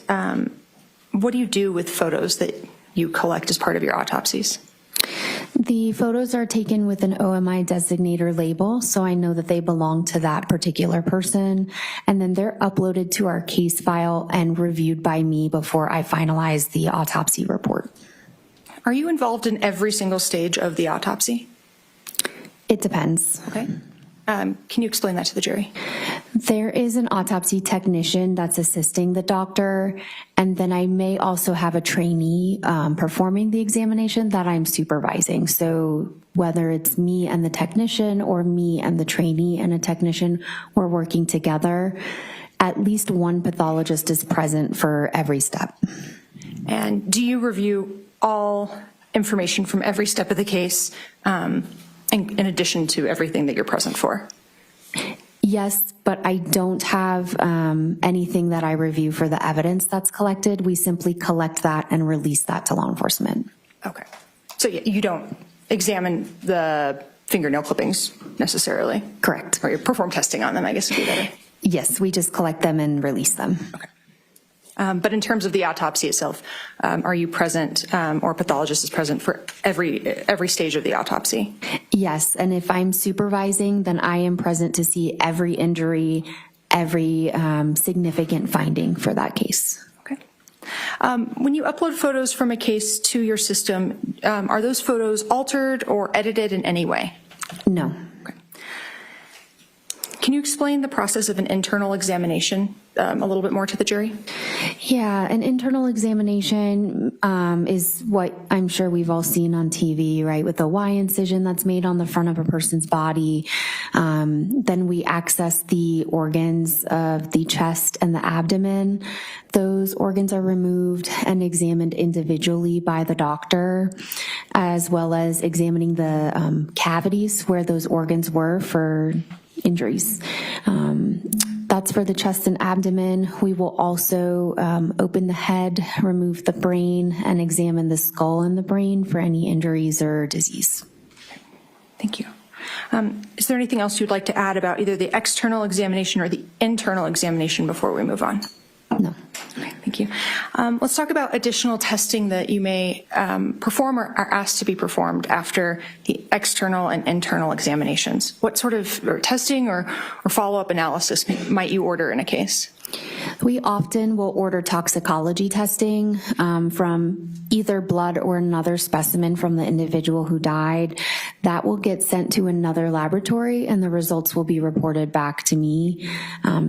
what do you do with photos that you collect as part of your autopsies? The photos are taken with an OMI designator label, so I know that they belong to that particular person, and then they're uploaded to our case file and reviewed by me before I finalize the autopsy report. Are you involved in every single stage of the autopsy? It depends. Okay. Can you explain that to the jury? There is an autopsy technician that's assisting the doctor, and then I may also have a trainee performing the examination that I'm supervising. So whether it's me and the technician or me and the trainee and a technician, we're working together. At least one pathologist is present for every step. And do you review all information from every step of the case in addition to everything that you're present for? Yes, but I don't have anything that I review for the evidence that's collected. We simply collect that and release that to law enforcement. Okay. So you don't examine the fingernail clippings necessarily? Correct. Or you perform testing on them, I guess would be better. Yes, we just collect them and release them. Okay. But in terms of the autopsy itself, are you present or a pathologist is present for every stage of the autopsy? Yes, and if I'm supervising, then I am present to see every injury, every significant finding for that case. Okay. When you upload photos from a case to your system, are those photos altered or edited in any way? No. Okay. Can you explain the process of an internal examination a little bit more to the jury? Yeah, an internal examination is what I'm sure we've all seen on TV, right? With the Y incision that's made on the front of a person's body. Then we access the organs of the chest and the abdomen. Those organs are removed and examined individually by the doctor, as well as examining the cavities where those organs were for injuries. That's for the chest and abdomen. We will also open the head, remove the brain, and examine the skull and the brain for any injuries or disease. Thank you. Is there anything else you'd like to add about either the external examination or the internal examination before we move on? No. Okay, thank you. Let's talk about additional testing that you may perform or are asked to be performed after the external and internal examinations. What sort of testing or follow-up analysis might you order in a case? We often will order toxicology testing from either blood or another specimen from the individual who died. That will get sent to another laboratory and the results will be reported back to me.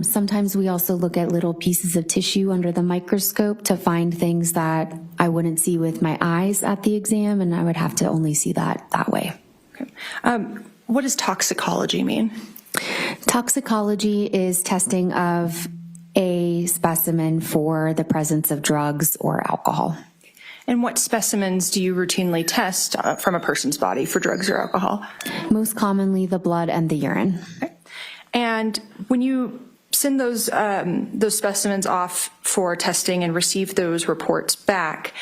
Sometimes we also look at little pieces of tissue under the microscope to find things that I wouldn't see with my eyes at the exam, and I would have to only see that way. Okay. What does toxicology mean? Toxicology is testing of a specimen for the presence of drugs or alcohol. And what specimens do you routinely test from a person's body for drugs or alcohol? Most commonly the blood and the urine. Okay. And when you send those specimens off for testing and receive those reports back,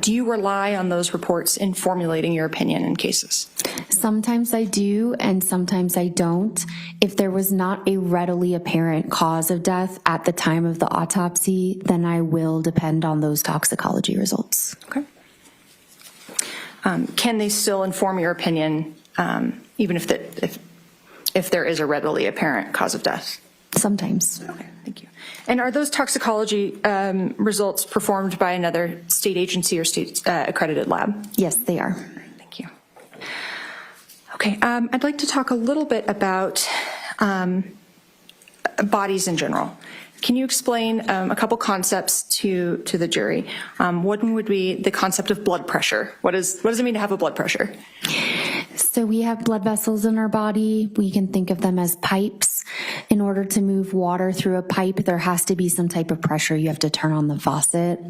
do you rely on those reports in formulating your opinion in cases? Sometimes I do, and sometimes I don't. If there was not a readily apparent cause of death at the time of the autopsy, then I will depend on those toxicology results. Okay. Can they still inform your opinion, even if there is a readily apparent cause of death? Sometimes. Okay, thank you. And are those toxicology results performed by another state agency or state accredited lab? Yes, they are. Thank you. Okay, I'd like to talk a little bit about bodies in general. Can you explain a couple concepts to the jury? One would be the concept of blood pressure. What does it mean to have a blood pressure? So we have blood vessels in our body. We can think of them as pipes. In order to move water through a pipe, there has to be some type of pressure. You have to turn on the faucet.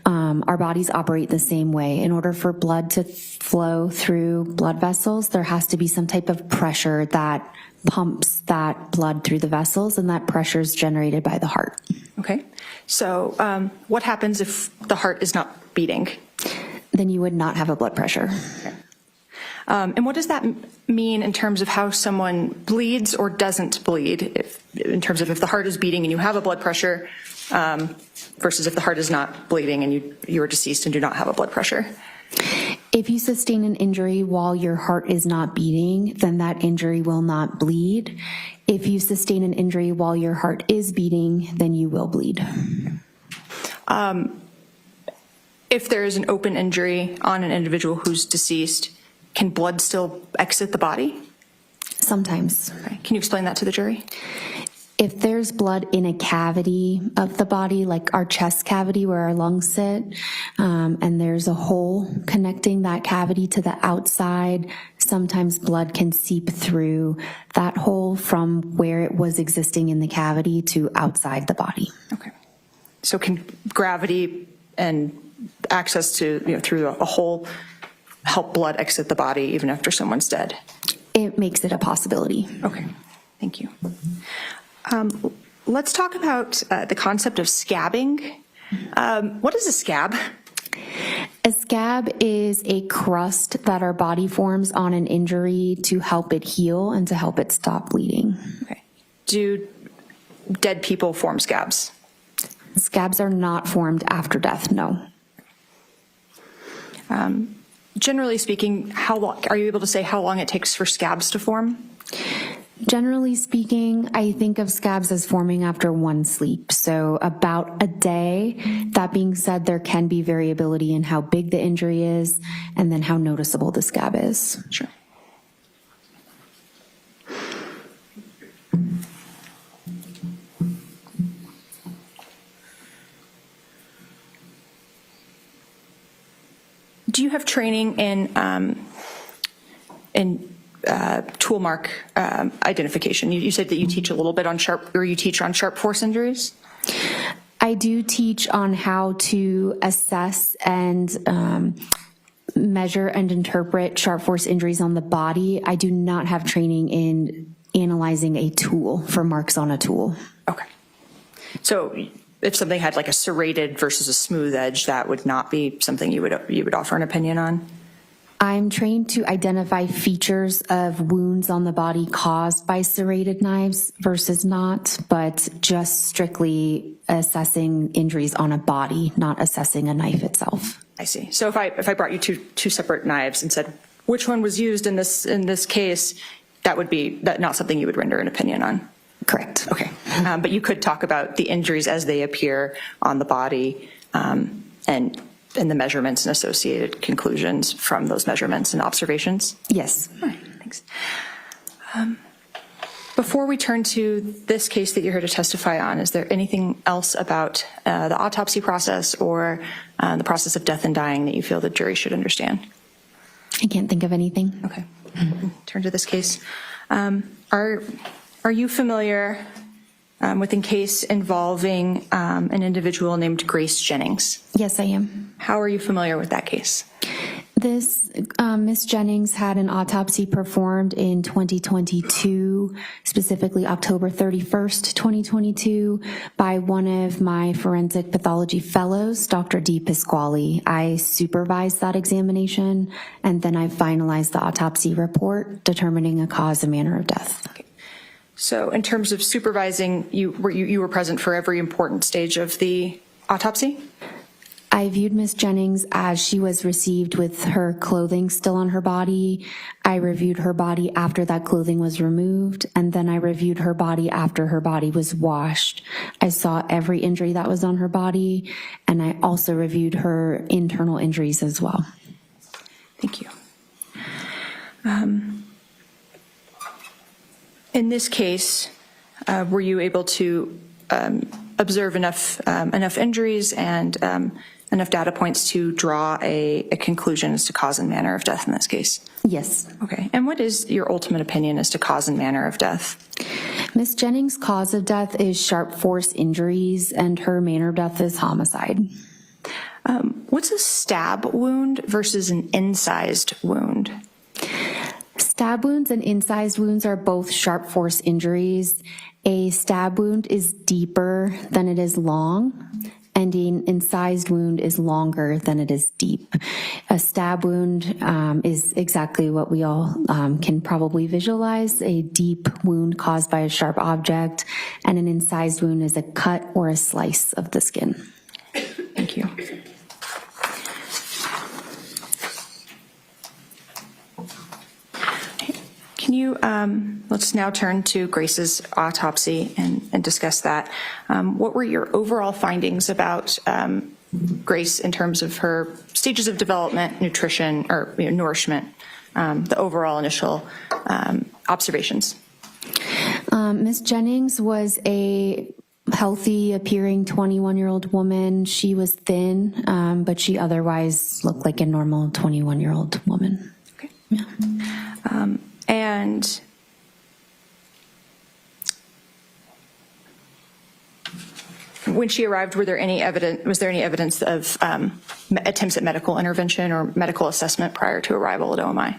Our bodies operate the same way. In order for blood to flow through blood vessels, there has to be some type of pressure that pumps that blood through the vessels, and that pressure is generated by the heart. Okay. So what happens if the heart is not beating? Then you would not have a blood pressure. Okay. And what does that mean in terms of how someone bleeds or doesn't bleed, in terms of if the heart is beating and you have a blood pressure versus if the heart is not bleeding and you are deceased and do not have a blood pressure? If you sustain an injury while your heart is not beating, then that injury will not bleed. If you sustain an injury while your heart is beating, then you will bleed. If there is an open injury on an individual who's deceased, can blood still exit the body? Sometimes. Okay. Can you explain that to the jury? If there's blood in a cavity of the body, like our chest cavity where our lungs sit, and there's a hole connecting that cavity to the outside, sometimes blood can seep through that hole from where it was existing in the cavity to outside the body. Okay. So can gravity and access to, through a hole help blood exit the body even after someone's dead? It makes it a possibility. Okay, thank you. Let's talk about the concept of scabbing. What is a scab? A scab is a crust that our body forms on an injury to help it heal and to help it stop bleeding. Okay. Do dead people form scabs? Scabs are not formed after death, no. Generally speaking, how long, are you able to say how long it takes for scabs to form? Generally speaking, I think of scabs as forming after one sleep, so about a day. That being said, there can be variability in how big the injury is and then how noticeable the scab is. Sure. Do you have training in tool mark identification? You said that you teach a little bit on you teach on sharp force injuries? I do teach on how to assess and measure and interpret sharp force injuries on the body. I do not have training in analyzing a tool for marks on a tool. Okay. So if something had like a serrated versus a smooth edge, that would not be something you would offer an opinion on? I'm trained to identify features of wounds on the body caused by serrated knives versus not, but just strictly assessing injuries on a body, not assessing a knife itself. I see. So if I brought you two separate knives and said, which one was used in this case, that would be not something you would render an opinion on? Correct. Okay. But you could talk about the injuries as they appear on the body and the measurements and associated conclusions from those measurements and observations? Yes. All right, thanks. Before we turn to this case that you're here to testify on, is there anything else about the autopsy process or the process of death and dying that you feel the jury should understand? I can't think of anything. Okay. Turn to this case. Are you familiar with a case involving an individual named Grace Jennings? Yes, I am. How are you familiar with that case? This Miss Jennings had an autopsy performed in 2022, specifically October 31st, 2022, by one of my forensic pathology fellows, Dr. D. Pasquale. I supervised that examination, and then I finalized the autopsy report determining a cause and manner of death. Okay. So in terms of supervising, you were present for every important stage of the autopsy? I viewed Miss Jennings as she was received with her clothing still on her body. I reviewed her body after that clothing was removed, and then I reviewed her body after her body was washed. I saw every injury that was on her body, and I also reviewed her internal injuries as well. Thank you. In this case, were you able to observe enough injuries and enough data points to draw a conclusion as to cause and manner of death in this case? Yes. Okay. And what is your ultimate opinion as to cause and manner of death? Miss Jennings' cause of death is sharp force injuries, and her manner of death is homicide. What's a stab wound versus an incised wound? Stab wounds and incised wounds are both sharp force injuries. A stab wound is deeper than it is long, and an incised wound is longer than it is deep. A stab wound is exactly what we all can probably visualize, a deep wound caused by a sharp object, and an incised wound is a cut or a slice of the skin. Thank you. Can you, let's now turn to Grace's autopsy and discuss that. What were your overall findings about Grace in terms of her stages of development, nutrition, or nourishment, the overall initial observations? Ms. Jennings was a healthy appearing 21-year-old woman. She was thin, but she otherwise looked like a normal 21-year-old woman. Okay. Yeah. And when she arrived, was there any evidence of attempts at medical intervention or medical assessment prior to arrival at OMI?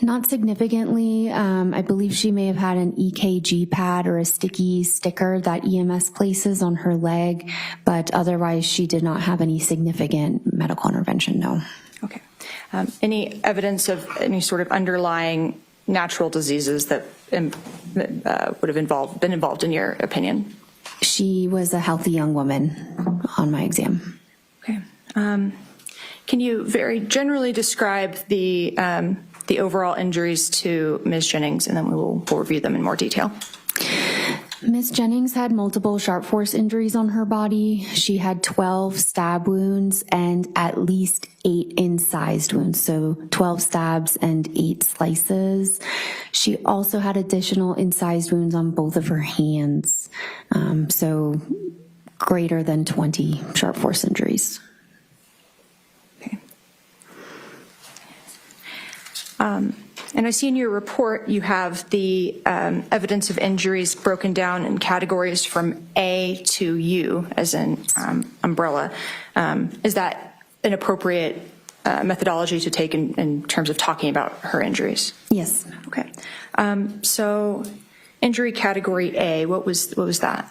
Not significantly. I believe she may have had an EKG pad or a sticky sticker that EMS places on her leg, but otherwise she did not have any significant medical intervention, no. Okay. Any evidence of any sort of underlying natural diseases that would have been involved in your opinion? She was a healthy young woman on my exam. Okay. Can you very generally describe the overall injuries to Ms. Jennings, and then we'll review them in more detail? Ms. Jennings had multiple sharp force injuries on her body. She had 12 stab wounds and at least 8 incised wounds, so 12 stabs and 8 slices. She also had additional incised wounds on both of her hands, so greater than 20 sharp force injuries. Okay. And I see in your report you have the evidence of injuries broken down in categories from A to U, as in umbrella. Is that an appropriate methodology to take in terms of talking about her injuries? Yes. Okay. So injury category A, what was that?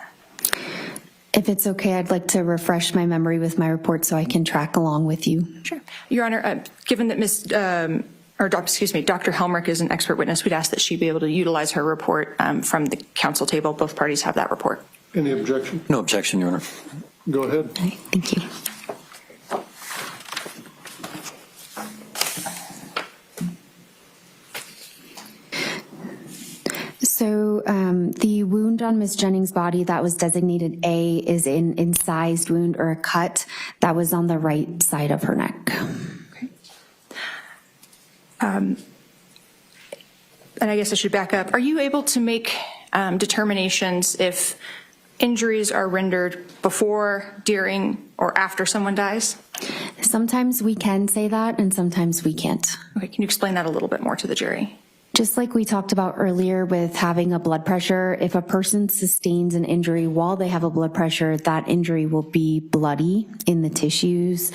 If it's okay, I'd like to refresh my memory with my report so I can track along with you. Sure. Your Honor, given that Dr. Helmrich is an expert witness, we'd ask that she be able to utilize her report from the counsel table. Both parties have that report. Any objection? No objection, Your Honor. Go ahead. Okay, thank you. So the wound on Ms. Jennings' body that was designated A is an incised wound or a cut that was on the right side of her neck. And I guess I should back up. Are you able to make determinations if injuries are rendered before, during, or after someone dies? Sometimes we can say that, and sometimes we can't. Okay, can you explain that a little bit more to the jury? Just like we talked about earlier with having a blood pressure, if a person sustains an injury while they have a blood pressure, that injury will be bloody in the tissues.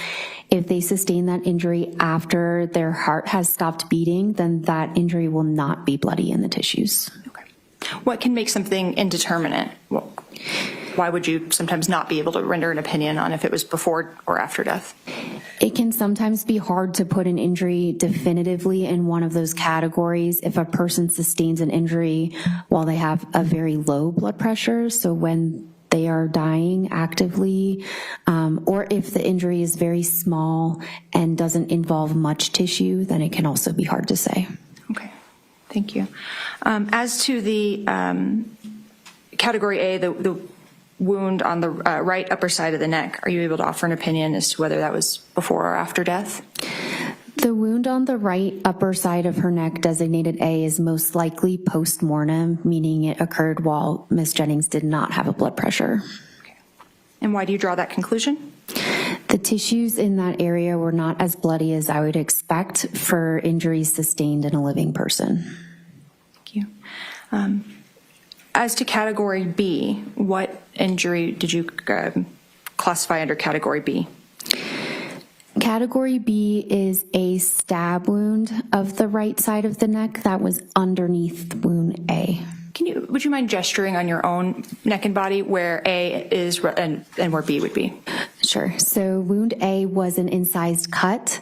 If they sustain that injury after their heart has stopped beating, then that injury will not be bloody in the tissues. Okay. What can make something indeterminate? Well, why would you sometimes not be able to render an opinion on if it was before or after death? It can sometimes be hard to put an injury definitively in one of those categories if a person sustains an injury while they have a very low blood pressure. So when they are dying actively, or if the injury is very small and doesn't involve much tissue, then it can also be hard to say. Okay, thank you. As to the category A, the wound on the right upper side of the neck, are you able to offer an opinion as to whether that was before or after death? The wound on the right upper side of her neck, designated A, is most likely post-mortem, meaning it occurred while Ms. Jennings did not have a blood pressure. Okay. And why do you draw that conclusion? The tissues in that area were not as bloody as I would expect for injuries sustained in a living person. Thank you. As to category B, what injury did you classify under category B? Category B is a stab wound of the right side of the neck that was underneath wound A. Would you mind gesturing on your own neck and body where A is and where B would be? Sure. So wound A was an incised cut.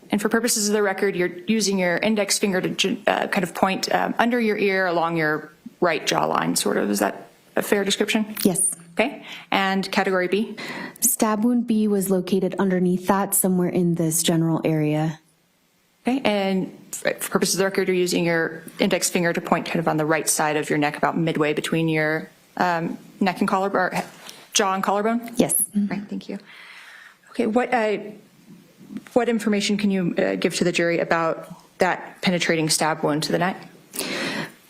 And for purposes of the record, you're using your index finger to kind of point under your ear along your right jawline, sort of. Is that a fair description? Yes. Okay. And category B? Stab wound B was located underneath that, somewhere in this general area. Okay. And for purposes of the record, you're using your index finger to point kind of on the right side of your neck, about midway between your neck and collarbone, or jaw and collarbone? Yes. Right. Thank you. Okay. What information can you give to the jury about that penetrating stab wound to the neck?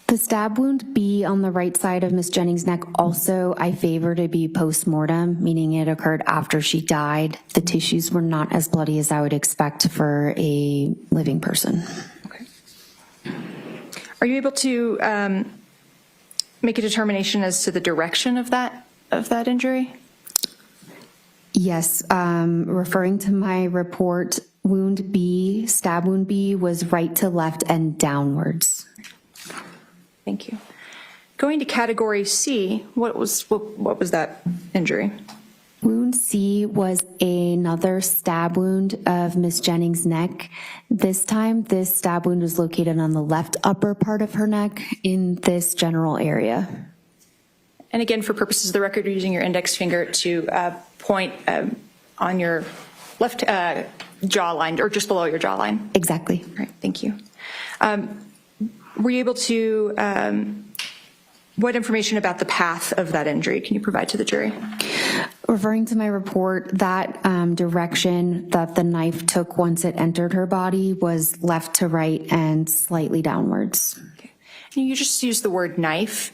The stab wound B on the right side of Ms. Jennings' neck also I favor to be post-mortem, meaning it occurred after she died. The tissues were not as bloody as I would expect for a living person. Okay. Are you able to make a determination as to the direction of that injury? Yes, referring to my report, wound B, stab wound B, was right to left and downwards. Thank you. Going to category C, what was that injury? Wound C was another stab wound of Ms. Jennings' neck. This time, this stab wound was located on the left upper part of her neck in this general area. And again, for purposes of the record, you're using your index finger to point on your left jawline, or just below your jawline. Exactly. All right, thank you. Were you able to, what information about the path of that injury can you provide to the jury? Referring to my report, that direction that the knife took once it entered her body was left to right and slightly downwards. Okay. And you just used the word knife.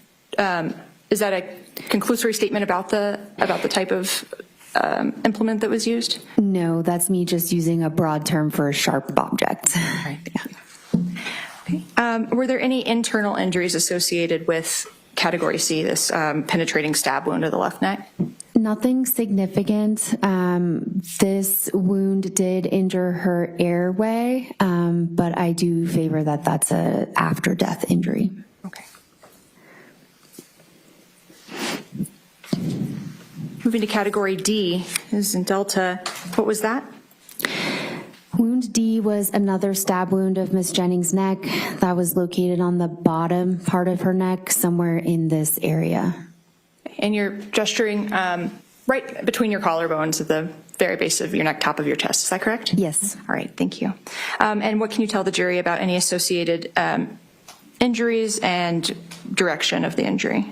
Is that a conclusory statement about the type of implement that was used? No, that's me just using a broad term for a sharp object. All right, thank you. Okay. Were there any internal injuries associated with Category C, this penetrating stab wound to the left neck? Nothing significant. This wound did injure her airway, but I do favor that that's a after-death injury. Okay. Moving to Category D, is in Delta. What was that? Wound D was another stab wound of Ms. Jennings' neck that was located on the bottom part of her neck, somewhere in this area. And you're gesturing right between your collarbones at the very base of your neck, top of your chest. Is that correct? Yes. All right, thank you. And what can you tell the jury about any associated injuries and direction of the injury?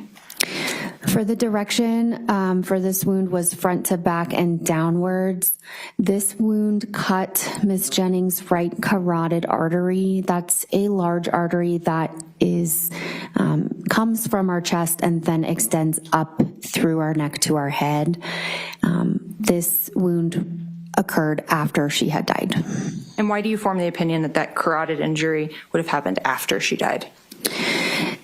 For the direction for this wound was front to back and downwards. This wound cut Ms. Jennings' right carotid artery. That's a large artery that is comes from our chest and then extends up through our neck to our head. This wound occurred after she had died. And why do you form the opinion that that carotid injury would have happened after she died?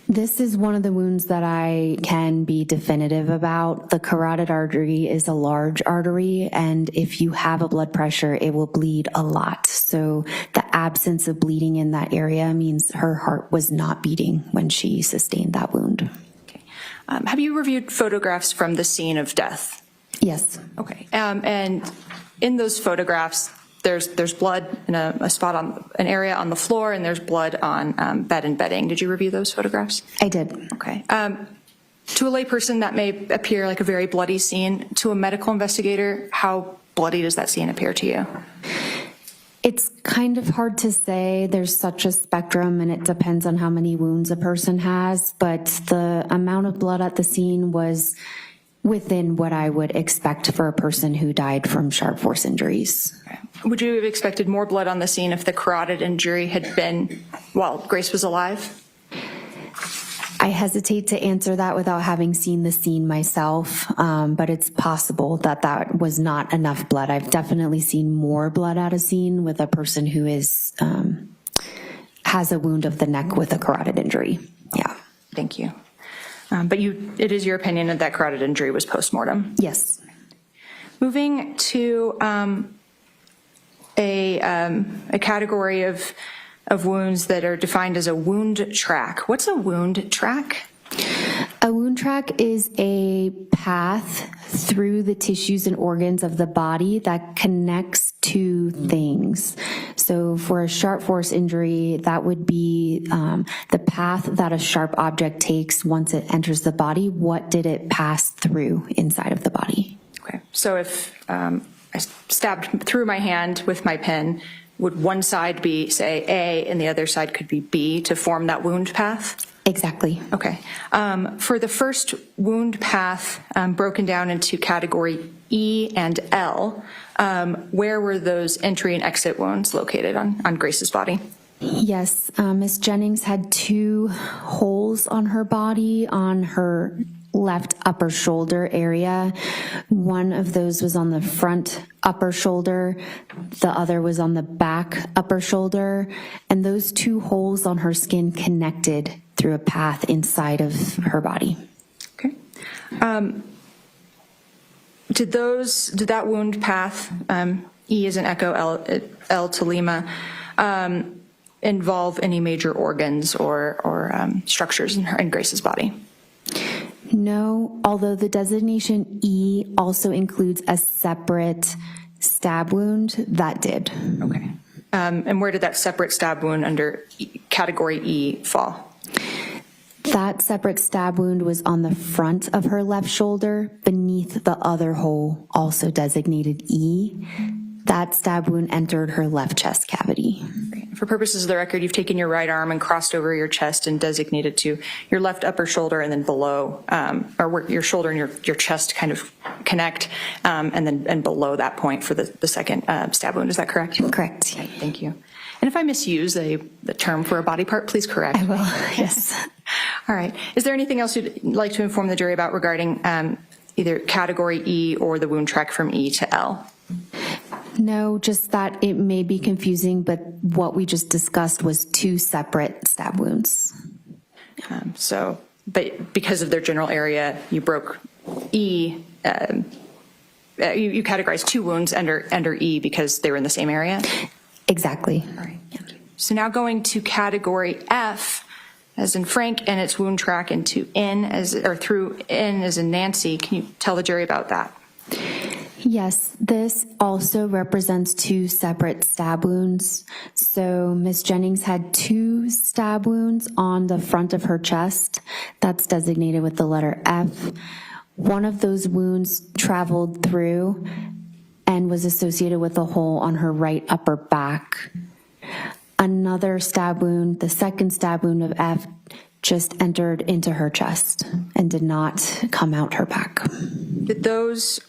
This is one of the wounds that I can be definitive about. The carotid artery is a large artery, and if you have a blood pressure, it will bleed a lot. So the absence of bleeding in that area means her heart was not beating when she sustained that wound. Okay. Have you reviewed photographs from the scene of death? Yes. Okay. And in those photographs, there's blood in a spot on an area on the floor, and there's blood on bed and bedding. Did you review those photographs? I did. Okay. To a layperson, that may appear like a very bloody scene. To a medical investigator, how bloody does that scene appear to you? It's kind of hard to say. There's such a spectrum, and it depends on how many wounds a person has, but the amount of blood at the scene was within what I would expect for a person who died from sharp force injuries. Okay. Would you have expected more blood on the scene if the carotid injury had been while Grace was alive? I hesitate to answer that without having seen the scene myself, but it's possible that that was not enough blood. I've definitely seen more blood at a scene with a person who is has a wound of the neck with a carotid injury. Yeah. Thank you. But it is your opinion that that carotid injury was postmortem? Yes. Moving to a category of wounds that are defined as a wound track. What's a wound track? A wound track is a path through the tissues and organs of the body that connects to things. So for a sharp force injury, that would be the path that a sharp object takes once it enters the body. What did it pass through inside of the body? Okay, so if I stabbed through my hand with my pen, would one side be, say, A, and the other side could be B to form that wound path? Exactly. Okay. For the first wound path broken down into category E and L, where were those entry and exit wounds located on Grace's body? Yes, Ms. Jennings had 2 holes on her body on her left upper shoulder area. One of those was on the front upper shoulder. The other was on the back upper shoulder. And those 2 holes on her skin connected through a path inside of her body. Okay. Did that wound path, E as in echo, L to Lima, involve any major organs or structures in Grace's body? No, although the designation E also includes a separate stab wound, that did. Okay. And where did that separate stab wound under category E fall? That separate stab wound was on the front of her left shoulder, beneath the other hole, also designated E. That stab wound entered her left chest cavity. For purposes of the record, you've taken your right arm and crossed over your chest and designated to your left upper shoulder and then below, or where your shoulder and your chest kind of connect, and below that point for the second stab wound. Is that correct? Correct. Okay, thank you. And if I misuse the term for a body part, please correct. I will, yes. All right. Is there anything else you'd like to inform the jury about regarding either category E or the wound track from E to L? No, just that it may be confusing, but what we just discussed was 2 separate stab wounds. But because of their general area, you broke E, you categorized 2 wounds under E because they were in the same area? Exactly. All right. So now going to category F, as in Frank, and its wound track into N, through N as in Nancy. Can you tell the jury about that? Yes, this also represents 2 separate stab wounds. So Ms. Jennings had 2 stab wounds on the front of her chest. That's designated with the letter F. One of those wounds traveled through and was associated with a hole on her right upper back. Another stab wound, the second stab wound of F, just entered into her chest and did not come out her back. Did those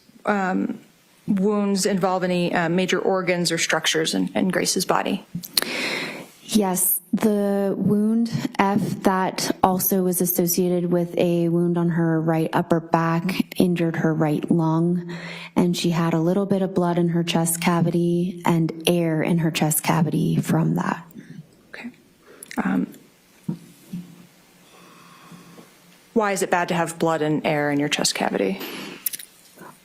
wounds involve any major organs or structures in Grace's body? Yes, the wound F that also was associated with a wound on her right upper back injured her right lung, and she had a little bit of blood in her chest cavity and air in her chest cavity from that. Okay. Why is it bad to have blood and air in your chest cavity?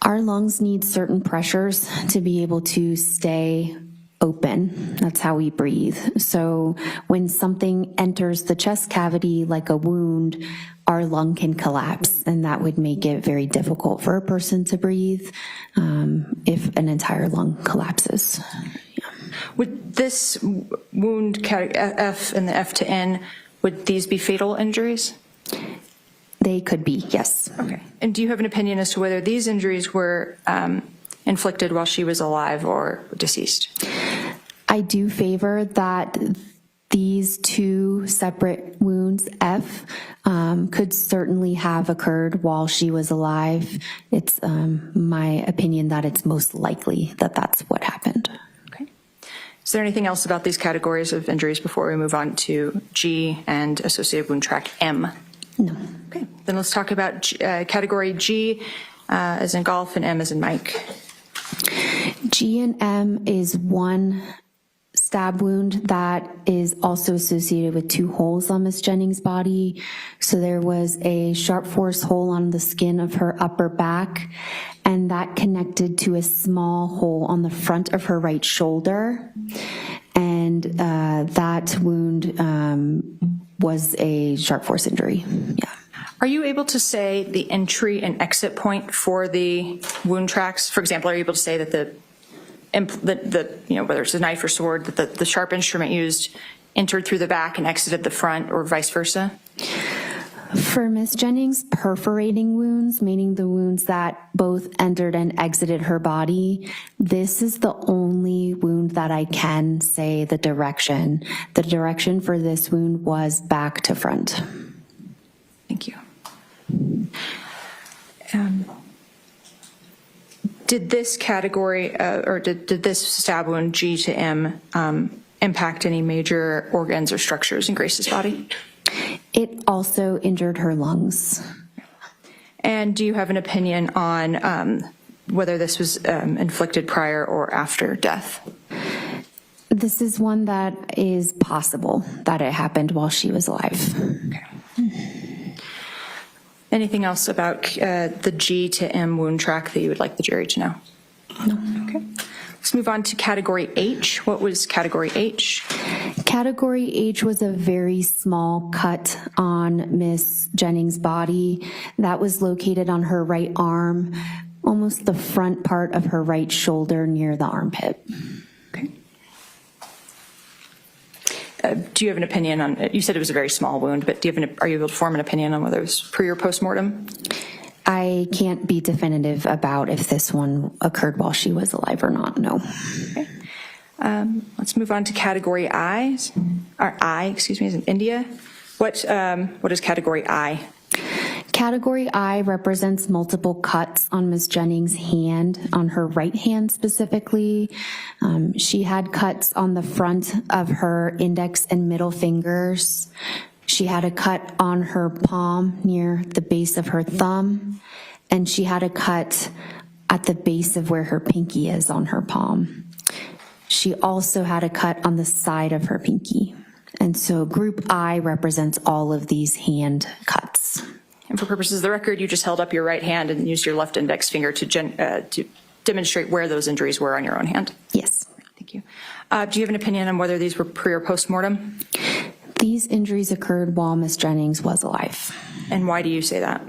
Our lungs need certain pressures to be able to stay open. That's how we breathe. So when something enters the chest cavity like a wound, our lung can collapse, and that would make it very difficult for a person to breathe if an entire lung collapses. Yeah. Would this wound, F and the F to N, would these be fatal injuries? They could be, yes. Okay. And do you have an opinion as to whether these injuries were inflicted while she was alive or deceased? I do favor that these 2 separate wounds, F, could certainly have occurred while she was alive. It's my opinion that it's most likely that that's what happened. Okay. Is there anything else about these categories of injuries before we move on to G and associated wound track M? No. Okay. Then let's talk about category G as in golf and M as in Mike. G and M is 1 stab wound that is also associated with 2 holes on Ms. Jennings' body. So there was a sharp force hole on the skin of her upper back, and that connected to a small hole on the front of her right shoulder. And that wound was a sharp force injury. Yeah. Are you able to say the entry and exit point for the wound tracks? For example, are you able to say that the whether it's a knife or sword, that the sharp instrument used entered through the back and exited the front, or vice versa? For Ms. Jennings, perforating wounds, meaning the wounds that both entered and exited her body, this is the only wound that I can say the direction. The direction for this wound was back to front. Thank you. Did this category, or did this stab wound, G to M, impact any major organs or structures in Grace's body? It also injured her lungs. And do you have an opinion on whether this was inflicted prior or after death? This is one that is possible that it happened while she was alive. Okay. Anything else about the G to M wound track that you would like the jury to know? No. Okay. Let's move on to category H. What was category H? Category H was a very small cut on Miss Jennings' body that was located on her right arm, almost the front part of her right shoulder near the armpit. Okay. do you have an opinion on, you said it was a very small wound, but are you able to form an opinion on whether it was pre or post-mortem? I can't be definitive about if this one occurred while she was alive or not, no. Okay. Let's move on to category I, as in India. What is category I? Category I represents multiple cuts on Ms. Jennings' hand, on her right hand specifically. She had cuts on the front of her index and middle fingers. She had a cut on her palm near the base of her thumb, and she had a cut at the base of where her pinky is on her palm. She also had a cut on the side of her pinky. And so group I represents all of these hand cuts. And for purposes of the record, you just held up your right hand and used your left index finger to demonstrate where those injuries were on your own hand. Yes. Thank you. Do you have an opinion on whether these were pre or post-mortem? These injuries occurred while Ms. Jennings was alive. And why do you say that?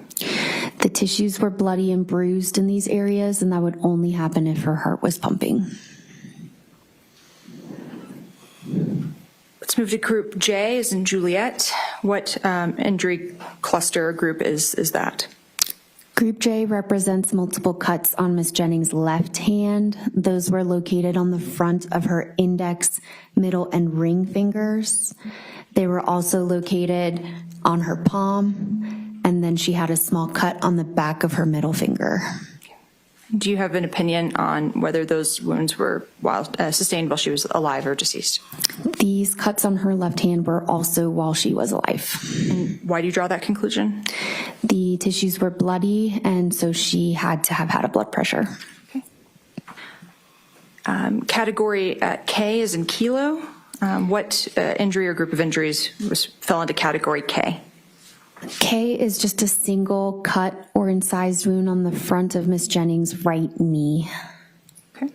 The tissues were bloody and bruised in these areas, and that would only happen if her heart was pumping. Let's move to group J, as in Juliet. What injury cluster group is that? Group J represents multiple cuts on Ms. Jennings' left hand. Those were located on the front of her index, middle, and ring fingers. They were also located on her palm, and then she had a small cut on the back of her middle finger. Do you have an opinion on whether those wounds were sustained while she was alive or deceased? These cuts on her left hand were also while she was alive. And why do you draw that conclusion? The tissues were bloody, and so she had to have had a blood pressure. Okay. Category K is in kilo. What injury or group of injuries fell into category K? K is just a single cut or incised wound on the front of Ms. Jennings' right knee. Okay.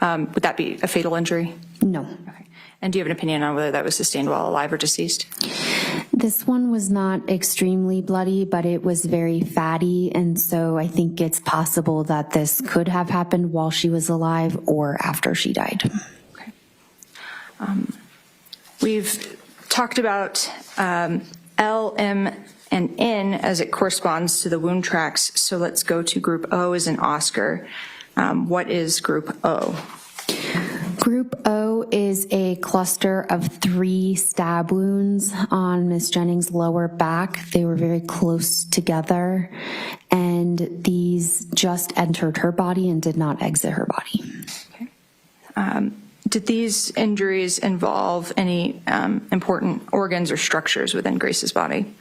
Would that be a fatal injury? No. Okay. And do you have an opinion on whether that was sustained while alive or deceased? This one was not extremely bloody, but it was very fatty, and so I think it's possible that this could have happened while she was alive or after she died. Okay. We've talked about L, M, and N as it corresponds to the wound tracks. So let's go to group O as in Oscar. What is group O? Group O is a cluster of 3 stab wounds on Ms. Jennings' lower back. They were very close together, and these just entered her body and did not exit her body. Okay. Did these injuries involve any important organs or structures within Grace's body?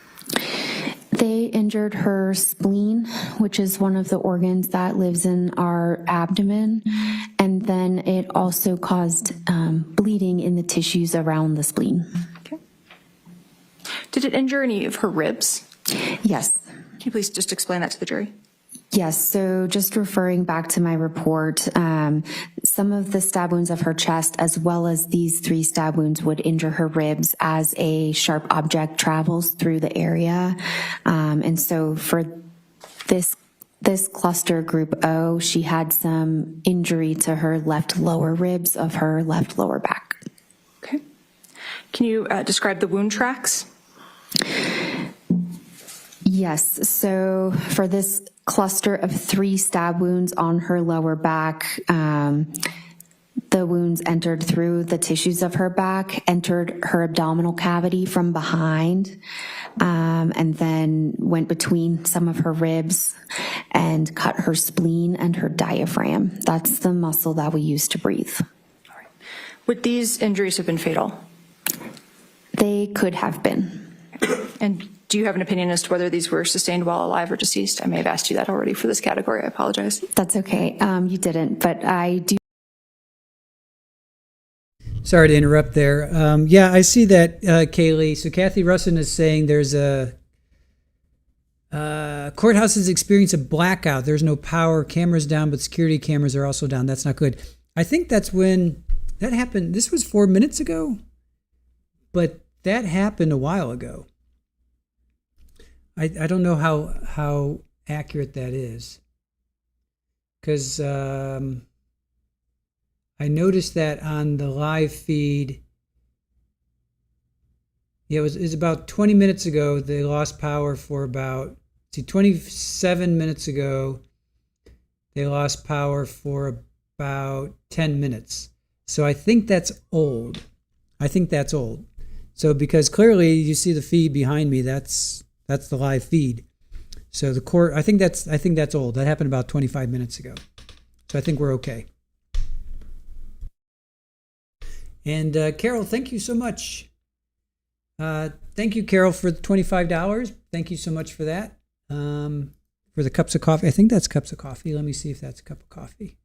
They injured her spleen, which is one of the organs that lives in our abdomen, and then it also caused bleeding in the tissues around the spleen. Okay. Did it injure any of her ribs? Yes. Can you please just explain that to the jury? Yes, so just referring back to my report, some of the stab wounds of her chest as well as these 3 stab wounds would injure her ribs as a sharp object travels through the area. And so for this cluster group O, she had some injury to her left lower ribs of her left lower back. Okay. Can you describe the wound tracks? Yes, so for this cluster of 3 stab wounds on her lower back, the wounds entered through the tissues of her back, entered her abdominal cavity from behind, and then went between some of her ribs and cut her spleen and her diaphragm. That's the muscle that we use to breathe. All right. Would these injuries have been fatal? They could have been. And do you have an opinion as to whether these were sustained while alive or deceased? I may have asked you that already for this category. I apologize. That's okay. You didn't, but I do. Sorry to interrupt there. Yeah, I see that, Kaylee. So Kathy Russin is saying there's a courthouse has experienced a blackout. There's no power, cameras down, but security cameras are also down. That's not good. I think that's when that happened. This was 4 minutes ago, but that happened a while ago. I don't know how accurate that is, because I noticed that on the live feed Yeah, it was about 20 minutes ago. They lost power for about, 27 minutes ago, they lost power for about 10 minutes. So I think that's old. So because clearly you see the feed behind me, that's the live feed. So the court, I think that's old. That happened about 25 minutes ago. So I think we're okay. And Carol, thank you so much. Thank you, Carol, for the $25. Thank you so much for that. For the cups of coffee. I think that's cups of coffee. Let me see if that's a cup of coffee.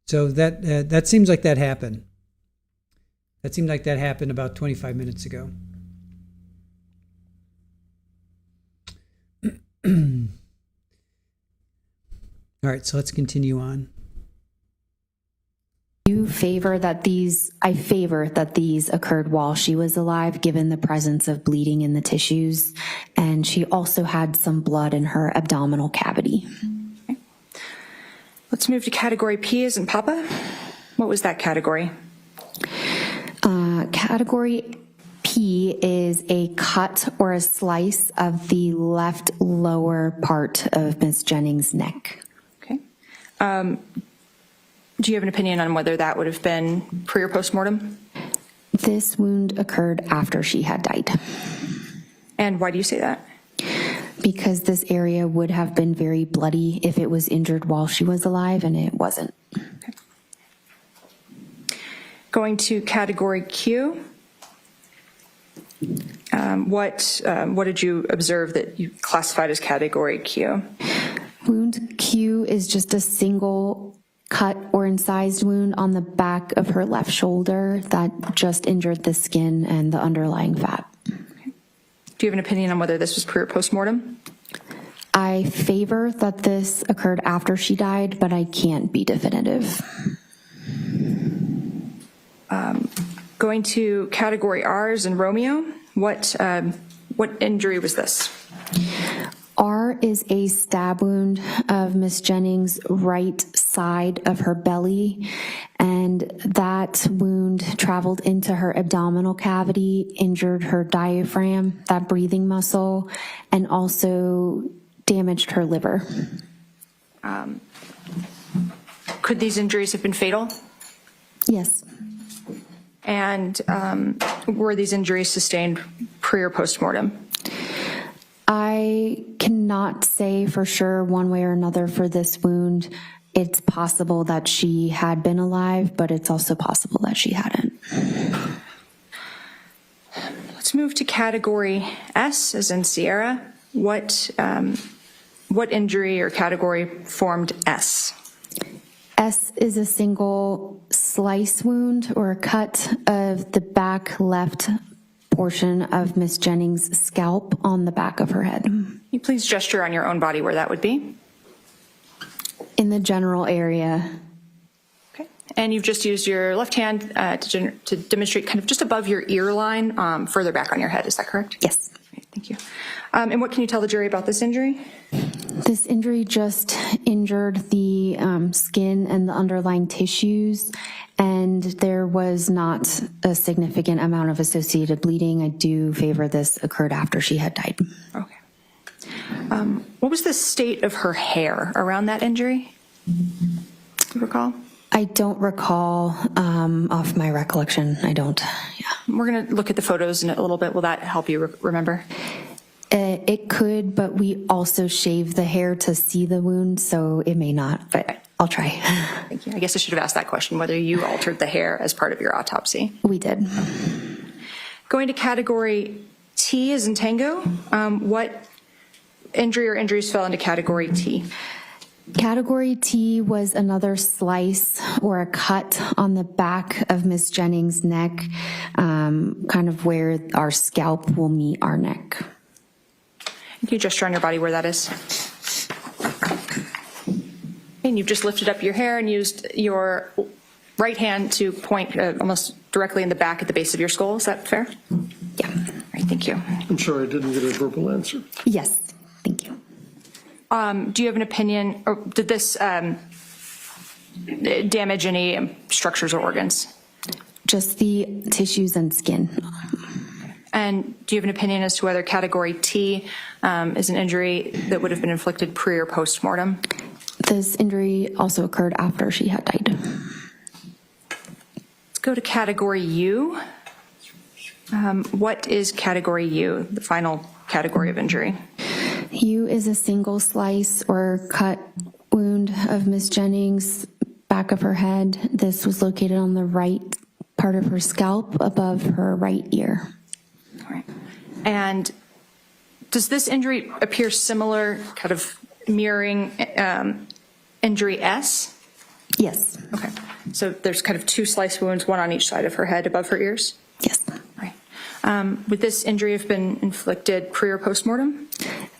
So that seems like that happened. That seemed like that happened about 25 minutes ago. All right, so let's continue on. I favor that these occurred while she was alive, given the presence of bleeding in the tissues, and she also had some blood in her abdominal cavity. Okay. Let's move to category P as in Papa. What was that category? Category P is a cut or a slice of the left lower part of Ms. Jennings' neck. Okay. Do you have an opinion on whether that would have been pre or post-mortem? This wound occurred after she had died. And why do you say that? Because this area would have been very bloody if it was injured while she was alive, and it wasn't. Okay. Going to category Q. What did you observe that you classified as category Q? Wound Q is just a single cut or incised wound on the back of her left shoulder that just injured the skin and the underlying fat. Okay. Do you have an opinion on whether this was pre or post-mortem? I favor that this occurred after she died, but I can't be definitive. Going to category R's and Romeo, what injury was this? R is a stab wound of Miss Jennings' right side of her belly, and that wound traveled into her abdominal cavity, injured her diaphragm, that breathing muscle, and also damaged her liver. Could these injuries have been fatal? Yes. And were these injuries sustained pre or post-mortem? I cannot say for sure one way or another for this wound. It's possible that she had been alive, but it's also possible that she hadn't. Let's move to category S, as in Sierra. What injury or category formed S? S is a single slice wound or a cut of the back left portion of Miss Jennings' scalp on the back of her head. Can you please gesture on your own body where that would be? In the general area. Okay. And you've just used your left hand to demonstrate kind of just above your ear line, further back on your head. Is that correct? Yes. Okay, thank you. And what can you tell the jury about this injury? This injury just injured the skin and the underlying tissues, and there was not a significant amount of associated bleeding. I do favor this occurred after she had died. Okay. What was the state of her hair around that injury? Do you recall? I don't recall off my recollection. I don't. Yeah. We're going to look at the photos in a little bit. Will that help you remember? It could, but we also shave the hair to see the wound, so it may not, but I'll try. Thank you. I guess I should have asked that question, whether you altered the hair as part of your autopsy. We did. Going to category T as in Tango, what injury or injuries fell into category T? Category T was another slice or a cut on the back of Miss Jennings' neck, kind of where our scalp will meet our neck. Can you gesture on your body where that is? And you've just lifted up your hair and used your right hand to point almost directly in the back at the base of your skull. Is that fair? Yeah. All right, thank you. I'm sorry, I didn't get a verbal answer. Yes, thank you. Do you have an opinion, or did this damage any structures or organs? Just the tissues and skin. And do you have an opinion as to whether category T is an injury that would have been inflicted pre or post mortem? This injury also occurred after she had died. Let's go to category U. What is category U, the final category of injury? U is a single slice or cut wound of Ms. Jennings' back of her head. This was located on the right part of her scalp above her right ear. All right. And does this injury appear similar, kind of mirroring injury S? Yes. Okay. So there's kind of two slice wounds, one on each side of her head above her ears? Yes. Right. Would this injury have been inflicted pre or post mortem?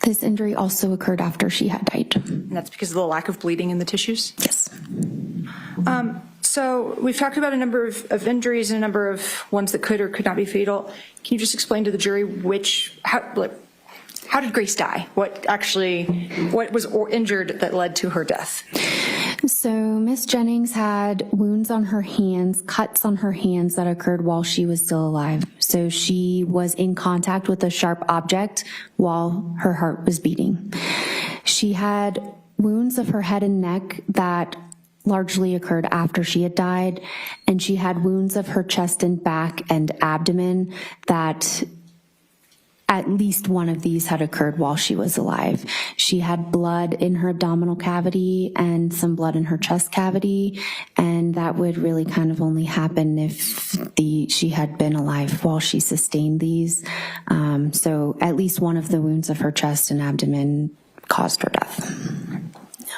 This injury also occurred after she had died. And that's because of the lack of bleeding in the tissues? Yes. So we've talked about a number of injuries and a number of ones that could or could not be fatal. Can you just explain to the jury how did Grace die? What was injured that led to her death? So Ms. Jennings had wounds on her hands, cuts on her hands that occurred while she was still alive. So she was in contact with a sharp object while her heart was beating. She had wounds of her head and neck that largely occurred after she had died, and she had wounds of her chest and back and abdomen that at least one of these had occurred while she was alive. She had blood in her abdominal cavity and some blood in her chest cavity, and that would really kind of only happen if she had been alive while she sustained these. So at least one of the wounds of her chest and abdomen caused her death.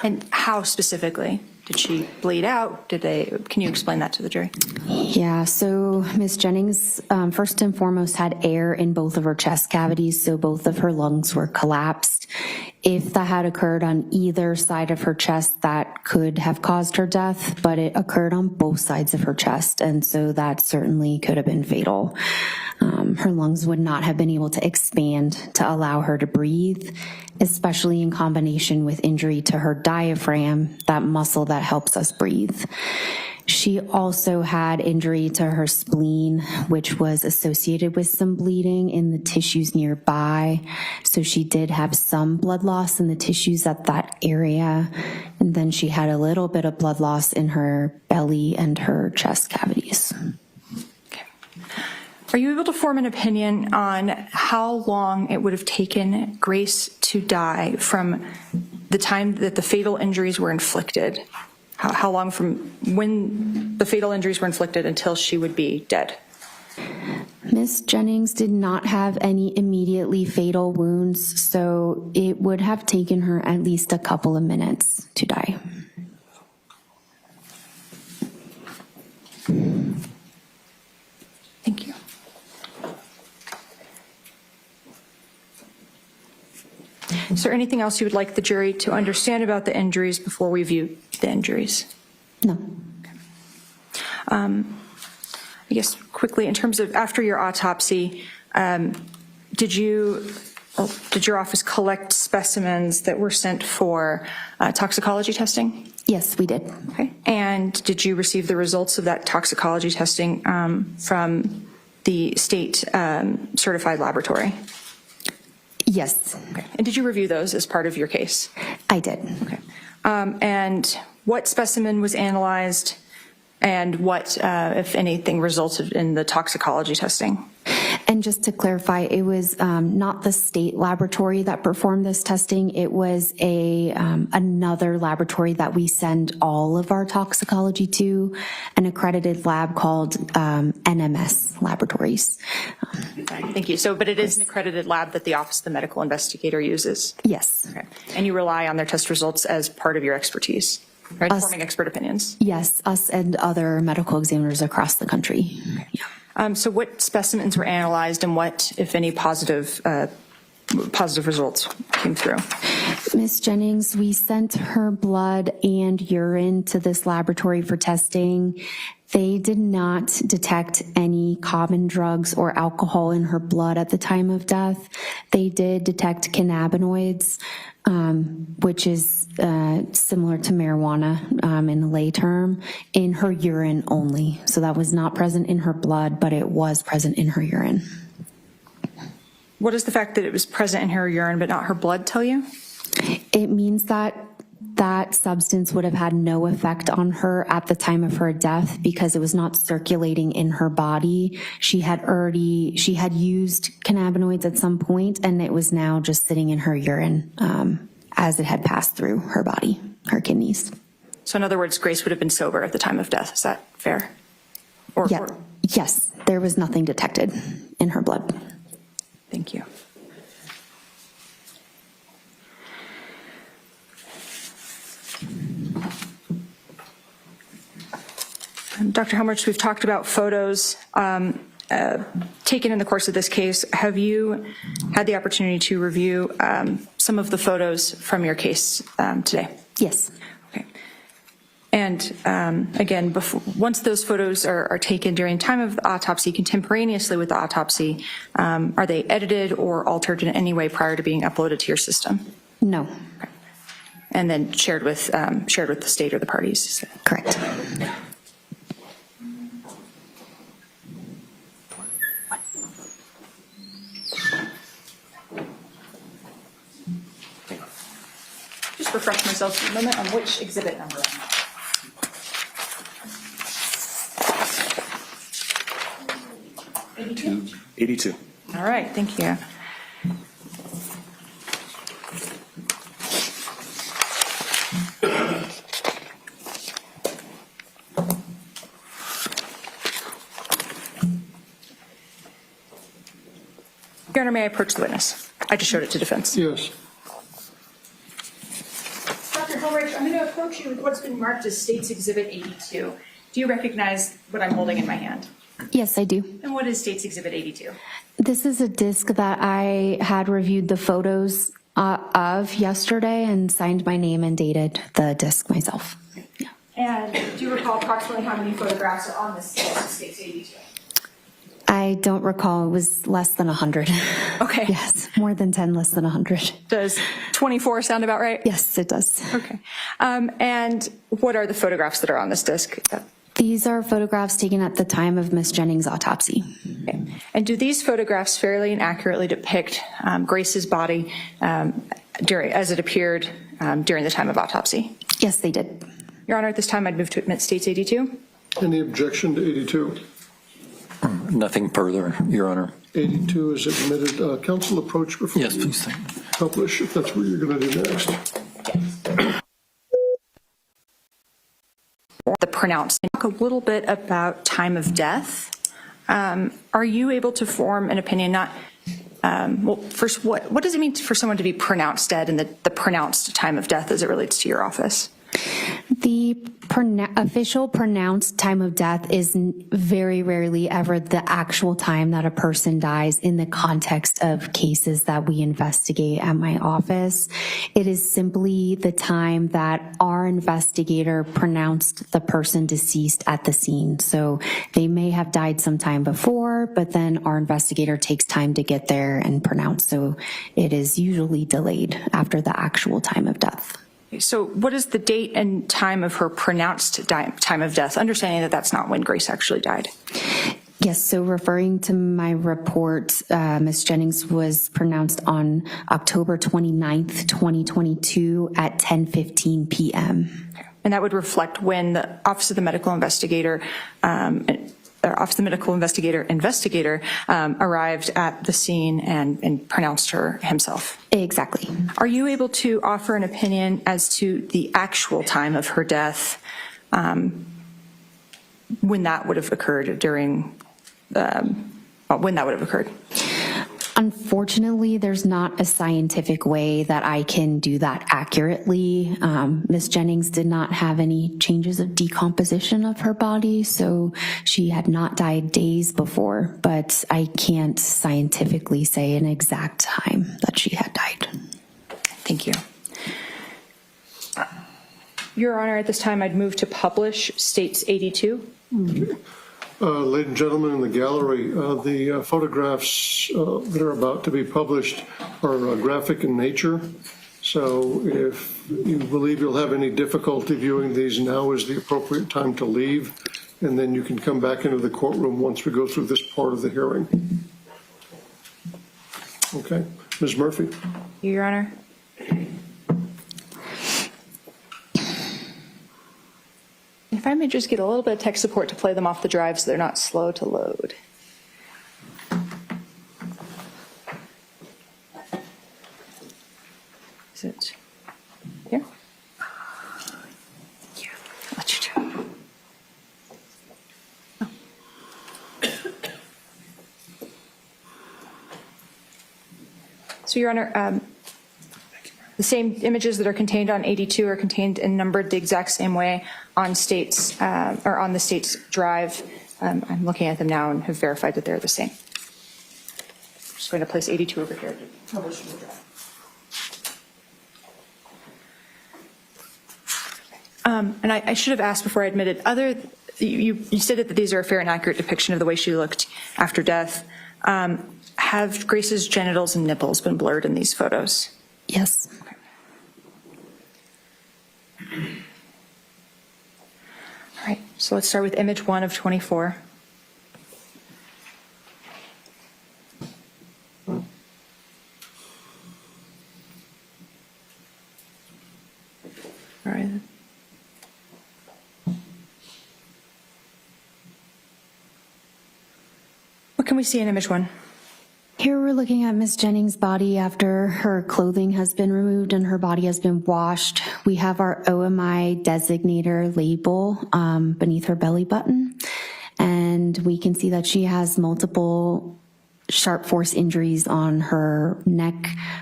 And how specifically? Did she bleed out? Can you explain that to the jury? Yeah, so Ms. Jennings, first and foremost, had air in both of her chest cavities, so both of her lungs were collapsed. If that had occurred on either side of her chest, that could have caused her death, but it occurred on both sides of her chest, and so that certainly could have been fatal. Her lungs would not have been able to expand to allow her to breathe, especially in combination with injury to her diaphragm, that muscle that helps us breathe. She also had injury to her spleen, which was associated with some bleeding in the tissues nearby. So she did have some blood loss in the tissues at that area. And then she had a little bit of blood loss in her belly and her chest cavities. Are you able to form an opinion on how long it would have taken Grace to die from the time that the fatal injuries were inflicted? How long from when the fatal injuries were inflicted until she would be dead? Ms. Jennings did not have any immediately fatal wounds, so it would have taken her at least a couple of minutes to die. Thank you. Is there anything else you would like the jury to understand about the injuries before we view the injuries? No. Okay. I guess quickly, in terms of after your autopsy, did your office collect specimens that were sent for toxicology testing? Yes, we did. Okay. And did you receive the results of that toxicology testing from the state certified laboratory? Yes. Okay. And did you review those as part of your case? I did. Okay. And what specimen was analyzed, and what, if anything, resulted in the toxicology testing? And just to clarify, it was not the state laboratory that performed this testing. It was another laboratory that we send all of our toxicology to, an accredited lab called NMS Laboratories. Thank you. So, but it is an accredited lab that the Office of the Medical Investigator uses? Yes. Okay. And you rely on their test results as part of your expertise, right? Forming expert opinions? Yes, us and other medical examiners across the country. Okay. Yeah. So what specimens were analyzed, and what, if any, positive results came through? Ms. Jennings, we sent her blood and urine to this laboratory for testing. They did not detect any common drugs or alcohol in her blood at the time of death. They did detect cannabinoids, which is similar to marijuana in lay term, in her urine only. So that was not present in her blood, but it was present in her urine. What does the fact that it was present in her urine but not her blood tell you? It means that that substance would have had no effect on her at the time of her death because it was not circulating in her body. She had used cannabinoids at some point, and it was now just sitting in her urine as it had passed through her body, her kidneys. So in other words, Grace would have been sober at the time of death. Is that fair? Yes, there was nothing detected in her blood. Thank you. Dr. Helmrich, we've talked about photos taken in the course of this case. Have you had the opportunity to review some of the photos from your case today? Yes. Okay. And again, once those photos are taken during time of the autopsy, contemporaneously with the autopsy, are they edited or altered in any way prior to being uploaded to your system? No. Okay. And then shared with the state or the parties? Correct. Just refresh myself for a moment on which exhibit number I'm at. Two. 82. All right, thank you. Your Honor, may I approach the witness? I just showed it to defense. Yes. Dr. Helmrich, I'm going to approach you with what's been marked as State's Exhibit 82. Do you recognize what I'm holding in my hand? Yes, I do. And what is State's Exhibit 82? This is a disc that I had reviewed the photos of yesterday and signed my name and dated the disc myself. Yeah. And do you recall approximately how many photographs are on this State's 82? I don't recall. It was less than 100. Okay. Yes, more than 10, less than 100. Does 24 sound about right? Yes, it does. Okay. And what are the photographs that are on this disc? These are photographs taken at the time of Ms. Jennings' autopsy. Okay. And do these photographs fairly and accurately depict Grace's body as it appeared during the time of autopsy? Yes, they did. Your Honor, at this time, I'd move to admit State's 82. Any objection to 82? Nothing further, Your Honor. 82 is admitted. Counsel, approach before Yes, you please. publish, if that's what you're going to do next. The pronounced. Talk a little bit about time of death. Are you able to form an opinion? Well, first, what does it mean for someone to be pronounced dead and the pronounced time of death as it relates to your office? The official pronounced time of death is very rarely ever the actual time that a person dies in the context of cases that we investigate at my office. It is simply the time that our investigator pronounced the person deceased at the scene. So they may have died sometime before, but then our investigator takes time to get there and pronounce. So it is usually delayed after the actual time of death. So what is the date and time of her pronounced time of death, understanding that that's not when Grace actually died? Yes, so referring to my report, Ms. Jennings was pronounced on October 29th, 2022 at 10:15 p.m. And that would reflect when the Office of the Medical Investigator arrived at the scene and pronounced her himself. Exactly. Are you able to offer an opinion as to the actual time of her death, when that would have occurred when that would have occurred? Unfortunately, there's not a scientific way that I can do that accurately. Ms. Jennings did not have any changes of decomposition of her body, so she had not died days before, but I can't scientifically say an exact time that she had died. Thank you. Your Honor, at this time, I'd move to publish States 82. Ladies and gentlemen in the gallery, the photographs that are about to be published are graphic in nature. So if you believe you'll have any difficulty viewing these, now is the appropriate time to leave, and then you can come back into the courtroom once we go through this part of the hearing. Okay, Ms. Murphy. Your Honor. If I may just get a little bit of tech support to play them off the drive so they're not slow to load. Is it here? Yeah, I'll let you do it. Oh. So, Your Honor, the same images that are contained on 82 are contained and numbered the exact same way on states or on the state's drive. I'm looking at them now and have verified that they're the same. I'm just going to place 82 over here to publish in the drive. And I should have asked before I admitted, you stated that these are a fair and accurate depiction of the way she looked after death. Have Grace's genitals and nipples been blurred in these photos? Yes. Okay. All right, so let's start with image 1 of 24. All right. What can we see in image 1? Here we're looking at Miss Jennings' body after her clothing has been removed and her body has been washed. We have our OMI designator label beneath her belly button, and we can see that she has multiple sharp force injuries on her neck,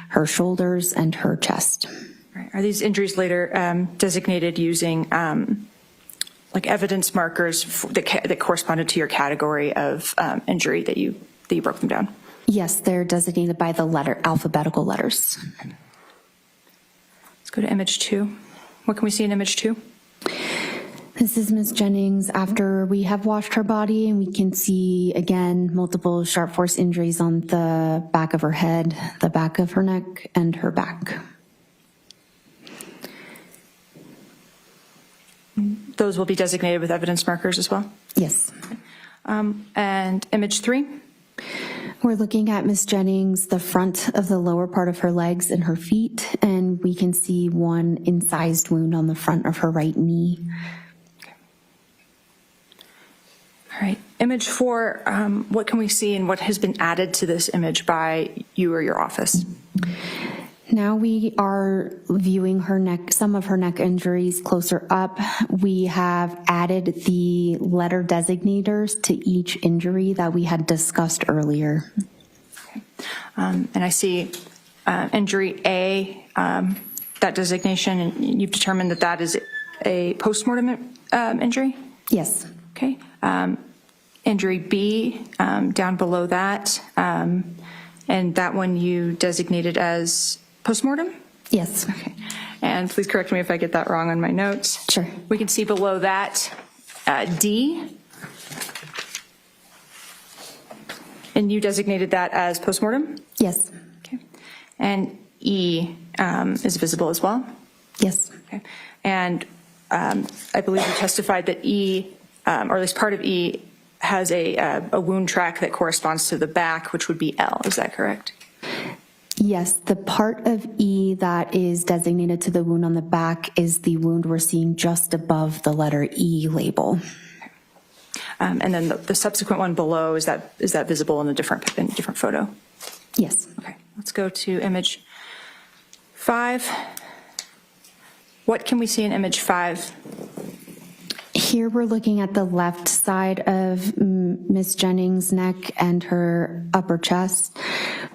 her shoulders, and her chest. Right. Are these injuries later designated using like evidence markers that corresponded to your category of injury that you broke them down? Yes, they're designated by the alphabetical letters. Let's go to image 2. What can we see in image 2? This is Ms. Jennings after we have washed her body, and we can see, again, multiple sharp force injuries on the back of her head, the back of her neck, and her back. Those will be designated with evidence markers as well? Yes. And image 3? We're looking at Ms. Jennings, the front of the lower part of her legs and her feet, and we can see one incised wound on the front of her right knee. Okay. All right. Image 4, what can we see and what has been added to this image by you or your office? Now we are viewing her neck, some of her neck injuries closer up. We have added the letter designators to each injury that we had discussed earlier. Okay. And I see injury A, that designation, and you've determined that that is a postmortem injury? Yes. Okay. Injury B, down below that, and that one you designated as postmortem? Yes. Okay. And please correct me if I get that wrong on my notes. Sure. We can see below that D. And you designated that as postmortem? Yes. Okay. And E is visible as well? Yes. Okay. And I believe you testified that E, or at least part of E, has a wound track that corresponds to the back, which would be L. Is that correct? Yes, the part of E that is designated to the wound on the back is the wound we're seeing just above the letter E label. And then the subsequent one below, is that visible in a different photo? Yes. Okay, let's go to image 5. What can we see in image 5? Here we're looking at the left side of Ms. Jennings' neck and her upper chest.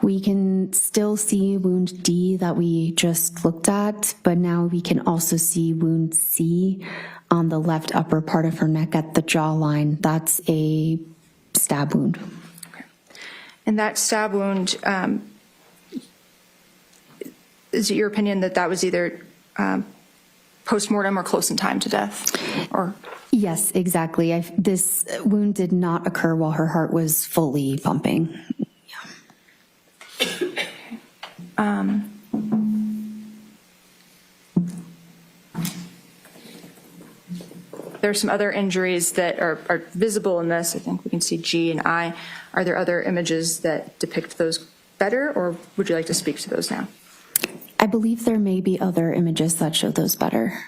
We can still see wound D that we just looked at, but now we can also see wound C on the left upper part of her neck at the jawline. That's a stab wound. Okay. And that stab wound, is it your opinion that that was either post-mortem or close in time to death? Or Yes, exactly. This wound did not occur while her heart was fully pumping. There are some other injuries that are visible in this. I think we can see G and I. Are there other images that depict those better, or would you like to speak to those now? I believe there may be other images that show those better.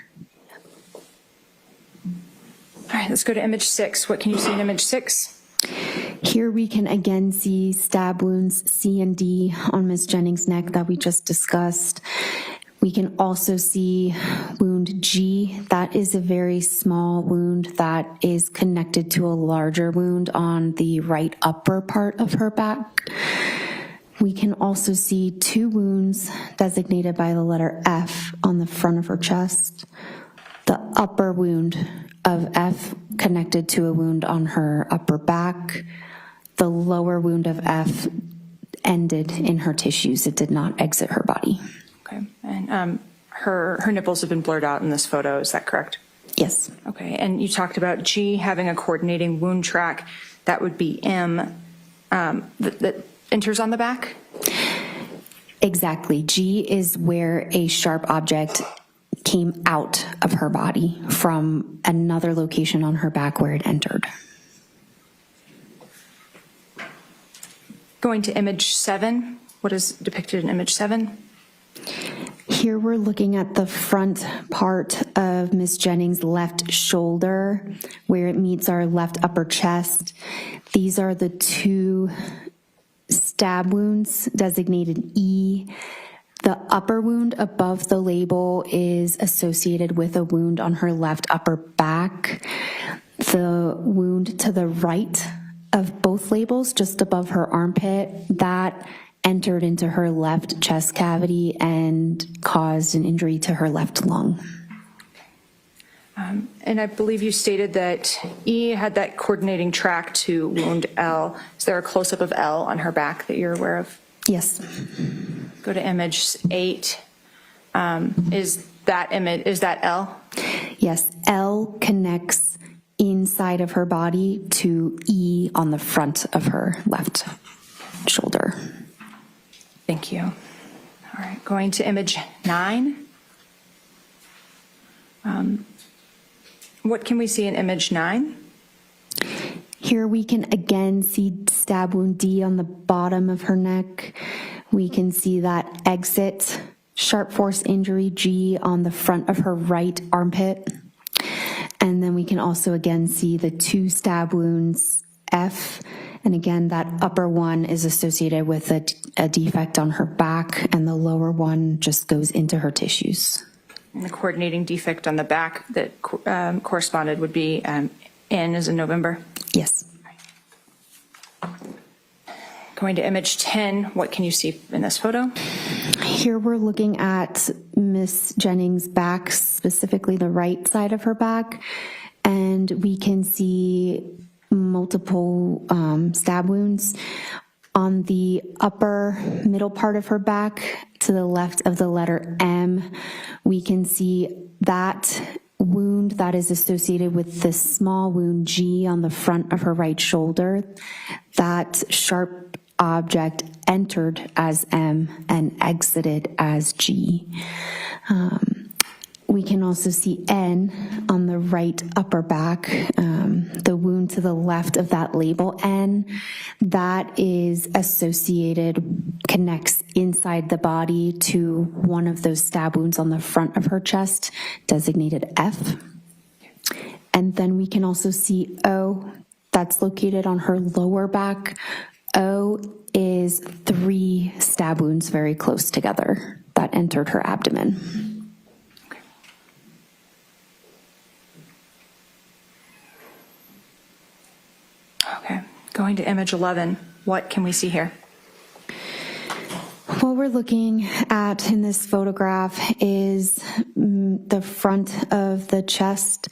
All right, let's go to image 6. What can you see in image 6? Here we can again see stab wounds C and D on Ms. Jennings' neck that we just discussed. We can also see wound G. That is a very small wound that is connected to a larger wound on the right upper part of her back. We can also see 2 wounds designated by the letter F on the front of her chest. The upper wound of F connected to a wound on her upper back. The lower wound of F ended in her tissues. It did not exit her body. Okay, and her nipples have been blurred out in this photo, is that correct? Yes. Okay, and you talked about G having a coordinating wound track. That would be M that enters on the back? Exactly. G is where a sharp object came out of her body from another location on her back where it entered. Going to image 7, what is depicted in image 7? Here we're looking at the front part of Ms. Jennings' left shoulder where it meets our left upper chest. These are the 2 stab wounds designated E. The upper wound above the label is associated with a wound on her left upper back. The wound to the right of both labels, just above her armpit, that entered into her left chest cavity and caused an injury to her left lung. And I believe you stated that E had that coordinating track to wound L. Is there a close-up of L on her back that you're aware of? Yes. Go to image 8. Is that L? Yes, L connects inside of her body to E on the front of her left shoulder. Thank you. All right, going to image 9. What can we see in image 9? Here we can again see stab wound D on the bottom of her neck. We can see that exit sharp force injury G on the front of her right armpit. And then we can also again see the 2 stab wounds F. And again, that upper one is associated with a defect on her back, and the lower one just goes into her tissues. And the coordinating defect on the back that corresponded would be N as in November? Yes. Going to image 10, what can you see in this photo? Here we're looking at Miss Jennings' back, specifically the right side of her back, and we can see multiple stab wounds. On the upper middle part of her back, to the left of the letter M, we can see that wound that is associated with the small wound G on the front of her right shoulder. That sharp object entered as M and exited as G. We can also see N on the right upper back, the wound to the left of that label N, that is associated, connects inside the body to one of those stab wounds on the front of her chest, designated F. And then we can also see O, that's located on her lower back. O is 3 stab wounds very close together that entered her abdomen. Okay, going to image 11, what can we see here? What we're looking at in this photograph is the front of the chest.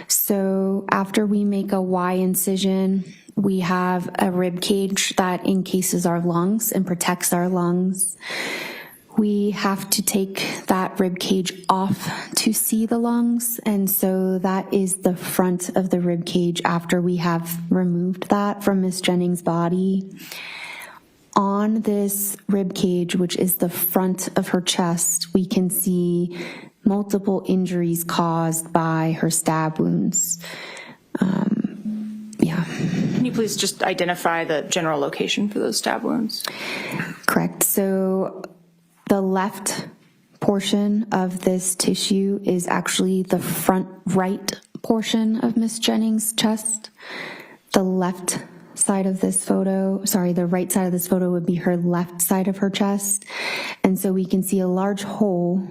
So after we make a Y incision, we have a rib cage that encases our lungs and protects our lungs. We have to take that rib cage off to see the lungs, and so that is the front of the rib cage after we have removed that from Ms. Jennings' body. On this rib cage, which is the front of her chest, we can see multiple injuries caused by her stab wounds. Can you please just identify the general location for those stab wounds? Correct. So the left portion of this tissue is actually the front right portion of Miss Jennings' chest. The left side of this photo, the right side of this photo would be her left side of her chest. And so we can see a large hole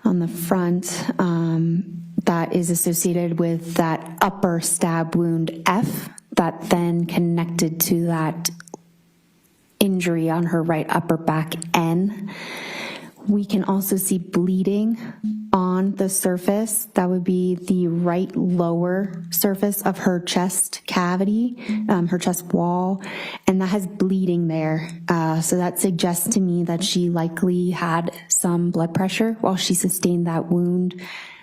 on the front that is associated with that upper stab wound F that then connected to that injury on her right upper back N. We can also see bleeding on the surface. That would be the right lower surface of her chest cavity, her chest wall, and that has bleeding there. So that suggests to me that she likely had some blood pressure while she sustained that wound.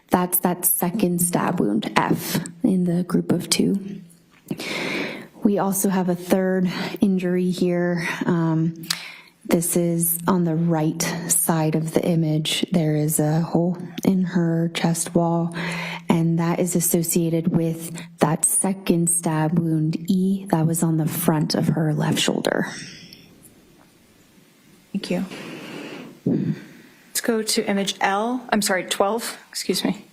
That's that second stab wound, F, in the group of 2. We also have a third injury here. This is on the right side of the image. There is a hole in her chest wall, and that is associated with that second stab wound, E, that was on the front of her left shoulder. Thank you. Let's go to image 12, excuse me.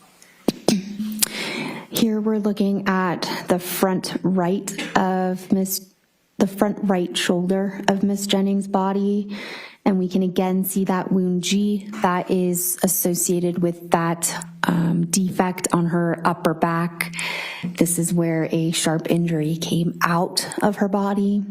Here we're looking at the front right shoulder of Miss Jennings' body, and we can again see that wound G that is associated with that defect on her upper back. This is where a sharp injury came out of her body.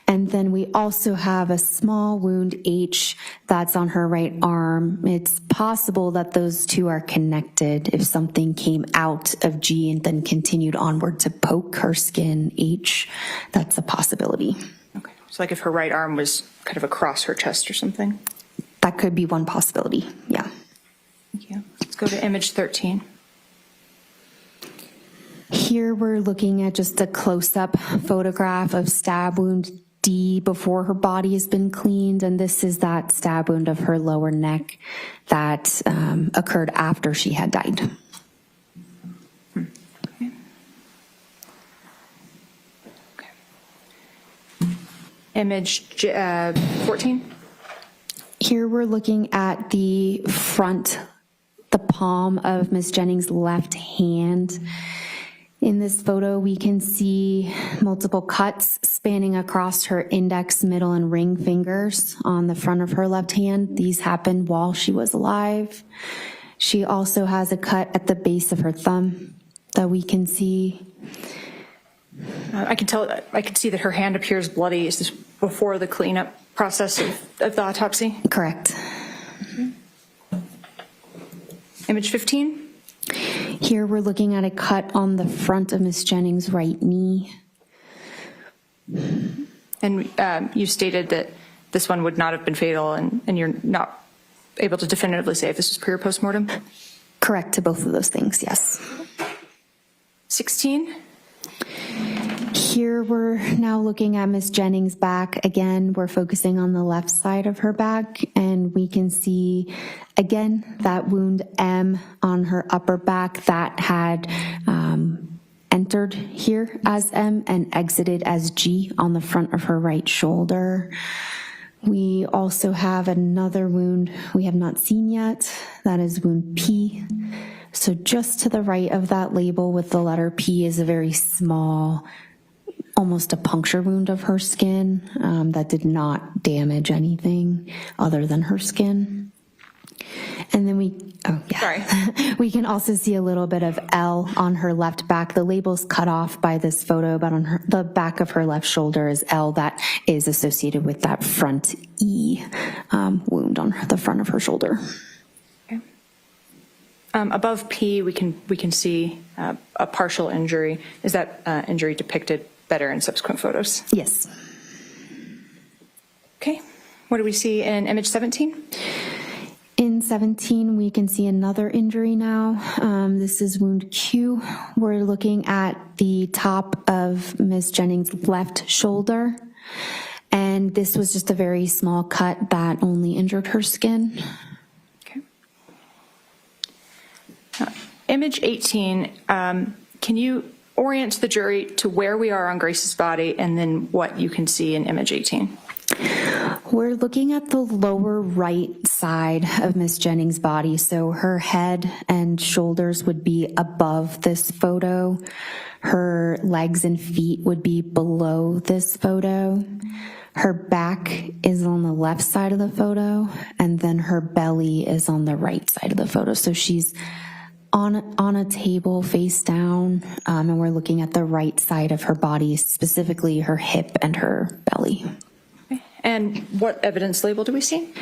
And then we also have a small wound H that's on her right arm. It's possible that those two are connected. If something came out of G and then continued onward to poke her skin H, that's a possibility. Okay, so like if her right arm was kind of across her chest or something? That could be one possibility, yeah. Thank you. Let's go to image 13. Here we're looking at just a close-up photograph of stab wound D before her body has been cleaned, and this is that stab wound of her lower neck that occurred after she had died. Image 14. Here we're looking at the front, the palm of Ms. Jennings' left hand. In this photo, we can see multiple cuts spanning across her index, middle, and ring fingers on the front of her left hand. These happened while she was alive. She also has a cut at the base of her thumb that we can see. I can see that her hand appears bloody. Is this before the cleanup process of the autopsy? Correct. Image 15. Here we're looking at a cut on the front of Ms. Jennings' right knee. And you stated that this one would not have been fatal, and you're not able to definitively say if this was pre or post-mortem? Correct to both of those things, yes. 16. Here we're now looking at Ms. Jennings' back. Again, we're focusing on the left side of her back, and we can see, again, that wound M on her upper back that had entered here as M and exited as G on the front of her right shoulder. We also have another wound we have not seen yet. That is wound P. So just to the right of that label with the letter P is a very small, almost a puncture wound of her skin that did not damage anything other than her skin. And then we can also see a little bit of L on her left back. The label's cut off by this photo, but on the back of her left shoulder is L that is associated with that front E wound on the front of her shoulder. Above P, we can see a partial injury. Is that injury depicted better in subsequent photos? Yes. Okay. What do we see in image 17? In 17, we can see another injury now. This is wound Q. We're looking at the top of Ms. Jennings' left shoulder. And this was just a very small cut that only injured her skin. Okay. Image 18, can you orient the jury to where we are on Grace's body and then what you can see in image 18? We're looking at the lower right side of Ms. Jennings' body. So her head and shoulders would be above this photo. Her legs and feet would be below this photo. Her back is on the left side of the photo, and then her belly is on the right side of the photo. So she's on a table face down, and we're looking at the right side of her body, specifically her hip and her belly. Okay. And what evidence label do we see?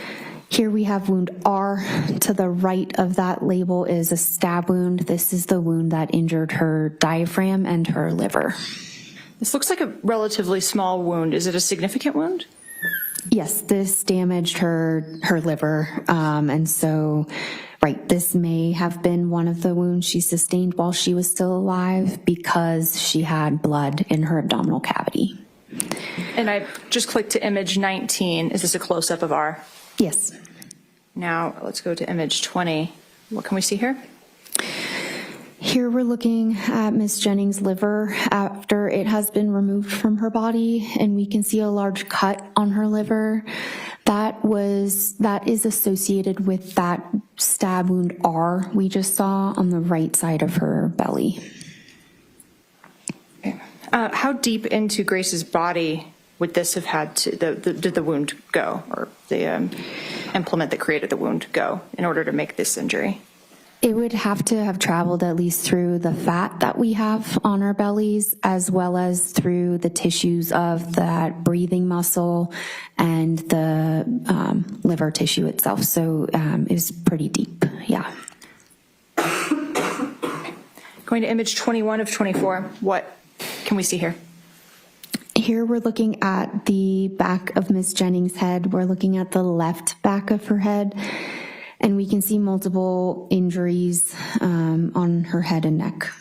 Here we have wound R. To the right of that label is a stab wound. This is the wound that injured her diaphragm and her liver. This looks like a relatively small wound. Is it a significant wound? Yes, this damaged her liver. And so, right, this may have been one of the wounds she sustained while she was still alive because she had blood in her abdominal cavity. And I just clicked to image 19. Is this a close-up of R? Yes. Now let's go to image 20. What can we see here? Here we're looking at Ms. Jennings' liver after it has been removed from her body, and we can see a large cut on her liver. That is associated with that stab wound R we just saw on the right side of her belly. Okay. How deep into Grace's body would this have had to, did the wound go, or the implement that created the wound go in order to make this injury? It would have to have traveled at least through the fat that we have on our bellies, as well as through the tissues of that breathing muscle and the liver tissue itself. So it was pretty deep, yeah. Going to image 21 of 24, what can we see here? Here we're looking at the back of Ms. Jennings' head. We're looking at the left back of her head. And we can see multiple injuries on her head and neck.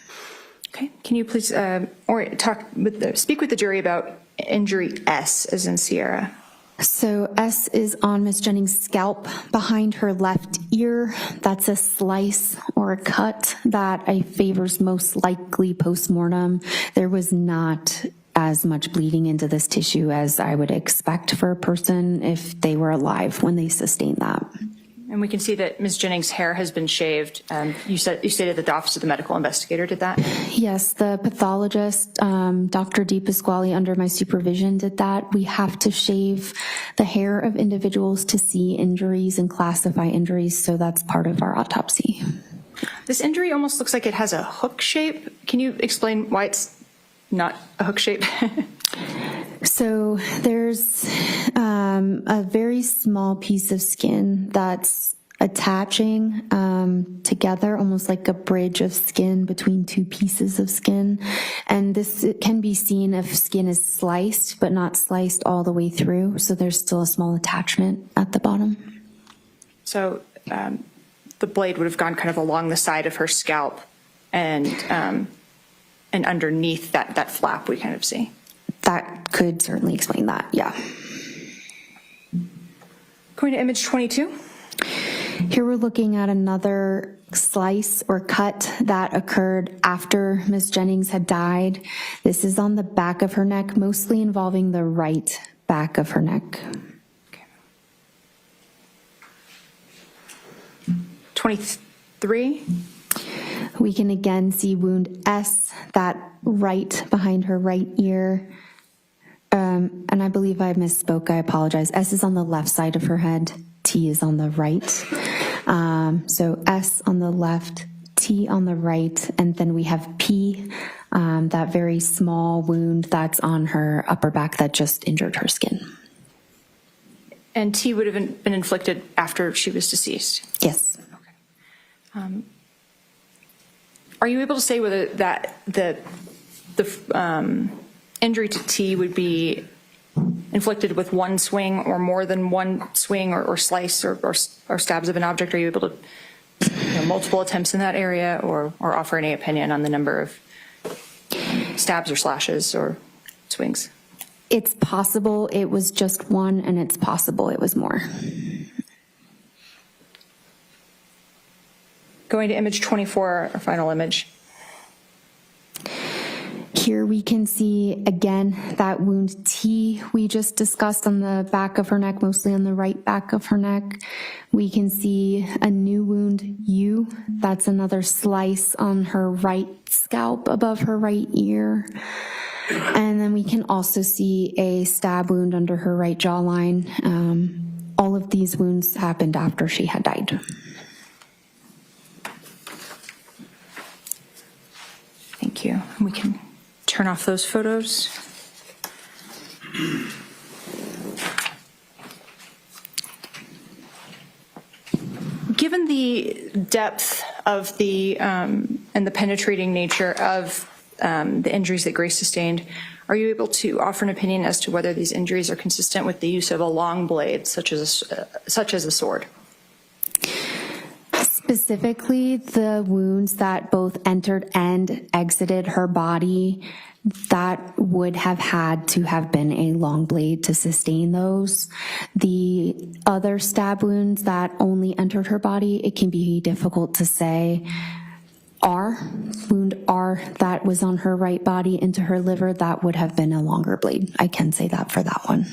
Okay, can you please speak with the jury about injury S, as in Sierra? So S is on Ms. Jennings' scalp behind her left ear. That's a slice or a cut that favors most likely postmortem. There was not as much bleeding into this tissue as I would expect for a person if they were alive when they sustained that. And we can see that Ms. Jennings' hair has been shaved. You stated that the Office of the Medical Investigator did that? Yes, the pathologist, Dr. D. Pasquale, under my supervision, did that. We have to shave the hair of individuals to see injuries and classify injuries, so that's part of our autopsy. This injury almost looks like it has a hook shape. Can you explain why it's not a hook shape? So there's a very small piece of skin that's attaching together, almost like a bridge of skin between two pieces of skin. And this can be seen if skin is sliced, but not sliced all the way through. So there's still a small attachment at the bottom. So the blade would have gone kind of along the side of her scalp and underneath that flap we kind of see. That could certainly explain that, yeah. Going to image 22. Here we're looking at another slice or cut that occurred after Ms. Jennings had died. This is on the back of her neck, mostly involving the right back of her neck. Okay. 23. We can again see wound S, that right behind her right ear. And I believe I misspoke, I apologize. S is on the left side of her head, T is on the right. So S on the left, T on the right, and then we have P, that very small wound that's on her upper back that just injured her skin. And T would have been inflicted after she was deceased? Yes. Okay. Are you able to say whether the injury to T would be an inflicted with one swing or more than one swing or slice or stabs of an object? Are you able to, multiple attempts in that area, or offer any opinion on the number of stabs or slashes or swings? It's possible it was just one, and it's possible it was more. Going to image 24, our final image. Here we can see, again, that wound T we just discussed on the back of her neck, mostly on the right back of her neck. We can see a new wound U. That's another slice on her right scalp above her right ear. And then we can also see a stab wound under her right jawline. All of these wounds happened after she had died. Thank you. We can turn off those photos. Given the depth of the and the penetrating nature of the injuries that Grace sustained, are you able to offer an opinion as to whether these injuries are consistent with the use of a long blade, such as a sword? Specifically, the wounds that both entered and exited her body, that would have had to have been a long blade to sustain those. The other stab wounds that only entered her body, it can be difficult to say. Wound R that was on her right body into her liver, that would have been a longer blade. I can say that for that one.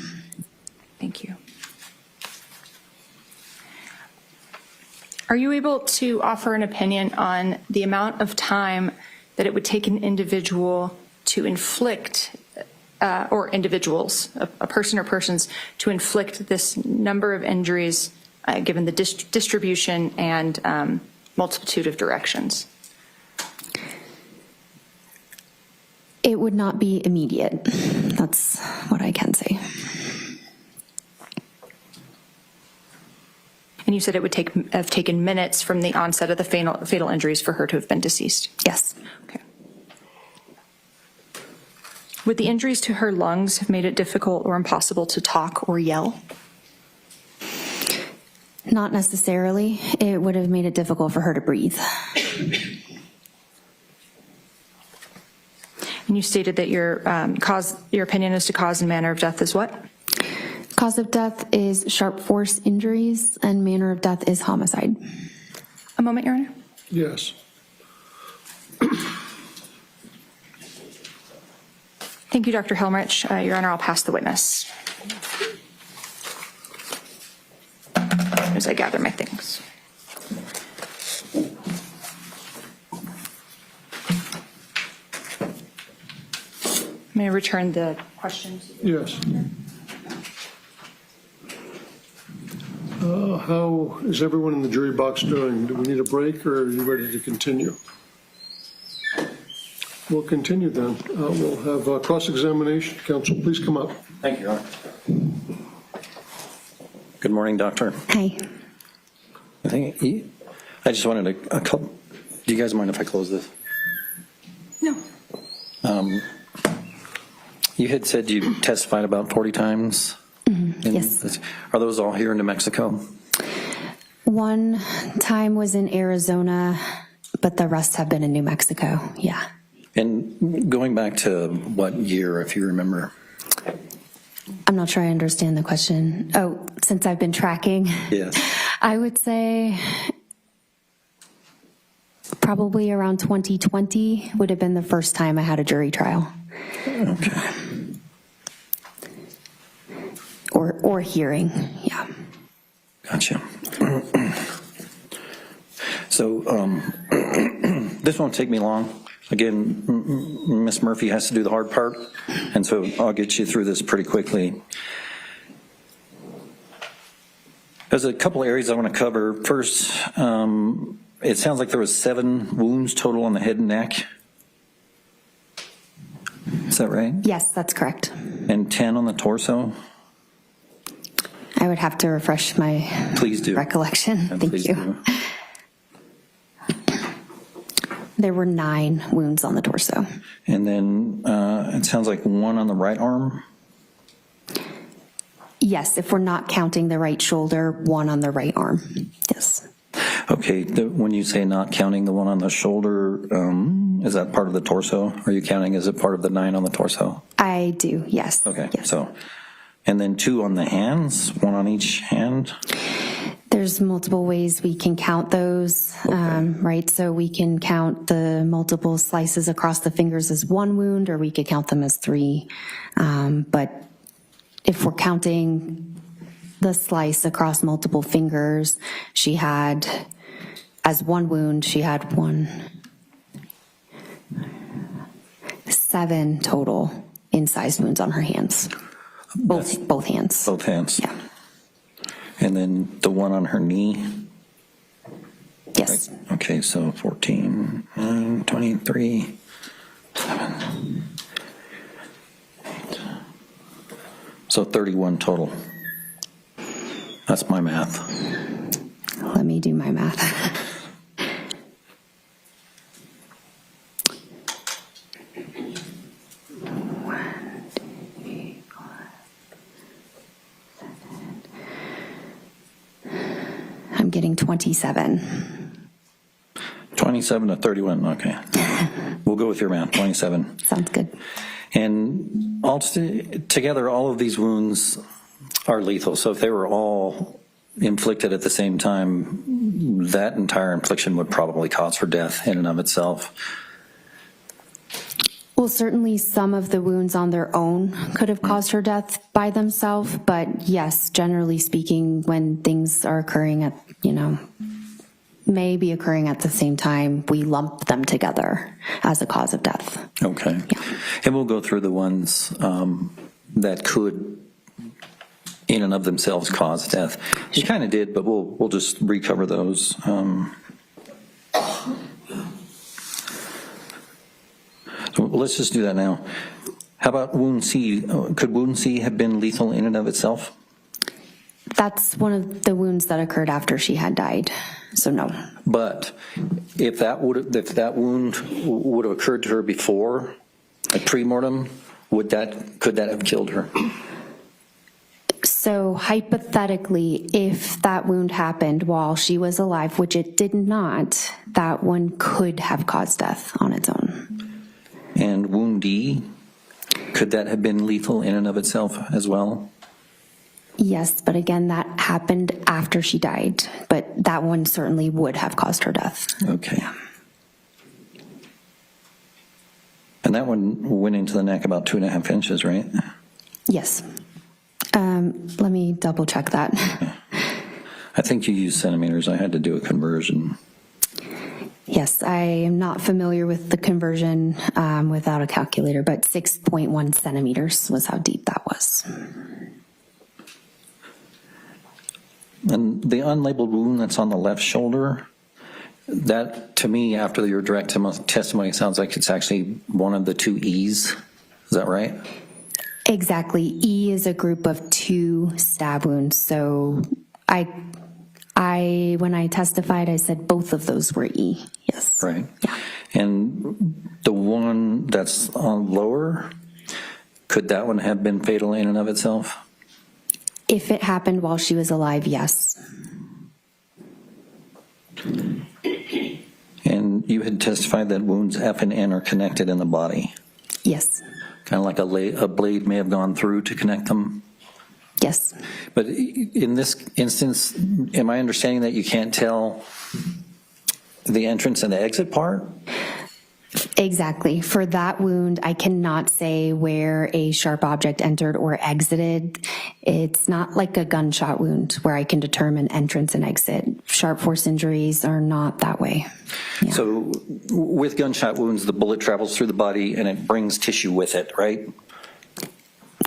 Thank you. Are you able to offer an opinion on the amount of time that it would take an individual to inflict, or individuals, a person or persons, to inflict this number of injuries, given the distribution and multitude of directions? It would not be immediate. That's what I can say. And you said it would have taken minutes from the onset of the fatal injuries for her to have been deceased? Yes. Okay. Would the injuries to her lungs have made it difficult or impossible to talk or yell? Not necessarily. It would have made it difficult for her to breathe. And you stated that your opinion as to cause and manner of death is what? Cause of death is sharp force injuries, and manner of death is homicide. A moment, Your Honor. Yes. Thank you, Dr. Helmrich. Your Honor, I'll pass the witness as I gather my things. May I return the questions? Yes. How is everyone in the jury box doing? Do we need a break, or are you ready to continue? We'll continue then. We'll have cross-examination. Counsel, please come up. Thank you, Your Honor. Good morning, Doctor. Hi. I just wanted a couple. Do you guys mind if I close this? No. You had said you testified about 40 times. Yes. Are those all here in New Mexico? One time was in Arizona, but the rest have been in New Mexico. Yeah. And going back to what year, if you remember? I'm not sure I understand the question. Oh, since I've been tracking? Yes. I would say probably around 2020 would have been the first time I had a jury trial. Okay. Or hearing, yeah. Gotcha. So this won't take me long. Again, Ms. Murphy has to do the hard part, and so I'll get you through this pretty quickly. There's a couple areas I want to cover. First, it sounds like there was 7 wounds total on the head and neck. Is that right? Yes, that's correct. And 10 on the torso? I would have to refresh my Please do. recollection. And Thank please you. do. There were 9 wounds on the torso. And then it sounds like 1 on the right arm? Yes, if we're not counting the right shoulder, one on the right arm. Yes. Okay, when you say not counting the one on the shoulder, is that part of the torso? Are you counting, is it part of the 9 on the torso? I do, yes. Okay, yes. so, and then 2 on the hands, 1 on each hand? There's multiple ways we can count those, right? So we can count the multiple slices across the fingers as 1 wound, or we could count them as 3. But if we're counting the slice across multiple fingers, she had, as 1 wound, she had 7 total incised wounds on her hands. Both hands. Both hands. Yeah. And then the one on her knee? Yes. Right. Okay, so 14, 9, 23, 7, 8. So 31 total. That's my math. Let me do my math. I'm getting 27. 27 to 31, okay. We'll go with your math, 27. Sounds good. And together, all of these wounds are lethal. So if they were all inflicted at the same time, that entire infliction would probably cause her death in and of itself. Well, certainly some of the wounds on their own could have caused her death by themselves, but yes, generally speaking, when things are occurring at, may be occurring at the same time, we lump them together as a cause of death. Okay. Yeah. And we'll go through the ones that could, in and of themselves, cause death. You kind of did, but we'll just recover those. So let's just do that now. How about wound C? Could wound C have been lethal in and of itself? That's one of the wounds that occurred after she had died, so no. But if that wound would have occurred to her before, like pre-mortem, could that have killed her? So hypothetically, if that wound happened while she was alive, which it did not, that one could have caused death on its own. And wound D, could that have been lethal in and of itself as well? Yes, but again, that happened after she died, but that one certainly would have caused her death. Okay. Yeah. And that one went into the neck about 2.5 inches, right? Yes. Let me double check that. I think you used centimeters. I had to do a conversion. Yes, I am not familiar with the conversion without a calculator, but 6.1 centimeters was how deep that was. And the unlabeled wound that's on the left shoulder, that to me, after your direct testimony, sounds like it's actually one of the 2 E's. Is that right? Exactly. E is a group of 2 stab wounds. So when I testified, I said both of those were E. Yes. Right. Yeah. And the one that's on lower, could that one have been fatal in and of itself? If it happened while she was alive, yes. And you had testified that wounds F and N are connected in the body. Yes. Kind of like a blade may have gone through to connect them. Yes. But in this instance, am I understanding that you can't tell the entrance and the exit part? Exactly. For that wound, I cannot say where a sharp object entered or exited. It's not like a gunshot wound where I can determine entrance and exit. Sharp force injuries are not that way. Yeah. So with gunshot wounds, the bullet travels through the body and it brings tissue with it, right?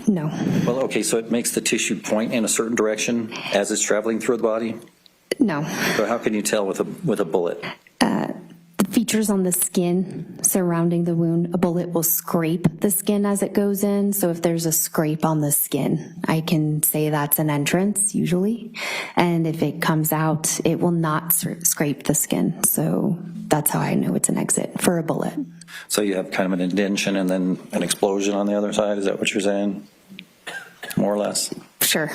No. Well, okay, so it makes the tissue point in a certain direction as it's traveling through the body? No. So how can you tell with a bullet? The features on the skin surrounding the wound, a bullet will scrape the skin as it goes in. So if there's a scrape on the skin, I can say that's an entrance usually. And if it comes out, it will not scrape the skin. So that's how I know it's an exit for a bullet. So you have kind of an indention and then an explosion on the other side? Is that what you're saying? More or less? Sure.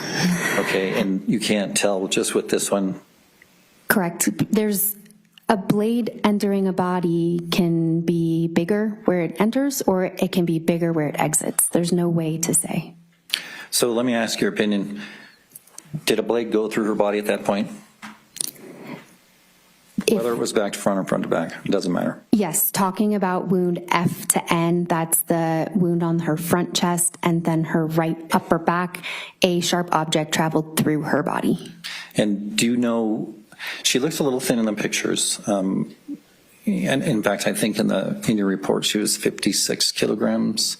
Okay, and you can't tell just with this one? Correct. There's a blade entering a body can be bigger where it enters, or it can be bigger where it exits. There's no way to say. So let me ask your opinion. Did a blade go through her body at that point? Whether it was back to front or front to back, it doesn't matter. Yes, talking about wound F to N, that's the wound on her front chest, and then her right upper back, a sharp object traveled through her body. And do you know, she looks a little thin in the pictures. And in fact, I think in your report, she was 56 kilograms.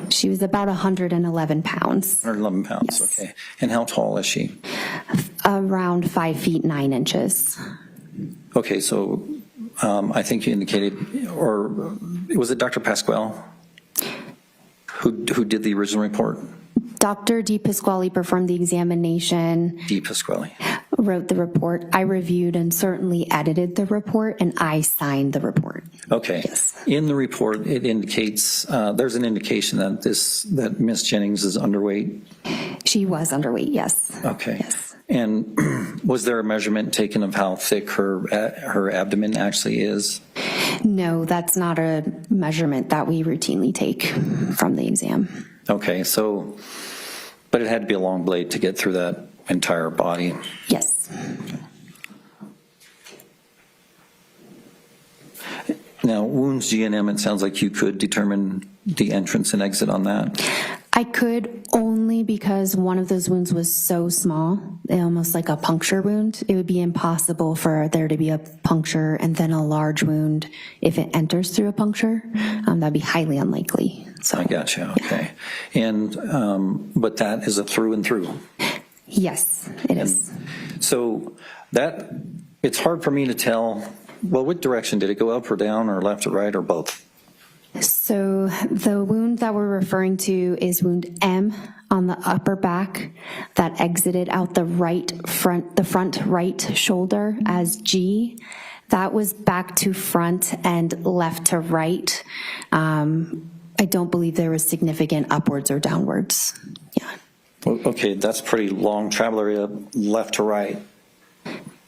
She was about 111 pounds. 111 pounds, Yes. okay. And how tall is she? Around 5 feet 9 inches. Okay, so I think you indicated, or was it Dr. Pasquale who did the original report? Dr. Di Pasquale performed the examination, Di Pasquale. wrote the report. I reviewed and certainly edited the report, and I signed the report. Okay. Yes. In the report, it indicates, there's an indication that Ms. Jennings is underweight. She was underweight, yes. Okay. Yes. And was there a measurement taken of how thick her abdomen actually is? No, that's not a measurement that we routinely take from the exam. Okay, so, but it had to be a long blade to get through that entire body. Yes. Now, wounds GNM, it sounds like you could determine the entrance and exit on that. I could, only because one of those wounds was so small, almost like a puncture wound. It would be impossible for there to be a puncture and then a large wound if it enters through a puncture. That'd be highly unlikely. So I gotcha, okay. And, but that is a through and through. yes, it is. So that, it's hard for me to tell, well, what direction? Did it go up or down or left or right or both? So the wound that we're referring to is wound M on the upper back that exited out the front right shoulder as G. That was back to front and left to right. I don't believe there was significant upwards or downwards. Yeah. Okay, that's pretty long travel area, left to right.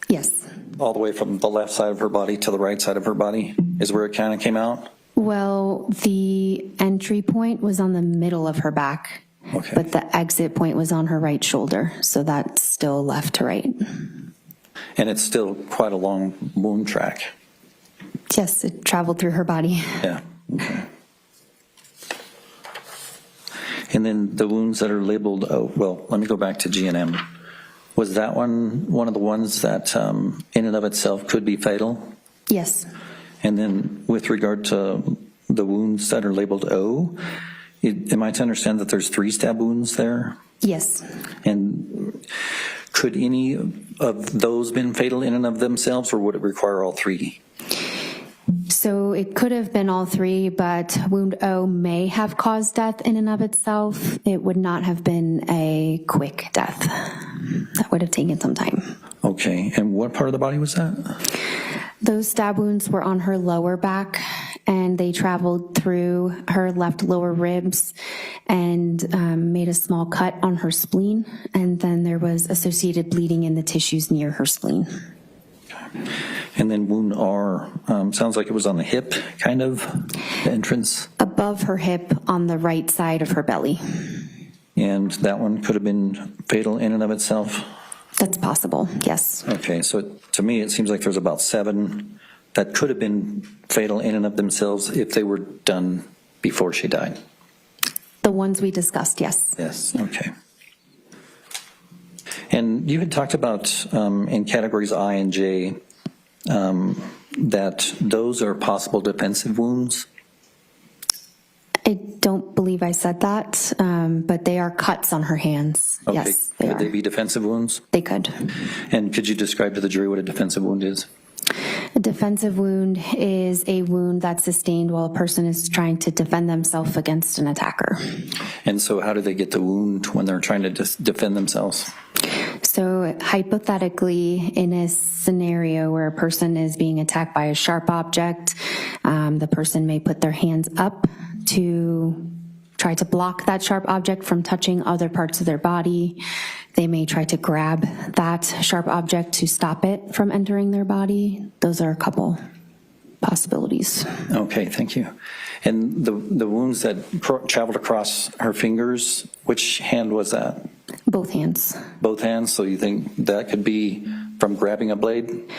Yes. All the way from the left side of her body to the right side of her body is where it kind of came out? Well, the entry point was on the middle of her back, Okay. but the exit point was on her right shoulder, so that's still left to right. And it's still quite a long wound track. Yes, it traveled through her body. Yeah, okay. And then the wounds that are labeled, oh, well, let me go back to GNM. Was that one of the ones that in and of itself could be fatal? Yes. And then with regard to the wounds that are labeled O, am I to understand that there's 3 stab wounds there? Yes. And could any of those been fatal in and of themselves, or would it require all 3? So it could have been all 3, but wound O may have caused death in and of itself. It would not have been a quick death. That would have taken some time. Okay, and what part of the body was that? Those stab wounds were on her lower back, and they traveled through her left lower ribs and made a small cut on her spleen, and then there was associated bleeding in the tissues near her spleen. And then wound R, sounds like it was on the hip, kind of, the entrance? Above her hip on the right side of her belly. And that one could have been fatal in and of itself? That's possible, yes. Okay, so to me, it seems like there's about 7 that could have been fatal in and of themselves if they were done before she died. The ones we discussed, yes. Yes, okay. And you had talked about in categories I and J that those are possible defensive wounds. I don't believe I said that, but they are cuts on her hands. Okay. Yes, they Could are. they be defensive wounds? They could. And could you describe to the jury what a defensive wound is? A defensive wound is a wound that's sustained while a person is trying to defend themselves against an attacker. And so how do they get the wound when they're trying to defend themselves? So hypothetically, in a scenario where a person is being attacked by a sharp object, the person may put their hands up to try to block that sharp object from touching other parts of their body. They may try to grab that sharp object to stop it from entering their body. Those are a couple possibilities. Okay, thank you. And the wounds that traveled across her fingers, which hand was that? Both hands. Both hands, so you think that could be from grabbing a blade?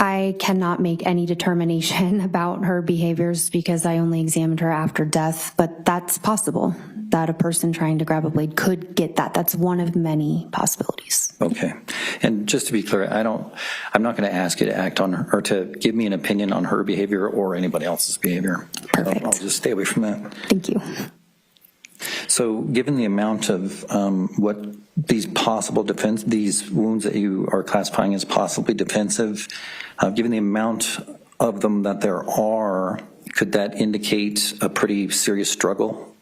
I cannot make any determination about her behaviors because I only examined her after death, but that's possible that a person trying to grab a blade could get that. That's one of many possibilities. Okay. And just to be clear, I'm not going to ask you to act on her or to give me an opinion on her behavior or anybody else's behavior. Perfect. I'll just stay away from that. Thank you. So given the amount of what these wounds that you are classifying as possibly defensive, given the amount of them that there are, could that indicate a pretty serious struggle?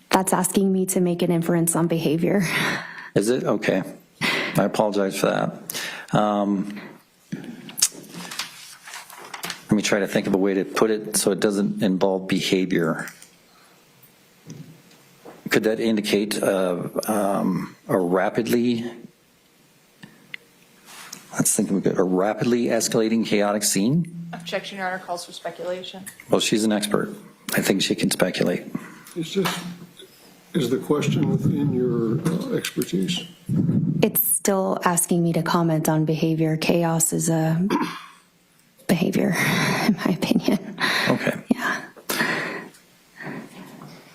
That's asking me to make an inference on behavior. Is it? Okay. I apologize for that. Let me try to think of a way to put it so it doesn't involve behavior. Could that indicate a rapidly escalating chaotic scene? Objection, Your Honor, calls for speculation. Well, she's an expert. I think she can speculate. Is the question within your expertise? It's still asking me to comment on behavior. Chaos is a behavior, in my opinion. Okay. Yeah.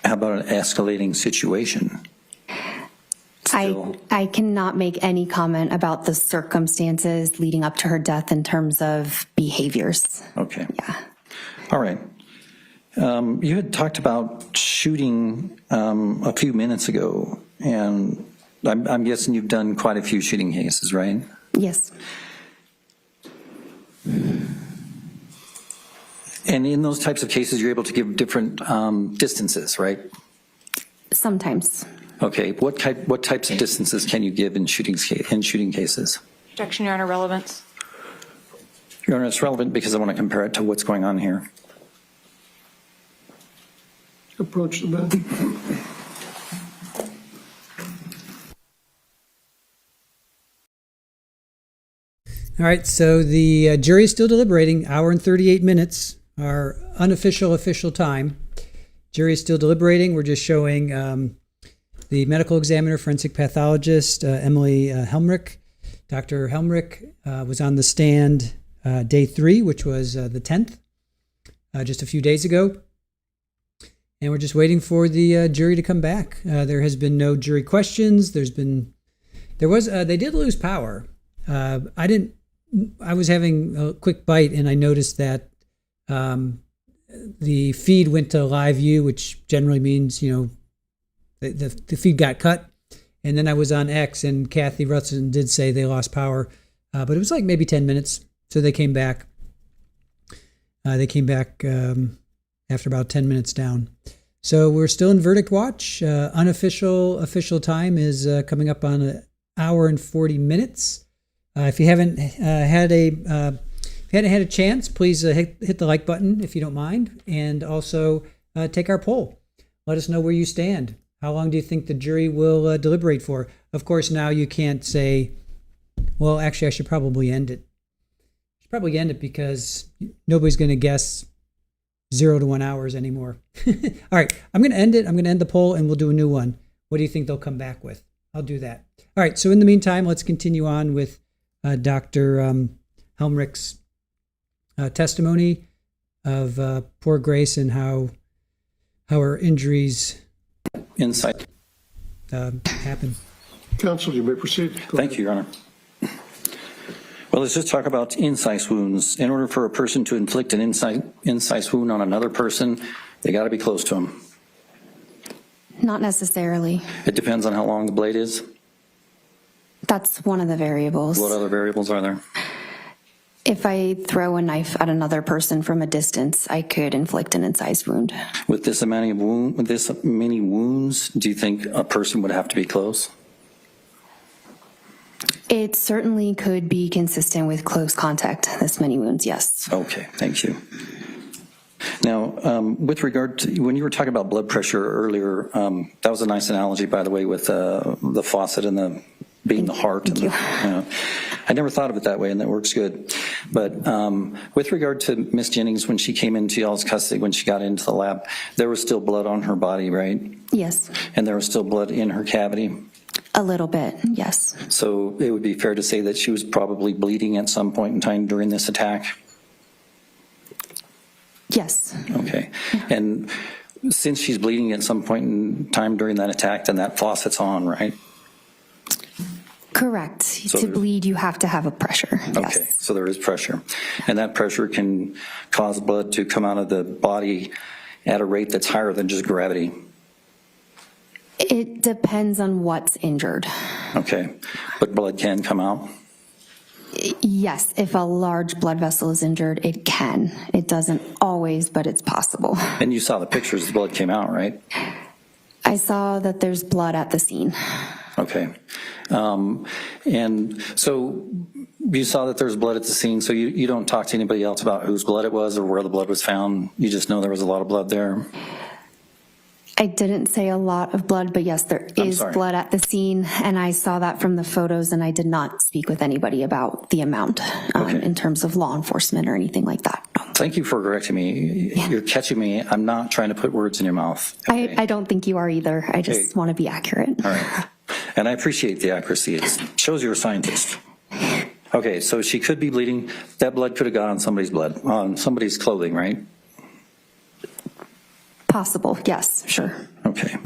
How about an escalating situation? I cannot make any comment about the circumstances leading up to her death in terms of behaviors. Okay. Yeah. All right. You had talked about shooting a few minutes ago, and I'm guessing you've done quite a few shooting cases, right? Yes. And in those types of cases, you're able to give different distances, right? Sometimes. Okay. What types of distances can you give in shooting cases? Objection, Your Honor, relevance. Your Honor, it's relevant because I want to compare it to what's going on here. Approach the bench. All right, so the jury is still deliberating, hour and 38 minutes, our unofficial official time. Jury is still deliberating. We're just showing the medical examiner, forensic pathologist, Emily Helmrich. Dr. Helmrich was on the stand day 3, which was the 10th, just a few days ago. And we're just waiting for the jury to come back. There has been no jury questions. They did lose power. I was having a quick bite and I noticed that the feed went to live view, which generally means, the feed got cut. And then I was on X and Kathy Rutzen did say they lost power, but it was like maybe 10 minutes. So they came back. After about 10 minutes down. So we're still in verdict watch. Official time is coming up on an hour and 40 minutes. If you haven't had a chance, please hit the like button if you don't mind, and also take our poll. Let us know where you stand. How long do you think the jury will deliberate for? Of course, now you can't say, well, actually, I should probably end it. I should probably end it because nobody's going to guess 0 to 1 hours anymore. All right, I'm going to end it. I'm going to end the poll and we'll do a new one. What do you think they'll come back with? I'll do that. All right, so in the meantime, let's continue on with Dr. Helmrich's testimony of poor Grace and how her injuries happen. Counsel, you may proceed. Thank you, Your Honor. Well, let's just talk about incise wounds. In order for a person to inflict an incise wound on another person, they got to be close to them. Not necessarily. It depends on how long the blade is. That's one of the variables. What other variables are there? If I throw a knife at another person from a distance, I could inflict an incised wound. With this many wounds, do you think a person would have to be close? It certainly could be consistent with close contact, this many wounds, yes. Okay, thank you. Now, with regard to, when you were talking about blood pressure earlier, that was a nice analogy, by the way, with the faucet and the being the heart. Thank you. I never thought of it that way, and that works good. But with regard to Miss Jennings, when she came into y'all's custody, when she got into the lab, there was still blood on her body, right? Yes. And there was still blood in her cavity? A little bit, yes. So it would be fair to say that she was probably bleeding at some point in time during this attack? Yes. Okay. And since she's bleeding at some point in time during that attack, then that faucet's on, right? Correct. To bleed, you have to have a pressure. Okay, Yes. so there is pressure. And that pressure can cause blood to come out of the body at a rate that's higher than just gravity. It depends on what's injured. Okay, but blood can come out? Yes, if a large blood vessel is injured, it can. It doesn't always, but it's possible. And you saw the pictures, the blood came out, right? I saw that there's blood at the scene. Okay. And so you saw that there's blood at the scene, so you don't talk to anybody else about whose blood it was or where the blood was found? You just know there was a lot of blood there? I didn't say a lot of blood, but yes, there is blood at the scene, and I saw that from the photos, and I did not speak with anybody about the amount in terms of law enforcement or anything like that. Thank you for correcting me. You're catching me. I'm not trying to put words in your mouth. Okay. I don't think you are either. I just want to be accurate. All right. And I appreciate the accuracy. It shows you're a scientist. Okay, so she could be bleeding. That blood could have got on somebody's blood, on somebody's clothing, right? Possible, yes, sure. Okay.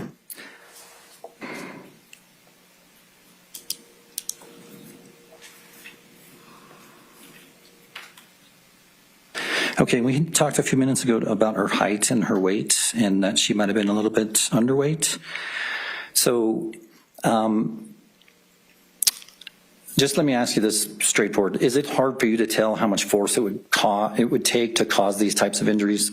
Okay, we talked a few minutes ago about her height and her weight, and that she might have been a little bit underweight. So, just let me ask you this straightforward. Is it hard for you to tell how much force it would take to cause these types of injuries?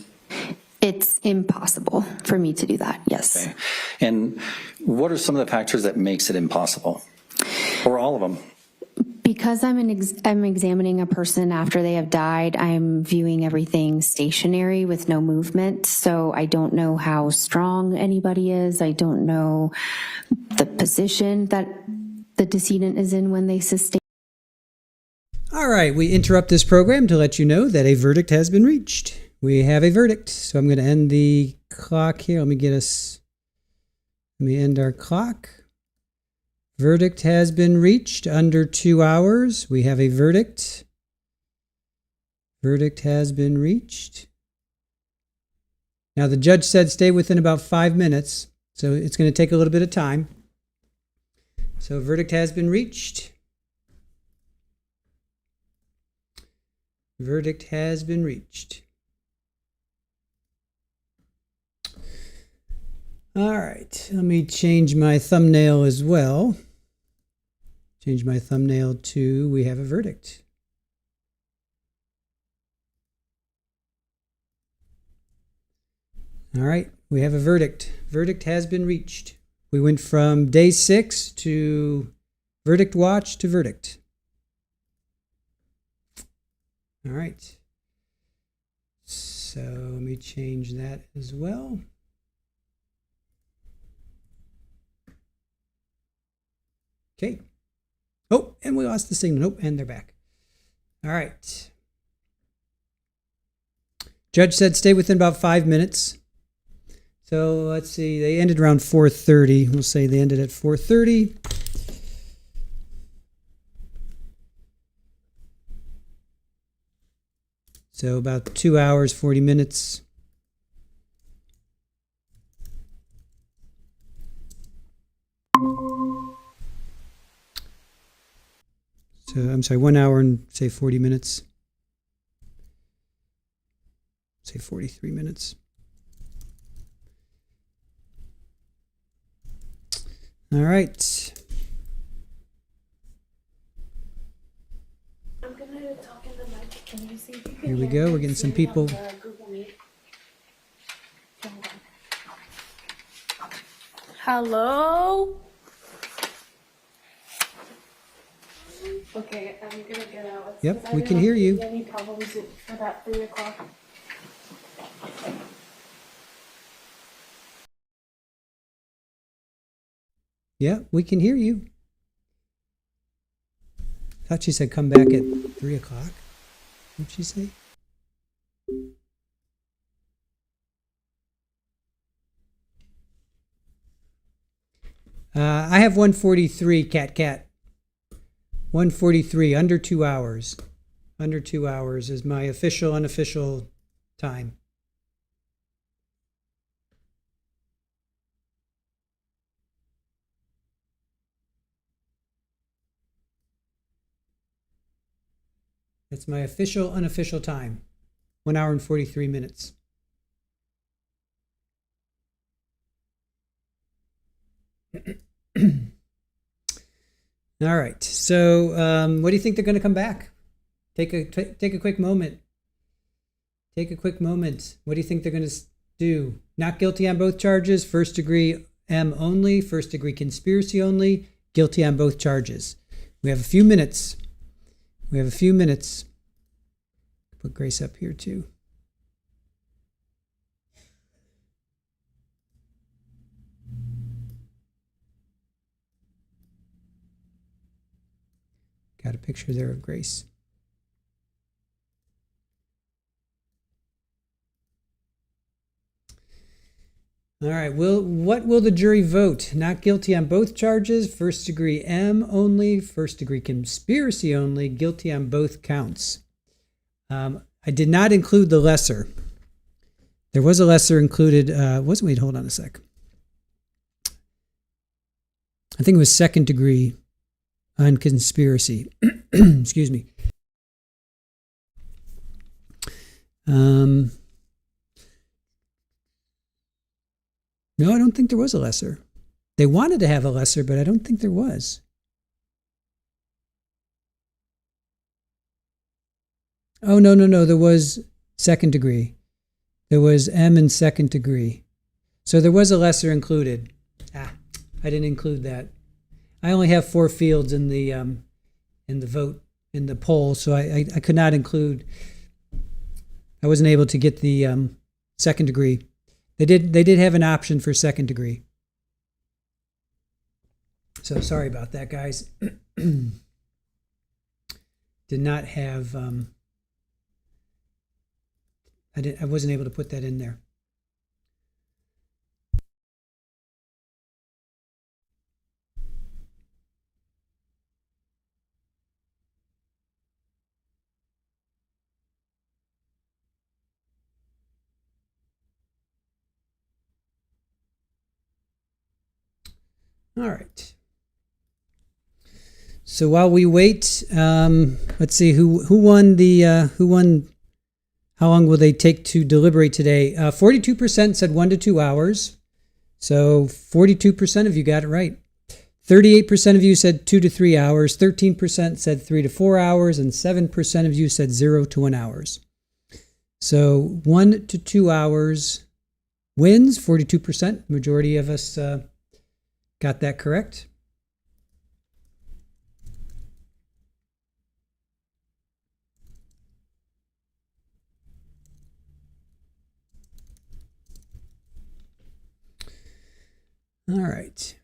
It's impossible for me to do that, yes. Okay. And what are some of the factors that makes it impossible? Or all of them? Because I'm examining a person after they have died, I'm viewing everything stationary with no movement, so I don't know how strong anybody is. I don't know the position that the decedent is in when they sustain. All right, we interrupt this program to let you know that a verdict has been reached. We have a verdict, so I'm going to end the clock here. Let me end our clock. Verdict has been reached under 2 hours. We have a verdict. Verdict has been reached. Now, the judge said stay within about 5 minutes, so it's going to take a little bit of time. So, verdict has been reached. Verdict has been reached. All right, let me change my thumbnail as well. Change my thumbnail to we have a verdict. All right, we have a verdict. Verdict has been reached. We went from day 6 to verdict watch to verdict. All right. So let me change that as well. Okay. Oh, and we lost the signal. Nope, and they're back. All right. Judge said stay within about 5 minutes. So let's see, they ended around 4:30. We'll say they ended at 4:30. So about 2 hours, 40 minutes. So I'm sorry, 1 hour and say 40 minutes. Say 43 minutes. All right. I'm gonna talk in the mic. Can you see if you can Here we go. We're getting some people. Hello? Okay, I'm gonna get out. Yep, we can hear you. Any problems for that 3 o'clock? Yeah, we can hear you. Thought she said come back at 3 o'clock. What did she say? I have 143, cat. 143, under 2 hours. Under 2 hours is my official, unofficial time. That's my official, unofficial time. 1 hour and 43 minutes. All right. So, what do you think they're going to come back? Take a quick moment. Take a quick moment. What do you think they're going to do? Not guilty on both charges. First degree M only. First degree conspiracy only. Guilty on both charges. We have a few minutes. Put Grace up here too. Got a picture there of Grace. All right. What will the jury vote? Not guilty on both charges. First degree M only. First degree conspiracy only. Guilty on both counts. I did not include the lesser. There was a lesser included. Wait, hold on a sec. I think it was second degree on conspiracy. Excuse me. No, I don't think there was a lesser. They wanted to have a lesser, but I don't think there was. Oh, no. There was second degree. There was M in second degree. So there was a lesser included. I didn't include that. I only have 4 fields in the vote, in the poll, so I could not include. I wasn't able to get the second degree. They did have an option for second degree. So sorry about that, guys. Did not have. I wasn't able to put that in there. All right. So while we wait, let's see who won the who won. How long will they take to deliberate today? 42% said 1 to 2 hours. So 42% of you got it right. 38% of you said 2 to 3 hours. 13% said 3 to 4 hours, and 7% of you said 0 to 1 hours. So 1 to 2 hours wins. 42%. Majority of us got that correct. All right.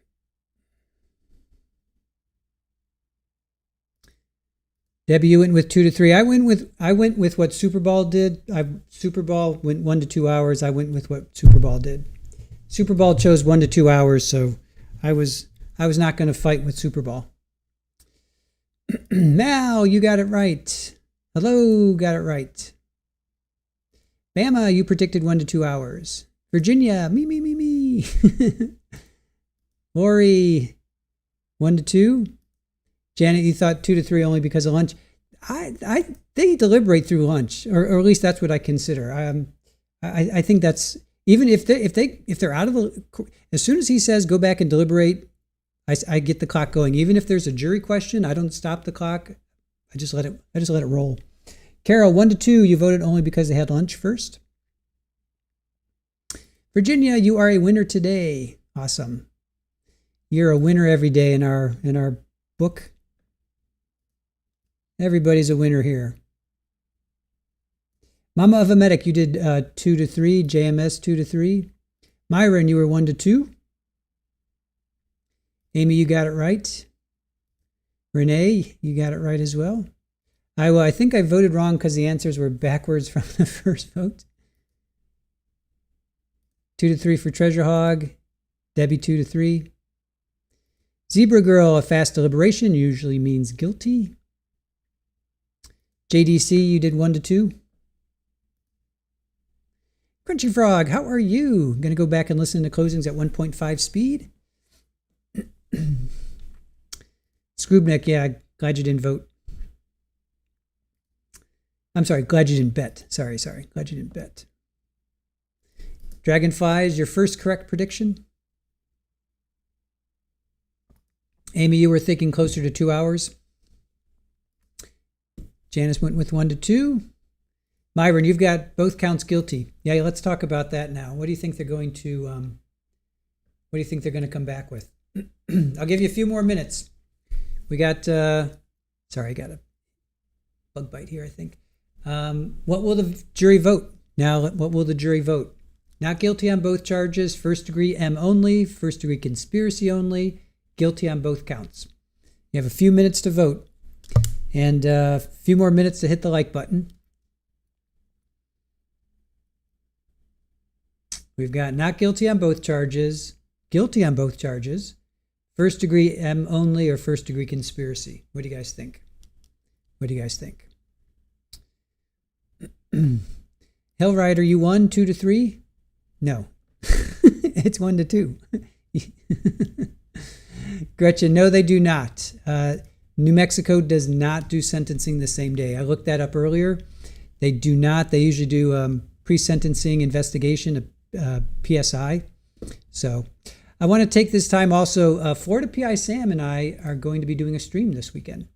Debbie, you went with 2 to 3. I went with what Super Bowl did. Super Bowl went 1 to 2 hours. I went with what Super Bowl did. Super Bowl chose 1 to 2 hours, so I was not going to fight with Super Bowl. Mal, you got it right. Hello, got it right. Bama, you predicted 1 to 2 hours. Virginia, me. Lori, 1 to 2. Janet, you thought 2 to 3 only because of lunch. They deliberate through lunch, or at least that's what I consider. I think that's, even if they're out of the, as soon as he says go back and deliberate, I get the clock going. Even if there's a jury question, I don't stop the clock. I just let it roll. Carol, 1 to 2, you voted only because they had lunch first. Virginia, you are a winner today. Awesome. You're a winner every day in our book. Everybody's a winner here. Mama of a Medic, you did 2 to 3. JMS 2 to 3. Myron, you were 1 to 2. Amy, you got it right. Renee, you got it right as well. I think I voted wrong because the answers were backwards from the first vote. 2 to 3 for Treasure Hog. Debbie, 2 to 3. Zebra Girl, a fast deliberation usually means guilty. JDC, you did 1 to 2. Crunchy Frog, how are you? Going to go back and listen to closings at 1.5 speed. Scribnick, yeah, glad you didn't vote. I'm sorry, glad you didn't bet. Sorry, glad you didn't bet. Dragonflies, your first correct prediction? Amy, you were thinking closer to 2 hours. Janice went with 1 to 2. Myron, you've got both counts guilty. Yeah, let's talk about that now. What do you think they're going to? What do you think they're going to come back with? I'll give you a few more minutes. We got. Sorry, I got a bug bite here, I think. What will the jury vote? Now, what will the jury vote? Not guilty on both charges, first degree M only, first degree conspiracy only, guilty on both counts. You have a few minutes to vote and a few more minutes to hit the like button. We've got not guilty on both charges, guilty on both charges, first degree M only, or first degree conspiracy. What do you guys think? What do you guys think? Hellrider, you won 2 to 3? No. It's 1 to 2. Gretchen, no, they do not. New Mexico does not do sentencing the same day. I looked that up earlier. They do not. They usually do pre-sentencing investigation, PSI. So I want to take this time also. Florida PI Sam and I are going to be doing a stream this weekend.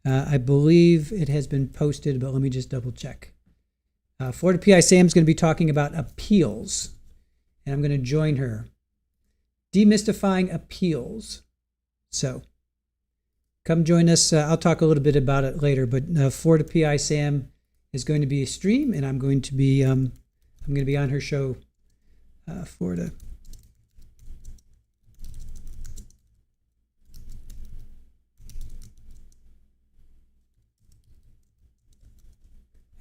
I believe it has been posted, but let me just double check. Florida PI Sam is going to be talking about appeals, and I'm going to join her. Demystifying appeals. So come join us. I'll talk a little bit about it later, but Florida PI Sam is going to be a stream, and I'm going to be on her show, Florida.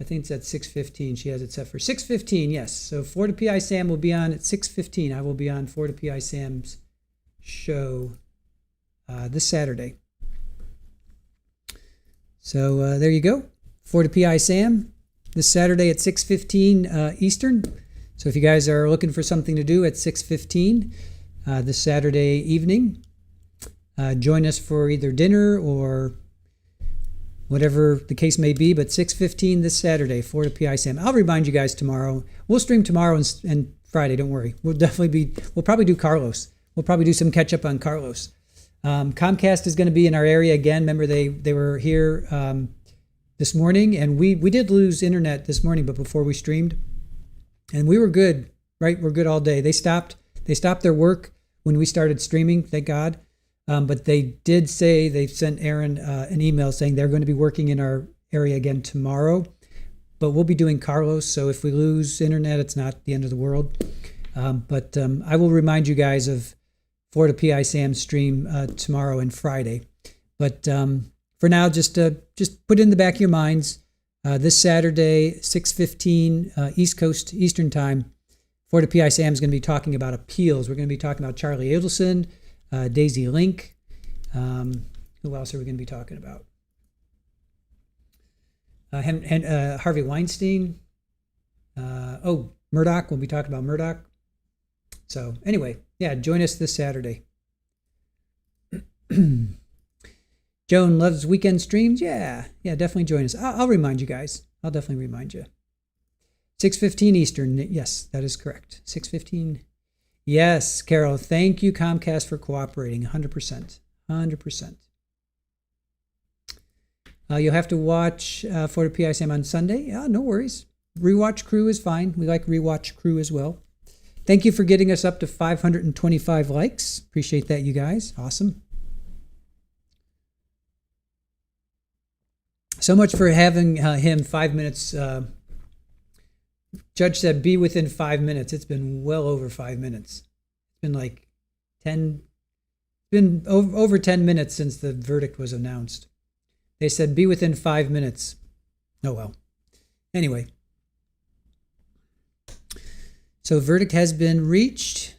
I think it's at 6:15. She has it set for 6:15. Yes. So Florida PI Sam will be on at 6:15. I will be on Florida PI Sam's show this Saturday. So there you go. Florida PI Sam this Saturday at 6:15 Eastern. So if you guys are looking for something to do at 6:15 this Saturday evening, join us for either dinner or whatever the case may be, but 6:15 this Saturday, Florida PI Sam. I'll remind you guys tomorrow. We'll stream tomorrow and Friday, don't worry. We'll probably do Carlos. We'll probably do some catch up on Carlos. Comcast is going to be in our area again. Remember, they were here this morning, and we did lose internet this morning, but before we streamed. And we were good, right? We're good all day. They stopped their work when we started streaming, thank God. But they did say, they sent Aaron an email saying they're going to be working in our area again tomorrow. But we'll be doing Carlos, so if we lose internet, it's not the end of the world. But I will remind you guys of Florida PI Sam's stream tomorrow and Friday. But for now, just put it in the back of your minds. This Saturday, 6:15 East Coast Eastern Time, Florida PI Sam is going to be talking about appeals. We're going to be talking about Charlie Adelson, Daisy Link. Who else are we going to be talking about? Harvey Weinstein. Murdoch. We'll be talking about Murdoch. So anyway, yeah, join us this Saturday. Joan loves weekend streams. Yeah, definitely join us. I'll remind you guys. I'll definitely remind you. 6:15 Eastern. Yes, that is correct. 6:15. Yes, Carol. Thank you, Comcast, for cooperating. 100%. 100%. You'll have to watch Florida PI Sam on Sunday. Yeah, no worries. Rewatch crew is fine. We like rewatch crew as well. Thank you for getting us up to 525 likes. Appreciate that, you guys. Awesome. So much for having him 5 minutes. Judge said be within 5 minutes. It's been well over 5 minutes. It's been like 10, been over 10 minutes since the verdict was announced. They said be within 5 minutes. Oh well. Anyway. So verdict has been reached.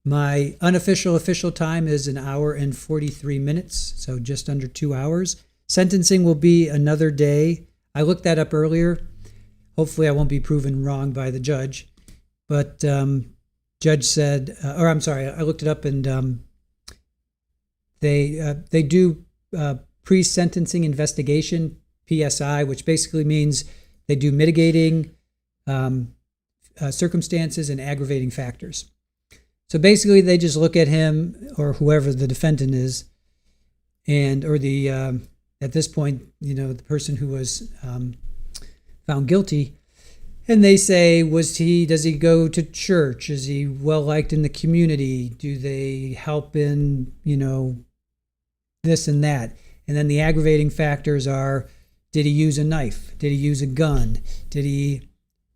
My unofficial official time is 1 hour and 43 minutes, so just under 2 hours. Sentencing will be another day. I looked that up earlier. Hopefully I won't be proven wrong by the judge. But judge said, I looked it up, and they do pre-sentencing investigation, PSI, which basically means they do mitigating circumstances and aggravating factors. So basically, they just look at him or whoever the defendant is, or the at this point, the person who was found guilty, and they say, does he go to church? Is he well liked in the community? Do they help in this and that? And then the aggravating factors are: did he use a knife? Did he use a gun? Did he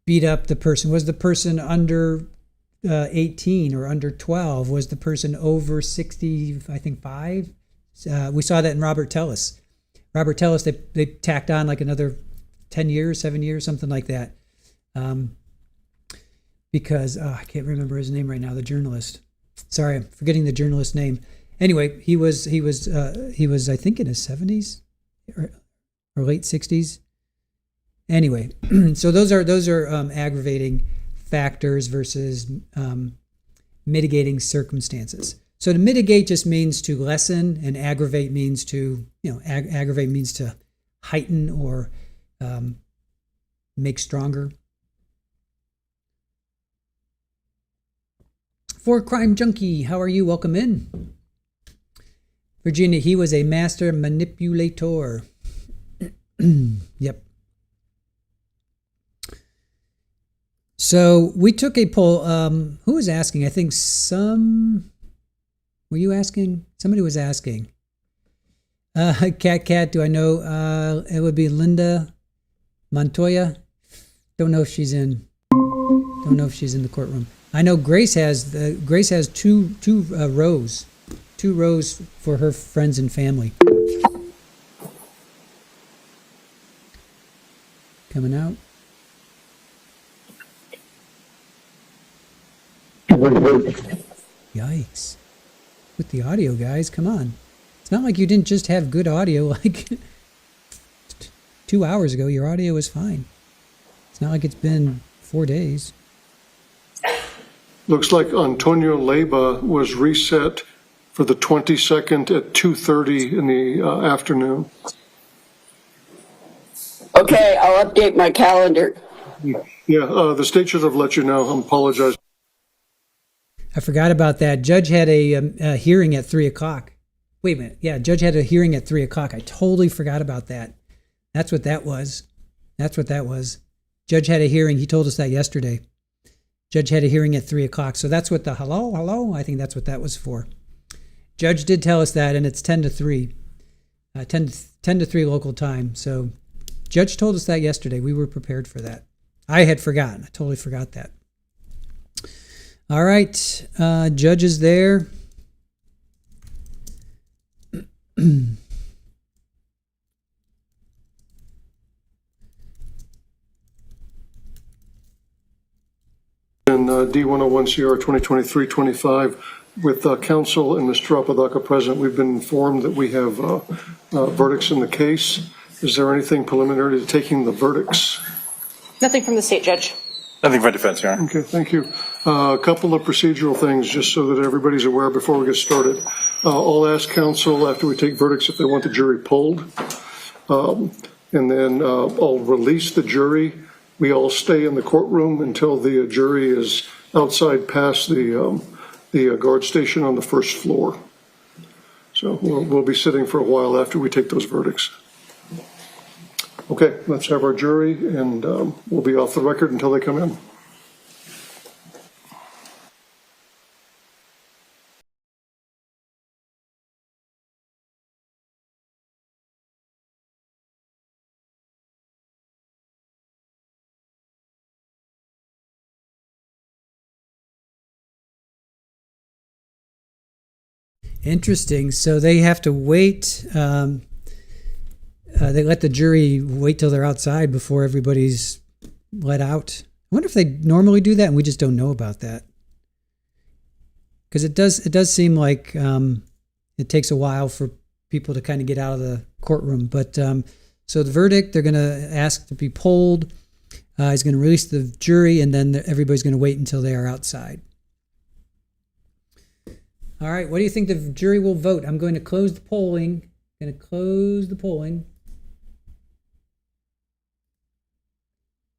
beat up the person? Was the person under 18 or under 12? Was the person over 60, I think 5? We saw that in Robert Tellis. Robert Tellis, they tacked on like another 10 years, 7 years, something like that. Because I can't remember his name right now, the journalist. Sorry, I'm forgetting the journalist's name. Anyway, he was I think in his 70s or late 60s. Anyway, so those are aggravating factors versus mitigating circumstances. So to mitigate just means to lessen, and aggravate means to aggravate means to heighten or make stronger. For Crime Junkie, how are you? Welcome in. Virginia, he was a master manipulator. Yep. So we took a poll. Who was asking? I think were you asking? Somebody was asking. Cat, do I know? It would be Linda Montoya. Don't know if she's in the courtroom. I know Grace has two rows for her friends and family. Coming out. Yikes. With the audio, guys, come on. It's not like you didn't just have good audio like 2 hours ago. Your audio was fine. It's not like it's been 4 days. Looks like Antonio Leyba was reset for the 22nd at 2:30 in the afternoon. Okay, I'll update my calendar. Yeah, the state should have let you know. I apologize. I forgot about that. Judge had a hearing at 3 o'clock. Wait a minute. Yeah, judge had a hearing at 3 o'clock. I totally forgot about that. That's what that was. Judge had a hearing. He told us that yesterday. Judge had a hearing at 3 o'clock. So that's what the hello, I think that's what that was for. Judge did tell us that, and it's 10 to 3. 10 to 3 local time. So judge told us that yesterday. We were prepared for that. I had forgotten. I totally forgot that. All right. Judge is there. And D101CR 2023-25 with counsel and Mr. Apodaca present, we've been informed that we have verdicts in the case. Is there anything preliminary to taking the verdicts? Nothing from the state judge. Nothing for defense, Your Honor. Okay, thank you. A couple of procedural things just so that everybody's aware before we get started. I'll ask counsel after we take verdicts if they want the jury pulled. And then I'll release the jury. We all stay in the courtroom until the jury is outside past the guard station on the first floor. So we'll be sitting for a while after we take those verdicts. Okay, let's have our jury, and we'll be off the record until they come in. Interesting. So they have to wait. They let the jury wait till they're outside before everybody's let out. I wonder if they normally do that and we just don't know about that. Because it does seem like it takes a while for people to kind of get out of the courtroom. But so the verdict, they're going to ask to be polled. He's going to release the jury, and then everybody's going to wait until they are outside. All right, what do you think the jury will vote? I'm going to close the polling.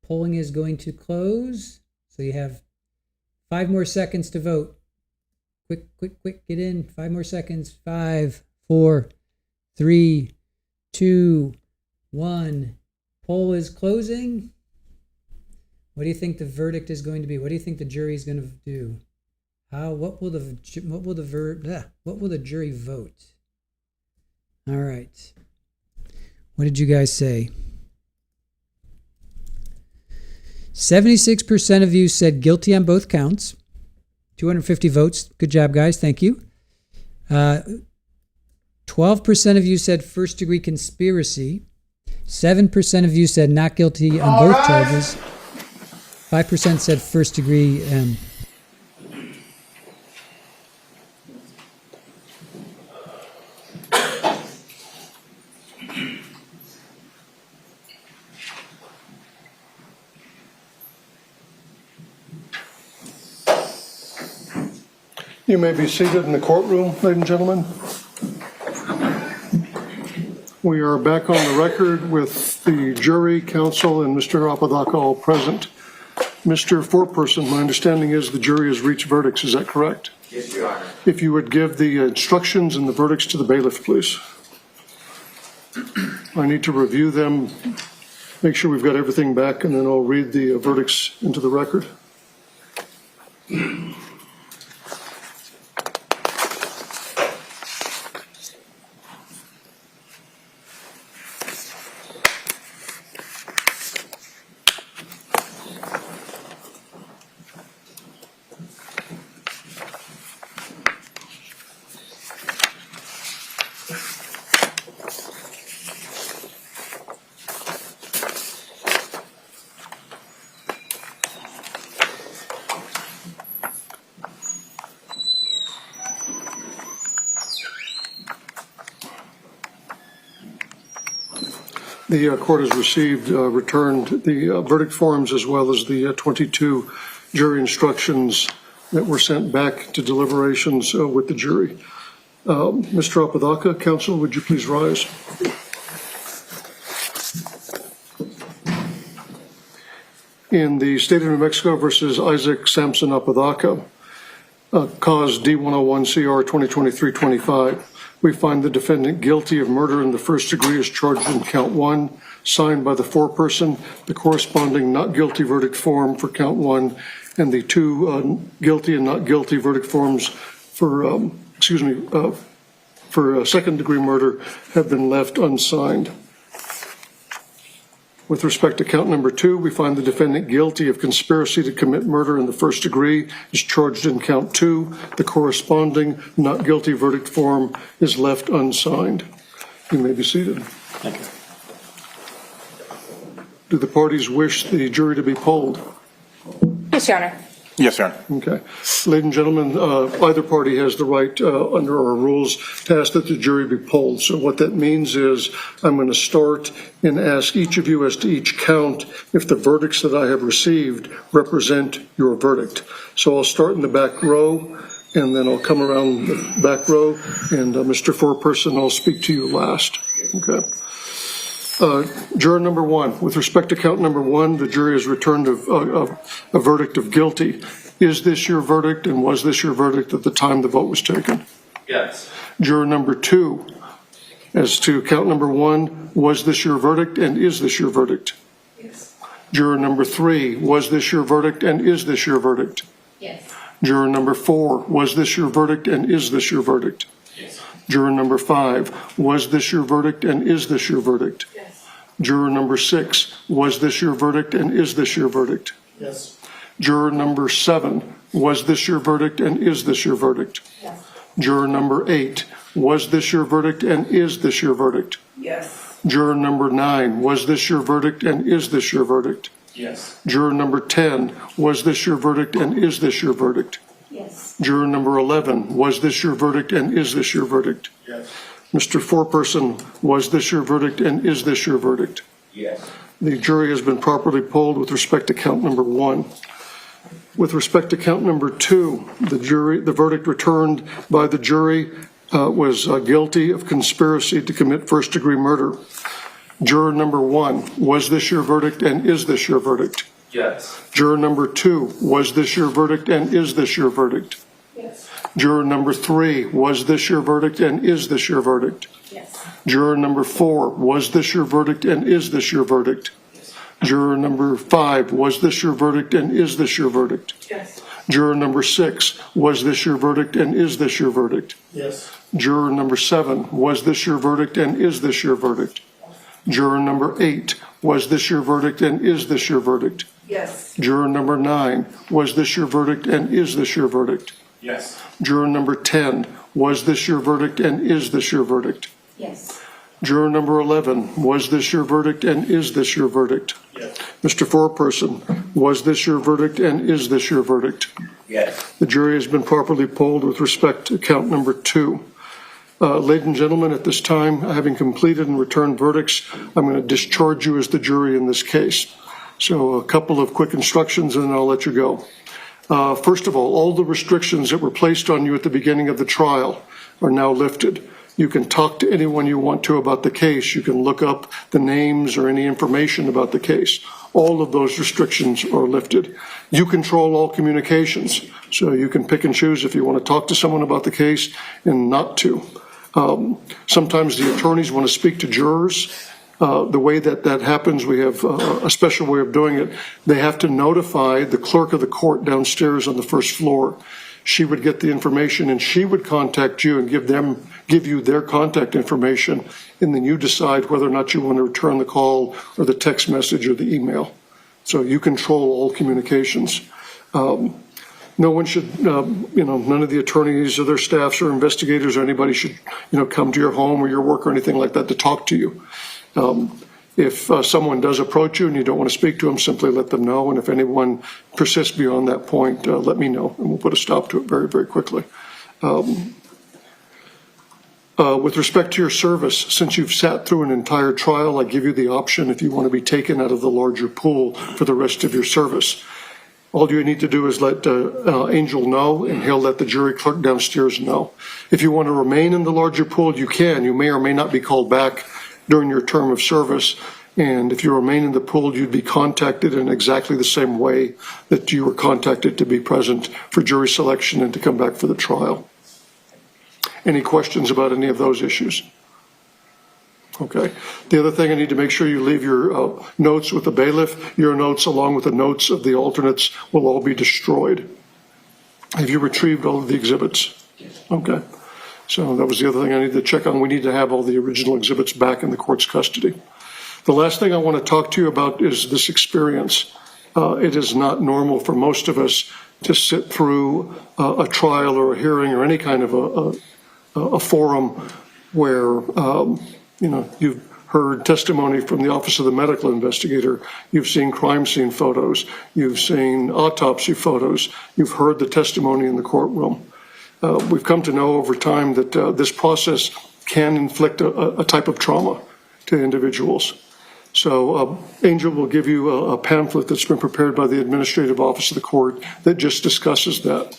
Polling is going to close. So you have 5 more seconds to vote. Quick, get in. 5 more seconds. 5, 4, 3, 2, 1. Poll is closing. What do you think the verdict is going to be? What do you think the jury is going to do? What will the jury vote? All right. What did you guys say? 76% of you said guilty on both counts. 250 votes. Good job, guys. Thank you. 12% of you said first-degree conspiracy. 7% of you said not guilty on both charges. 5% said first-degree. You may be seated in the courtroom, ladies and gentlemen. We are back on the record with the jury, counsel, and Mr. Apodaca all present. Mr. Foreperson, my understanding is the jury has reached verdicts. Is that correct? Yes, Your Honor. If you would give the instructions and the verdicts to the bailiff, please. I need to review them, make sure we've got everything back, and then I'll read the verdicts into the record. The court has returned the verdict forms as well as the 22 jury instructions that were sent back to deliberations with the jury. Mr. Apodaca, counsel, would you please rise? In the state of New Mexico versus Isaac Sampson Apodaca, cause D101 CR 2023-25. We find the defendant guilty of murder in the first degree as charged in count 1, signed by the foreperson, the corresponding not guilty verdict form for count 1, and the 2 guilty and not guilty verdict forms for, for second degree murder have been left unsigned. With respect to count number 2, we find the defendant guilty of conspiracy to commit murder in the first degree is charged in count 2. The corresponding not guilty verdict form is left unsigned. You may be seated. Thank you. Do the parties wish the jury to be polled? Yes, Your Honor. Yes, Your Honor. Okay. Ladies and gentlemen, either party has the right under our rules to ask that the jury be polled. So what that means is I'm going to start and ask each of you as to each count if the verdicts that I have received represent your verdict. So I'll start in the back row, and then I'll come around the back row, and Mr. Foreperson, I'll speak to you last. Okay. Juror number 1, with respect to count number 1, the jury has returned a verdict of guilty. Is this your verdict, and was this your verdict at the time the vote was taken? Yes. Juror number 2, as to count number 1, was this your verdict, and is this your verdict? Yes. Juror number 3, was this your verdict, and is this your verdict? Yes. Juror number 4, was this your verdict, and is this your verdict? Yes. Juror number 5, was this your verdict, and is this your verdict? Yes. Juror number 6, was this your verdict, and is this your verdict? Yes. Juror number 7, was this your verdict, and is this your verdict? Yes. Juror number 8, was this your verdict and is this your verdict? Yes. Juror number 9, was this your verdict and is this your verdict? Yes. Juror number 10, was this your verdict and is this your verdict? Yes. Juror number 11, was this your verdict and is this your verdict? Yes. Mr. Foreperson, was this your verdict and is this your verdict? Yes. The jury has been properly polled with respect to count number 1. With respect to count number 2, the verdict returned by the jury was guilty of conspiracy to commit first-degree murder. Juror number 1, was this your verdict and is this your verdict? Yes. Juror number 2, was this your verdict and is this your verdict? Yes. Juror number 3, was this your verdict and is this your verdict? Yes. Juror number 4, was this your verdict and is this your verdict? Yes. Juror number 5, was this your verdict and is this your verdict? Yes. Juror number 6, was this your verdict and is this your verdict? Yes. Juror number 7, was this your verdict and is this your verdict? Juror number 8, was this your verdict and is this your verdict? Yes. Juror number 9, was this your verdict and is this your verdict? Yes. Juror number 10, was this your verdict and is this your verdict? Yes. Juror number 11, was this your verdict and is this your verdict? Yes. Mr. Foreperson, was this your verdict and is this your verdict? Yes. The jury has been properly polled with respect to count number 2. Ladies and gentlemen, at this time, having completed and returned verdicts, I'm going to discharge you as the jury in this case. So a couple of quick instructions and then I'll let you go. First of all the restrictions that were placed on you at the beginning of the trial are now lifted. You can talk to anyone you want to about the case. You can look up the names or any information about the case. All of those restrictions are lifted. You control all communications, so you can pick and choose if you want to talk to someone about the case and not to. Sometimes the attorneys want to speak to jurors. The way that happens, we have a special way of doing it. They have to notify the clerk of the court downstairs on the first floor. She would get the information and she would contact you and give you their contact information, and then you decide whether or not you want to return the call or the text message or the email. So you control all communications. No one should, none of the attorneys or their staffs or investigators or anybody should, come to your home or your work or anything like that to talk to you. If someone does approach you and you don't want to speak to them, simply let them know. And if anyone persists beyond that point, let me know, and we'll put a stop to it very, very quickly. With respect to your service, since you've sat through an entire trial, I give you the option if you want to be taken out of the larger pool for the rest of your service. All you need to do is let Angel know, and he'll let the jury clerk downstairs know. If you want to remain in the larger pool, you can. You may or may not be called back during your term of service. And if you remain in the pool, you'd be contacted in exactly the same way that you were contacted to be present for jury selection and to come back for the trial. Any questions about any of those issues? Okay. The other thing, I need to make sure you leave your notes with the bailiff. Your notes, along with the notes of the alternates, will all be destroyed. Have you retrieved all of the exhibits? Okay. So that was the other thing I needed to check on. We need to have all the original exhibits back in the court's custody. The last thing I want to talk to you about is this experience. It is not normal for most of us to sit through a trial or a hearing or any kind of a forum where, you've heard testimony from the Office of the Medical Investigator, you've seen crime scene photos, you've seen autopsy photos, you've heard the testimony in the courtroom. We've come to know over time that this process can inflict a type of trauma to individuals. So Angel will give you a pamphlet that's been prepared by the Administrative Office of the Court that just discusses that.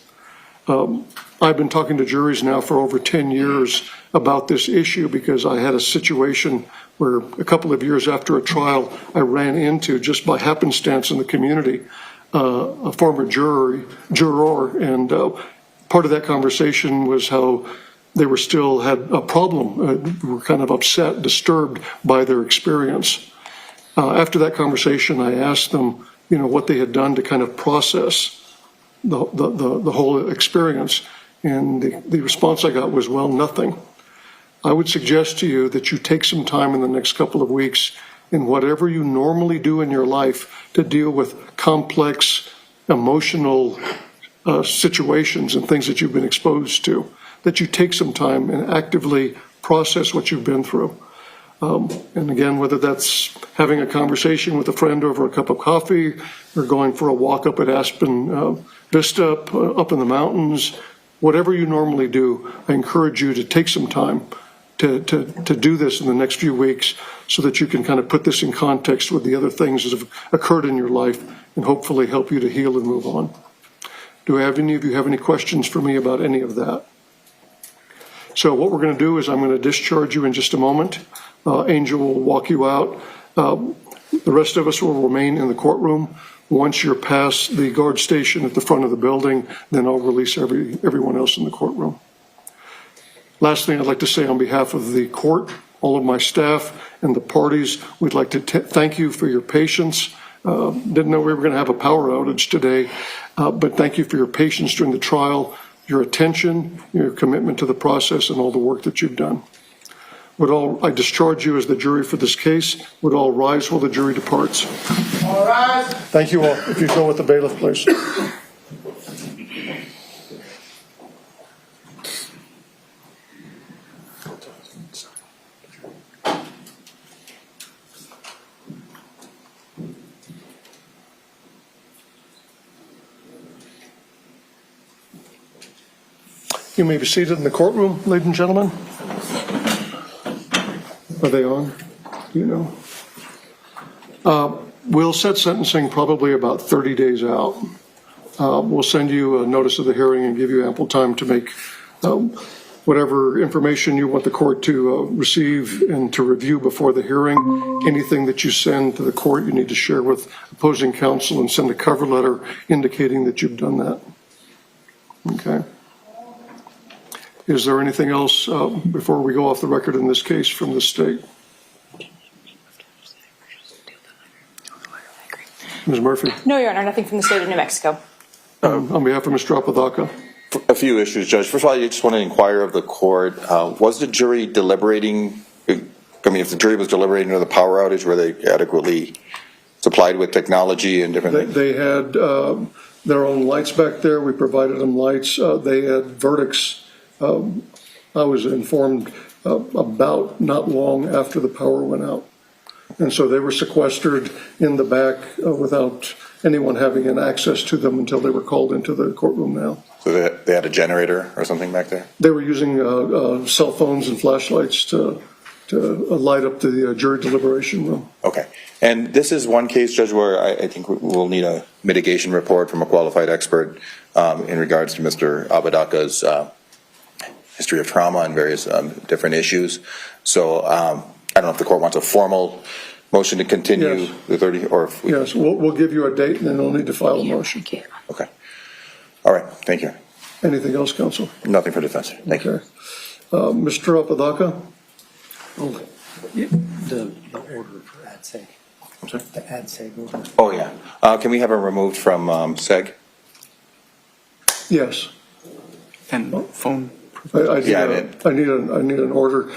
I've been talking to juries now for over 10 years about this issue because I had a situation where a couple of years after a trial, I ran into, just by happenstance in the community, a former juror, and part of that conversation was how they were still had a problem, were kind of upset, disturbed by their experience. After that conversation, I asked them, what they had done to kind of process the whole experience. And the response I got was, well, nothing. I would suggest to you that you take some time in the next couple of weeks in whatever you normally do in your life to deal with complex emotional situations and things that you've been exposed to. that you take some time and actively process what you've been through. And again, whether that's having a conversation with a friend over a cup of coffee or going for a walk up at Aspen Vista up in the mountains, whatever you normally do, I encourage you to take some time to do this in the next few weeks so that you can kind of put this in context with the other things that have occurred in your life and hopefully help you to heal and move on. Do any of you have any questions for me about any of that? So what we're going to do is I'm going to discharge you in just a moment. Angel will walk you out. The rest of us will remain in the courtroom. Once you're past the guard station at the front of the building, then I'll release everyone else in the courtroom. Last thing I'd like to say on behalf of the court, all of my staff and the parties, we'd like to thank you for your patience. Didn't know we were going to have a power outage today, but thank you for your patience during the trial, your attention, your commitment to the process, and all the work that you've done. I discharge you as the jury for this case. Would all rise while the jury departs? All rise. Thank you all. If you go with the bailiff, please. You may be seated in the courtroom, ladies and gentlemen. Are they on? Do you know? We'll set sentencing probably about 30 days out. We'll send you a notice of the hearing and give you ample time to make whatever information you want the court to receive and to review before the hearing. Anything that you send to the court, you need to share with opposing counsel and send a cover letter indicating that you've done that. Okay. Is there anything else before we go off the record in this case from the state? Ms. Murphy? No, Your Honor, nothing from the state of New Mexico. On behalf of Mr. Apodaca? A few issues, Judge. First of all, I just want to inquire of the court, was the jury deliberating, if the jury was deliberating under the power outage, were they adequately supplied with technology and different things? They had their own lights back there. We provided them lights. They had verdicts. I was informed about not long after the power went out. And so they were sequestered in the back without anyone having an access to them until they were called into the courtroom now. So they had a generator or something back there? They were using cell phones and flashlights to light up the jury deliberation room. Okay. And this is one case, Judge, where I think we'll need a mitigation report from a qualified expert in regards to Mr. Apodaca's history of trauma and various different issues. So I don't know if the court wants a formal motion to continue Yes. the 30 or if we... Yes, we'll give you a date and then we'll need to file a motion. Okay. All right. Thank you. Anything else, counsel? Nothing for defense. Thank you. Mr. Apodaca? The order for ad seg. I'm sorry? The ad seg order. Oh, yeah. Can we have it removed from SEG? Yes. And phone. I need an order.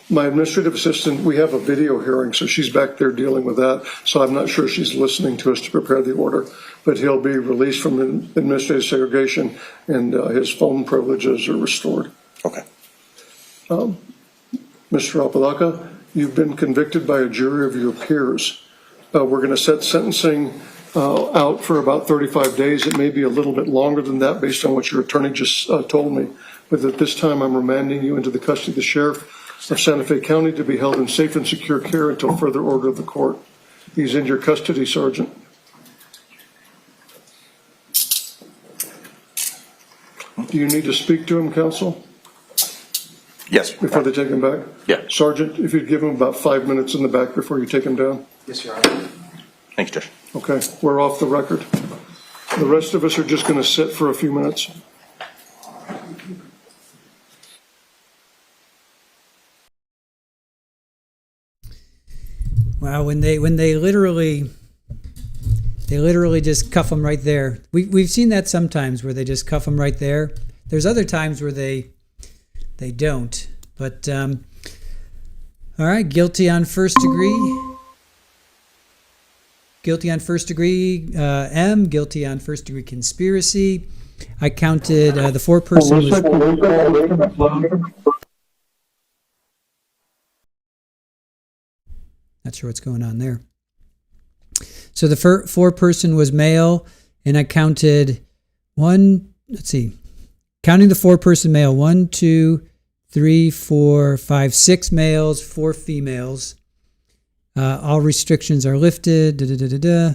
My administrative assistant, we have a video hearing, so she's back there dealing with that. So I'm not sure she's listening to us to prepare the order, but he'll be released from administrative segregation and his phone privileges are restored. Okay. Mr. Apodaca, you've been convicted by a jury of your peers. We're going to set sentencing out for about 35 days. It may be a little bit longer than that based on what your attorney just told me. But at this time, I'm remanding you into the custody of the sheriff of Santa Fe County to be held in safe and secure care until further order of the court. He's in your custody, Sergeant. Do you need to speak to him, counsel? Yes. Before they take him back? Yeah. Sergeant, if you'd give him about 5 minutes in the back before you take him down. Yes, Your Honor. Thanks, Judge. Okay, we're off the record. The rest of us are just going to sit for a few minutes. Wow, when they literally just cuff them right there. We've seen that sometimes where they just cuff them right there. There's other times where they don't. But all right, guilty on first degree. Guilty on first degree M. Guilty on first degree conspiracy. I counted the four-person was. Not sure what's going on there. So the four-person was male, and I counted one. Let's see, counting the four-person male: 1, 2, 3, 4, 5, 6 males, 4 females. All restrictions are lifted. Da, da, da, da, da.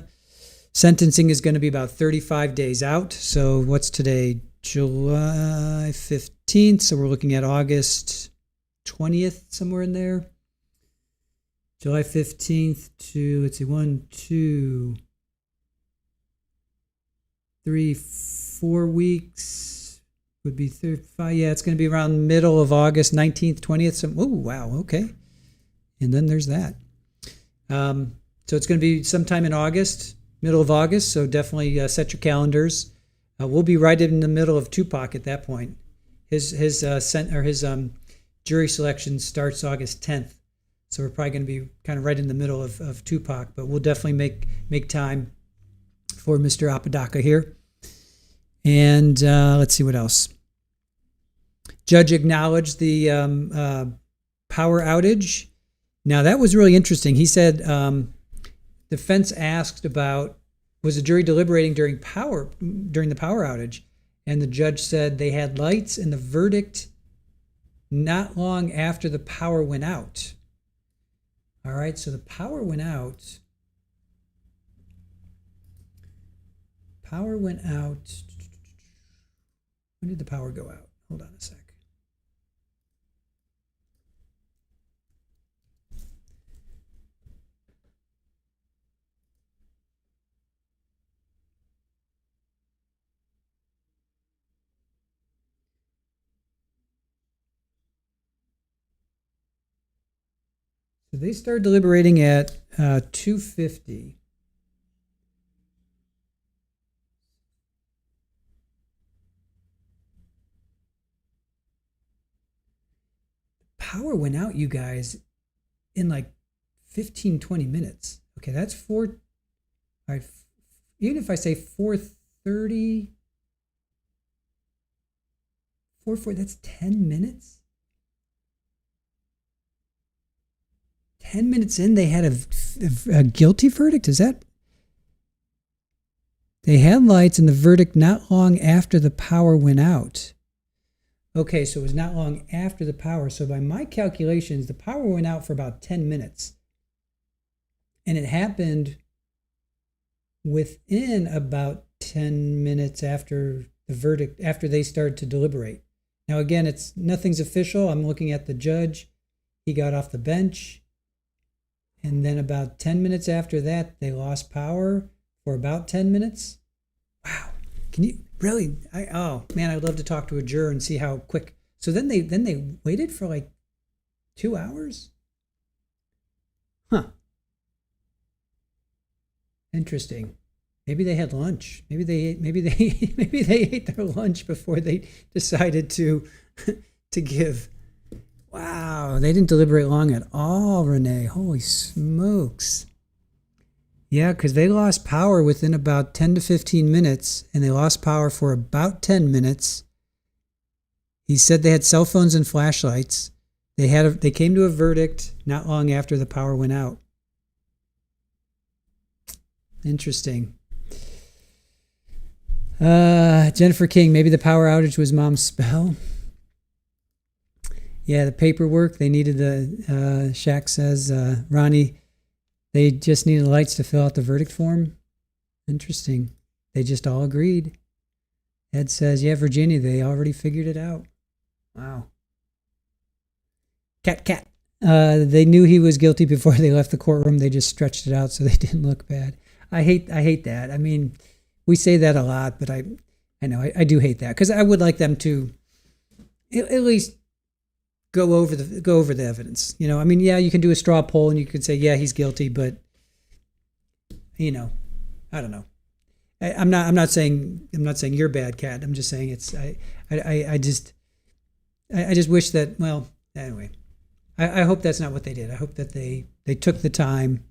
Sentencing is going to be about 35 days out. So what's today? July 15th. So we're looking at August 20th, somewhere in there. July 15th to, let's see, 1, 2, 3, 4 weeks would be 35. Yeah, it's going to be around middle of August, 19th, 20th. Oh, wow. Okay. And then there's that. So it's going to be sometime in August, middle of August. So definitely set your calendars. We'll be right in the middle of Tupac at that point. His jury selection starts August 10th. So we're probably going to be kind of right in the middle of Tupac, but we'll definitely make time for Mr. Apodaca here. And let's see what else. Judge acknowledged the power outage. Now that was really interesting. He said defense asked about, was the jury deliberating during the power outage? And the judge said they had lights in the verdict not long after the power went out. All right, so the power went out. Power went out. When did the power go out? Hold on a sec. So they started deliberating at 2:50. Power went out, you guys, in like 15, 20 minutes. Okay, that's 4. All right, even if I say 4:30, 4, that's 10 minutes. 10 minutes in, they had a guilty verdict? Is that? They had lights in the verdict not long after the power went out. Okay, so it was not long after the power. So by my calculations, the power went out for about 10 minutes. And it happened within about 10 minutes after the verdict, after they started to deliberate. Now, again, nothing's official. I'm looking at the judge. He got off the bench. And then about 10 minutes after that, they lost power for about 10 minutes. Wow. Can you really? Oh man, I'd love to talk to a juror and see how quick. So then they waited for like 2 hours? Huh. Interesting. Maybe they had lunch. Maybe they ate their lunch before they decided to give. Wow, they didn't deliberate long at all, Renee. Holy smokes. Yeah, because they lost power within about 10 to 15 minutes, and they lost power for about 10 minutes. He said they had cell phones and flashlights. They came to a verdict not long after the power went out. Interesting. Jennifer King, maybe the power outage was mom's spell. Yeah, the paperwork, they needed the, Shaq says, Ronnie, they just needed lights to fill out the verdict form. Interesting. They just all agreed. Ed says, yeah, Virginia, they already figured it out. Wow. Cat. They knew he was guilty before they left the courtroom. They just stretched it out so they didn't look bad. I hate that. I mean, we say that a lot, but I know I do hate that because I would like them to at least go over the evidence. You know, I mean, yeah, you can do a straw poll and you could say, yeah, he's guilty, but you know, I don't know. I'm not saying you're bad, Kat. I'm just saying I just wish that, well, anyway, I hope that's not what they did. I hope that they took the time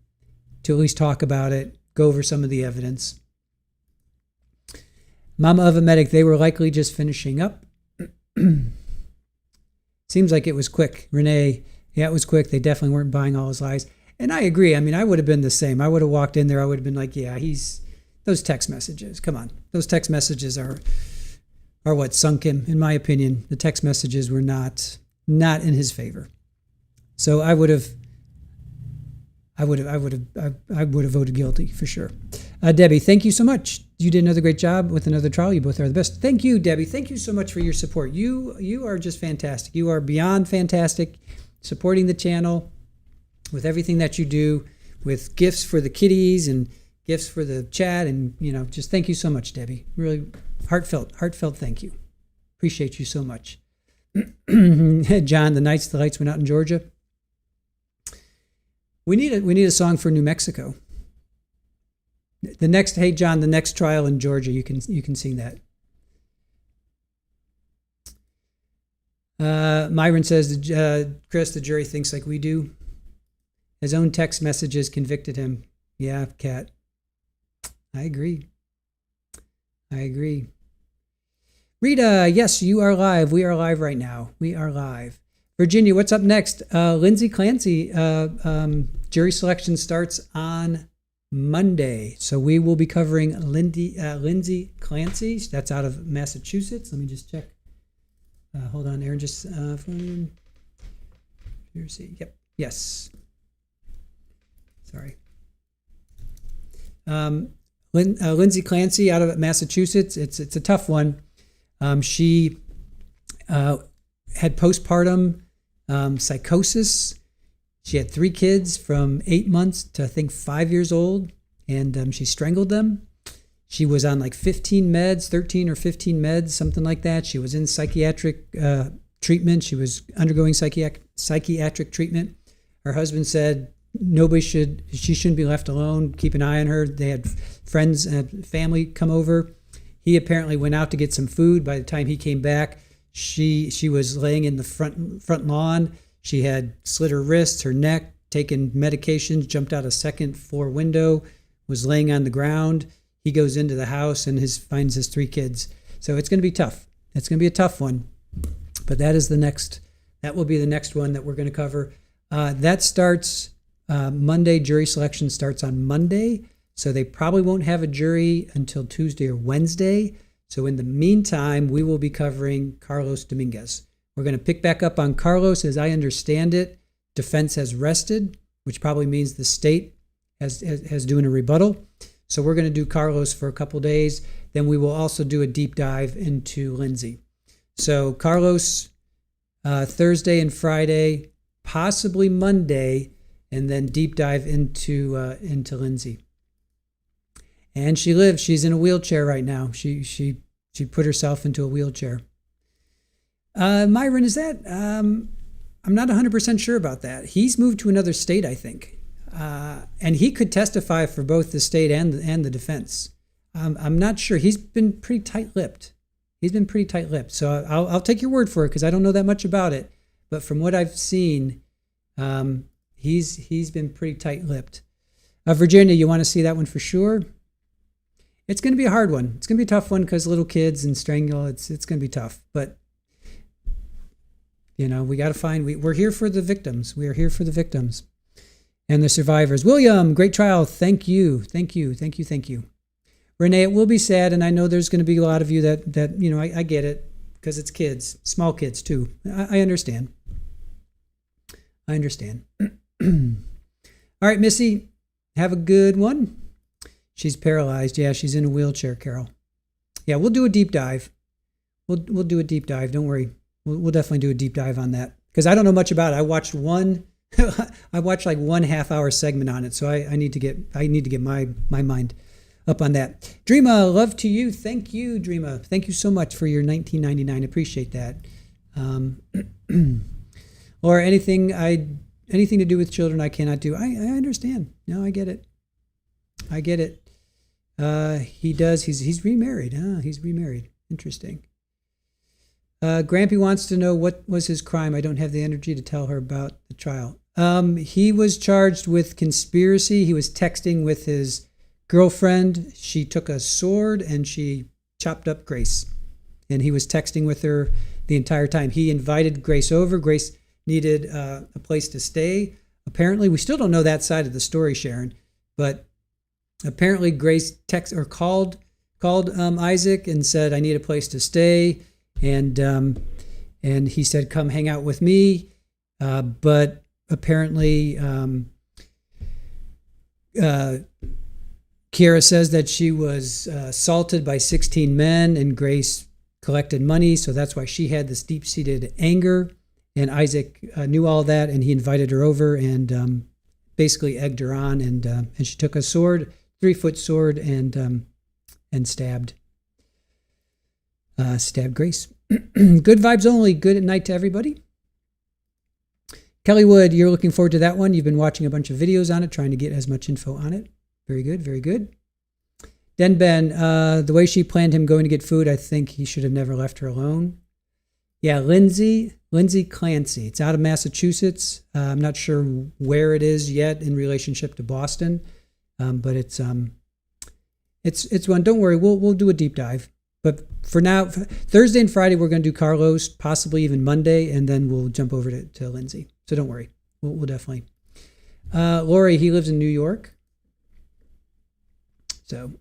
to at least talk about it, go over some of the evidence. Mama of a medic, they were likely just finishing up. Seems like it was quick. Renee, yeah, it was quick. They definitely weren't buying all his lies. And I agree. I mean, I would have been the same. I would have walked in there. I would have been like, yeah, those text messages. Come on. Those text messages are what sunk him, in my opinion. The text messages were not in his favor. So I would have voted guilty for sure. Debbie, thank you so much. You did another great job with another trial. You both are the best. Thank you, Debbie. Thank you so much for your support. You are just fantastic. You are beyond fantastic, supporting the channel with everything that you do, with gifts for the kiddies and gifts for the chat, and just thank you so much, Debbie. Really heartfelt thank you. Appreciate you so much. John, the lights went out in Georgia. We need a song for New Mexico. Hey John, the next trial in Georgia, you can sing that. Myron says, Chris, the jury thinks like we do. His own text messages convicted him. Yeah, Kat. I agree. Rita, yes, you are live. We are live right now. We are live. Virginia, what's up next? Lindsay Clancy, jury selection starts on Monday. So we will be covering Lindsay Clancy. That's out of Massachusetts. Let me just check. Hold on, Aaron. Just see. Yep. Yes. Sorry. Lindsay Clancy out of Massachusetts. It's a tough one. She had postpartum psychosis. She had 3 kids from 8 months to I think 5 years old, and she strangled them. She was on like 13 or 15 meds, something like that. She was in psychiatric treatment. She was undergoing psychiatric treatment. Her husband said she shouldn't be left alone. Keep an eye on her. They had friends and family come over. He apparently went out to get some food. By the time he came back, she was laying in the front lawn. She had slit her wrists, her neck, taken medications, jumped out a second floor window, was laying on the ground. He goes into the house and finds his 3 kids. So it's going to be tough. It's going to be a tough one. But that will be the next one that we're going to cover. That starts Monday. Jury selection starts on Monday. So they probably won't have a jury until Tuesday or Wednesday. So in the meantime, we will be covering Carlos Dominguez. We're going to pick back up on Carlos. As I understand it, defense has rested, which probably means the state has doing a rebuttal. So we're going to do Carlos for a couple days. Then we will also do a deep dive into Lindsay. So Carlos, Thursday and Friday, possibly Monday, and then deep dive into Lindsay. And she's in a wheelchair right now. She put herself into a wheelchair. Myron, is that, I'm not 100% sure about that. He's moved to another state, I think. And he could testify for both the state and the defense. I'm not sure. He's been pretty tight-lipped. So I'll take your word for it because I don't know that much about it. But from what I've seen, he's been pretty tight-lipped. Virginia, you want to see that one for sure? It's going to be a hard one. It's going to be a tough one because little kids and strangle. It's going to be tough. But we got to find. We're here for the victims. We are here for the victims and the survivors. William, great trial. Thank you. Renee, it will be sad, and I know there's going to be a lot of you that I get it because it's kids, small kids too. I understand. All right, Missy, have a good one. She's paralyzed. Yeah, she's in a wheelchair, Carol. Yeah, we'll do a deep dive. We'll do a deep dive. Don't worry. We'll definitely do a deep dive on that because I don't know much about it. I watched like 1 half-hour segment on it, so I need to get my mind up on that. Dreama, love to you. Thank you, Dreama. Thank you so much for your $19.99. Appreciate that. Or anything to do with children I cannot do. I understand. No, I get it. He does. He's remarried. He's remarried. Interesting. Grampy wants to know what was his crime. I don't have the energy to tell her about the trial. He was charged with conspiracy. He was texting with his girlfriend. She took a sword and she chopped up Grace. And he was texting with her the entire time. He invited Grace over. Grace needed a place to stay. Apparently, we still don't know that side of the story, Sharon, but apparently Grace called Isaac and said, "I need a place to stay," and he said, "Come hang out with me." But apparently, Kiara says that she was assaulted by 16 men, and Grace collected money, so that's why she had this deep-seated anger. And Isaac knew all that, and he invited her over and basically egged her on, and she took a sword, 3-foot sword, and stabbed Grace. Good vibes only. Good night to everybody. Kelly Wood, you're looking forward to that one. You've been watching a bunch of videos on it, trying to get as much info on it. Very good, very good. Den Ben, the way she planned him going to get food, I think he should have never left her alone. Yeah, Lindsay Clancy. It's out of Massachusetts. I'm not sure where it is yet in relationship to Boston, but it's one. Don't worry, we'll do a deep dive. But for now, Thursday and Friday we're going to do Carlos, possibly even Monday, and then we'll jump over to Lindsay. So don't worry, we'll definitely. Lori, he lives in New York. So,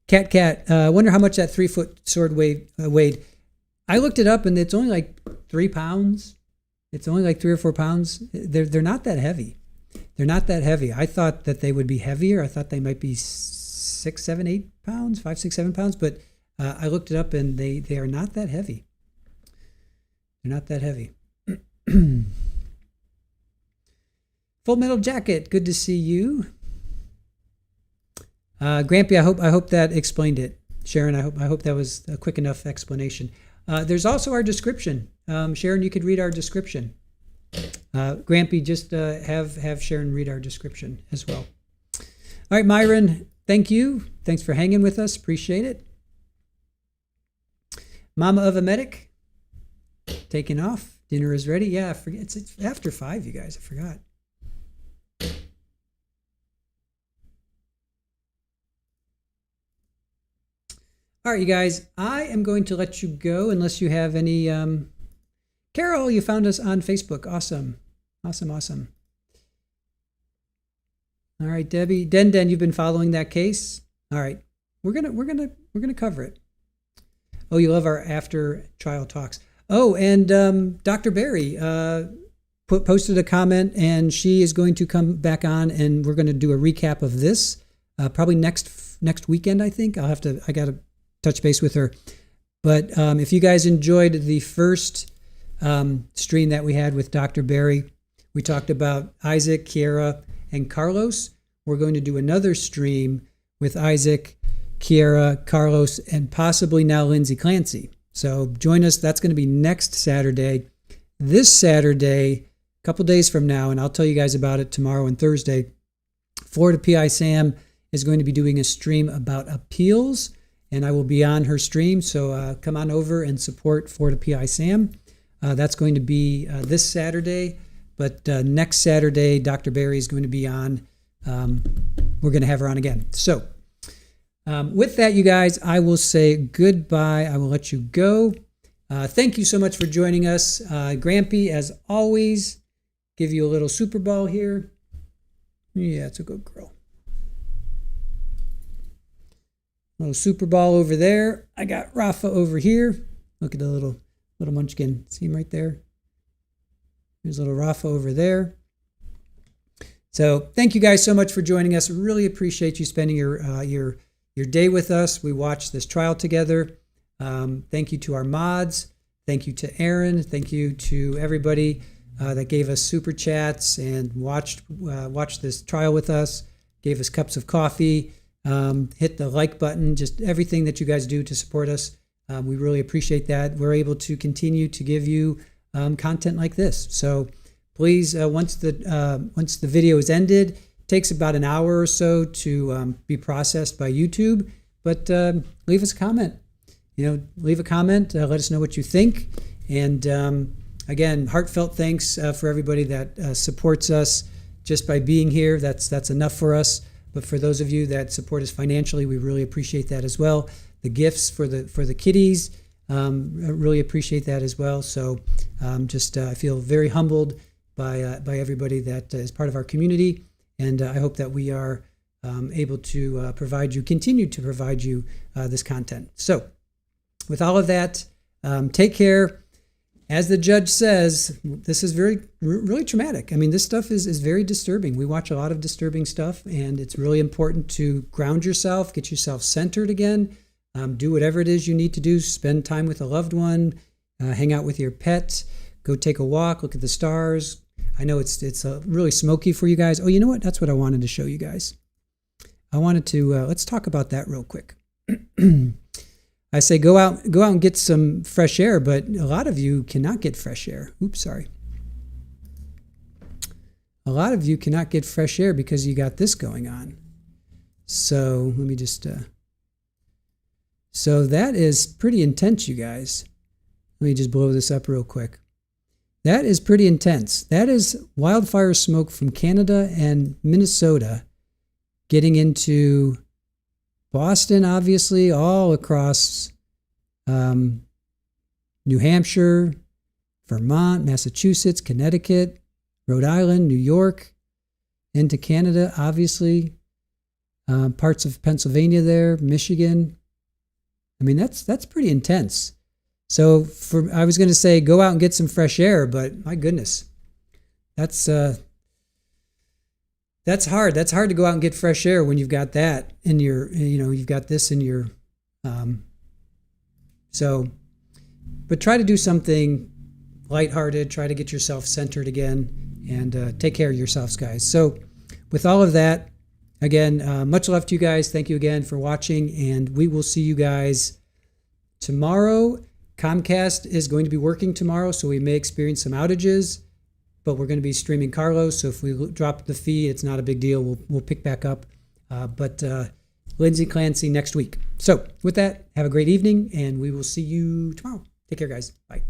Cat. Wonder how much that 3-foot sword weighed. I looked it up, and it's only like 3 pounds. It's only like 3 or 4 pounds. They're not that heavy. They're not that heavy. I thought that they would be heavier. I thought they might be 6, 7, 8 pounds, 5, 6, 7 pounds. But I looked it up, and they are not that heavy. They're not that heavy. Full Metal Jacket. Good to see you. Grampy, I hope that explained it. Sharon, I hope that was a quick enough explanation. There's also our description. Sharon, you could read our description. Grampy, just have Sharon read our description as well. All right, Myron, thank you. Thanks for hanging with us. Appreciate it. Mama of a Medic, taking off. Dinner is ready. Yeah, I forget. It's after 5, you guys. I forgot. All right, you guys, I am going to let you go unless you have any... Carol, you found us on Facebook. Awesome. Awesome. All right, Debbie. Den, you've been following that case. All right. We're gonna cover it. Oh, you love our after trial talks. Oh, and Dr. Barry posted a comment, and she is going to come back on, and we're going to do a recap of this probably next weekend, I think. I got to touch base with her. But if you guys enjoyed the first stream that we had with Dr. Barry, we talked about Isaac, Kiara, and Carlos. We're going to do another stream with Isaac, Kiara, Carlos, and possibly now Lindsay Clancy. So join us. That's going to be next Saturday. This Saturday, a couple days from now, and I'll tell you guys about it tomorrow and Thursday, Florida PI Sam is going to be doing a stream about appeals, and I will be on her stream. So come on over and support Florida PI Sam. That's going to be this Saturday, but next Saturday, Dr. Barry is going to be on. We're going to have her on again. So with that, you guys, I will say goodbye. I will let you go. Thank you so much for joining us. Grampy, as always, give you a little Super Bowl here. Yeah, it's a good girl. Little Super Bowl over there. I got Rafa over here. Look at the little munchkin. See him right there? There's little Rafa over there. So thank you guys so much for joining us. Really appreciate you spending your day with us. We watched this trial together. Thank you to our mods. Thank you to Aaron. Thank you to everybody that gave us super chats and watched this trial with us, gave us cups of coffee, hit the like button, just everything that you guys do to support us. We really appreciate that. We're able to continue to give you content like this. So please, once the video is ended, it takes about an hour or so to be processed by YouTube, but leave us a comment. Leave a comment, let us know what you think. And again, heartfelt thanks for everybody that supports us just by being here. That's enough for us. But for those of you that support us financially, we really appreciate that as well. The gifts for the kiddies, I really appreciate that as well. So I feel very humbled by everybody that is part of our community, and I hope that we are able to continue to provide you this content. So with all of that, take care. As the judge says, this is really traumatic. I mean, this stuff is very disturbing. We watch a lot of disturbing stuff, and it's really important to ground yourself, get yourself centered again, do whatever it is you need to do, spend time with a loved one, hang out with your pet, go take a walk, look at the stars. I know it's really smoky for you guys. Oh, you know what? That's what I wanted to show you guys. I wanted to, let's talk about that real quick. I say go out and get some fresh air, but a lot of you cannot get fresh air. Oops, sorry. A lot of you cannot get fresh air because you got this going on. So let me just, so that is pretty intense, you guys. Let me just blow this up real quick. That is pretty intense. That is wildfire smoke from Canada and Minnesota getting into Boston, obviously, all across New Hampshire, Vermont, Massachusetts, Connecticut, Rhode Island, New York, into Canada, obviously, parts of Pennsylvania there, Michigan. I mean, that's pretty intense. So I was going to say go out and get some fresh air, but my goodness, that's hard. That's hard to go out and get fresh air when you've got that in your, you've got this in your, but try to do something lighthearted, try to get yourself centered again, and take care of yourselves, guys. So with all of that, again, much love to you guys. Thank you again for watching, and we will see you guys tomorrow. Comcast is going to be working tomorrow, so we may experience some outages, but we're going to be streaming Carlos, so if we drop the feed, it's not a big deal. We'll pick back up. But Lindsay Clancy next week. So with that, have a great evening, and we will see you tomorrow. Take care, guys. Bye.